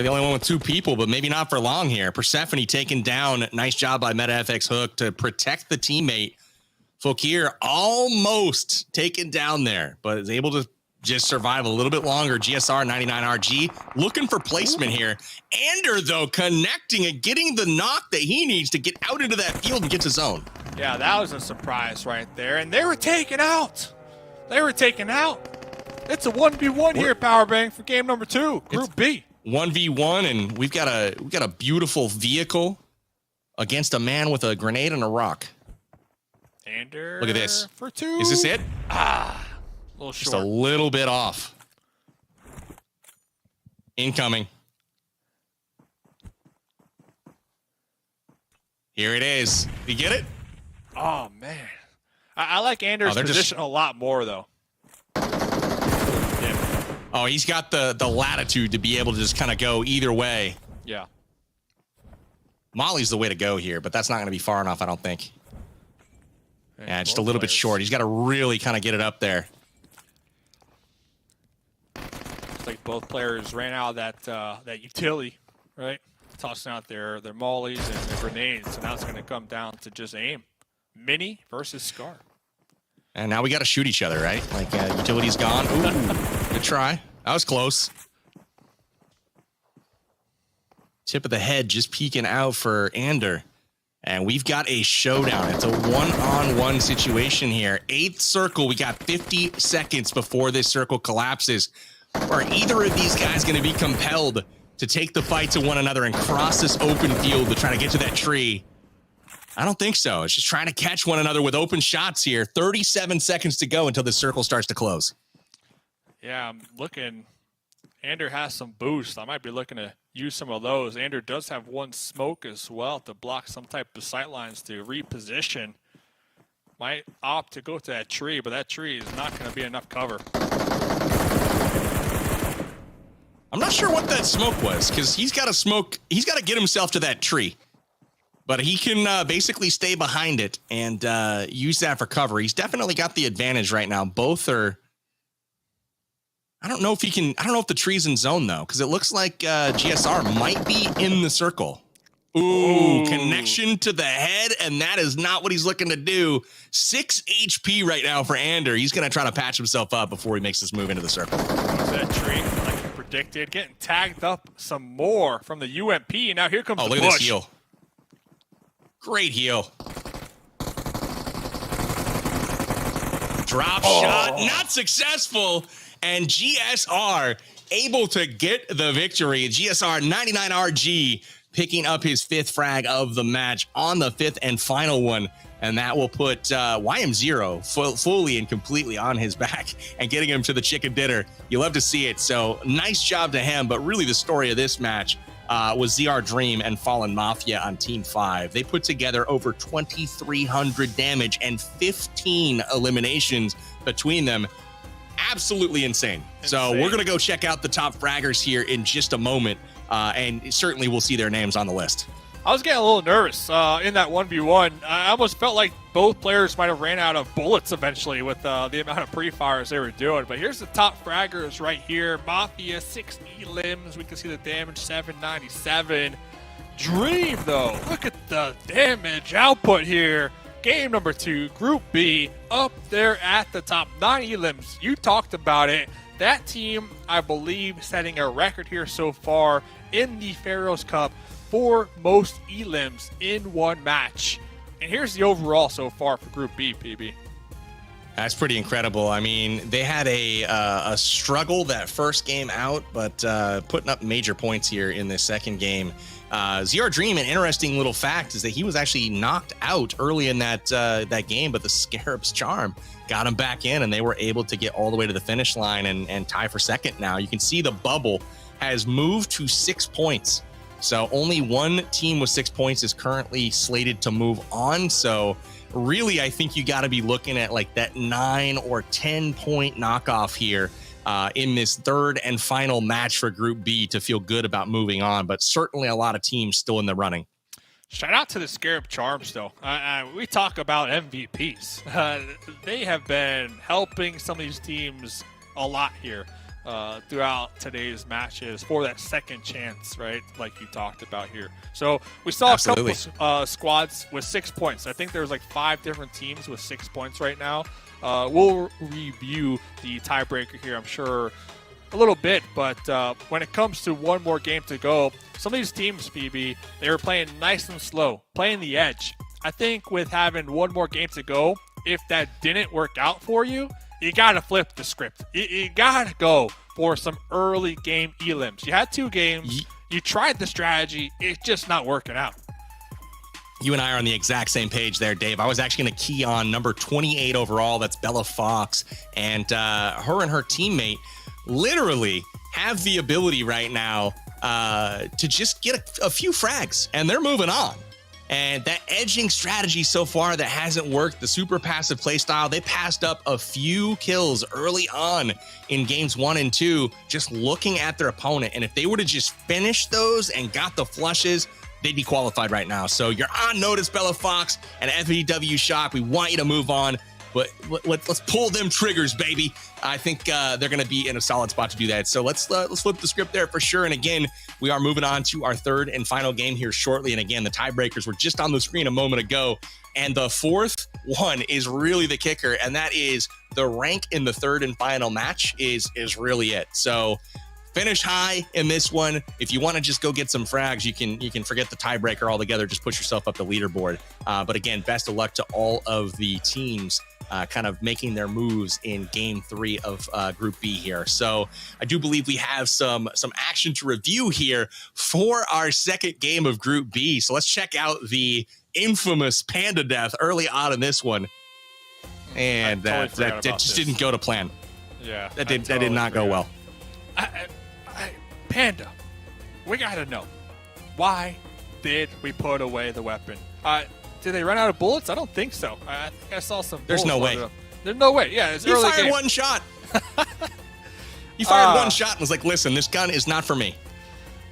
the only one with 2 people, but maybe not for long here. Persephone taken down. Nice job by MetaFX Hook to protect the teammate. Fokir almost taken down there, but is able to just survive a little bit longer. GSR 99RG looking for placement here. Ander, though, connecting and getting the knock that he needs to get out into that field and get to zone. Yeah, that was a surprise right there. And they were taken out. They were taken out. It's a 1v1 here, Powerbang, for game number 2, Group B. 1v1, and we've got a beautiful vehicle against a man with a grenade and a rock. Ander, look at this. For 2. Is this it? Ah, a little short. Just a little bit off. Incoming. Here it is. You get it? Oh, man. I like Ander's position a lot more, though. Oh, he's got the latitude to be able to just kind of go either way. Yeah. Molly's the way to go here, but that's not going to be far enough, I don't think. Yeah, just a little bit short. He's got to really kind of get it up there. It's like both players ran out of that utility, right? Tossing out their mollies and their grenades, and now it's going to come down to just aim. Mini versus Scar. And now we got to shoot each other, right? Like, utility's gone. Ooh, good try. That was close. Tip of the head just peeking out for Ander. And we've got a showdown. It's a one-on-one situation here. 8th circle. We got 50 seconds before this circle collapses. Are either of these guys going to be compelled to take the fight to one another and cross this open field to try to get to that tree? I don't think so. It's just trying to catch one another with open shots here. 37 seconds to go until the circle starts to close. Yeah, I'm looking. Ander has some boost. I might be looking to use some of those. Ander does have one smoke as well to block some type of sight lines to reposition. Might opt to go to that tree, but that tree is not going to be enough cover. I'm not sure what that smoke was, because he's got to smoke. He's got to get himself to that tree. But he can basically stay behind it and use that for cover. He's definitely got the advantage right now. Both are... I don't know if he can... I don't know if the tree's in zone, though, because it looks like GSR might be in the circle. Ooh, connection to the head, and that is not what he's looking to do. 6 HP right now for Ander. He's going to try to patch himself up before he makes this move into the circle. That tree, like you predicted, getting tagged up some more from the UMP. Now here comes the look push. at this heal. Great heal. Drop shot, not successful. And GSR able to get the victory. GSR 99RG picking up his 5th frag of the match on the 5th and final one. And that will put YM0 fully and completely on his back and getting him to the chicken dinner. You love to see it. So nice job to him. But really the story of this match was ZR Dream and Fallen Mafia on Team 5. They put together over 2,300 damage and 15 eliminations between them. absolutely insane. So we're going to go check out the top fraggers here in just a moment, and certainly we'll see their names on the list. I was getting a little nervous in that 1v1. I almost felt like both players might have ran out of bullets eventually with the amount of pre-fires they were doing. But here's the top fraggers right here. Mafia, 60 limbs. We can see the damage, 797. Dream, though. Look at the damage output here. Game number 2, Group B, up there at the top, 90 limbs. You talked about it. That team, I believe, setting a record here so far in the Pharaoh's Cup for most elims in one match. And here's the overall so far for Group B, PB. That's pretty incredible. I mean, they had a struggle that first game out, but putting up major points here in this second game. ZR Dream, an interesting little fact is that he was actually knocked out early in that game, but the Scarab's Charm got him back in, and they were able to get all the way to the finish line and tie for second now. You can see the bubble has moved to 6 points. So only one team with 6 points is currently slated to move on. So really, I think you got to be looking at like that 9 or 10 point knockoff here in this third and final match for Group B to feel good about moving on. But certainly a lot of teams still in the running. Shout out to the Scarab Charms, though. We talk about MVPs. They have been helping some of these teams a lot here throughout today's matches for that second chance, right? Like you talked about here. So we saw a couple squads with 6 points. I think there's like 5 different teams with 6 points right now. We'll review the tiebreaker here, I'm sure, a little bit, but when it comes to one more game to go, some of these teams, PB, they were playing nice and slow, playing the edge. I think with having one more game to go, if that didn't work out for you, you got to flip the script. You got to go for some early game elims. You had 2 games. You tried the strategy. It's just not working out. You and I are on the exact same page there, Dave. I was actually going to key on number 28 overall. That's Bella Fox. And her and her teammate literally have the ability right now to just get a few frags. And they're moving on. And that edging strategy so far that hasn't worked, the super passive playstyle, they passed up a few kills early on in games 1 and 2, just looking at their opponent. And if they would have just finished those and got the flushes, they'd be qualified right now. So you're on notice, Bella Fox and FVW Shock. We want you to move on, but let's pull them triggers, baby. I think they're going to be in a solid spot to do that. So let's flip the script there for sure. And again, we are moving on to our third and final game here shortly. And again, the tiebreakers were just on the screen a moment ago. And the fourth one is really the kicker, and that is the rank in the third and final match is really it. So finish high in this one. If you want to just go get some frags, you can forget the tiebreaker altogether. Just push yourself up the leaderboard. But again, best of luck to all of the teams kind of making their moves in game 3 of Group B here. So I do believe we have some action to review here for our second game of Group B. So let's check out the infamous Panda death early on in this one. And that just didn't go to plan. Yeah, that did not go well. Panda, we gotta know, why did we put away the weapon? Did they run out of bullets? I don't think so. I think I saw some. There's no way. There's no way. Yeah, it's you early fired game. one shot. You fired one shot and was like, listen, this gun is not for me.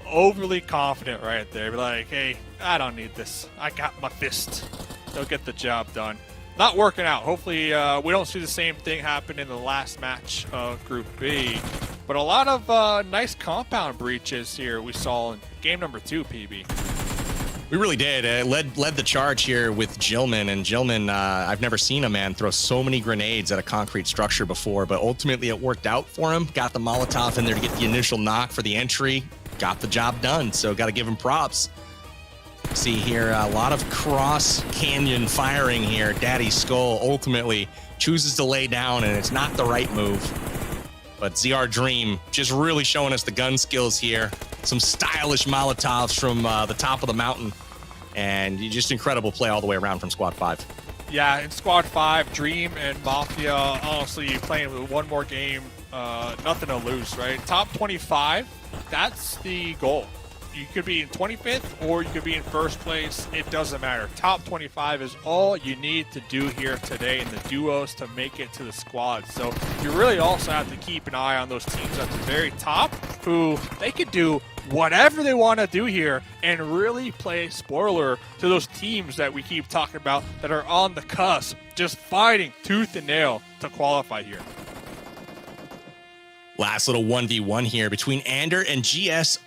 Overly confident right there. Be like, hey, I don't need this. I got my fist. They'll get the job done. Not working out. Hopefully we don't see the same thing happen in the last match of Group B. But a lot of nice compound breaches here we saw in game number 2, PB. We really did. Led the charge here with Gilman. And Gilman, I've never seen a man throw so many grenades at a concrete structure before. But ultimately it worked out for him. Got the Molotov in there to get the initial knock for the entry. Got the job done. So got to give him props. See here, a lot of cross canyon firing here. Daddy Skull ultimately chooses to lay down, and it's not the right move. But ZR Dream just really showing us the gun skills here. Some stylish Molotovs from the top of the mountain. And just incredible play all the way around from Squad 5. Yeah, in Squad 5, Dream and Mafia, honestly, playing with one more game, nothing to lose, right? Top 25, that's the goal You could be in 25th or you could be in first place. It doesn't matter. Top 25 is all you need to do here today in the duos to make it to the squad. So you really also have to keep an eye on those teams at the very top who they could do whatever they want to do here and really play spoiler to those teams that we keep talking about that are on the cusp, just fighting tooth and nail to qualify here. Last little 1v1 here between Ander and GSR,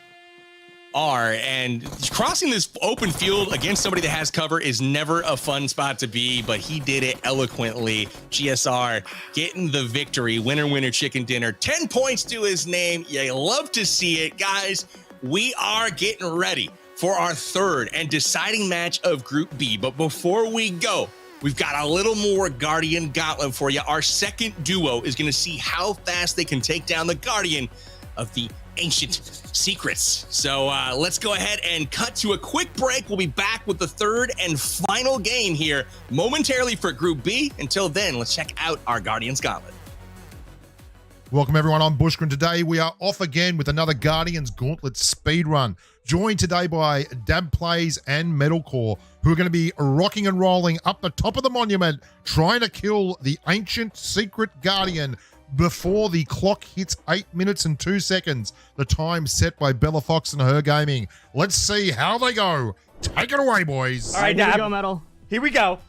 and crossing this open field against somebody that has cover is never a fun spot to be, but he did it eloquently. GSR getting the victory. Winner, winner, chicken dinner. 10 points to his name. You love to see it. Guys, we are getting ready for our third and deciding match of Group B, but before we go, we've got a little more Guardian Gauntlet for you. Our second duo is going to see how fast they can take down the Guardian of the Ancient Secrets. So let's go ahead and cut to a quick break. We'll be back with the third and final game here momentarily for Group B. Until then, let's check out our Guardians Gauntlet. Welcome everyone, I'm Bushkin. Today we are off again with another Guardians Gauntlet speedrun. Joined today by Dab Plays and Metalcore, who are going to be rocking and rolling up the top of the monument, trying to kill the Ancient Secret Guardian before the clock hits 8 minutes and 2 seconds, the time set by Bella Fox and Her Gaming. Let's see how they go. Take it away, boys. All right, here we go, Metal. Here we go.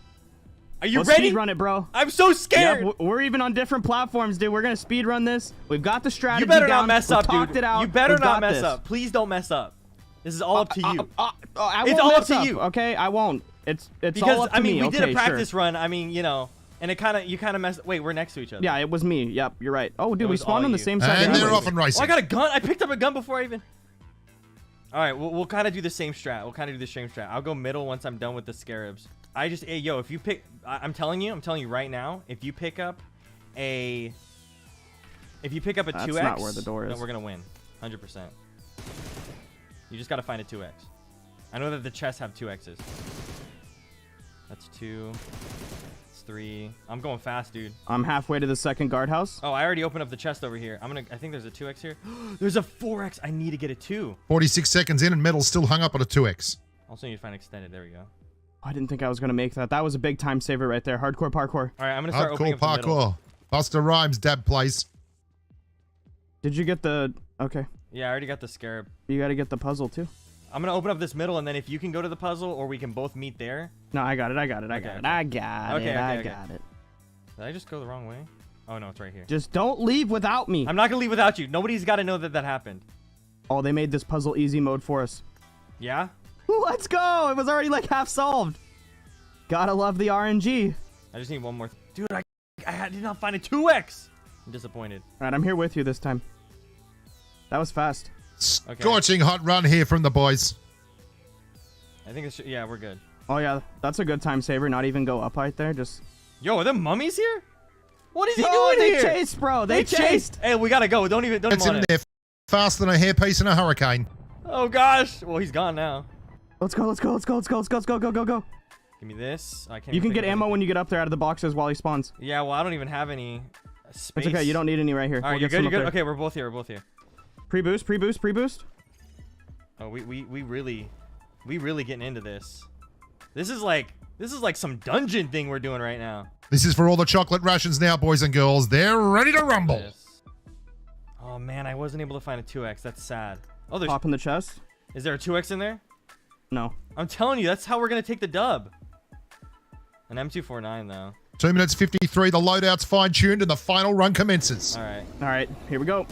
Are you Let's ready? Speed run it, bro. I'm so scared. Yep, we're even on different platforms, dude. We're gonna speed run this. We've got the strategy. You better down. not mess We've up, talked dude. It out. You better We've not got mess this. up. Please don't mess up. This is all up to you. I it's won't all up mess to you. Okay, I won't. It's because all up to I mean, me. we Okay, did a practice sure. run. I mean, you know, and you kind of messed. Wait, we're next to each other. Yeah, it was me. Yep, you're right. Oh, dude, It we was spawned all on the you. same side. And they're off and racing. Oh, I got a gun. I picked up a gun before I even. All right, we'll kind of do the same strat. I'll go middle once I'm done with the scarabs. Hey, yo, if you pick, I'm telling you right now, if you pick up a 2x, That's not where the door is. then we're gonna win, 100%. You just gotta find a 2x. I know that the chests have 2x's. That's 2. It's 3. I'm going fast, dude. I'm halfway to the second guardhouse. Oh, I already opened up the chest over here. I think there's a 2x here. There's a 4x. I need to get a 2. 46 seconds in and Metal's still hung up at a 2x. Also need to find extended. There we go. I didn't think I was gonna make that. That was a big time saver right there. Hardcore parkour. All right, I'm gonna start opening Hardcore up the middle. parkour. Buster Rhymes, Dab Plays. Did you get the? Okay. Yeah, I already got the scarab. You got to get the puzzle too. I'm gonna open up this middle, and then if you can go to the puzzle, or we can both meet there. No, I got it. I got it. Okay. I got Okay, it. okay. Got it. Did I just go the wrong way? Oh no, it's right here. Just don't leave without me. I'm not gonna leave without you. Nobody's got to know that happened. Oh, they made this puzzle easy mode for us. Yeah? Let's go. It was already like half solved. Gotta love the RNG. I just need one more. Dude, I did not find a 2x. I'm disappointed. All right, I'm here with you this time. That was fast. Scorching hot run here from the boys. I think it's, yeah, we're good. Oh yeah, that's a good time saver. Not even go up right there. Just. Yo, are there mummies here? What is he Yo, doing they here? chased, bro. They chased. Hey, we gotta go. Don't even It's in on it. there faster than a hairpiece in a hurricane. Oh gosh. Well, he's gone now. Let's go. Let's go. Let's go. Let's go. Let's go. Let's go. Go. Go. Go. Give me this. I can't. You even can get think of ammo anything. when you get up there out of the boxes while he spawns. Yeah, well, I don't even have any space. It's okay. You don't need any right here. All right, you're good. You're good. Okay, we're both here. We're both here. Pre-boost. Pre-boost. Pre-boost. Oh, we really getting into this. This is like some dungeon thing we're doing right now. This is for all the chocolate rations now, boys and girls. They're ready to rumble. Oh man, I wasn't able to find a 2x. That's sad. Oh, there's. Pop in the chest. Is there a 2x in there? No. I'm telling you, that's how we're gonna take the dub. An M249 though. 2 minutes 53. The loadout's fine-tuned and the final run commences. All right. All right. Here we go.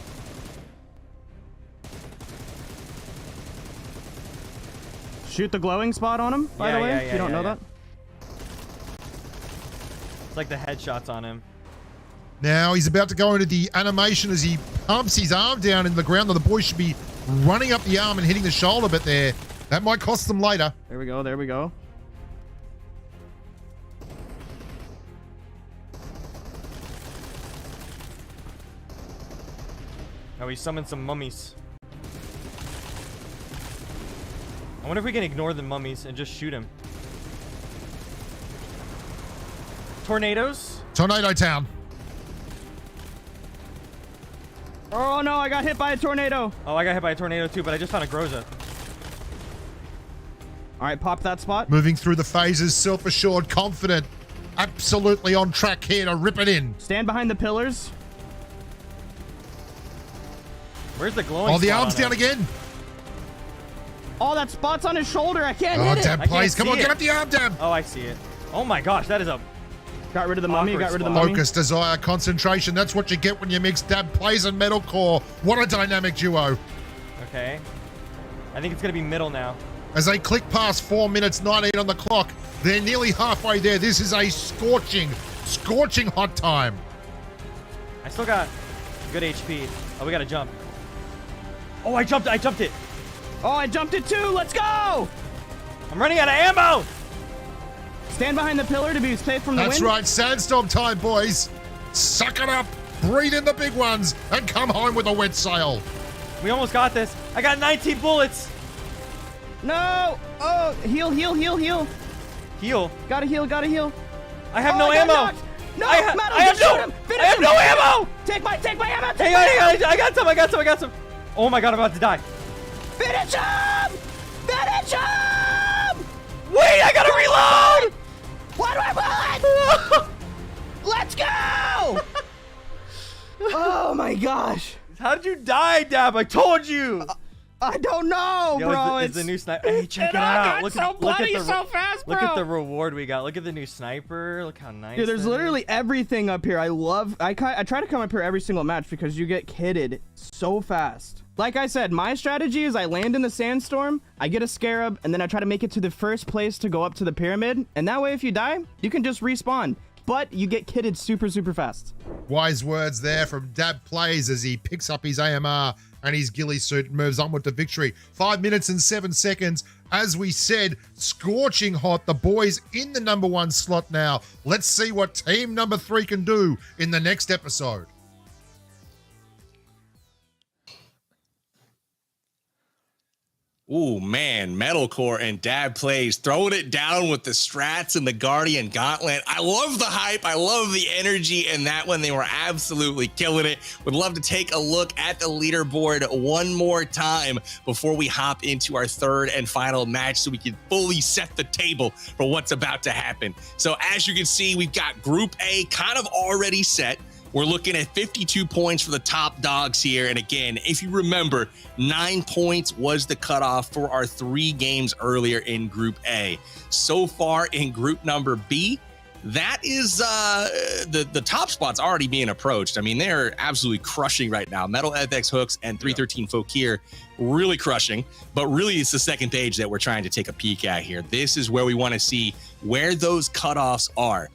Shoot the glowing spot on him, by the way, if you don't know that. It's like the headshots on him. Now he's about to go into the animation as he pumps his arm down in the ground. The boy should be running up the arm and hitting the shoulder, but there. That might cost them later. There we go. There we go. Oh, he summoned some mummies. I wonder if we can ignore the mummies and just shoot him. Tornadoes? Tornado Town. Oh no, I got hit by a tornado. Oh, I got hit by a tornado too, but I just found a Groza. All right, pop that spot. Moving through the phases, self-assured, confident, absolutely on track here to rip it in. Stand behind the pillars. Where's the glowing Oh, the spot arm's on down it? again. Oh, that spot's on his shoulder. I can't Oh, hit it. Dab I plays. can't Come on, see get it. up the arm, Dab. Oh, I see it. Oh my gosh, that is a... Got rid of the mummy. Awkward Got rid of the spot. mummy. Focus, desire, concentration. That's what you get when you mix Dab plays and metalcore. What a dynamic duo. Okay. I think it's going to be middle now. As they click past 4 minutes 19 on the clock, they're nearly halfway there. This is a scorching hot time. I still got good HP. Oh, we got to jump. Oh, I jumped it. Oh, I jumped it too. Let's go. I'm running out of ammo. Stand behind the pillar to be safe from the wind. That's right, sandstorm time, boys. Suck it up, breathe in the big ones, and come home with a wet sail. We almost got this. I got 19 bullets. No. Oh, heal. Heal. Gotta heal. I have Oh, no I got ammo. knocked. No, I have shoot him. Finish I have him. no ammo. Take my ammo. Hang on. I got some. Oh my god, I'm about to die. Finish him. Wait, I gotta reload. Why do I bullet? Let's go. Oh my gosh. How did you die, Dab? I told you. I don't know, Yo, bro. it's the new sniper. Hey, check it all out. got so bloody so fast, Look at bro. the reward we got. Look at the new sniper. Look how nice. Dude, there's that literally is. everything up here. I try to come up here every single match because you get kitted so fast. Like I said, my strategy is I land in the sandstorm, I get a scarab, and then I try to make it to the first place to go up to the pyramid. And that way, if you die, you can just respawn. But you get kitted super fast. Wise words there from Dab Plays as he picks up his AMR and his ghillie suit and moves onward to victory. 5 minutes and 7 seconds. As we said, scorching hot. The boys in the number 1 slot now. Let's see what team number 3 can do in the next episode. Ooh, man, Metalcore and Dab Plays throwing it down with the strats and the Guardian Gauntlet. I love the hype. I love the energy in that one. They were absolutely killing it. Would love to take a look at the leaderboard one more time before we hop into our third and final match so we can fully set the table for what's about to happen. So as you can see, we've got Group A kind of already set. We're looking at 52 points for the top dogs here. And again, if you remember, 9 points was the cutoff for our 3 games earlier in Group A. So far in Group number B, that is the top spot's already being approached. I mean, they're absolutely crushing right now. Metal FX Hooks and 313 Fokir really crushing, but really it's the second page that we're trying to take a peek at here. This is where we want to see where those cutoffs are.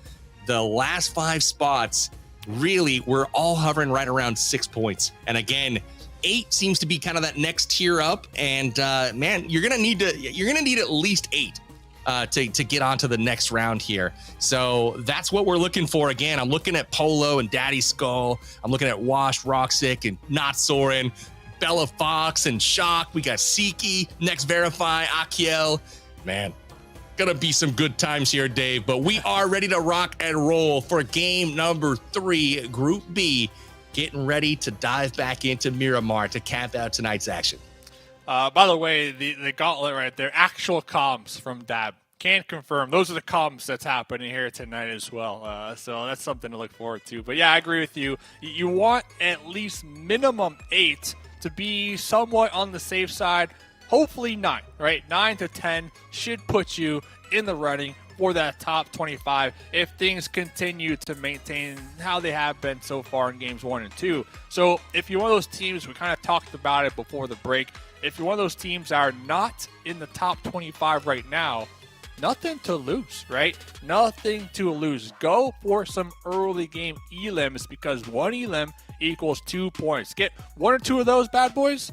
The last 5 spots, really, we're all hovering right around 6 points. And again, 8 seems to be kind of that next tier up. And man, you're gonna need at least 8 to get onto the next round here. So that's what we're looking for. Again, I'm looking at Polo and Daddy Skull. I'm looking at Wash, Roxic, and Not Soren, Bella Fox, and Shock. We got Siki, Next Verify, Akiel. Man, gonna be some good times here, Dave, but we are ready to rock and roll for game number 3, Group B, getting ready to dive back into Miramar to cap out tonight's action. By the way, the gauntlet right there, actual comms from Dab. Can confirm. Those are the comms that's happening here tonight as well. So that's something to look forward to. But yeah, I agree with you. You want at least minimum 8 to be somewhat on the safe side. Hopefully 9, right? 9 to 10 should put you in the running for that top 25 if things continue to maintain how they have been so far in games 1 and 2. So if you're one of those teams, we kind of talked about it before the break, if you're one of those teams that are not in the top 25 right now, nothing to lose, right? Nothing to lose. Go for some early game elims because 1 elim equals 2 points. Get 1 or 2 of those bad boys,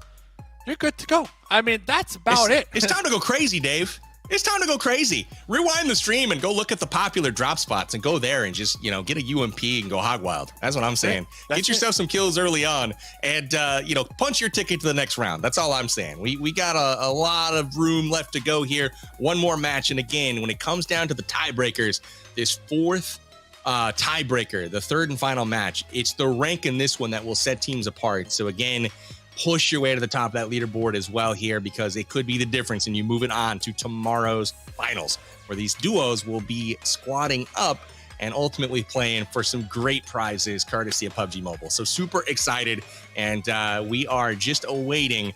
you're good to go. I mean, that's about it. It's time to go crazy, Dave. It's time to go crazy. Rewind the stream and go look at the popular drop spots and go there and just, get a UMP and go hog wild. That's what I'm saying. Get yourself some kills early on and, punch your ticket to the next round. That's all I'm saying. We got a lot of room left to go here. One more match. And again, when it comes down to the tiebreakers, this 4th tiebreaker, the 3rd and final match, it's the rank in this one that will set teams apart. So again, push your way to the top of that leaderboard as well here, because it could be the difference in you moving on to tomorrow's finals, where these duos will be squadding up and ultimately playing for some great prizes courtesy of PUBG Mobile. So super excited, and we are just awaiting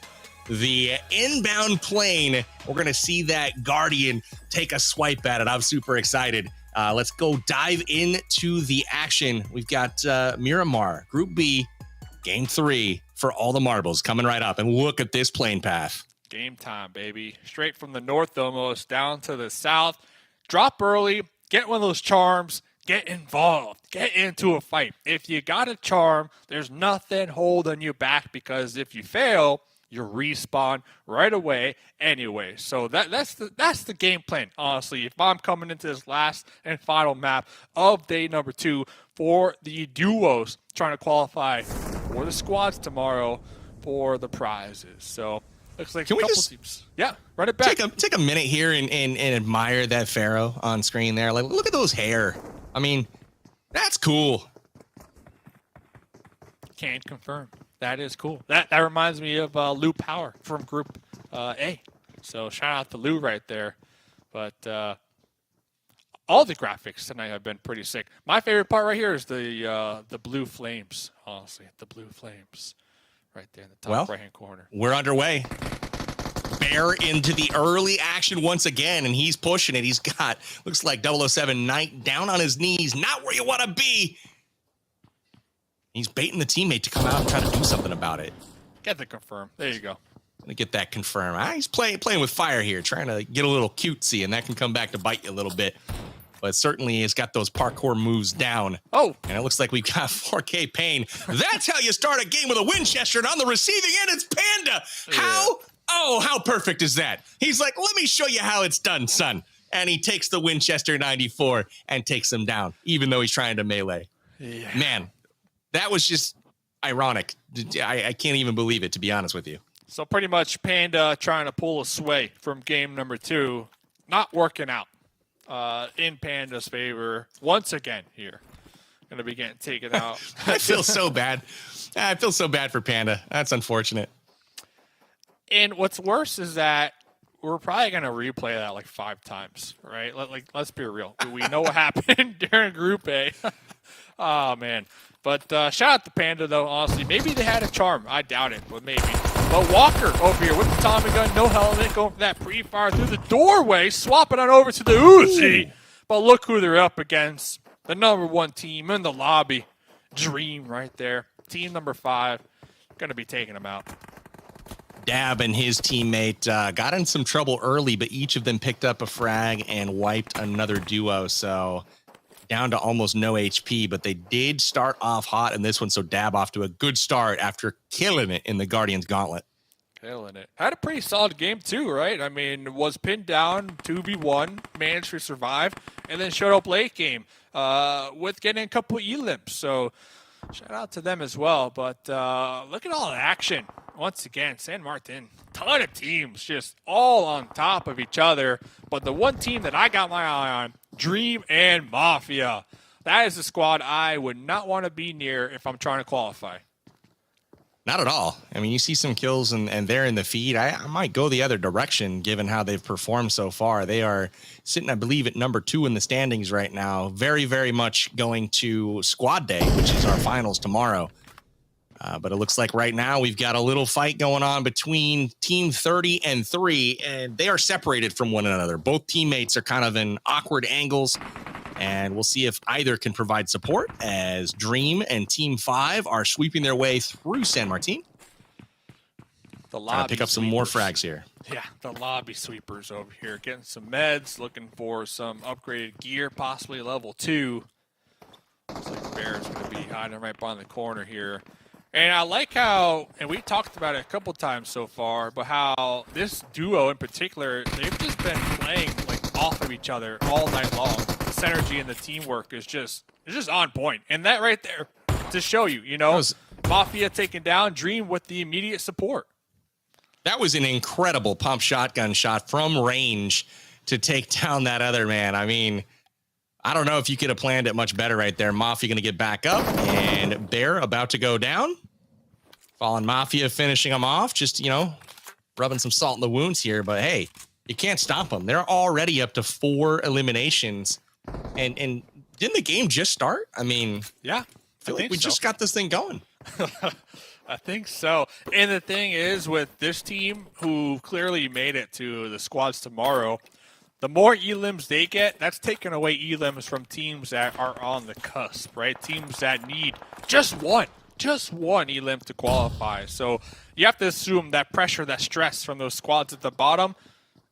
the inbound plane. We're going to see that Guardian take a swipe at it. I'm super excited. Let's go dive into the action. We've got Miramar, Group B, Game 3 for all the marbles coming right up. And look at this plane path. Game time, baby. Straight from the north almost down to the south. Drop early, get one of those charms, get involved, get into a fight. If you got a charm, there's nothing holding you back, because if you fail, you respawn right away anyway. So that's the game plan, honestly. If I'm coming into this last and final map of day number 2 for the duos, trying to qualify for the squads tomorrow for the prizes. So looks like Can we just teams. Yeah, run it back. Take a minute here and admire that Pharaoh on screen there. Like, look at those hair. I mean, that's cool. Can't confirm. That is cool. That reminds me of Lou Power from Group A. So shout out to Lou right there. But all the graphics tonight have been pretty sick. My favorite part right here is the blue flames. Honestly, the blue flames right there in the top right-hand corner. We're underway. Bear into the early action once again, and he's pushing it. He's got, looks like 007 Knight down on his knees, not where you want to be. He's baiting the teammate to come out and try to do something about it. Get the confirm. There you go. Gonna get that confirmed. He's playing with fire here, trying to get a little cutesy, and that can come back to bite you a little bit. But certainly has got those parkour moves down. Oh. And it looks like we've got 4K Pain. That's how you start a game with a Winchester, and on the receiving end, it's Panda. How perfect is that? He's like, let me show you how it's done, son. And he takes the Winchester 94 and takes him down, even though he's trying to melee. Yeah. Man, that was just ironic. I can't even believe it, to be honest with you. So pretty much Panda trying to pull a sway from game number 2. Not working out in Panda's favor once again here. Going to be getting taken out. I feel so bad. I feel so bad for Panda. That's unfortunate. And what's worse is that we're probably going to replay that like 5 times, right? Let's be real. We know what happened during Group A. Oh, man. But shout out to Panda, though, honestly. Maybe they had a charm. I doubt it, but maybe. But Walker over here with the Tommy gun, no helmet, going for that pre-fire through the doorway, swapping on over to the Uzi. But look who they're up against. The number 1 team in the lobby. Dream right there. Team number 5. Going to be taking them out. Dab and his teammate got in some trouble early, but each of them picked up a frag and wiped another duo. So down to almost no HP, but they did start off hot in this one. So Dab off to a good start after killing it in the Guardians Gauntlet. Killing it. Had a pretty solid game too, right? I mean, was pinned down 2v1, managed to survive, and then showed up late game with getting a couple elims. So shout out to them as well. But look at all the action. Once again, San Martin, ton of teams just all on top of each other. But the one team that I got my eye on, Dream and Mafia. That is a squad I would not want to be near if I'm trying to qualify. Not at all. I mean, you see some kills and they're in the feed. I might go the other direction given how they've performed so far. They are sitting, I believe, at number 2 in the standings right now. Very, very much going to squad day, which is our finals tomorrow. But it looks like right now we've got a little fight going on between Team 30 and 3, and they are separated from one another. Both teammates are kind of in awkward angles, and we'll see if either can provide support as Dream and Team 5 are sweeping their way through San Martin. The Trying lobby to pick up some more frags here. Yeah, the lobby sweepers over here. Getting some meds, looking for some upgraded gear, possibly level 2. Looks like Bear's going to be hiding right behind the corner here. And I like how, and we talked about it a couple times so far, but how this duo in particular, they've just been playing like off of each other all night long. The synergy and the teamwork is just on point. And that right there to show you, you know, Mafia taking down Dream with the immediate support. That was an incredible pump shotgun shot from range to take down that other man. I mean, I don't know if you could have planned it much better right there. Mafia going to get back up, and Bear about to go down. Fallen Mafia finishing them off, just, you know, rubbing some salt in the wounds here. But hey, you can't stop them. They're already up to 4 eliminations. And didn't the game just start? I mean, yeah, I feel like we just got this thing going. I think so. And the thing is, with this team, who clearly made it to the squads tomorrow, the more elims they get, that's taking away elims from teams that are on the cusp, right? Teams that need just one elim to qualify. So you have to assume that pressure, that stress from those squads at the bottom,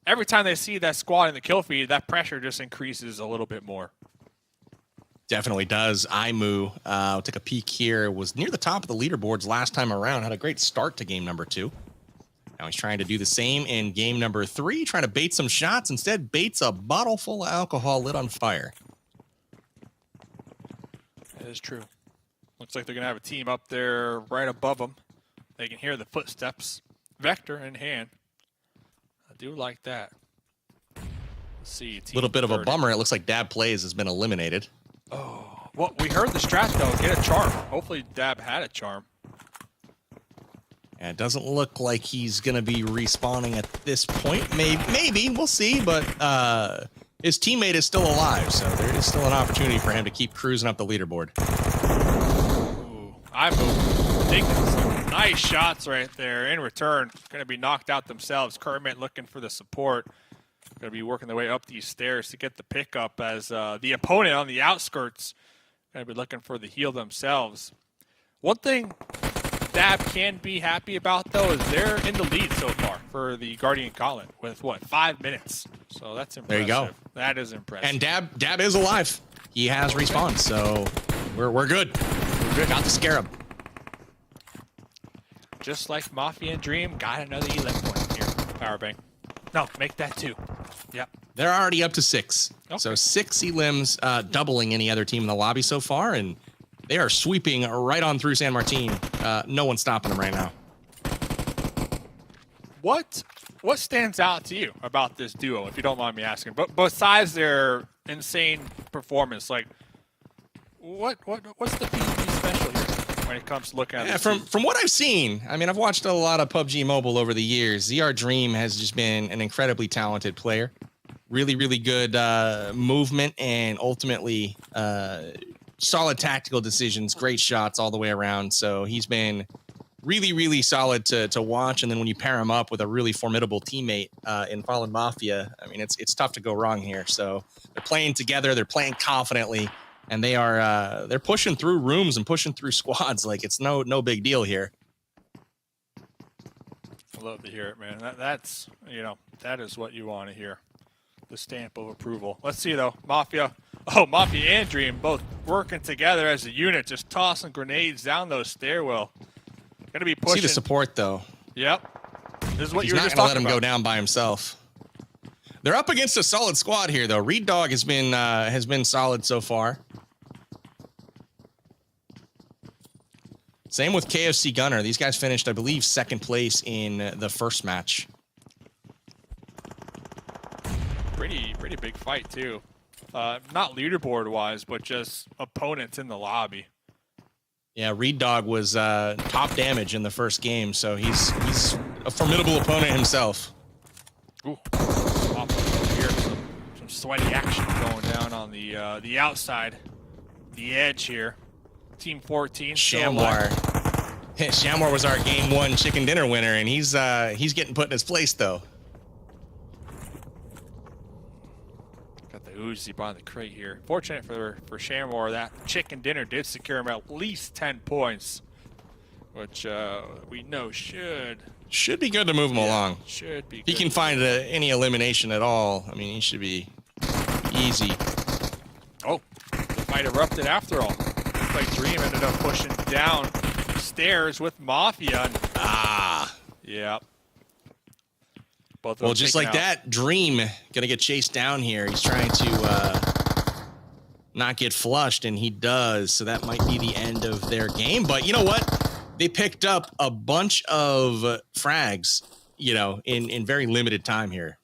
every time they see that squad in the kill feed, that pressure just increases a little bit more. Definitely does. Imu, I'll take a peek here, was near the top of the leaderboards last time around, had a great start to game number 2. Now he's trying to do the same in game number 3, trying to bait some shots. Instead, baits a bottle full of alcohol lit on fire. That is true. Looks like they're going to have a team up there right above them. They can hear the footsteps, vector in hand. I do like that. Let's see. A little bit of a bummer. It looks like Dab Plays has been eliminated. Oh, well, we heard the strat, though. Get a charm. Hopefully, Dab had a charm. And it doesn't look like he's going to be respawning at this point. Maybe. We'll see. But his teammate is still alive, so there is still an opportunity for him to keep cruising up the leaderboard. Ooh, Imu taking some nice shots right there. In return, going to be knocked out themselves. Kermit looking for the support. Going to be working their way up these stairs to get the pickup as the opponent on the outskirts going to be looking for the heal themselves. One thing Dab can be happy about, though, is they're in the lead so far for the Guardian Gauntlet with, 5 minutes? So that's impressive. There you go. That is impressive. And Dab is alive. He has respawned, so we're good. We're good. Got the Scarab. Just like Mafia and Dream, got another elim point here. Powerbang. No, make that 2. Yep. They're already up to 6. Okay. So 6 elims, doubling any other team in the lobby so far, and they are sweeping right on through San Martin. No one's stopping them right now. What stands out to you about this duo, if you don't mind me asking? But besides their insane performance, like what's the PUBG special here when it comes to looking at Yeah, from what I've seen, I mean, I've watched a lot of PUBG Mobile over the years. ZR Dream has just been an incredibly talented player. Really, really good movement and ultimately solid tactical decisions, great shots all the way around. So he's been really, really solid to watch. And then when you pair him up with a really formidable teammate in Fallen Mafia, I mean, it's tough to go wrong here. So they're playing together, they're playing confidently, and they're pushing through rooms and pushing through squads like it's no big deal here. I love to hear it, man. That's that is what you want to hear. The stamp of approval. Let's see though, Mafia and Dream both working together as a unit, just tossing grenades down those stairwell. Gonna be pushing. See the support though. Yep. This is what He's you were not just gonna talking let him about. go down by himself. They're up against a solid squad here though. Reed Dog has been solid so far. Same with KFC Gunner. These guys finished, I believe, 2nd place in the first match. Pretty big fight too. Not leaderboard wise, but just opponents in the lobby. Yeah, Reed Dog was top damage in the first game, so he's a formidable opponent himself. Ooh, here some sweaty action going down on the outside, the edge here. Team 14. Shamwar. Shamwar was our game 1 chicken dinner winner, and he's getting put in his place though. Got the Uzi behind the crate here. Fortunate for Shamwar, that chicken dinner did secure him at least 10 points, which we know should be good to move him along. Should be. If he can find any elimination at all, I mean, he should be easy. Oh, the fight erupted after all. Looks like Dream ended up pushing down stairs with Mafia. Yeah. Well, just like that, Dream gonna get chased down here. He's trying to not get flushed, and he does. So that might be the end of their game. But you know what? They picked up a bunch of frags, in very limited time here.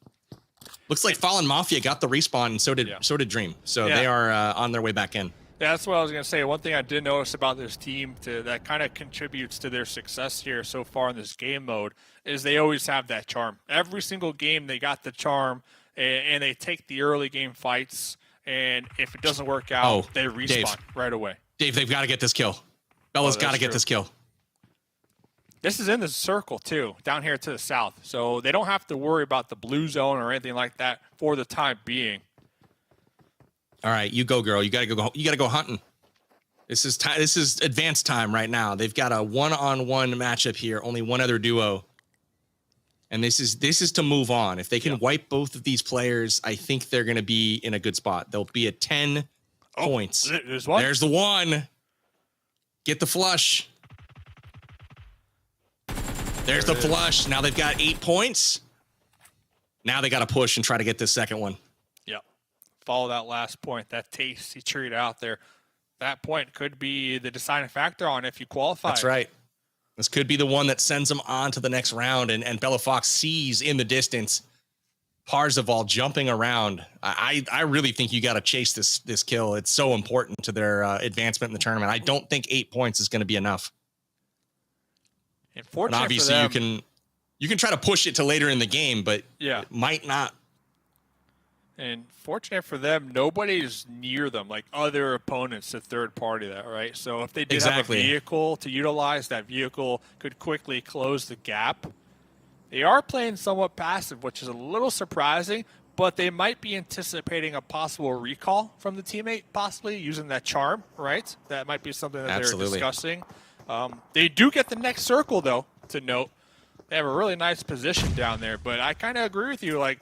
Looks like Fallen Mafia got the respawn, and so did Dream. So they are on their way back in. Yeah, that's what I was going to say. One thing I did notice about this team that kind of contributes to their success here so far in this game mode is they always have that charm. Every single game they got the charm, and they take the early game fights, and if it doesn't work out, they respawn Dave. right away. Dave, they've got to get this kill. Bella's got to get this kill. This is in the circle, too, down here to the south. So they don't have to worry about the blue zone or anything like that for the time being. All right, you go, girl. You gotta go. You gotta go hunting. This is time. This is advanced time right now. They've got a one-on-one matchup here. Only one other duo, and this is to move on. If they can wipe both of these players, I think they're going to be in a good spot. They'll be at 10 points. There's one. There's the one. Get the flush. There's the flush. Now they've got 8 points. Now they got to push and try to get this second one. Follow that last point, that tasty treat out there. That point could be the deciding factor on if you qualify. That's right. This could be the one that sends them on to the next round. And Bella Fox sees in the distance Parzival jumping around. I really think you got to chase this kill. It's so important to their advancement in the tournament. I don't think 8 points is going to be enough. And obviously, you can try to push it to later in the game, but it might not. And fortunate for them, nobody's near them, like other opponents, the third party, that right? So if they did have a vehicle to utilize, that vehicle could quickly close the gap. They are playing somewhat passive, which is a little surprising, but they might be anticipating a possible recall from the teammate, possibly using that charm, right? That might be something that they're discussing. They do get the next circle, though, to note. They have a really nice position down there, but I kind of agree with you. Like,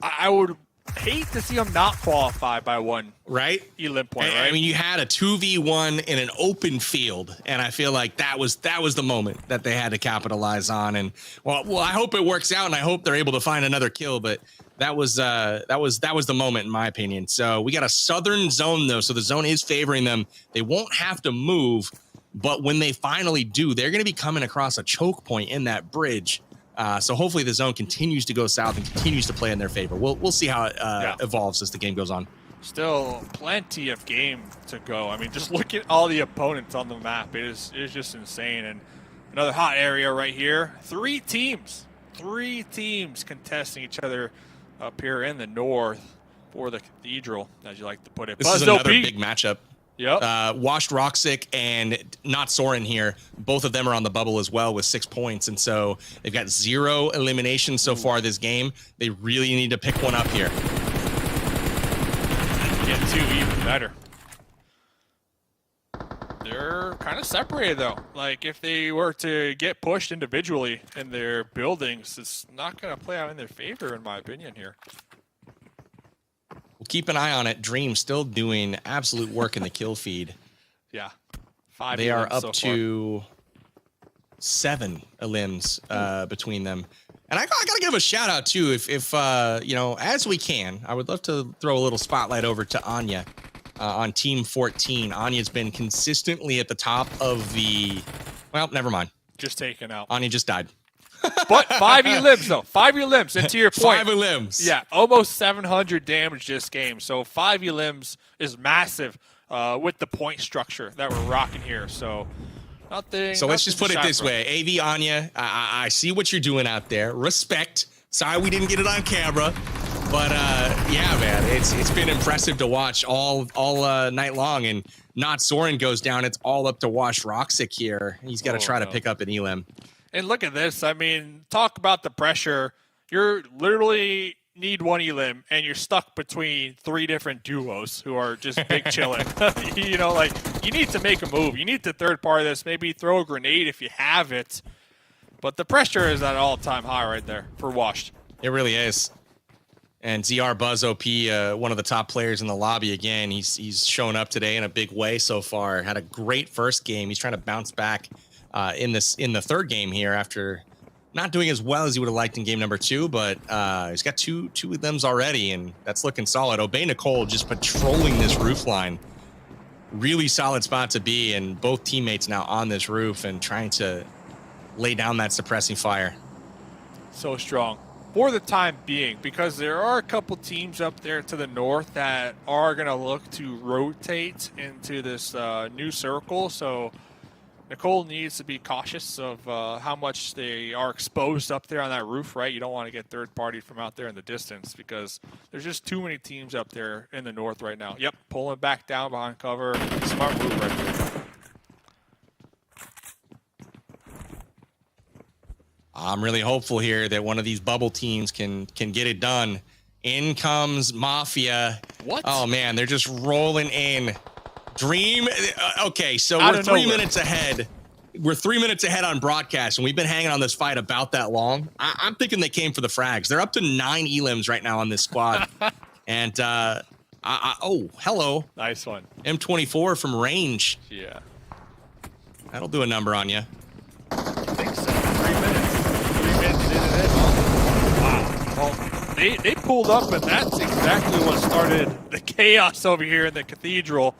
I would hate to see them not qualify by one elim point, right? I mean, you had a 2v1 in an open field, and I feel like that was the moment that they had to capitalize on. And well, I hope it works out, and I hope they're able to find another kill. But that was the moment, in my opinion. So we got a southern zone though, so the zone is favoring them. They won't have to move, but when they finally do, they're going to be coming across a choke point in that bridge. So hopefully the zone continues to go south and continues to play in their favor. We'll see how it evolves as the game goes on. Still plenty of game to go. I mean, just look at all the opponents on the map. It is just insane. And another hot area right here. 3 teams contesting each other up here in the north for the Cathedral, as you like to put it. This is another big matchup. Yep. Washed Roxic and Not Soren here. Both of them are on the bubble as well with 6 points. And so they've got 0 eliminations so far this game. They really need to pick one up here. Get 2 even better. They're kind of separated, though. Like, if they were to get pushed individually in their buildings, it's not going to play out in their favor, in my opinion, here. We'll keep an eye on it. Dream still doing absolute work in the kill feed. Yeah. 5 They are elims up so to 7 elims between them. And I got to give a shout out, too, if you know, as we can. I would love to throw a little spotlight over to Anya on Team 14. Anya's been consistently at the top of the... Well, never mind. Just taken out. Anya just died. But 5 elims, though. 5 elims. And to your point. 5 elims. Yeah, almost 700 damage this game. So 5 elims is massive with the point structure that we're rocking here. So nothing. So let's just put it this way. AV Anya, I see what you're doing out there. Respect. Sorry we didn't get it on camera. But yeah, man, it's been impressive to watch all night long. And Not Soren goes down. It's all up to Wash Roxic here. He's got to try to pick up an elim. And look at this. I mean, talk about the pressure. You're literally need 1 elim, and you're stuck between 3 different duos who are just big chilling. You know, like, you need to make a move. You need to third party this. Maybe throw a grenade if you have it. But the pressure is at an all-time high right there for Washed. It really is. And ZR Buzz OP, one of the top players in the lobby again. He's shown up today in a big way so far. Had a great first game. He's trying to bounce back in the third game here after not doing as well as he would have liked in game number 2, but he's got two of them already, and that's looking solid. Obey Nicole just patrolling this roof line. Really solid spot to be, and both teammates now on this roof and trying to lay down that suppressing fire. So strong. for the time being, because there are a couple teams up there to the north that are going to look to rotate into this new circle. So Nicole needs to be cautious of how much they are exposed up there on that roof, right? You don't want to get third-party from out there in the distance because there's just too many teams up there in the north right now. Yep, pulling back down behind cover. Smart move right there. I'm really hopeful here that one of these bubble teams can get it done. In comes Mafia. What? Oh, man, they're just rolling in. Dream. Okay, so we're 3 minutes ahead. We're 3 minutes ahead on broadcast, and we've been hanging on this fight about that long. I'm thinking they came for the frags. They're up to 9 elims right now on this squad. And, oh, hello. Nice one. M24 from range. Yeah. That'll do a number on you. I think so. 3 minutes. 3 minutes in and in. Wow. Well, they pulled up, and that's exactly what started the chaos over here in the Cathedral.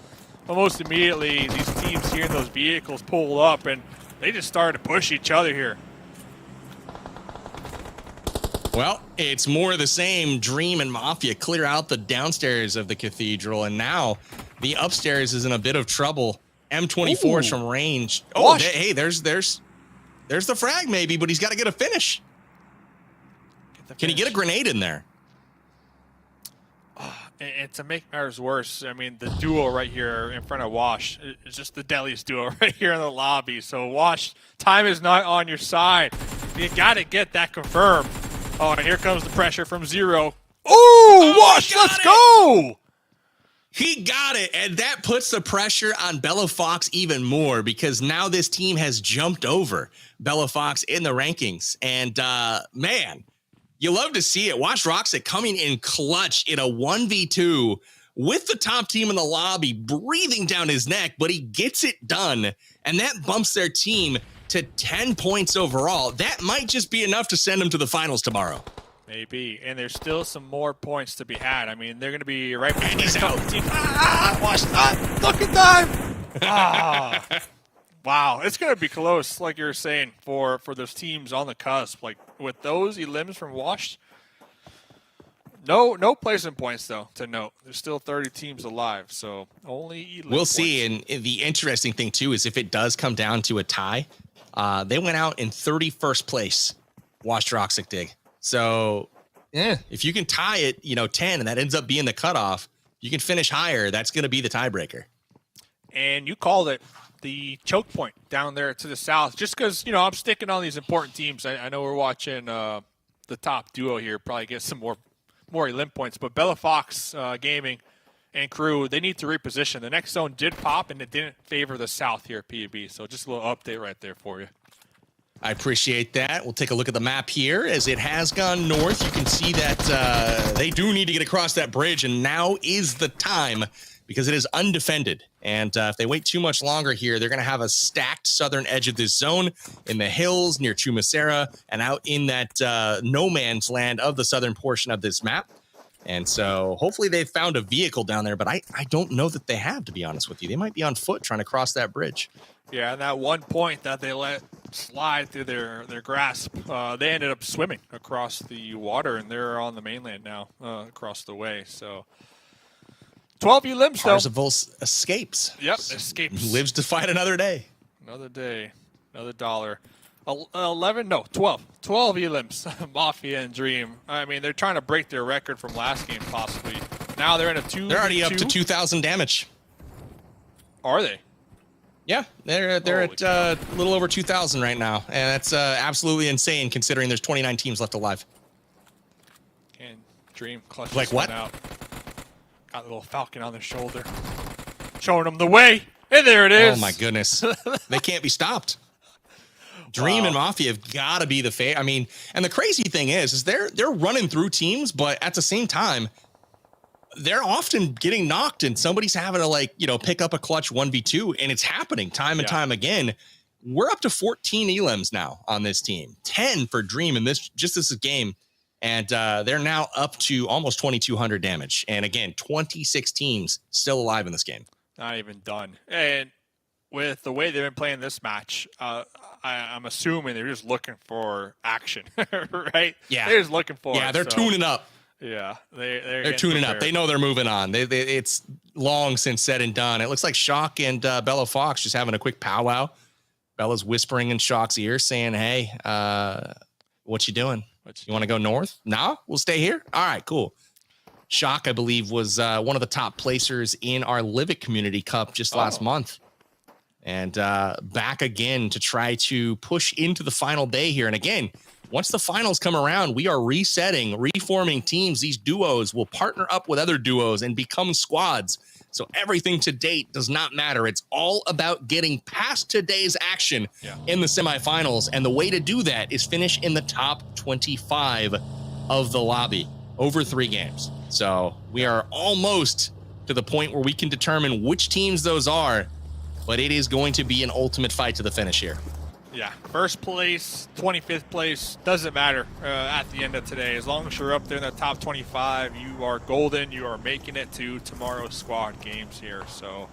Almost immediately, these teams here in those vehicles pulled up, and they just started to push each other here. Well, it's more of the same. Dream and Mafia clear out the downstairs of the Cathedral, and now the upstairs is in a bit of trouble. M24's from range. Oh, hey, there's the frag maybe, but he's got to get a finish. Can he get a grenade in there? And to make matters worse, I mean, the duo right here in front of Wash is just the deadliest duo right here in the lobby. So, Wash, time is not on your side. You got to get that confirmed. Oh, and here comes the pressure from Zero. Oh, Wash, let's go! He got it, and that puts the pressure on Bella Fox even more because now this team has jumped over Bella Fox in the rankings. And, man, you love to see it. Watch Roxic coming in clutch in a 1v2 with the top team in the lobby, breathing down his neck, but he gets it done. And that bumps their team to 10 points overall. That might just be enough to send them to the finals tomorrow. Maybe. And there's still some more points to be had. I mean, they're going to be right back. And he's out. Watch that. Look at time. Wow. It's going to be close, like you were saying, for those teams on the cusp. Like, with those elims from Wash, no placement points, though, to note. There's still 30 teams alive, so only elim We'll points. see. And the interesting thing, too, is if it does come down to a tie, they went out in 31st place, Wash Roxic Dig. So, yeah, if you can tie it, 10, and that ends up being the cutoff, you can finish higher. That's going to be the tiebreaker. And you called it the choke point down there to the south, just because, I'm sticking on these important teams. I know we're watching the top duo here probably get some more elim points, but Bella Fox Gaming and crew, they need to reposition. The next zone did pop, and it didn't favor the south here at PUB. So just a little update right there for you. I appreciate that. We'll take a look at the map here. As it has gone north, you can see that they do need to get across that bridge, and now is the time because it is undefended. And if they wait too much longer here, they're going to have a stacked southern edge of this zone in the hills near Chumacera and out in that no man's land of the southern portion of this map. And so hopefully they've found a vehicle down there, but I don't know that they have, to be honest with you. They might be on foot trying to cross that bridge. Yeah, and that one point that they let slide through their grasp, they ended up swimming across the water, and they're on the mainland now across the way. So 12 elims, though. Parzival escapes. Yep, escapes. Lives to fight another day. Another day, another dollar. 12 elims, Mafia and Dream. I mean, they're trying to break their record from last game, possibly. Now they're in a 2v2. They're already up to 2,000 damage. Are they? Yeah, they're at a little over 2,000 right now, and that's absolutely insane considering there's 29 teams left alive. And Dream clutches like what? one out. Got a little falcon on their shoulder, showing them the way, and there it is. Oh my goodness, they can't be stopped. Dream and Mafia have got to be the favorite. I mean, and the crazy thing is they're running through teams, but at the same time, they're often getting knocked and somebody's having to pick up a clutch 1v2, and it's happening time and time again. We're up to 14 elims now on this team, 10 for Dream in this game. And they're now up to almost 2,200 damage. And again, 26 teams still alive in this game. Not even done. And with the way they've been playing this match, I'm assuming they're just looking for action, right? Yeah. They're just looking for Yeah, it, they're tuning up. Yeah, They're tuning up. They know they're moving on. It's long since said and done. It looks like Shock and Bella Fox just having a quick powwow. Bella's whispering in Shock's ear saying, hey, what you doing? You want to go north? No, we'll stay here. All right, cool. Shock, I believe, was one of the top placers in our Live It Community Cup just last month. And back again to try to push into the final day here. And again, once the finals come around, we are resetting, reforming teams. These duos will partner up with other duos and become squads. So everything to date does not matter. It's all about getting past today's action in the semifinals. And the way to do that is finish in the top 25 of the lobby over 3 games. So we are almost to the point where we can determine which teams those are, but it is going to be an ultimate fight to the finish here. Yeah, first place, 25th place, doesn't matter at the end of today. As long as you're up there in the top 25, you are golden. You are making it to tomorrow's squad games here. So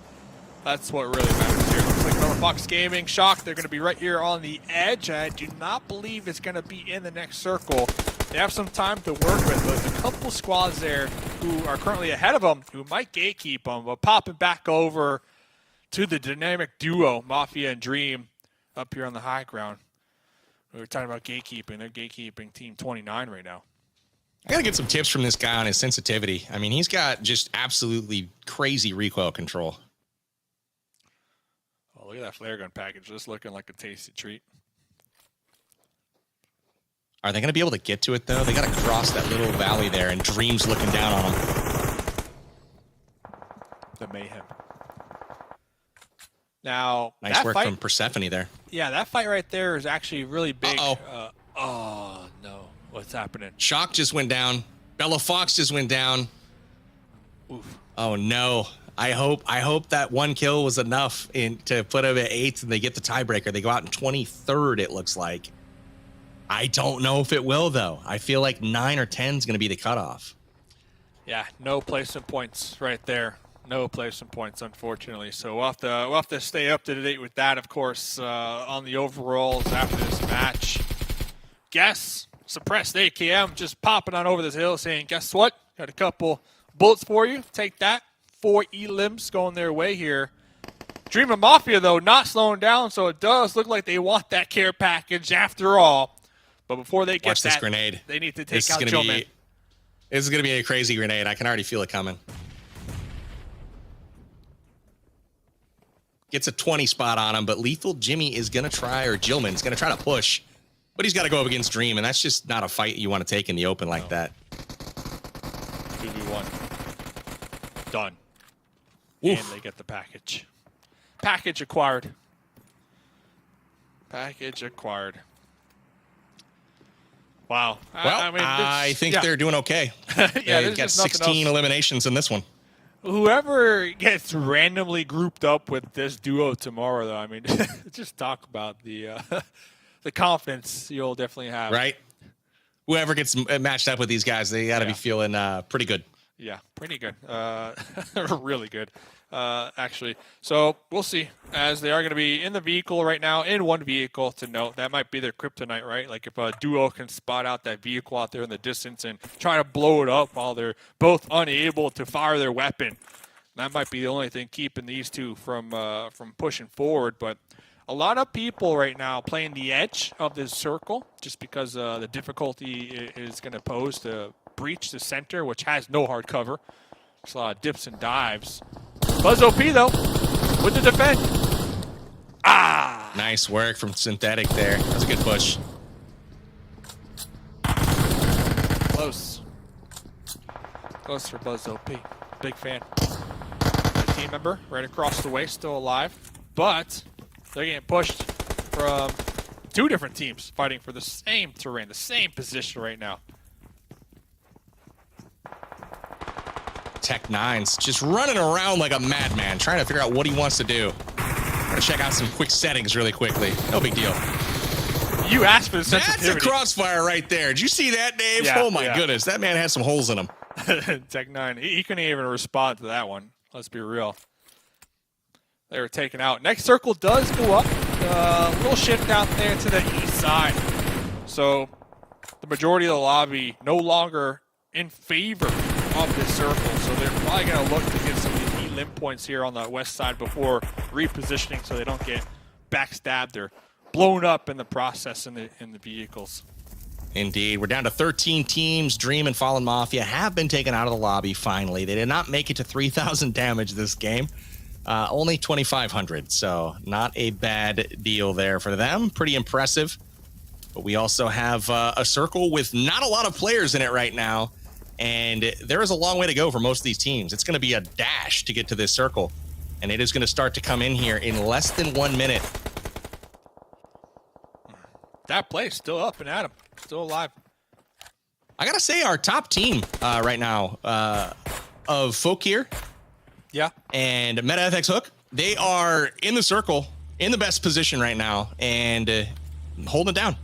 that's what really matters here. Looks like Bella Fox Gaming, Shock, they're going to be right here on the edge. I do not believe it's going to be in the next circle. They have some time to work with. There's a couple squads there who are currently ahead of them who might gatekeep them, but popping back over to the dynamic duo, Mafia and Dream, up here on the high ground. We were talking about gatekeeping. They're gatekeeping team 29 right now. I got to get some tips from this guy on his sensitivity. I mean, he's got just absolutely crazy recoil control. Oh, look at that flare gun package. Just looking like a tasty treat. Are they going to be able to get to it, though? They got to cross that little valley there, and Dream's looking down on them. The mayhem. Now, nice work from Persephone there. Yeah, that fight right there is actually really big. Oh, no. What's happening? Shock just went down. Bella Fox just went down. Oof. Oh, no. I hope that one kill was enough to put them at 8th and they get the tiebreaker. They go out in 23rd, it looks like. I don't know if it will, though. I feel like 9 or 10 is going to be the cutoff. Yeah, no placement points right there. No placement points, unfortunately. So we'll have to stay up to date with that, of course, on the overalls after this match. Guess Suppressed AKM just popping on over this hill saying, guess what? Got a couple bullets for you. Take that. 4 E-limbs going their way here. Dream of Mafia, though, not slowing down, so it does look like they want that care package after all. But before they get Watch this grenade. They need to take out Joe Man. This is going to be a crazy grenade. I can already feel it coming. Gets a 20 spot on him, but Lethal Jimmy is going to try, or Gilman's going to try to push. But he's got to go up against Dream, and that's just not a fight you want to take in the open like that. 2v1. Done. Oof. And they get the package. Package acquired. Package acquired. Wow. Well, I think they're doing okay. They've got 16 eliminations in this one. Whoever gets randomly grouped up with this duo tomorrow, though, I mean, just talk about the confidence you'll definitely have. Right? Whoever gets matched up with these guys, they got to be feeling pretty good. Yeah, pretty good. Really good, actually. So we'll see, as they are going to be in the vehicle right now, in one vehicle to note. That might be their kryptonite, right? Like if a duo can spot out that vehicle out there in the distance and try to blow it up while they're both unable to fire their weapon. That might be the only thing keeping these two from pushing forward. But a lot of people right now playing the edge of this circle just because the difficulty is going to pose to breach the center, which has no hard cover. There's a lot of dips and dives. Buzz OP, though, with the defend. Nice work from Synthetic there. That's a good push. Close. Close for Buzz OP. Big fan. A team member right across the way, still alive. But they're getting pushed from 2 different teams fighting for the same terrain, the same position right now. Tech Nines just running around like a madman, trying to figure out what he wants to do. I'm going to check out some quick settings really quickly. No big deal. You asked for the sensitivity. That's a crossfire right there. Did you see that, Dave? Yeah, oh, my goodness. That man has some holes in him. Tech 9. He couldn't even respond to that one. Let's be real. They were taken out. Next circle does go up. A little shift out there to the east side. So the majority of the lobby no longer in favor of this circle. So they're probably going to look to get some of these key limb points here on the west side before repositioning so they don't get backstabbed or blown up in the process in the vehicles. Indeed. We're down to 13 teams. Dream and Fallen Mafia have been taken out of the lobby finally. They did not make it to 3,000 damage this game. Only 2,500, so not a bad deal there for them. Pretty impressive. But we also have a circle with not a lot of players in it right now, and there is a long way to go for most of these teams. It's going to be a dash to get to this circle, and it is going to start to come in here in less than 1 minute. That play's still up and at him, still alive. I got to say, our top team right now of Folk here, and Meta FX Hook, they are in the circle, in the best position right now, and holding it down.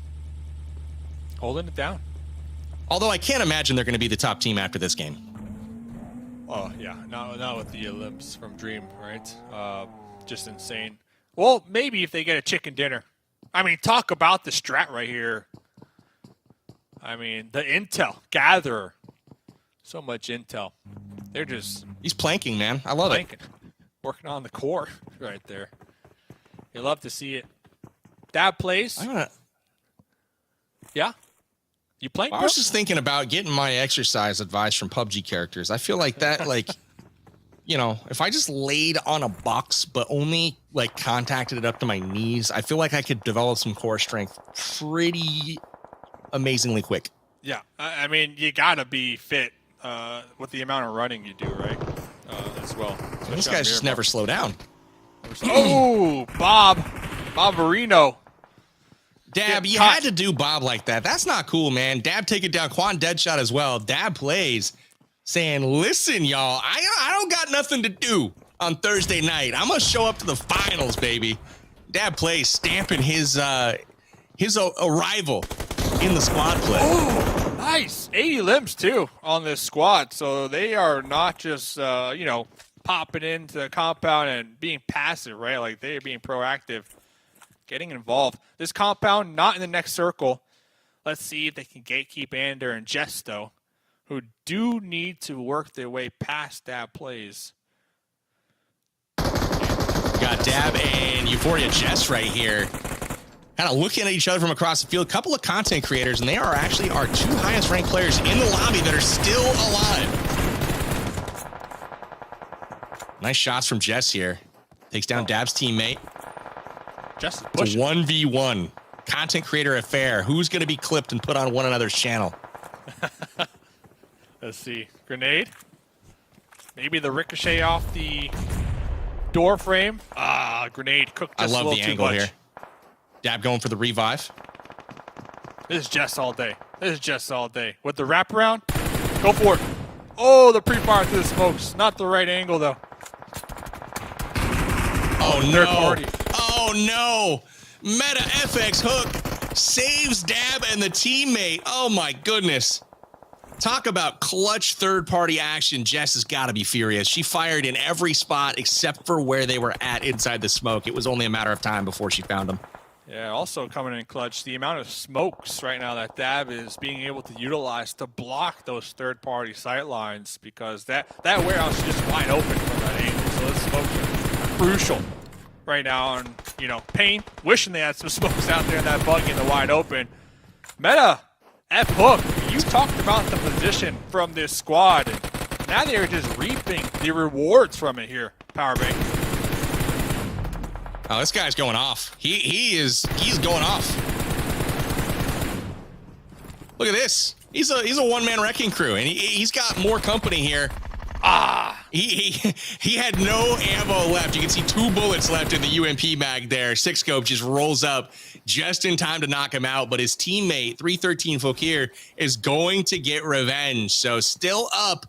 Holding it down. Although I can't imagine they're going to be the top team after this game. Oh, yeah. Not with the limbs from Dream, right? Just insane. Well, maybe if they get a chicken dinner. I mean, talk about the strat right here. I mean, the intel, gatherer. So much intel. They're just... He's planking, man. I love it. Working on the core right there. You love to see it. That plays. Yeah? You playing? I was just thinking about getting my exercise advice from PUBG characters. I feel like that, like, you know, if I just laid on a box but only, like, contacted it up to my knees, I feel like I could develop some core strength pretty amazingly quick. Yeah. I mean, you got to be fit with the amount of running you do, right? As well. These guys just never slow down. Oh, Bob Marino. Dab, you had to do Bob like that. That's not cool, man. Dab take it down. Quan Deadshot as well. Dab plays saying, listen, y'all, I don't got nothing to do on Thursday night. I'm going to show up to the finals, baby. Dab plays stamping his arrival in the squad play. Oh, nice. 80 limbs, too, on this squad. So they are not just, you know, popping into the compound and being passive, right? Like, they're being proactive, getting involved. This compound, not in the next circle. Let's see if they can gatekeep Ander and Jess, though, who do need to work their way past Dab plays. Got Dab and Euphoria Jess right here. Kind of looking at each other from across the field. A couple of content creators, and they are actually our two highest ranked players in the lobby that are still alive. Nice shots from Jess here. Takes down Dab's teammate. Jess is it's a 1v1. Content creator affair. Who's going to be clipped and put on one another's channel? Let's see. Grenade. Maybe the ricochet off the door frame. Grenade cooked just a little too much. I love the angle here. Dab going for the revive. This is Jess all day. With the wraparound, go for it. Oh, the pre-fire through the smokes. Not the right angle, though. Oh, no. Oh, no. Meta FX Hook saves Dab and the teammate. Oh, my goodness. Talk about clutch third-party action. Jess has got to be furious. She fired in every spot except for where they were at inside the smoke. It was only a matter of time before she found them. Yeah, also coming in clutch, the amount of smokes right now that Dab is being able to utilize to block those third-party sight lines, because that warehouse is just wide open from that angle. So those smokes are crucial right now. And, you know, Pain wishing they had some smokes out there in that buggy in the wide open. Meta F Hook, you talked about the position from this squad, and now they're just reaping the rewards from it here, Powerbank. Oh, this guy's going off. He's going off. Look at this. He's a one-man wrecking crew, and he's got more company here. He had no ammo left. You can see 2 bullets left in the UMP mag there. Six Scope just rolls up just in time to knock him out, but his teammate, 313 Fokir, is going to get revenge. So still up,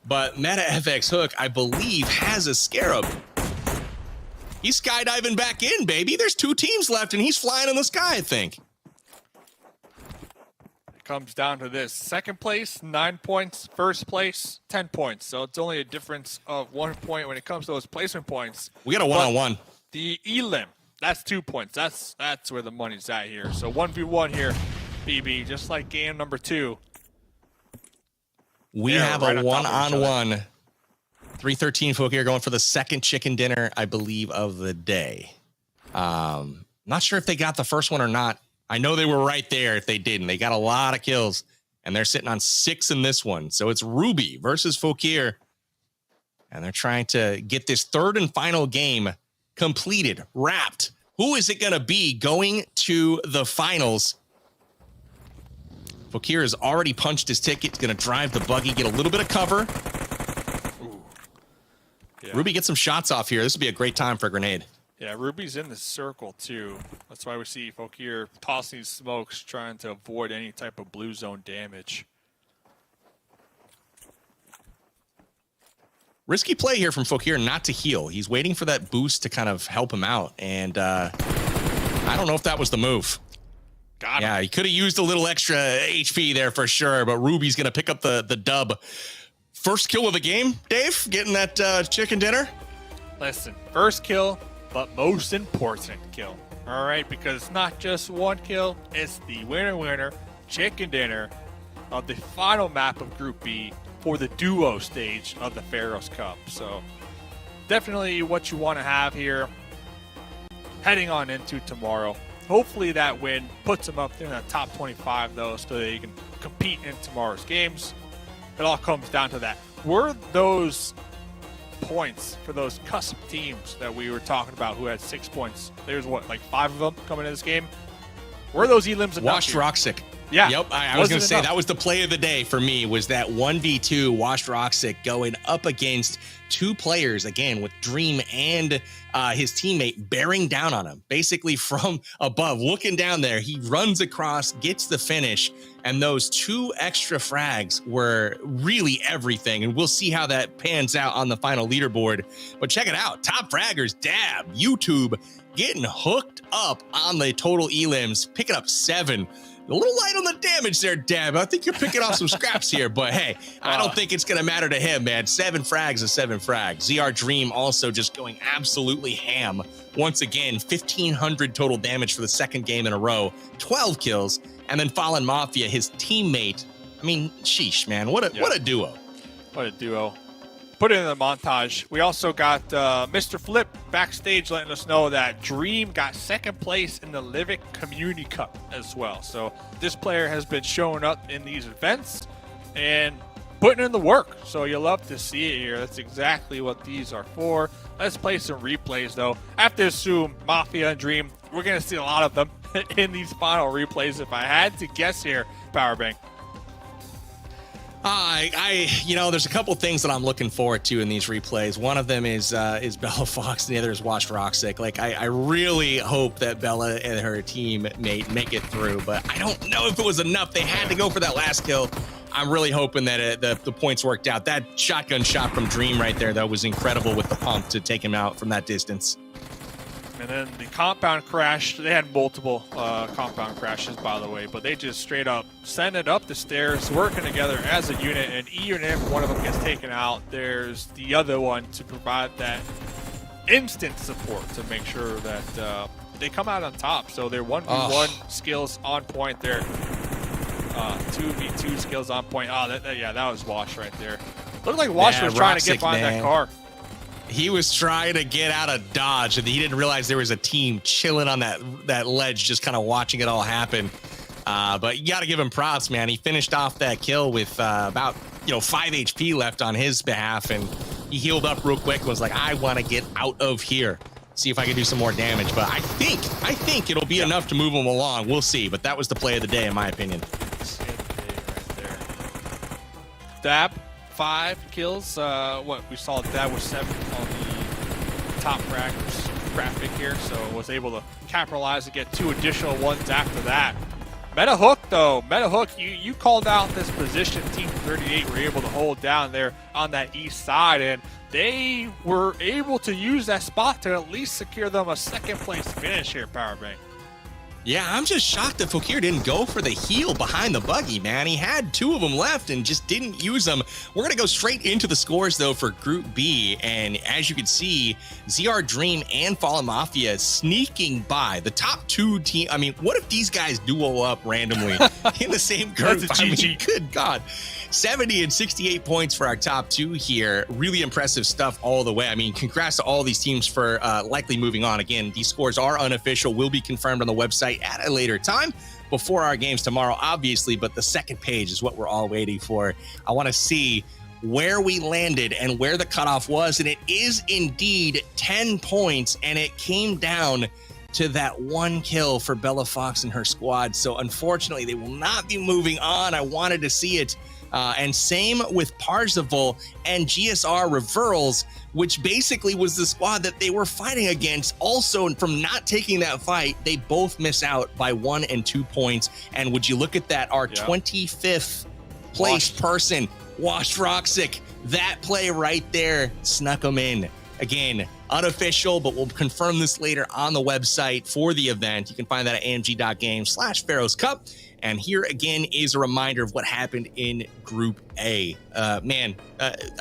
but Meta FX Hook, I believe, has a Scarab. He's skydiving back in, baby. There's 2 teams left, and he's flying in the sky, I think. comes down to this. Second place, 9 points. First place, 10 points. So it's only a difference of 1 point when it comes to those placement points. We got a one-on-one. The elim, that's 2 points. That's where the money's at here. So 1v1 here, BB, just like game number 2. We have a one-on-one. 313 folk here going for the second chicken dinner, I believe, of the day. Not sure if they got the first one or not. I know they were right there if they didn't. They got a lot of kills, and they're sitting on 6 in this one. So it's Ruby versus Fokir, and they're trying to get this third and final game completed, wrapped. Who is it going to be going to the finals? Fokir has already punched his ticket. He's going to drive the buggy, get a little bit of cover. Yeah. Ruby gets some shots off here. This would be a great time for a grenade. Yeah, Ruby's in the circle, too. That's why we see Fokir tossing smokes, trying to avoid any type of blue zone damage. Risky play here from Fokir not to heal. He's waiting for that boost to kind of help him out. And I don't know if that was the move. Yeah, he could have used a little extra HP there for sure, but Ruby's going to pick up the dub. First kill of the game, Dave? Getting that chicken dinner? Listen, first kill, but most important kill. All right, because it's not just one kill, it's the winner, chicken dinner of the final map of Group B for the duo stage of the Pharaoh's Cup. So definitely what you want to have here heading on into tomorrow. Hopefully that win puts them up there in the top 25, though, so they can compete in tomorrow's games. It all comes down to that. Were those points for those cusp teams that we were talking about who had 6 points? There's what, like 5 of them coming into this game? Were those elims enough? Washed Roxic. Yeah. Yep, I was going to say that was the play of the day for me, was that 1v2 Washed Roxic going up against 2 players, again, with Dream and his teammate bearing down on him, basically from above, looking down there. He runs across, gets the finish, and those 2 extra frags were really everything, and we'll see how that pans out on the final leaderboard. But check it out, top fraggers, Dab, YouTube, getting hooked up on the total elims, picking up 7. A little light on the damage there, Dab. I think you're picking off some scraps here, but hey, I don't think it's going to matter to him, man. 7 frags is 7 frags. ZR Dream also just going absolutely ham. Once again, 1,500 total damage for the second game in a row, 12 kills, and then Fallen Mafia, his teammate. I mean, sheesh, man. What a duo. What a duo. Put it in the montage. We also got Mr. Flip backstage letting us know that Dream got second place in the Livic Community Cup as well. So this player has been showing up in these events and putting in the work. So you'll love to see it here. That's exactly what these are for. Let's play some replays, though. I have to assume Mafia and Dream, we're going to see a lot of them in these final replays. If I had to guess here, Powerbang. There's a couple things that I'm looking forward to in these replays. One of them is Bella Fox, and the other is Washed Roxic. Like, I really hope that Bella and her teammate make it through, but I don't know if it was enough. They had to go for that last kill. I'm really hoping that the points worked out. That shotgun shot from Dream right there, though, was incredible with the pump to take him out from that distance. And then the compound crash, they had multiple compound crashes, by the way, but they just straight up send it up the stairs, working together as a unit, and even if one of them gets taken out, there's the other one to provide that instant support to make sure that they come out on top. So their 1v1 skills on point, their 2v2 skills on point. That was Wash right there. Looked like Wash was trying to get behind that car. He was trying to get out of dodge, and he didn't realize there was a team chilling on that ledge, just kind of watching it all happen. But you got to give him props, man. He finished off that kill with about 5 HP left on his behalf, and he healed up real quick and was like, I want to get out of here. See if I can do some more damage. But I think it'll be enough to move him along. We'll see. But that was the play of the day, in my opinion. Dab. 5 kills. We saw Dab was 7 on the top fraggers graphic here, so was able to capitalize and get 2 additional ones after that. Meta Hook, though. Meta Hook, you called out this position. Team 38 were able to hold down there on that east side, and they were able to use that spot to at least secure them a second place finish here, Powerbang. Yeah, I'm just shocked that Fokir didn't go for the heal behind the buggy, man. He had 2 of them left and just didn't use them. We're going to go straight into the scores, though, for Group B. And as you can see, ZR Dream and Fallen Mafia sneaking by the top 2 teams. I mean, what if these guys duo up randomly in the same group? That's a I GG. mean, good God. 70 and 68 points for our top 2 here. Really impressive stuff all the way. I mean, congrats to all these teams for likely moving on. Again, these scores are unofficial, will be confirmed on the website at a later time before our games tomorrow, obviously, but the second page is what we're all waiting for. I want to see where we landed and where the cutoff was, and it is indeed 10 points, and it came down to that 1 kill for Bella Fox and her squad. So unfortunately, they will not be moving on. I wanted to see it. And same with Parzival and GSR Reverals, which basically was the squad that they were fighting against. Also, from not taking that fight, they both miss out by 1 and 2 points. And would you look at that, our 25th place person, Wash Roxic, that play right there snuck them in. Again, unofficial, but we'll confirm this later on the website for the event. You can find that at amg.games/Pharaoh's Cup. And here again is a reminder of what happened in Group A. I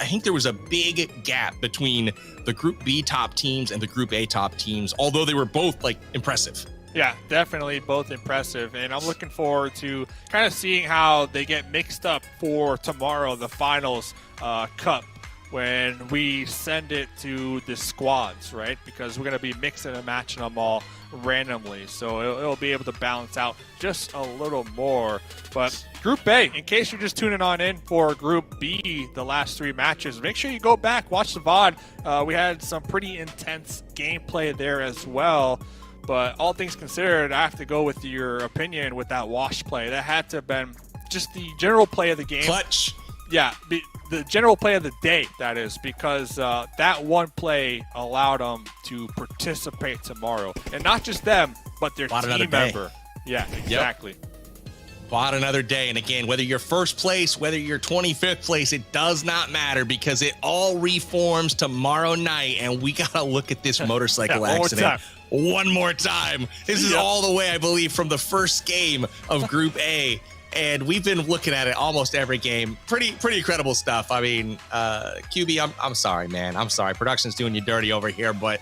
think there was a big gap between the Group B top teams and the Group A top teams, although they were both like impressive. Yeah, definitely both impressive. And I'm looking forward to kind of seeing how they get mixed up for tomorrow, the finals cup, when we send it to the squads, right? Because we're going to be mixing and matching them all randomly. So it'll be able to balance out just a little more. But Group A, in case you're just tuning on in for Group B, the last 3 matches, make sure you go back, watch the VOD. We had some pretty intense gameplay there as well. But all things considered, I have to go with your opinion with that wash play. That had to have been just the general play of the game. Clutch. Yeah, the general play of the day, that is, because that one play allowed them to participate tomorrow. And not just them, but their team member. Yeah, exactly. Bought another day. And again, whether you're first place, whether you're 25th place, it does not matter because it all reforms tomorrow night. And we got to look at this motorcycle accident one more time. This is all the way, I believe, from the first game of Group A. And we've been looking at it almost every game. Pretty incredible stuff. I mean, QB, I'm sorry, man. I'm sorry. Production's doing you dirty over here, but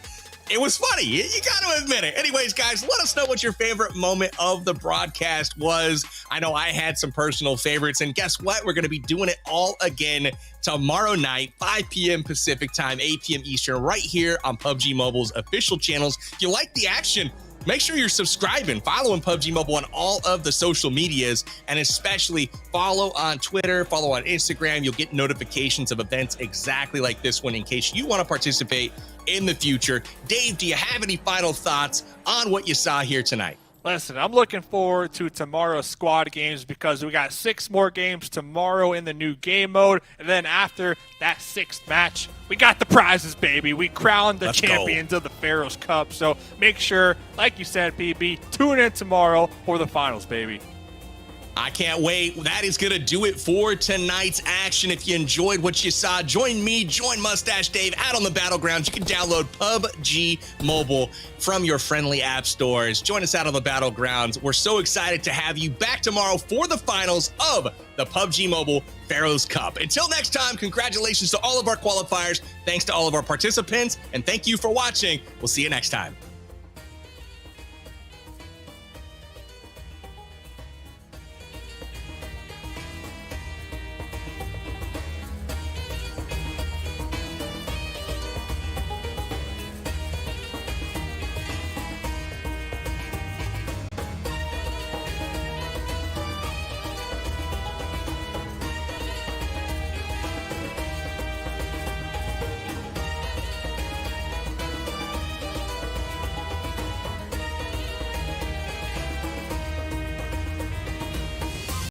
it was funny. You got to admit it. Anyways, guys, let us know what your favorite moment of the broadcast was. I know I had some personal favorites, and guess what? We're going to be doing it all again tomorrow night, 5 p.m. Pacific time, 8 p.m. Eastern, right here on PUBG Mobile's official channels. If you like the action, make sure you're subscribing, following PUBG Mobile on all of the social medias, and especially follow on Twitter, follow on Instagram. You'll get notifications of events exactly like this one in case you want to participate in the future. Dave, do you have any final thoughts on what you saw here tonight? Listen, I'm looking forward to tomorrow's squad games because we got 6 more games tomorrow in the new game mode. And then after that 6th match, we got the prizes, baby. We crowned the champions of the Pharaoh's Cup. So make sure, like you said, PB, tune in tomorrow for the finals, baby. I can't wait. That is going to do it for tonight's action. If you enjoyed what you saw, join me, join Mustache Dave out on the Battlegrounds. You can download PUBG Mobile from your friendly app stores. Join us out on the Battlegrounds. We're so excited to have you back tomorrow for the finals of the PUBG Mobile Pharaoh's Cup. Until next time, congratulations to all of our qualifiers. Thanks to all of our participants, and thank you for watching. We'll see you next time.